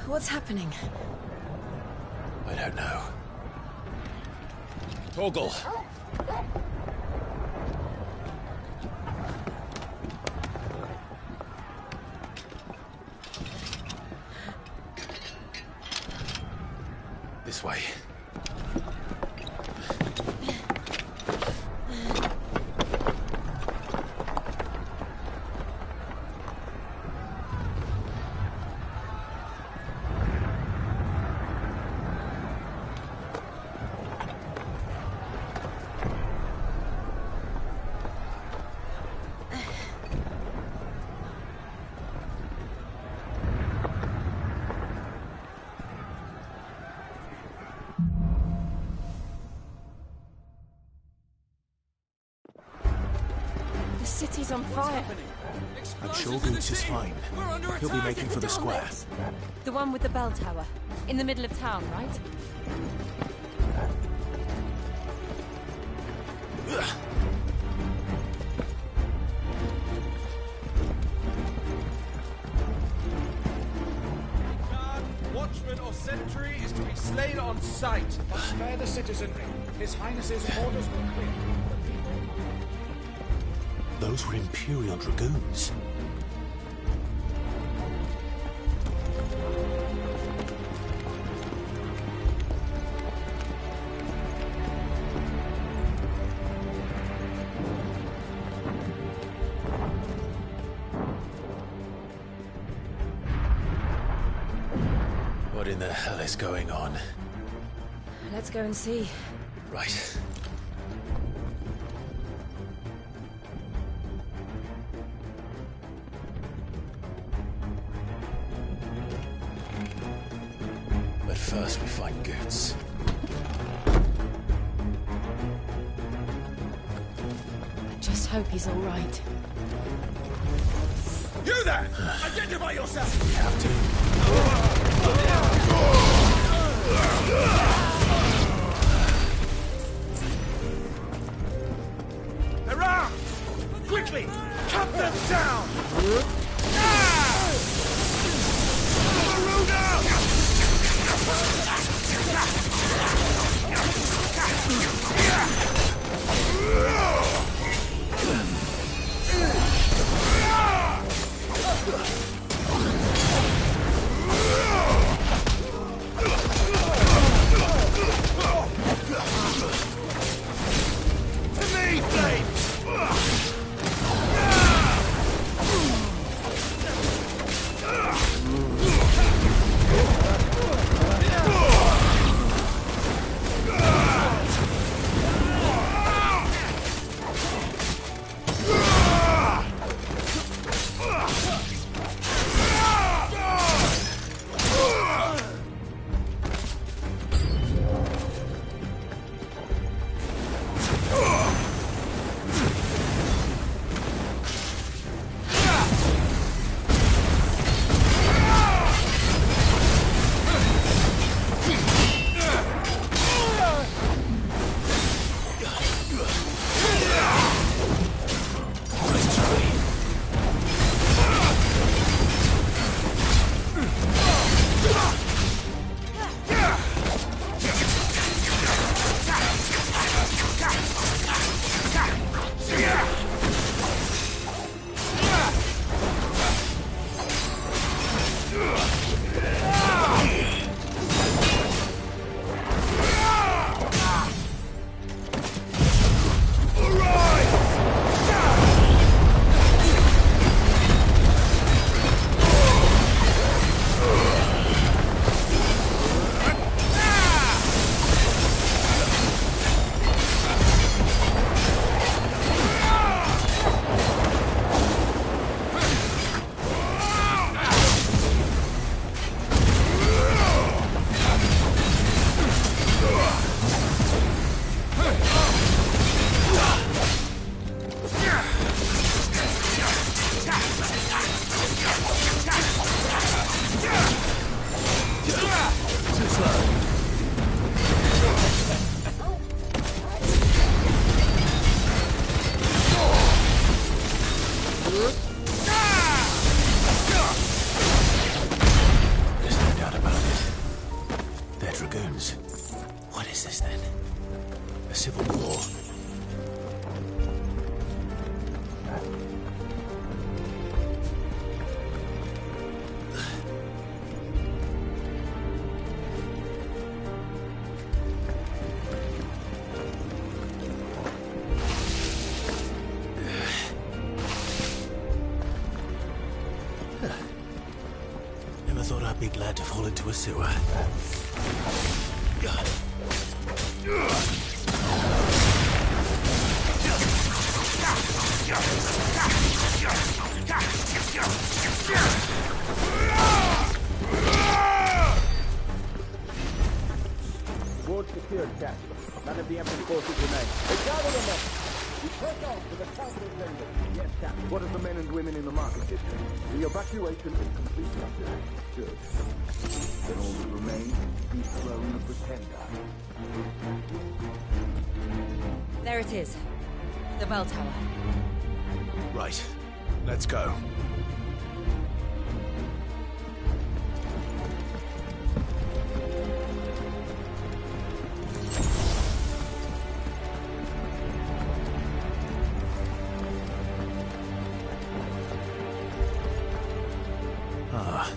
What's happening? I don't know. Torgal! This way. The city's on fire. I'm sure Goots is fine. He'll be making for the square. The one with the bell tower. In the middle of town, right? Watchman or sentry is to be slain on sight. Spare the citizenry. His Highness's orders were clear. Those were Imperial Dragoons. What in the hell is going on? Let's go and see. Right. But first we find Goots. I just hope he's all right. You there! Identify yourself! We have to. They're armed! Quickly! Cut them down! slow. There's no doubt about it. They're dragoons. What is this then? A civil war? Never thought I'd be glad to fall into a sewer. Ward secured, Cap. None of the Emperor's forces remain. They gather them up. We press on to the castle chamber. Yes, Cap. What of the men and women in the market district? The evacuation is complete, Captain. Good. Then all that remains is the throne of the Pretender. There it is. The bell tower. Right. Let's go. Ah,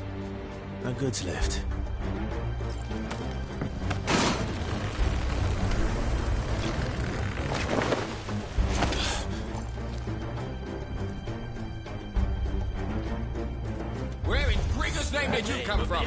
a goods lift. Where in Grigger's name did you come from?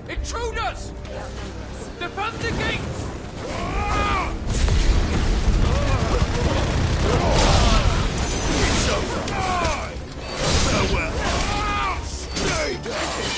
Intruders! Defend the gates! It's over. Farewell. Stay down.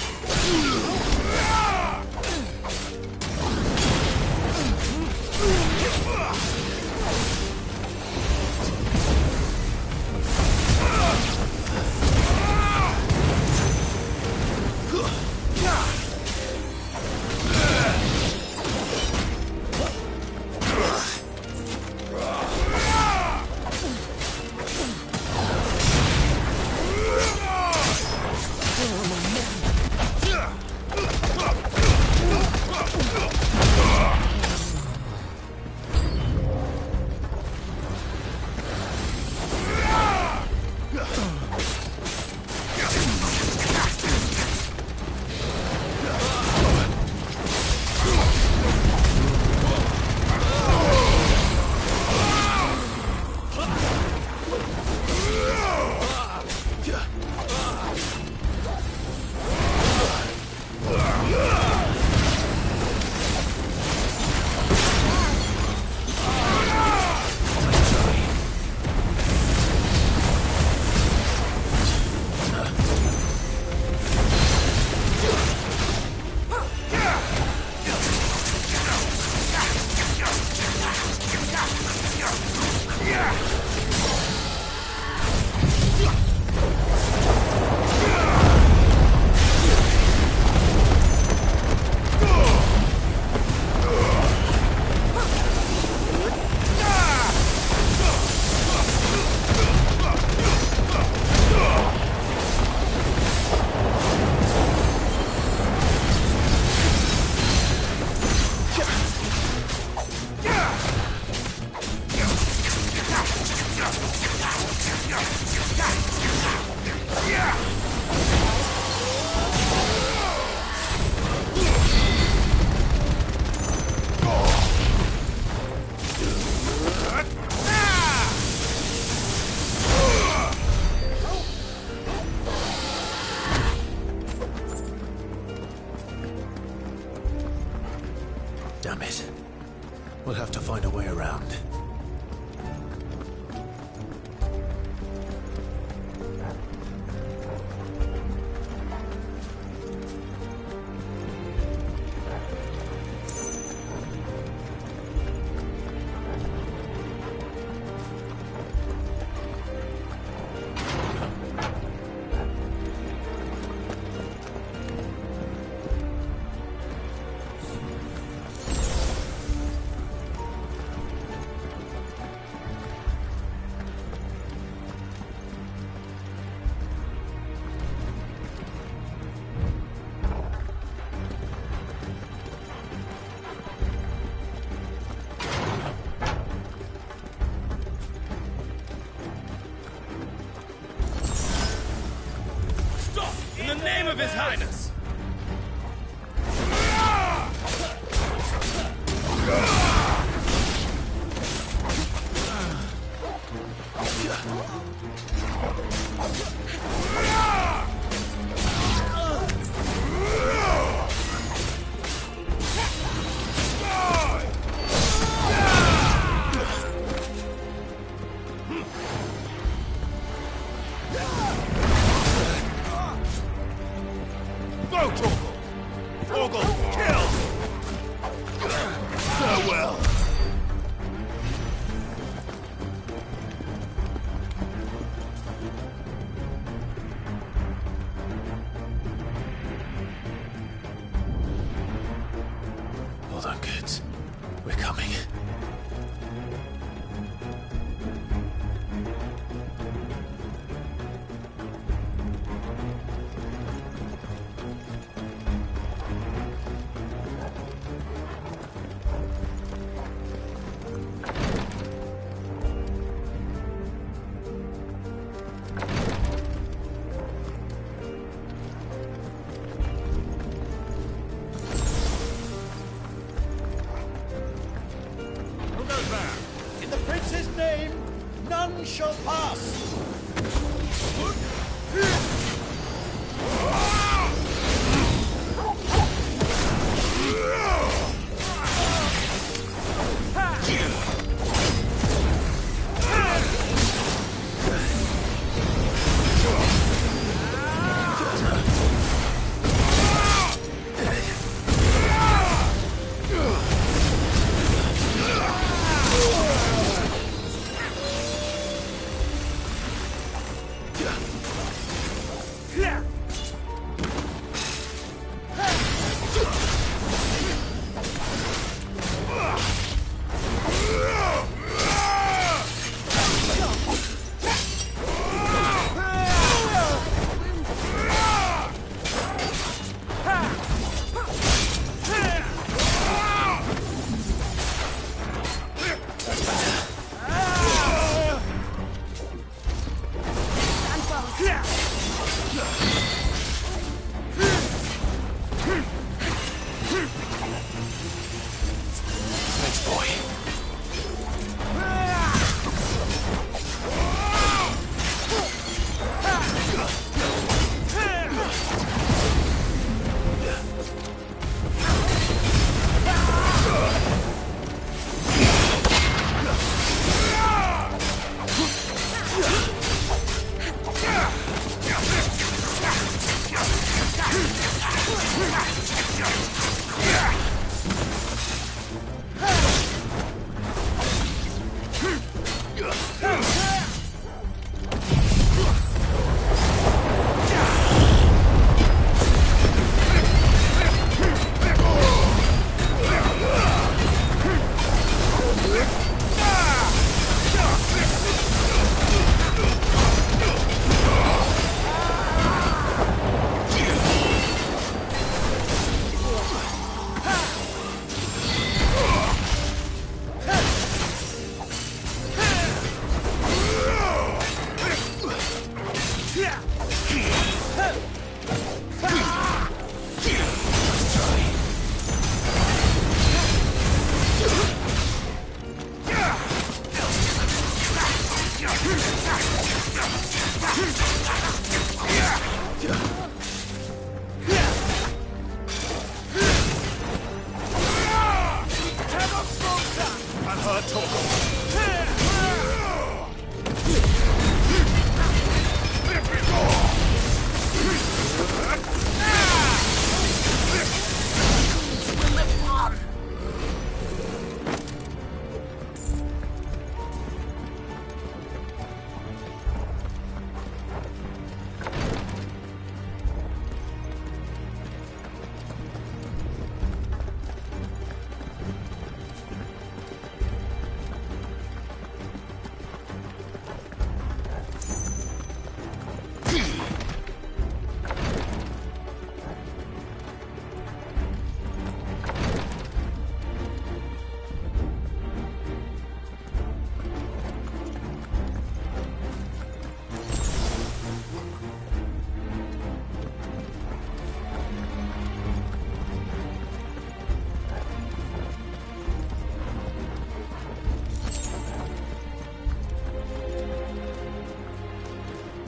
Damn it. We'll have to find a way around. In the name of His Highness! Hold on, kids. We're coming. In the prince's name, none shall pass!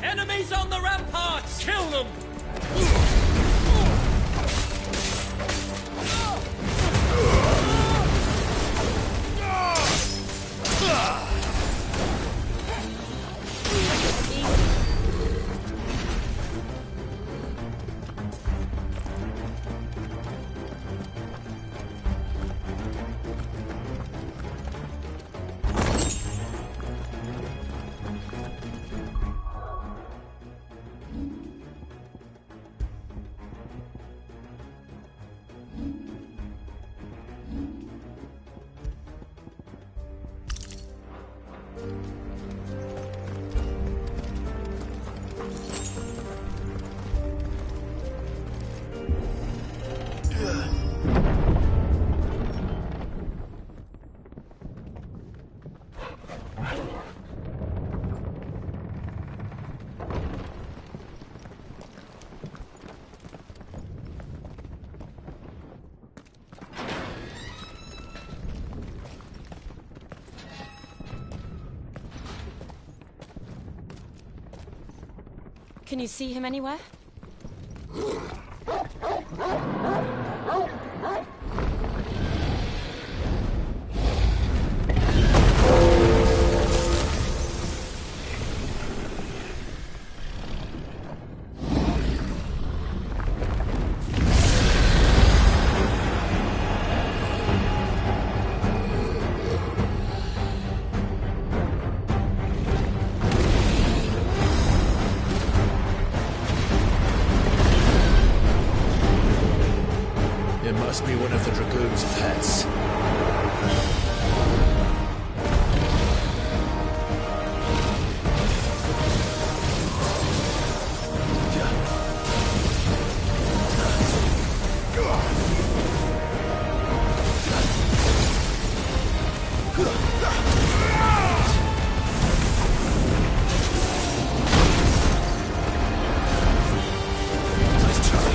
Enemies on the ramparts! Kill them! Can you see him anywhere? Must be one of the Dragoon's pets. Nice try.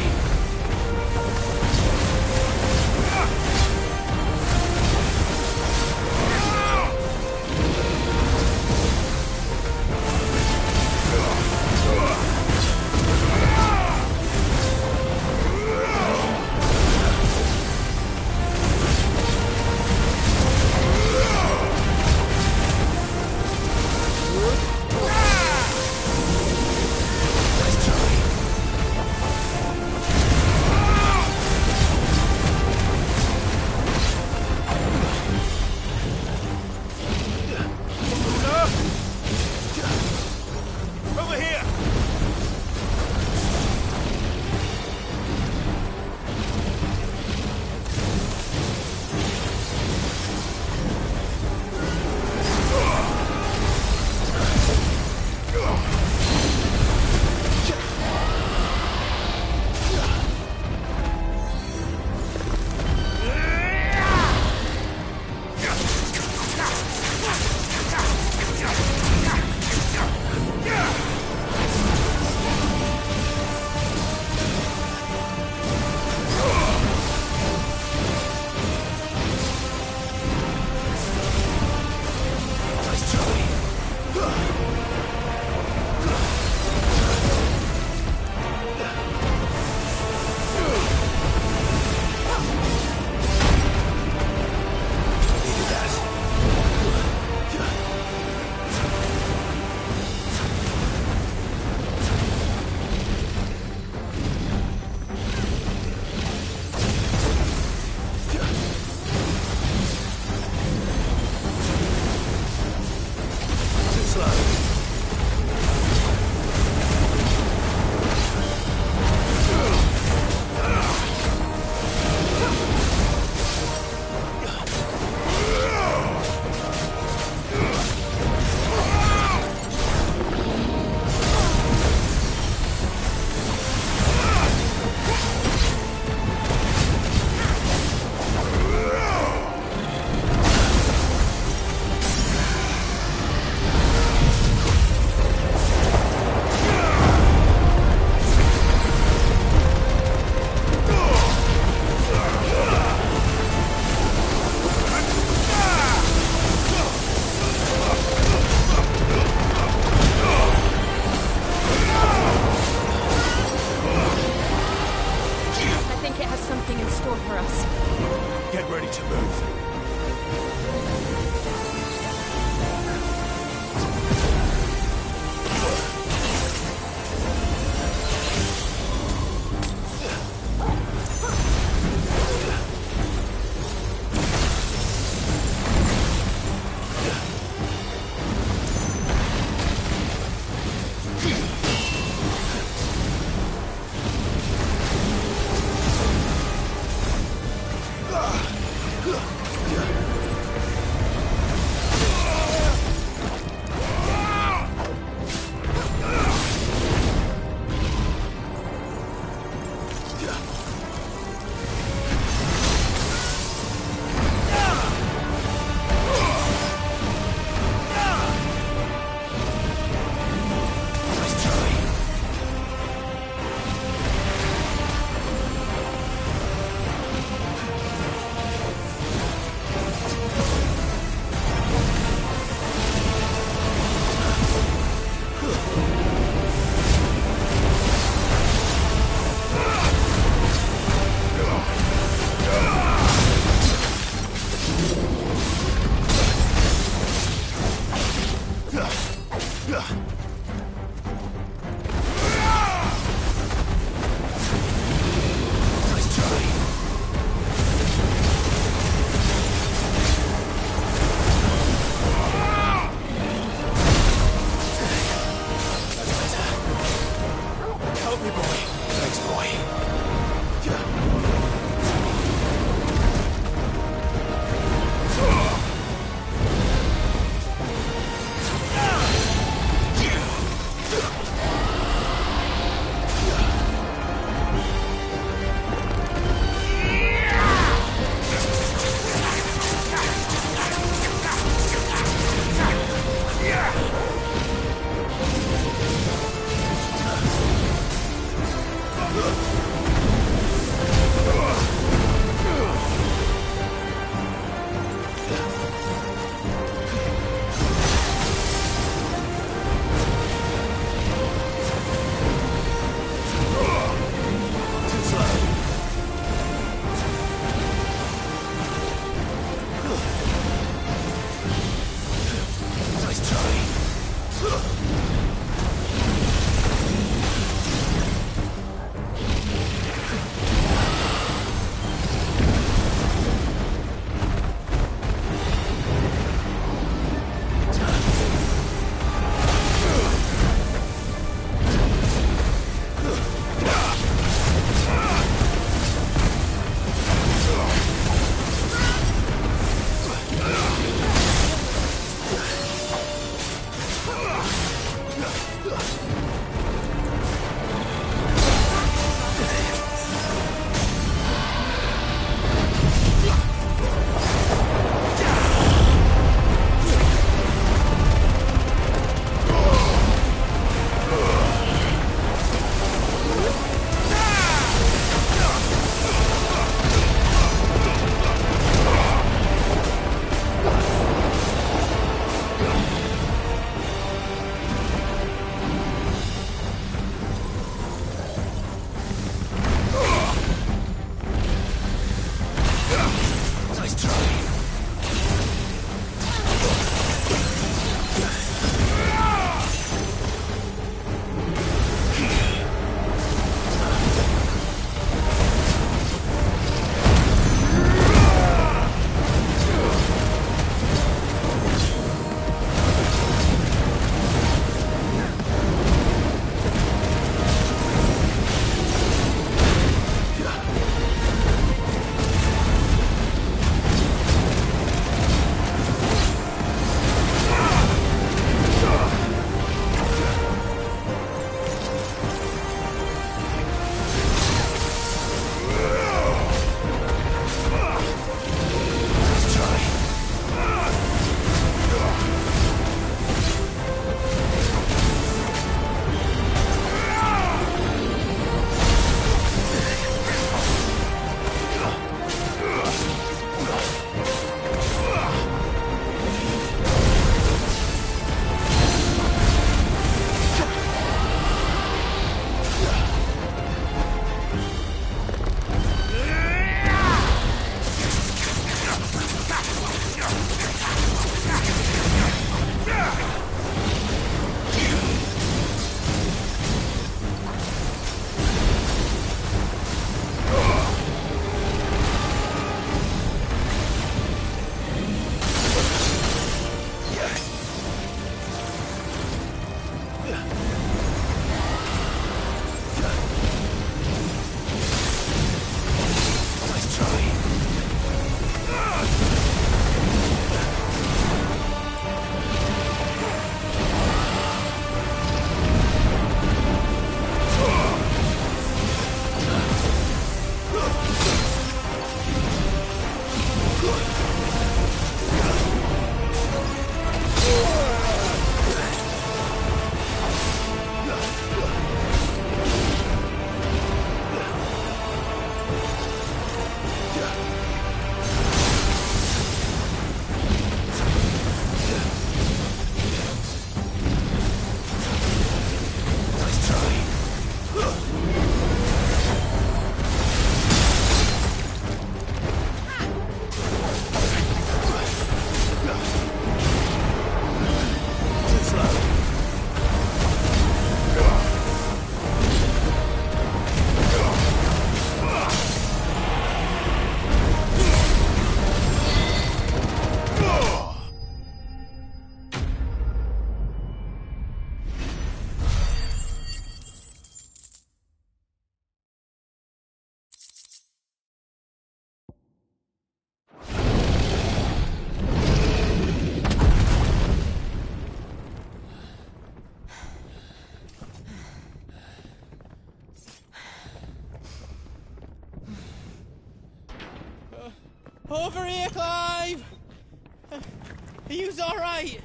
Are you alright?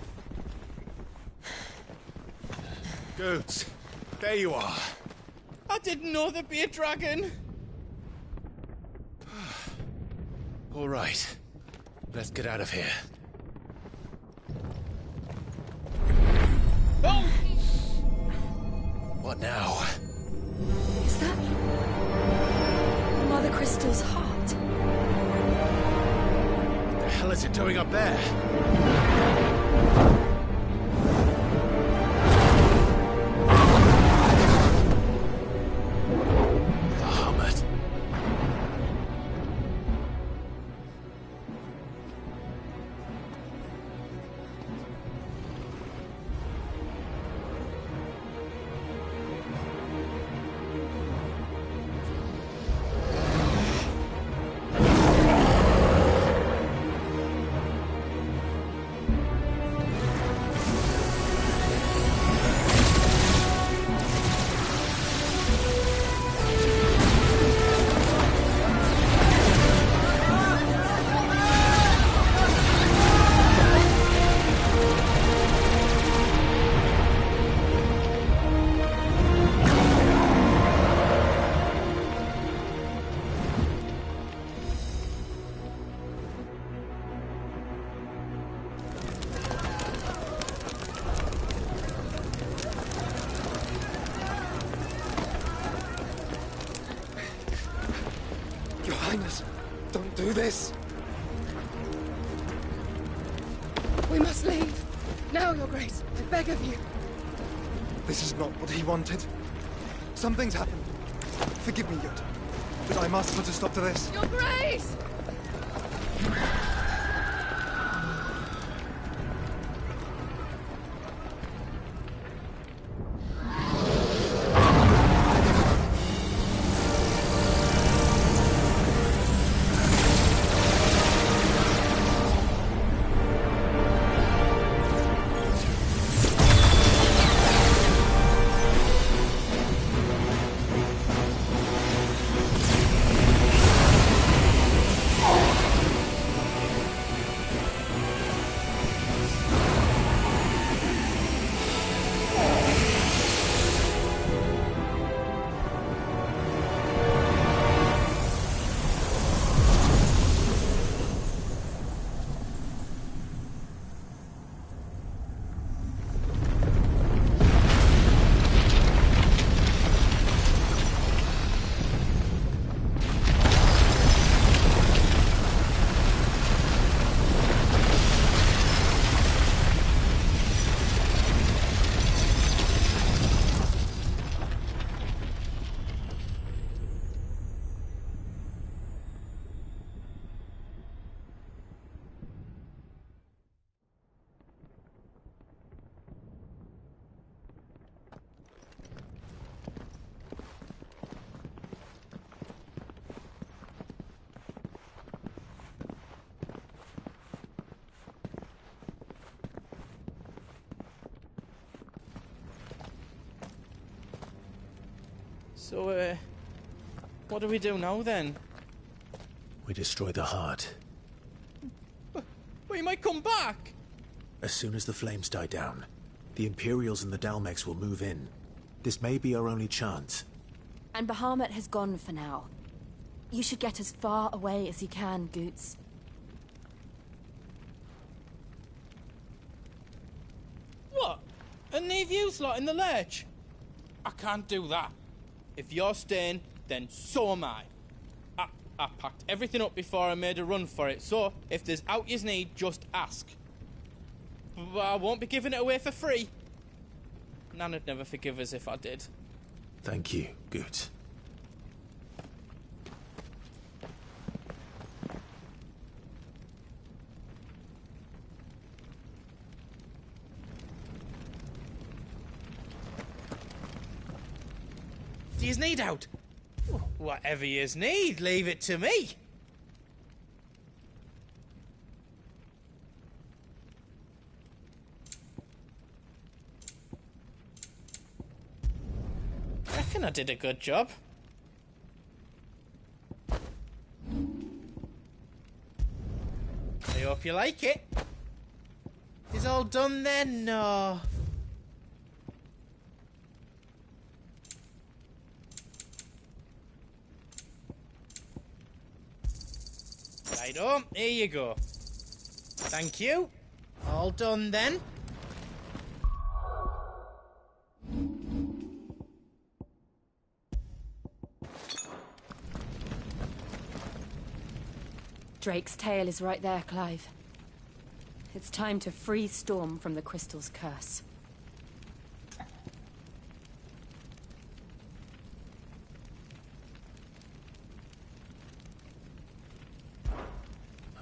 Goods, there you are. I didn't know there'd be a dragon. All right. Let's get out of here. Oh! What now? Is that Mother Crystal's heart? The hell is it doing up there? Bahamut. Your Highness, don't do this. We must leave. Now, Your Grace. I beg of you. This is not what he wanted. Something's happened. Forgive me, Yoda, but I must put a stop to this. Your Grace! So, what do we do now, then? We destroy the heart. But he might come back! As soon as the flames die down, the Imperials and the Dalmex will move in. This may be our only chance. And Bahamut has gone for now. You should get as far away as you can, Goots. What? And leave you lot in the lurch? I can't do that. If you're staying, then so am I. I packed everything up before I made a run for it, so if there's out yous need, just ask. But I won't be giving it away for free. Nan'd never forgive us if I did. Thank you, Goots. Do yous need out? Whatever yous need, leave it to me. Reckon I did a good job. I hope you like it. Is all done then? No. Righto, here you go. Thank you. All done then. Drake's tail is right there, Clive. It's time to free Storm from the Crystal's curse.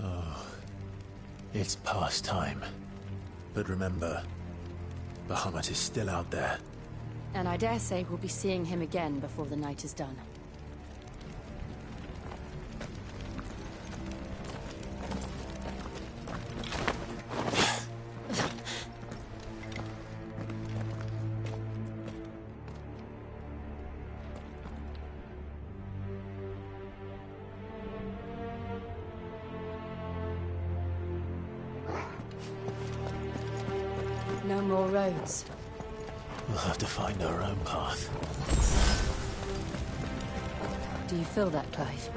Oh, it's past time. But remember, Bahamut is still out there. And I dare say we'll be seeing him again before the night is done. No more roads. We'll have to find our own path. Do you feel that, Clive?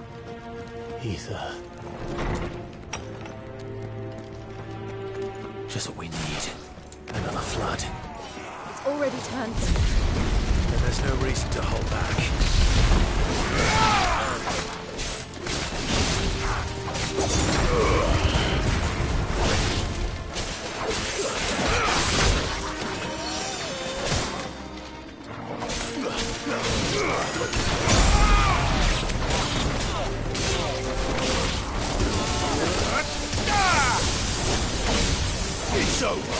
Ether. Just what we need. Another flood. It's already turned. Then there's no reason to hold back. It's over.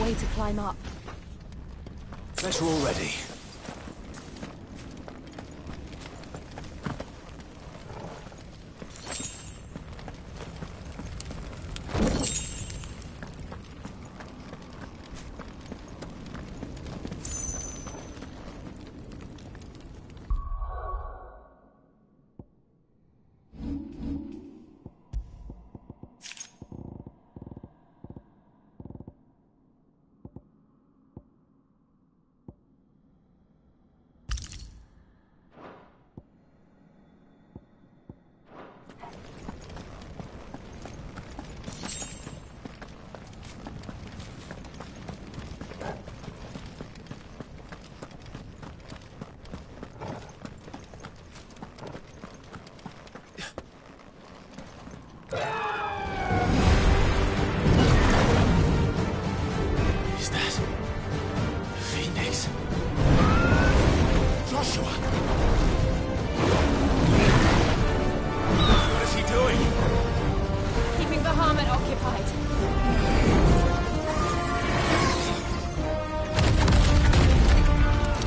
To climb up. Bet we're all ready. What is he doing? Keeping Bahamut occupied.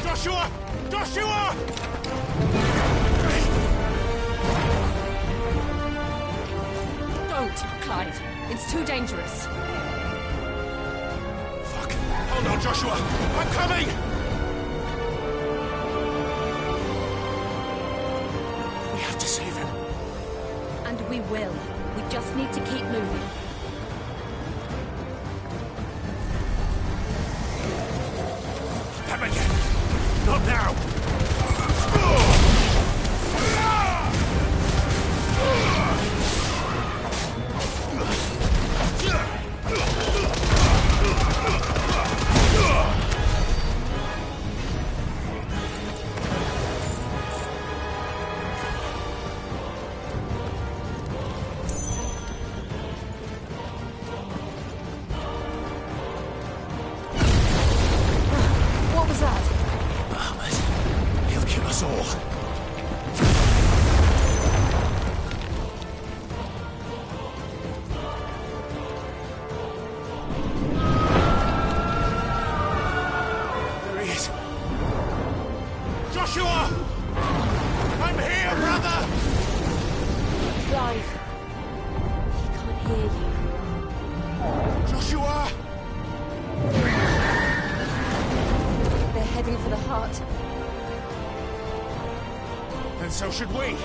Joshua! Joshua! Don't, Clive. It's too dangerous. Fuck! Hold on, Joshua! I'm coming! We have to save him. And we will. We just need to keep moving. Them again! Not now! What was that? Bahamut. He'll kill us all. There he is. Joshua! I'm here, brother! Clive. He can't hear you. Joshua! They're heading for the heart. And so should we.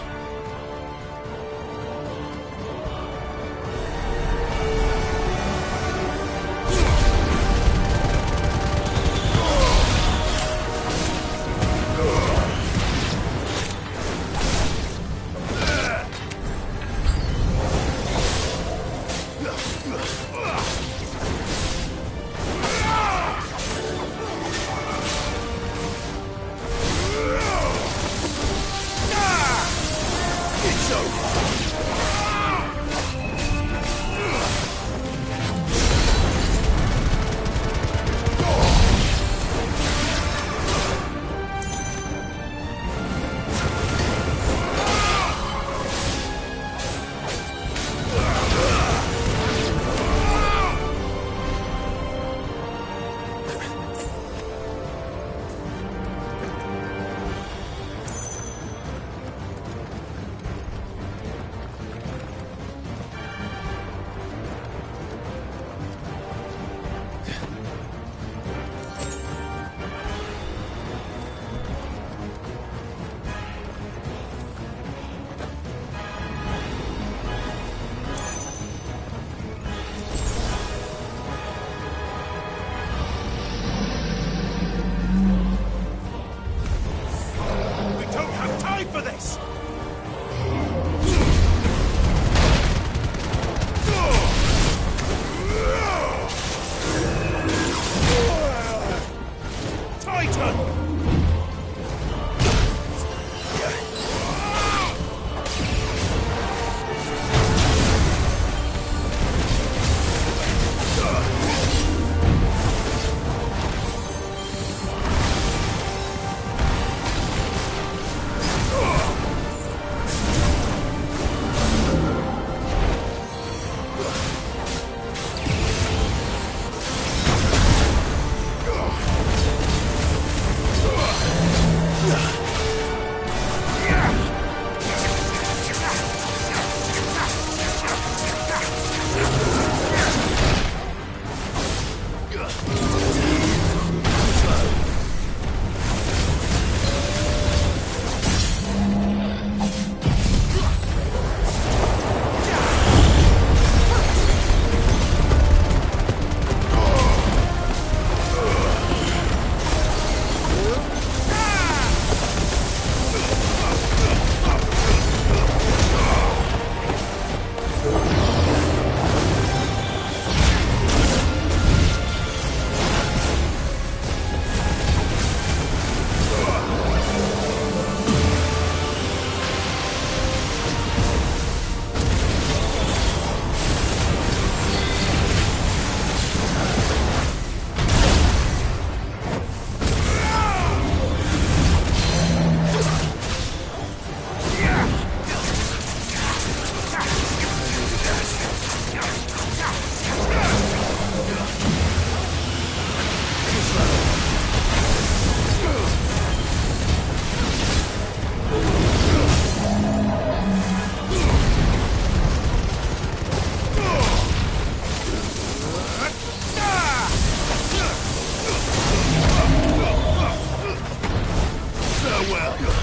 Farewell.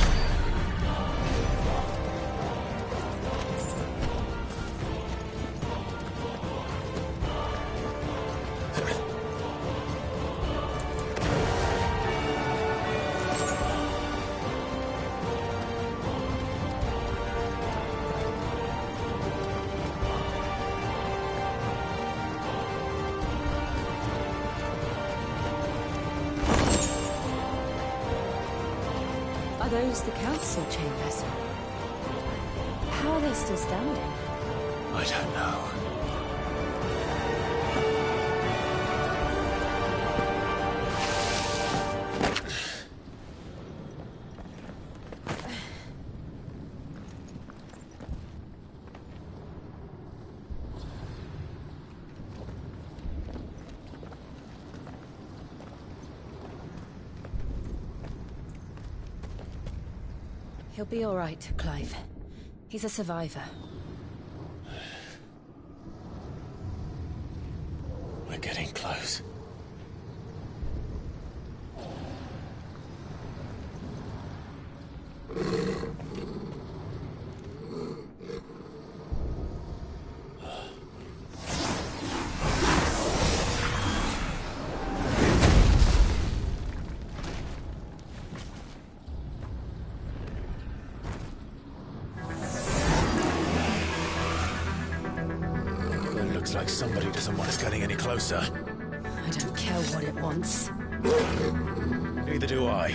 Are those the council chambers? How are they still standing? I don't know. He'll be all right, Clive. He's a survivor. We're getting close. Like somebody doesn't want us getting any closer. I don't care what it wants. Neither do I.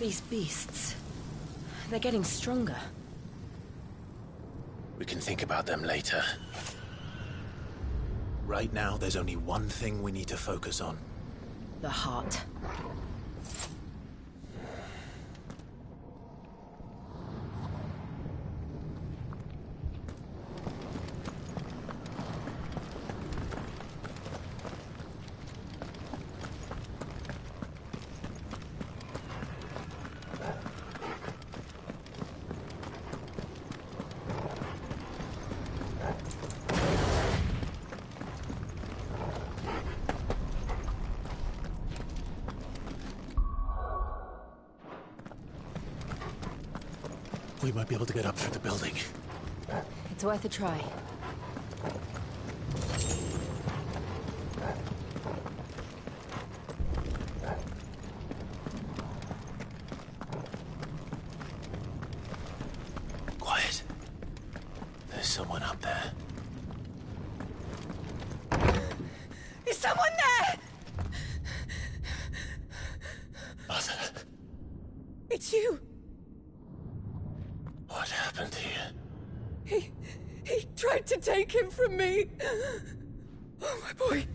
These beasts... they're getting stronger. We can think about them later. Right now, there's only one thing we need to focus on. The heart. We might be able to get up through the building. It's worth a try. Quiet. There's someone up there. Is someone there? Arthur. It's you. What happened here? He tried to take him from me. Oh, my boy.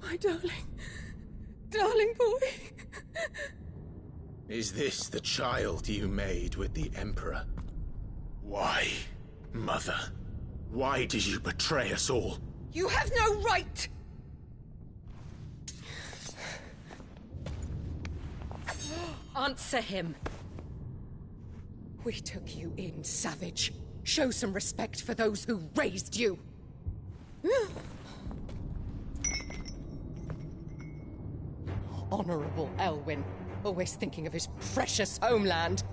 My darling boy. Is this the child you made with the Emperor? Why, Mother? Why did you betray us all? You have no right! Answer him. We took you in, savage. Show some respect for those who raised you. Honorable Elwyn, always thinking of his precious homeland.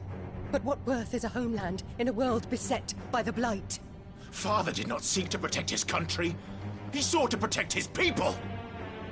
But what worth is a homeland in a world beset by the Blight? Father did not seek to protect his country. He sought to protect his people.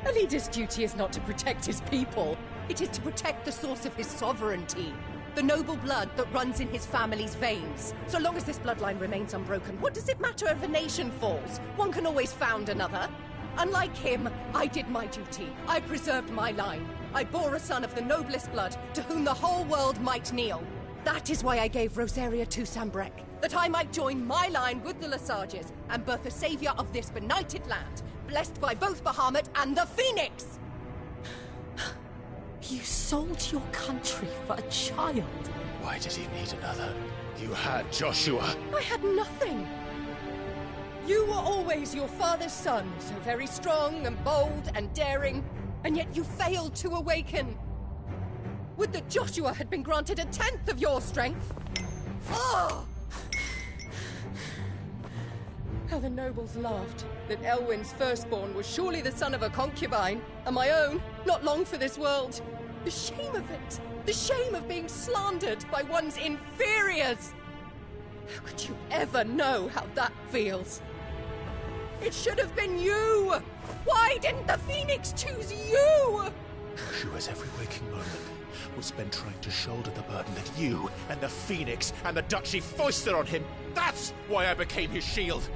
A leader's duty is not to protect his people. It is to protect the source of his sovereignty. The noble blood that runs in his family's veins. So long as this bloodline remains unbroken, what does it matter if a nation falls? One can always found another. Unlike him, I did my duty. I preserved my line. I bore a son of the noblest blood, to whom the whole world might kneel. That is why I gave Rosaria to Sambrek, that I might join my line with the Lesages and birth a savior of this benighted land, blessed by both Bahamut and the Phoenix! You sold your country for a child. Why did he need another? You had Joshua. I had nothing. You were always your father's son, so very strong and bold and daring, and yet you failed to awaken. Would that Joshua had been granted 1/10 of your strength? Oh! How the nobles laughed that Elwyn's firstborn was surely the son of a concubine, and my own, not long for this world. The shame of it! The shame of being slandered by one's inferiors! How could you ever know how that feels? It should have been you! Why didn't the Phoenix choose you? Joshua's every waking moment was spent trying to shoulder the burden that you and the Phoenix and the Duchy foisted on him. That's why I became his shield.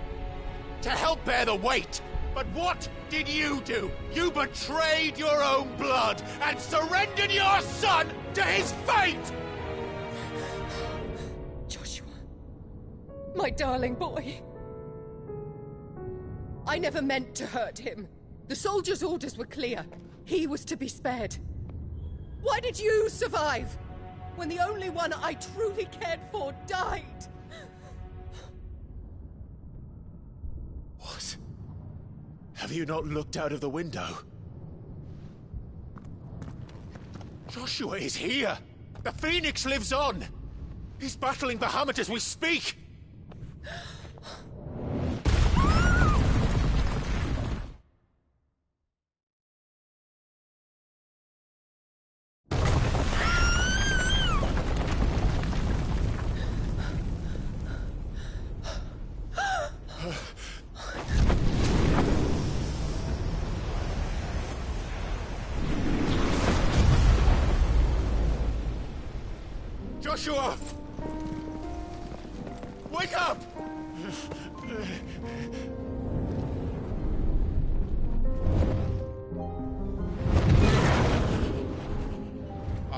To help bear the weight. But what did you do? You betrayed your own blood and surrendered your son to his fate! Joshua, my darling boy. I never meant to hurt him. The soldiers' orders were clear. He was to be spared. Why did you survive when the only one I truly cared for died? What? Have you not looked out of the window? Joshua is here! The Phoenix lives on! He's battling Bahamut as we speak! Joshua! Wake up!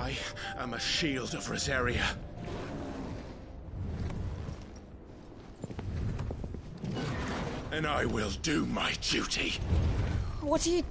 I am a shield of Rosaria. And I will do my duty. What are you...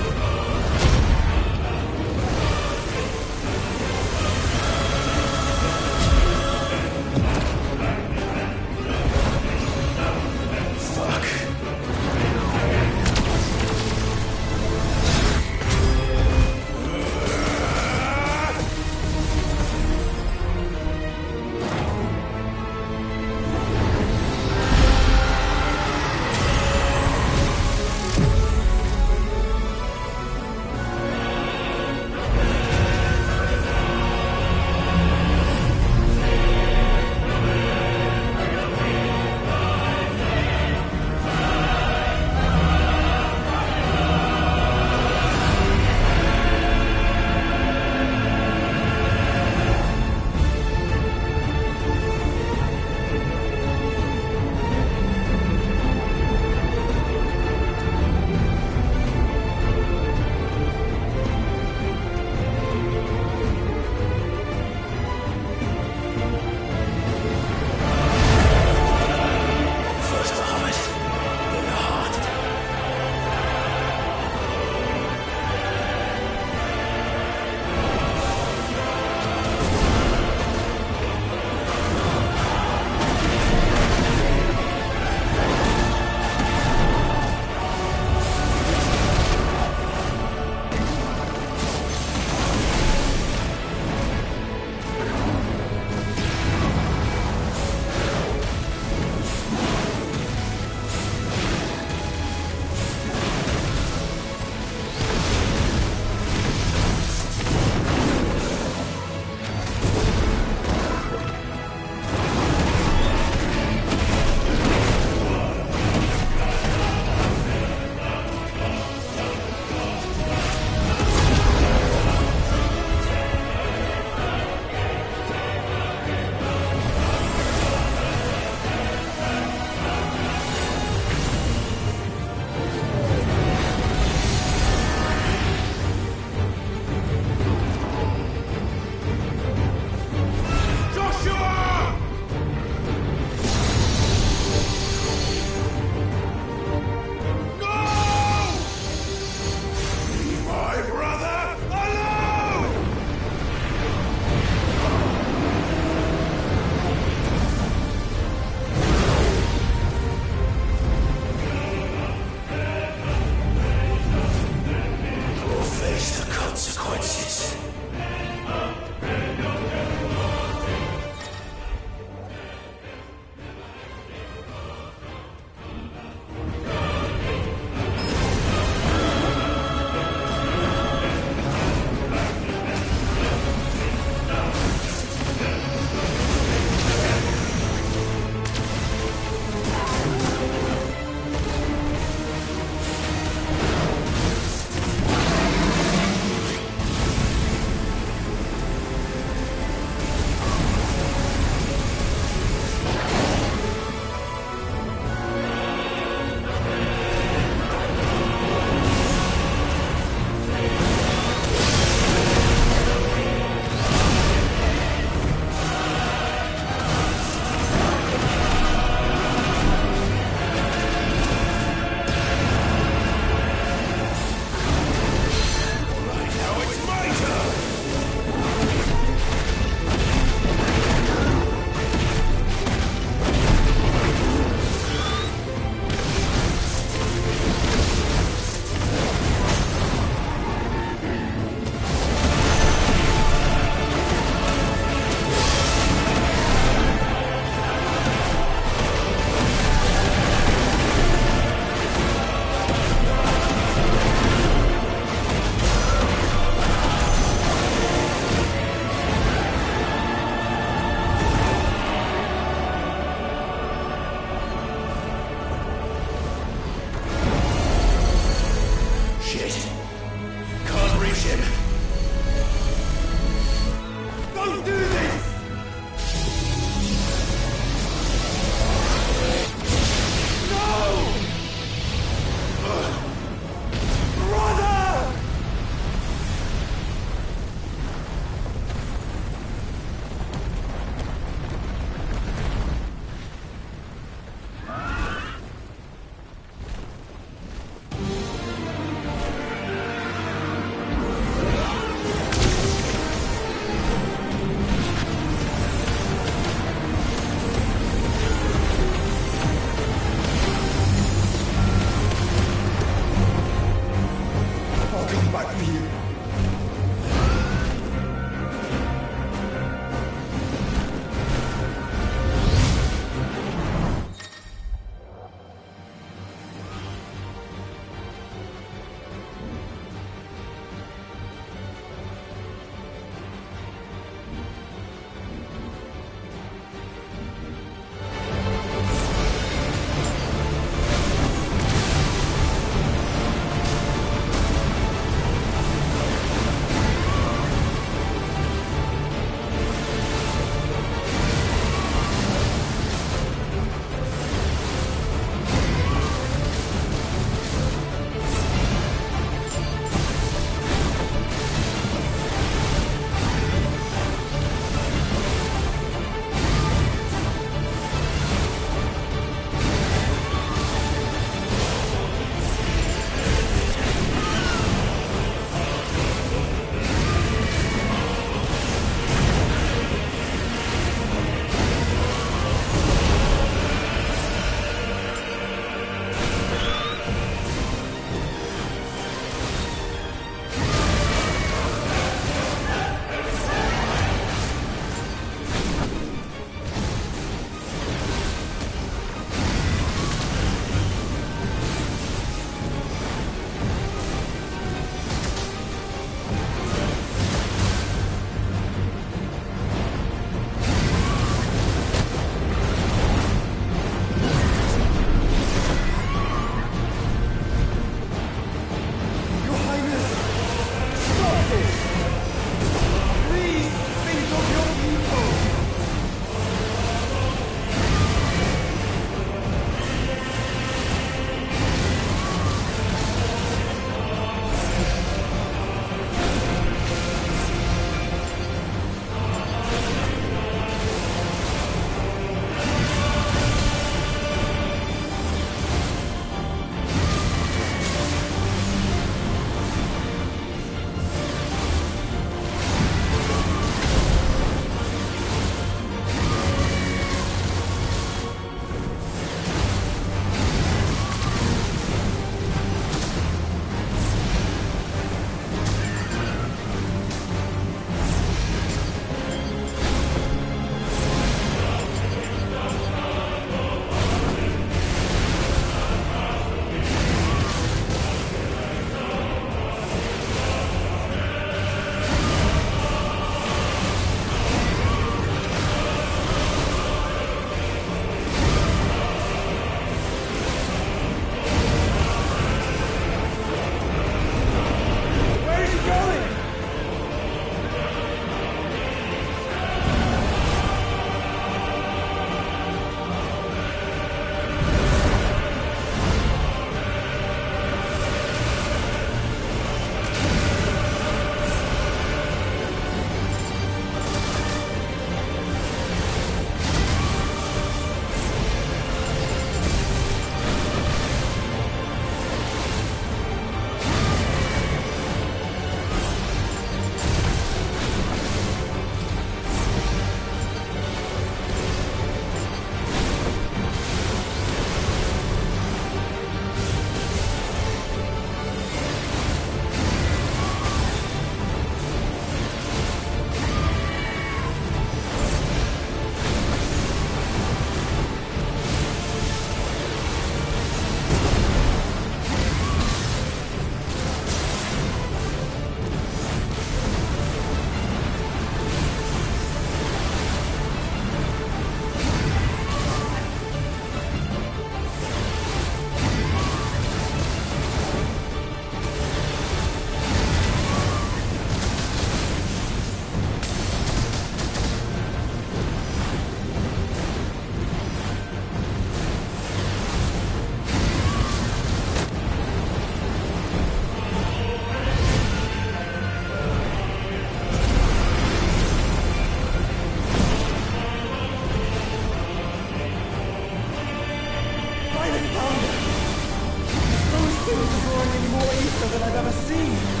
than I've ever seen.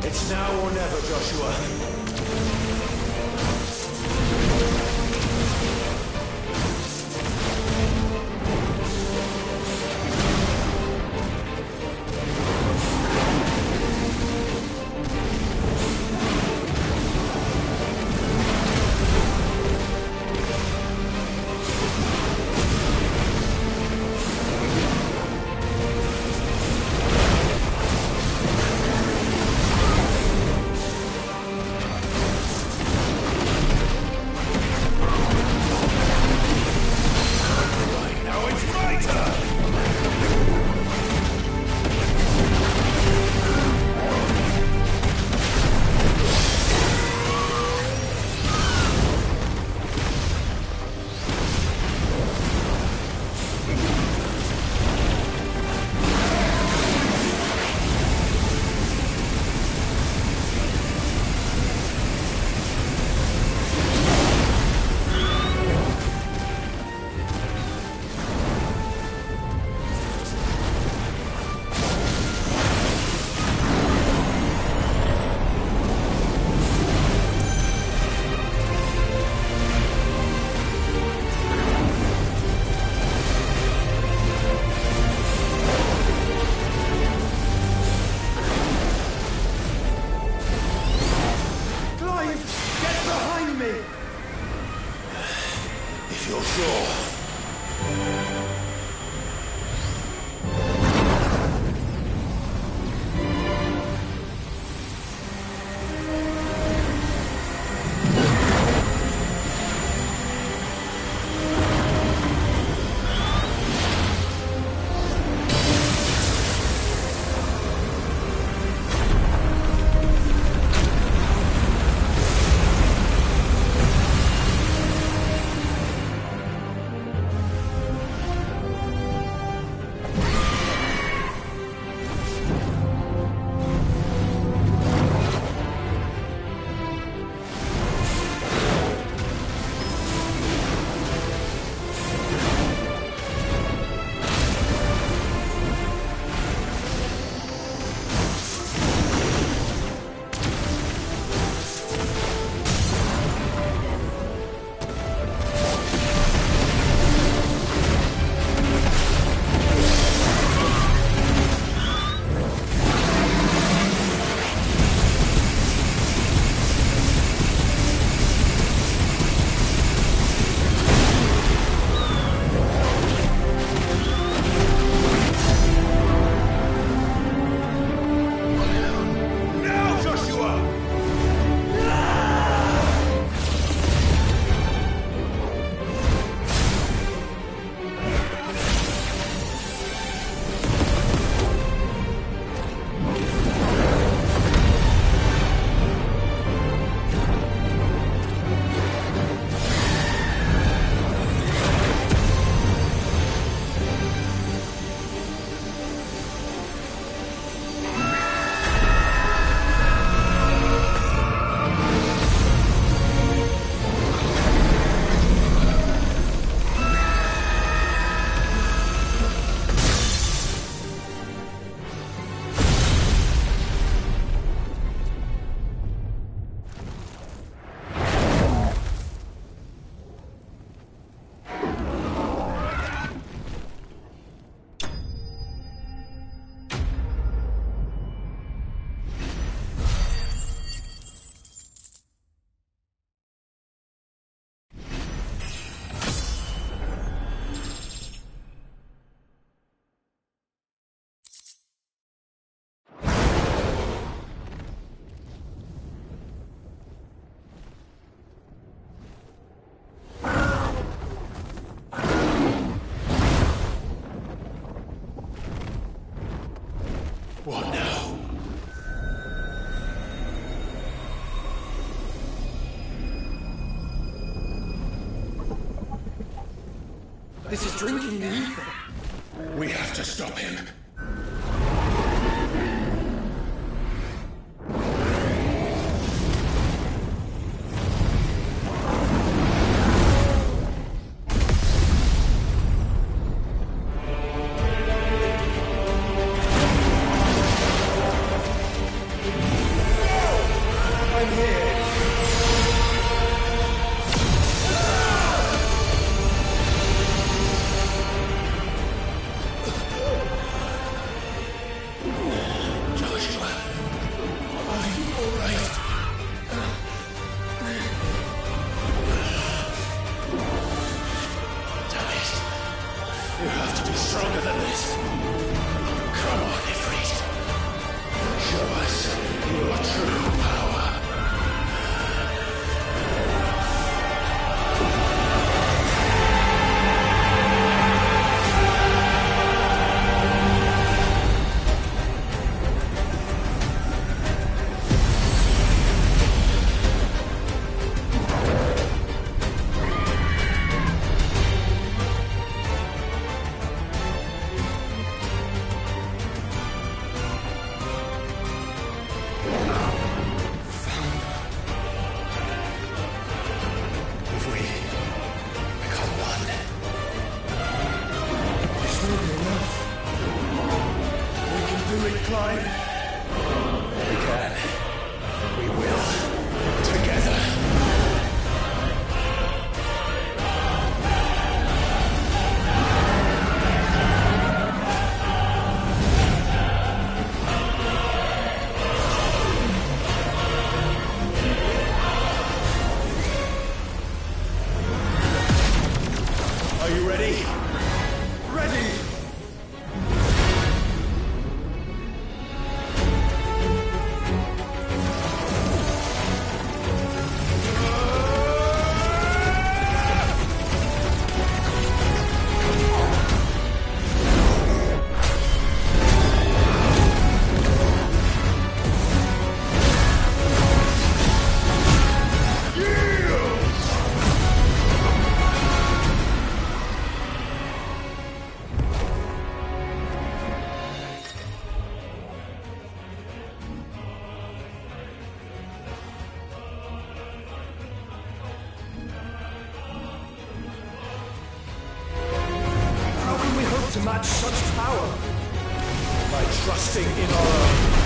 It's now or never, Joshua. This is drinking the ether. We have to stop him. To match such power by trusting in our own.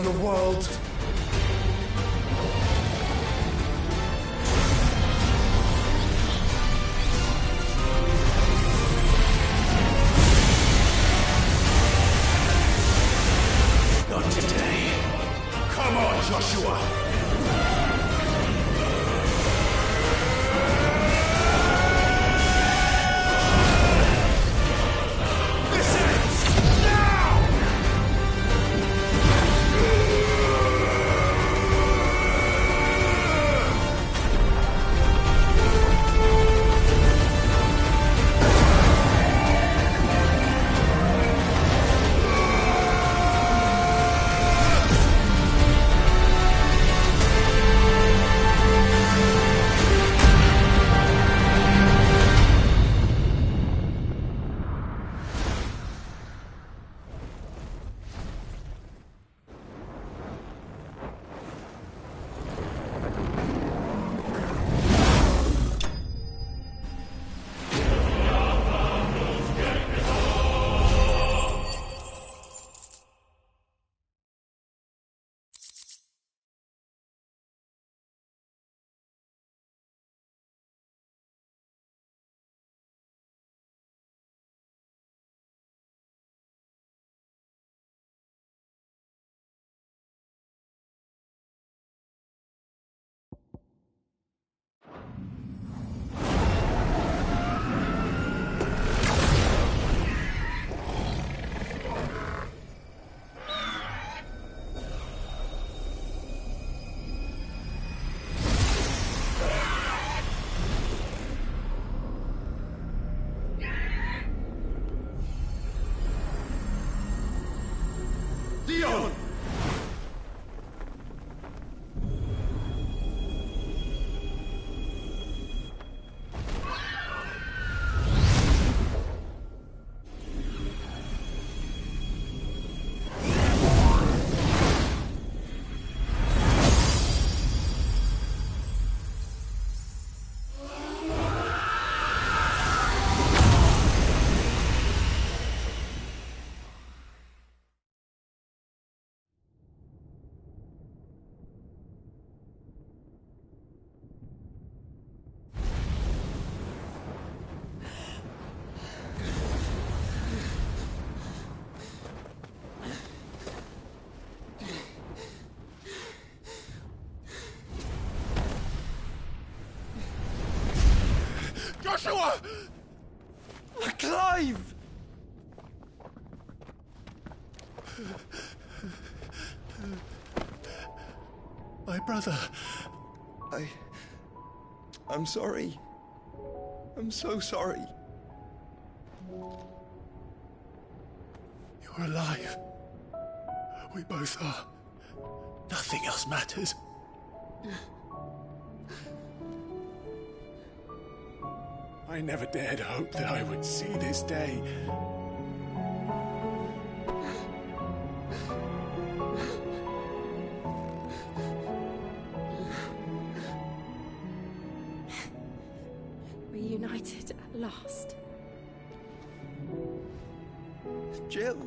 from the world. Not today. Come on, Joshua! Dion! Joshua! Clive! My brother. I'm sorry. I'm so sorry. You're alive. We both are. Nothing else matters. I never dared hope that I would see this day. Reunited at last. Jill.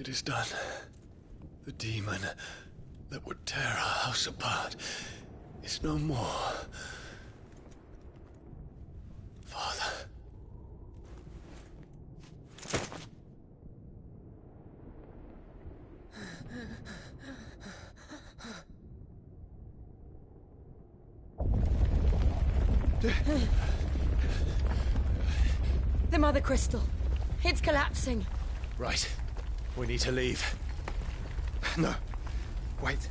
It is done. The demon that would tear our house apart is no more. Father. The Mother Crystal. It's collapsing. Right. We need to leave. No. Wait.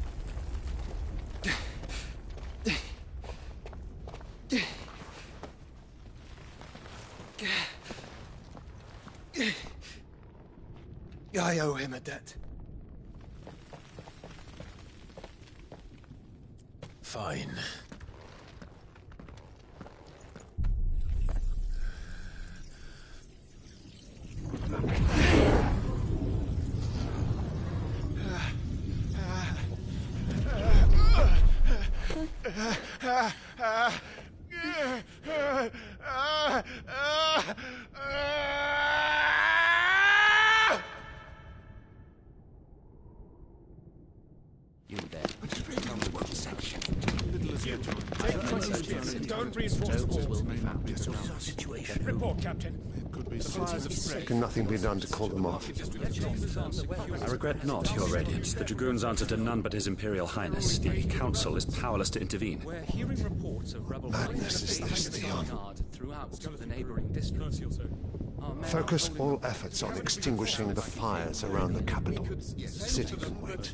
I owe him a debt. Fine. You there. Tell me what section. Don't reinforce the walls. Situation. Report, Captain. Can nothing be done to call them off? I regret not, Your Radiance. The Dragoons answer to none but His Imperial Highness. The Council is powerless to intervene. We're hearing reports of rebel Madness is this, Dion. throughout the neighboring districts. Focus all efforts on extinguishing the fires around the capital. The city can wait.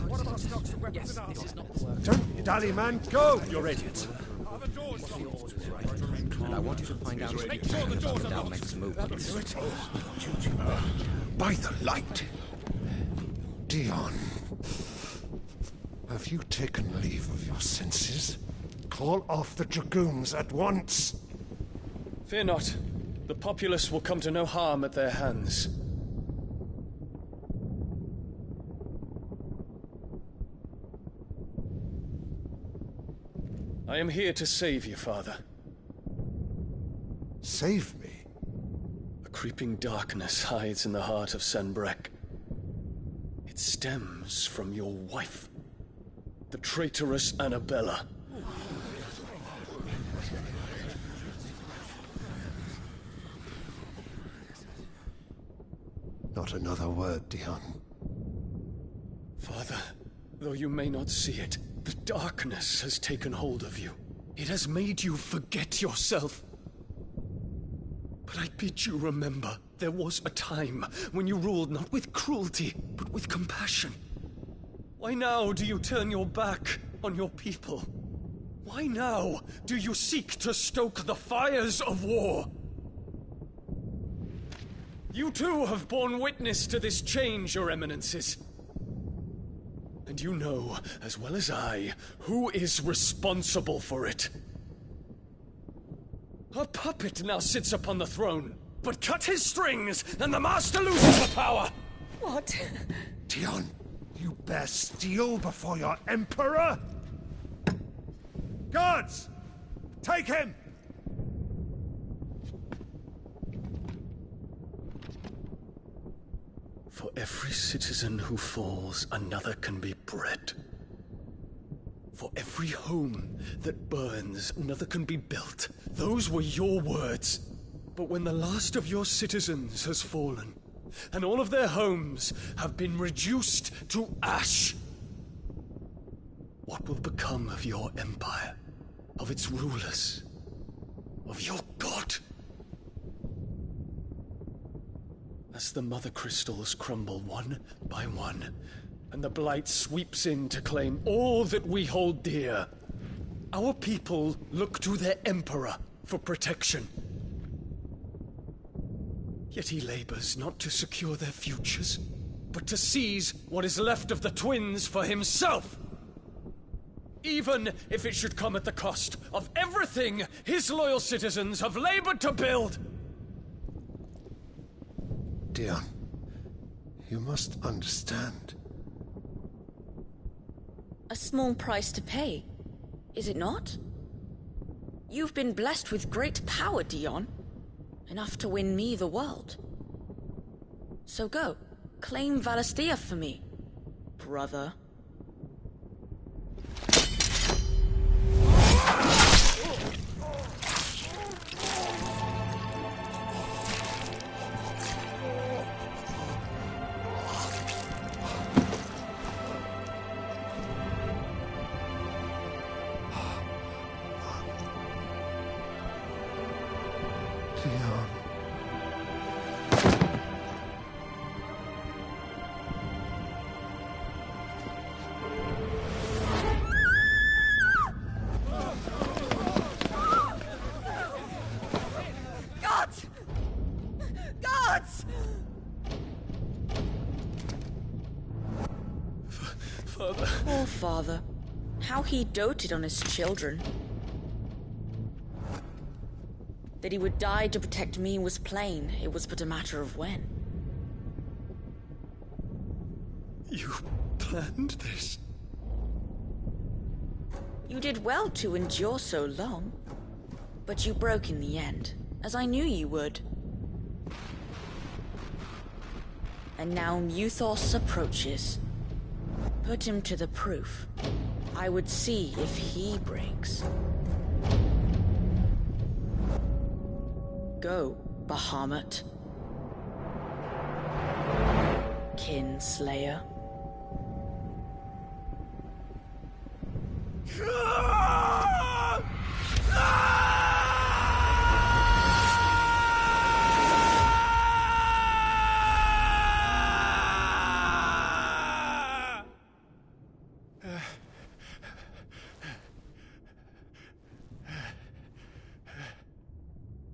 What about stocks of weapons and armor? Don't dally, man. Go! Your Radiance. And I want you to find out if Down makes a move. By the light! Dion. Have you taken leave of your senses? Call off the Dragoons at once! Fear not. The populace will come to no harm at their hands. I am here to save you, Father. Save me? A creeping darkness hides in the heart of Sanbreque. It stems from your wife, the traitorous Annabella. Not another word, Dion. Father, though you may not see it, the darkness has taken hold of you. It has made you forget yourself. But I bid you remember, there was a time when you ruled not with cruelty, but with compassion. Why now do you turn your back on your people? Why now do you seek to stoke the fires of war? You too have borne witness to this change, Your Eminences. And you know, as well as I, who is responsible for it. A puppet now sits upon the throne, but cut his strings, and the master loses the power! What? Dion, you bear steel before your Emperor? Guards! Take him! For every citizen who falls, another can be bred. For every home that burns, another can be built. Those were your words. But when the last of your citizens has fallen, and all of their homes have been reduced to ash, what will become of your empire, of its rulers, of your god? As the Mother Crystals crumble one by one, and the Blight sweeps in to claim all that we hold dear, our people look to their Emperor for protection. Yet he labors not to secure their futures, but to seize what is left of the twins for himself! Even if it should come at the cost of everything his loyal citizens have labored to build! Dion, you must understand. A small price to pay, is it not? You've been blessed with great power, Dion. Enough to win me the world. So go. Claim Valisthea for me, brother. Gods! Gods! Father. Poor father. How he doted on his children. That he would die to protect me was plain. It was but a matter of when. You planned this? You did well to endure so long. But you broke in the end, as I knew you would. And now Muthos approaches. Put him to the proof. I would see if he breaks. Go, Bahamut. Kinslayer.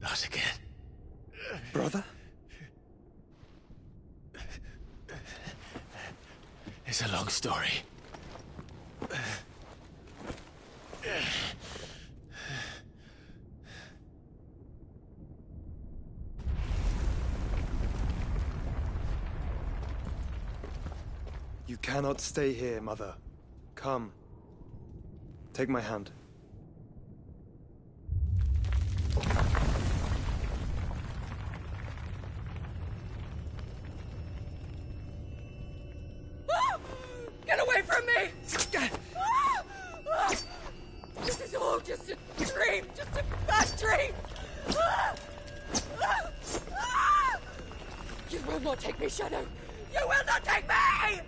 Not again. Brother? It's a long story. You cannot stay here, Mother. Come. Take my hand. Get away from me! This is all just a dream, just a bad dream! You will not take me, Shadow! You will not take me!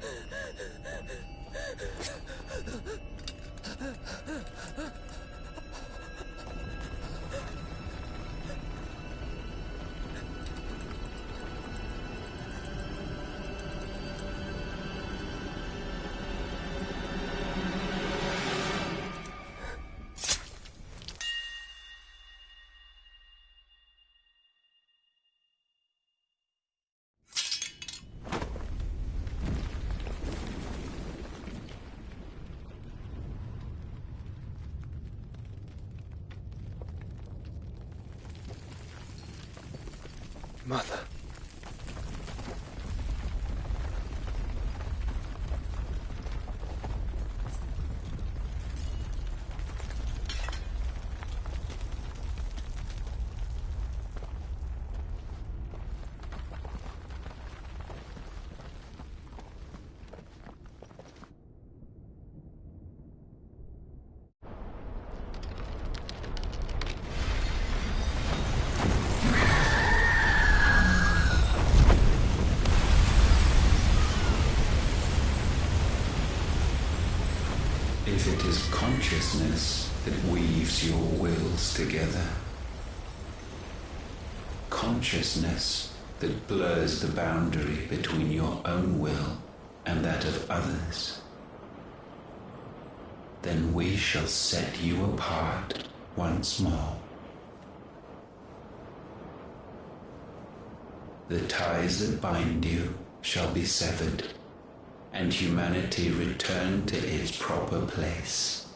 Mother. If it is consciousness that weaves your wills together, consciousness that blurs the boundary between your own will and that of others, then we shall set you apart once more. The ties that bind you shall be severed, and humanity return to its proper place.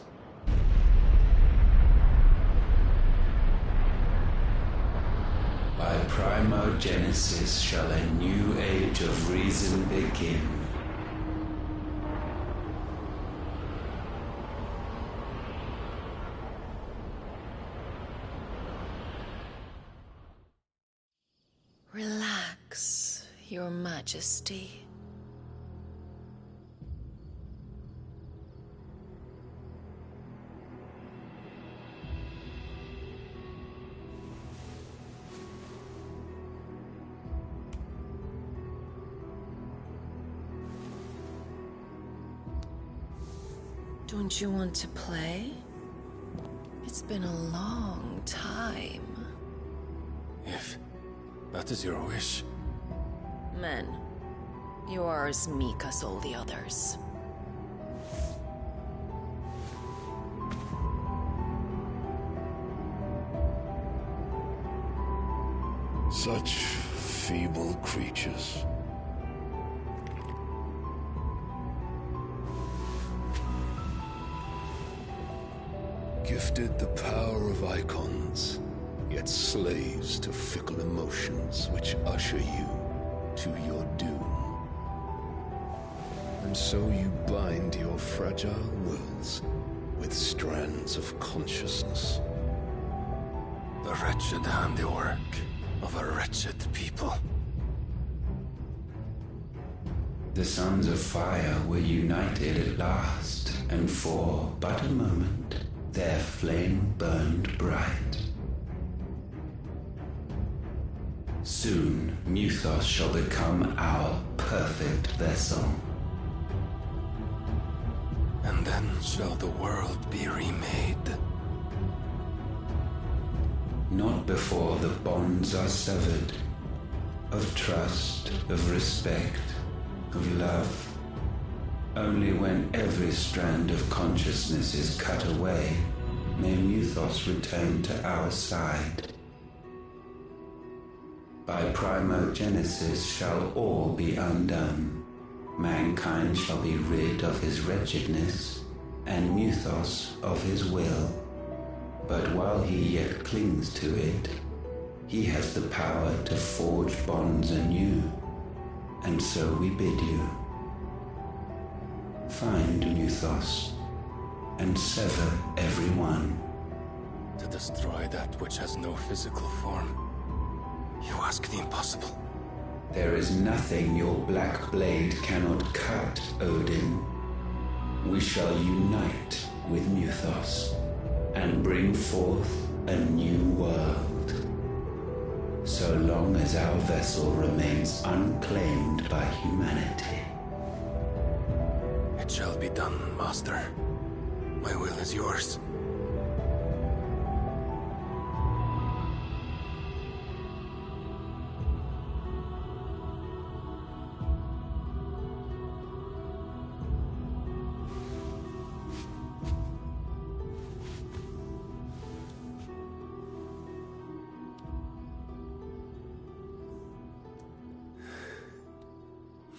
By primogenesis shall a new age of reason begin. Relax, Your Majesty. Don't you want to play? It's been a long time. If that is your wish. Men, you are as meek as all the others. Such feeble creatures. Gifted the power of Eikons, yet slaves to fickle emotions which usher you to your doom. And so you bind your fragile wills with strands of consciousness. The wretched handiwork of a wretched people. The Sons of Fire were united at last, and for but a moment, their flame burned bright. Soon, Muthos shall become our perfect vessel. And then shall the world be remade. Not before the bonds are severed, of trust, of respect, of love. Only when every strand of consciousness is cut away, may Muthos return to our side. By primogenesis shall all be undone. Mankind shall be rid of his wretchedness, and Muthos of his will. But while he yet clings to it, he has the power to forge bonds anew, and so we bid you. Find Muthos, and sever every one. To destroy that which has no physical form. You ask the impossible. There is nothing your black blade cannot cut, Odin. We shall unite with Muthos, and bring forth a new world. So long as our vessel remains unclaimed by humanity. It shall be done, Master. My will is yours.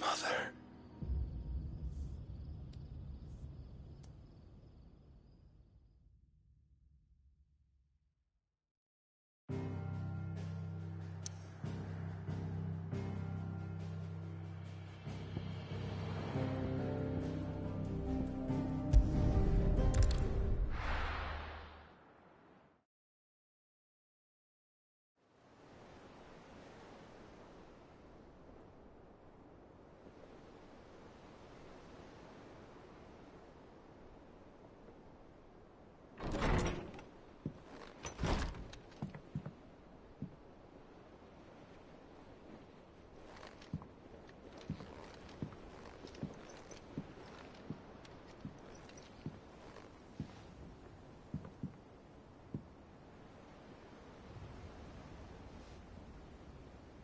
Mother.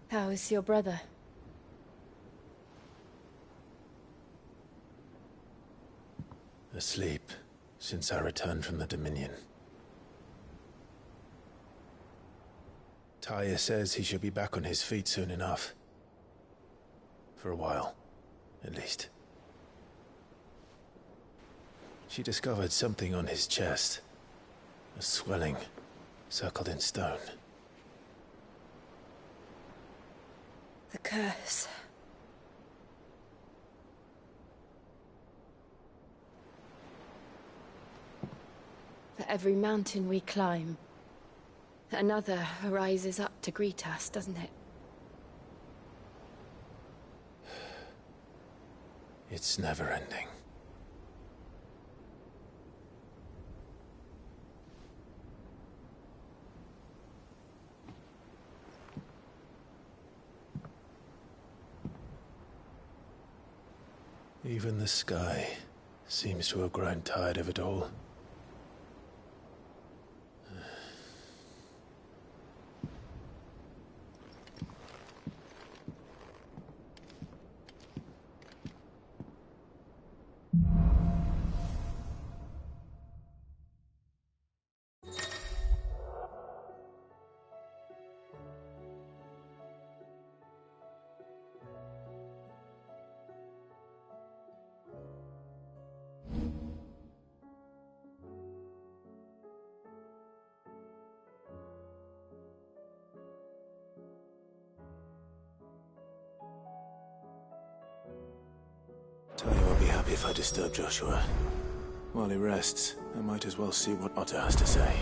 How is your brother? Asleep, since I returned from the Dominion. Taya says he should be back on his feet soon enough. For a while, at least. She discovered something on his chest. A swelling, circled in stone. The curse. For every mountain we climb, another rises up to greet us, doesn't it? It's never ending. Even the sky Seems to have grown tired of it all. Talia will be happy if I disturb Joshua. While he rests, I might as well see what Otter has to say.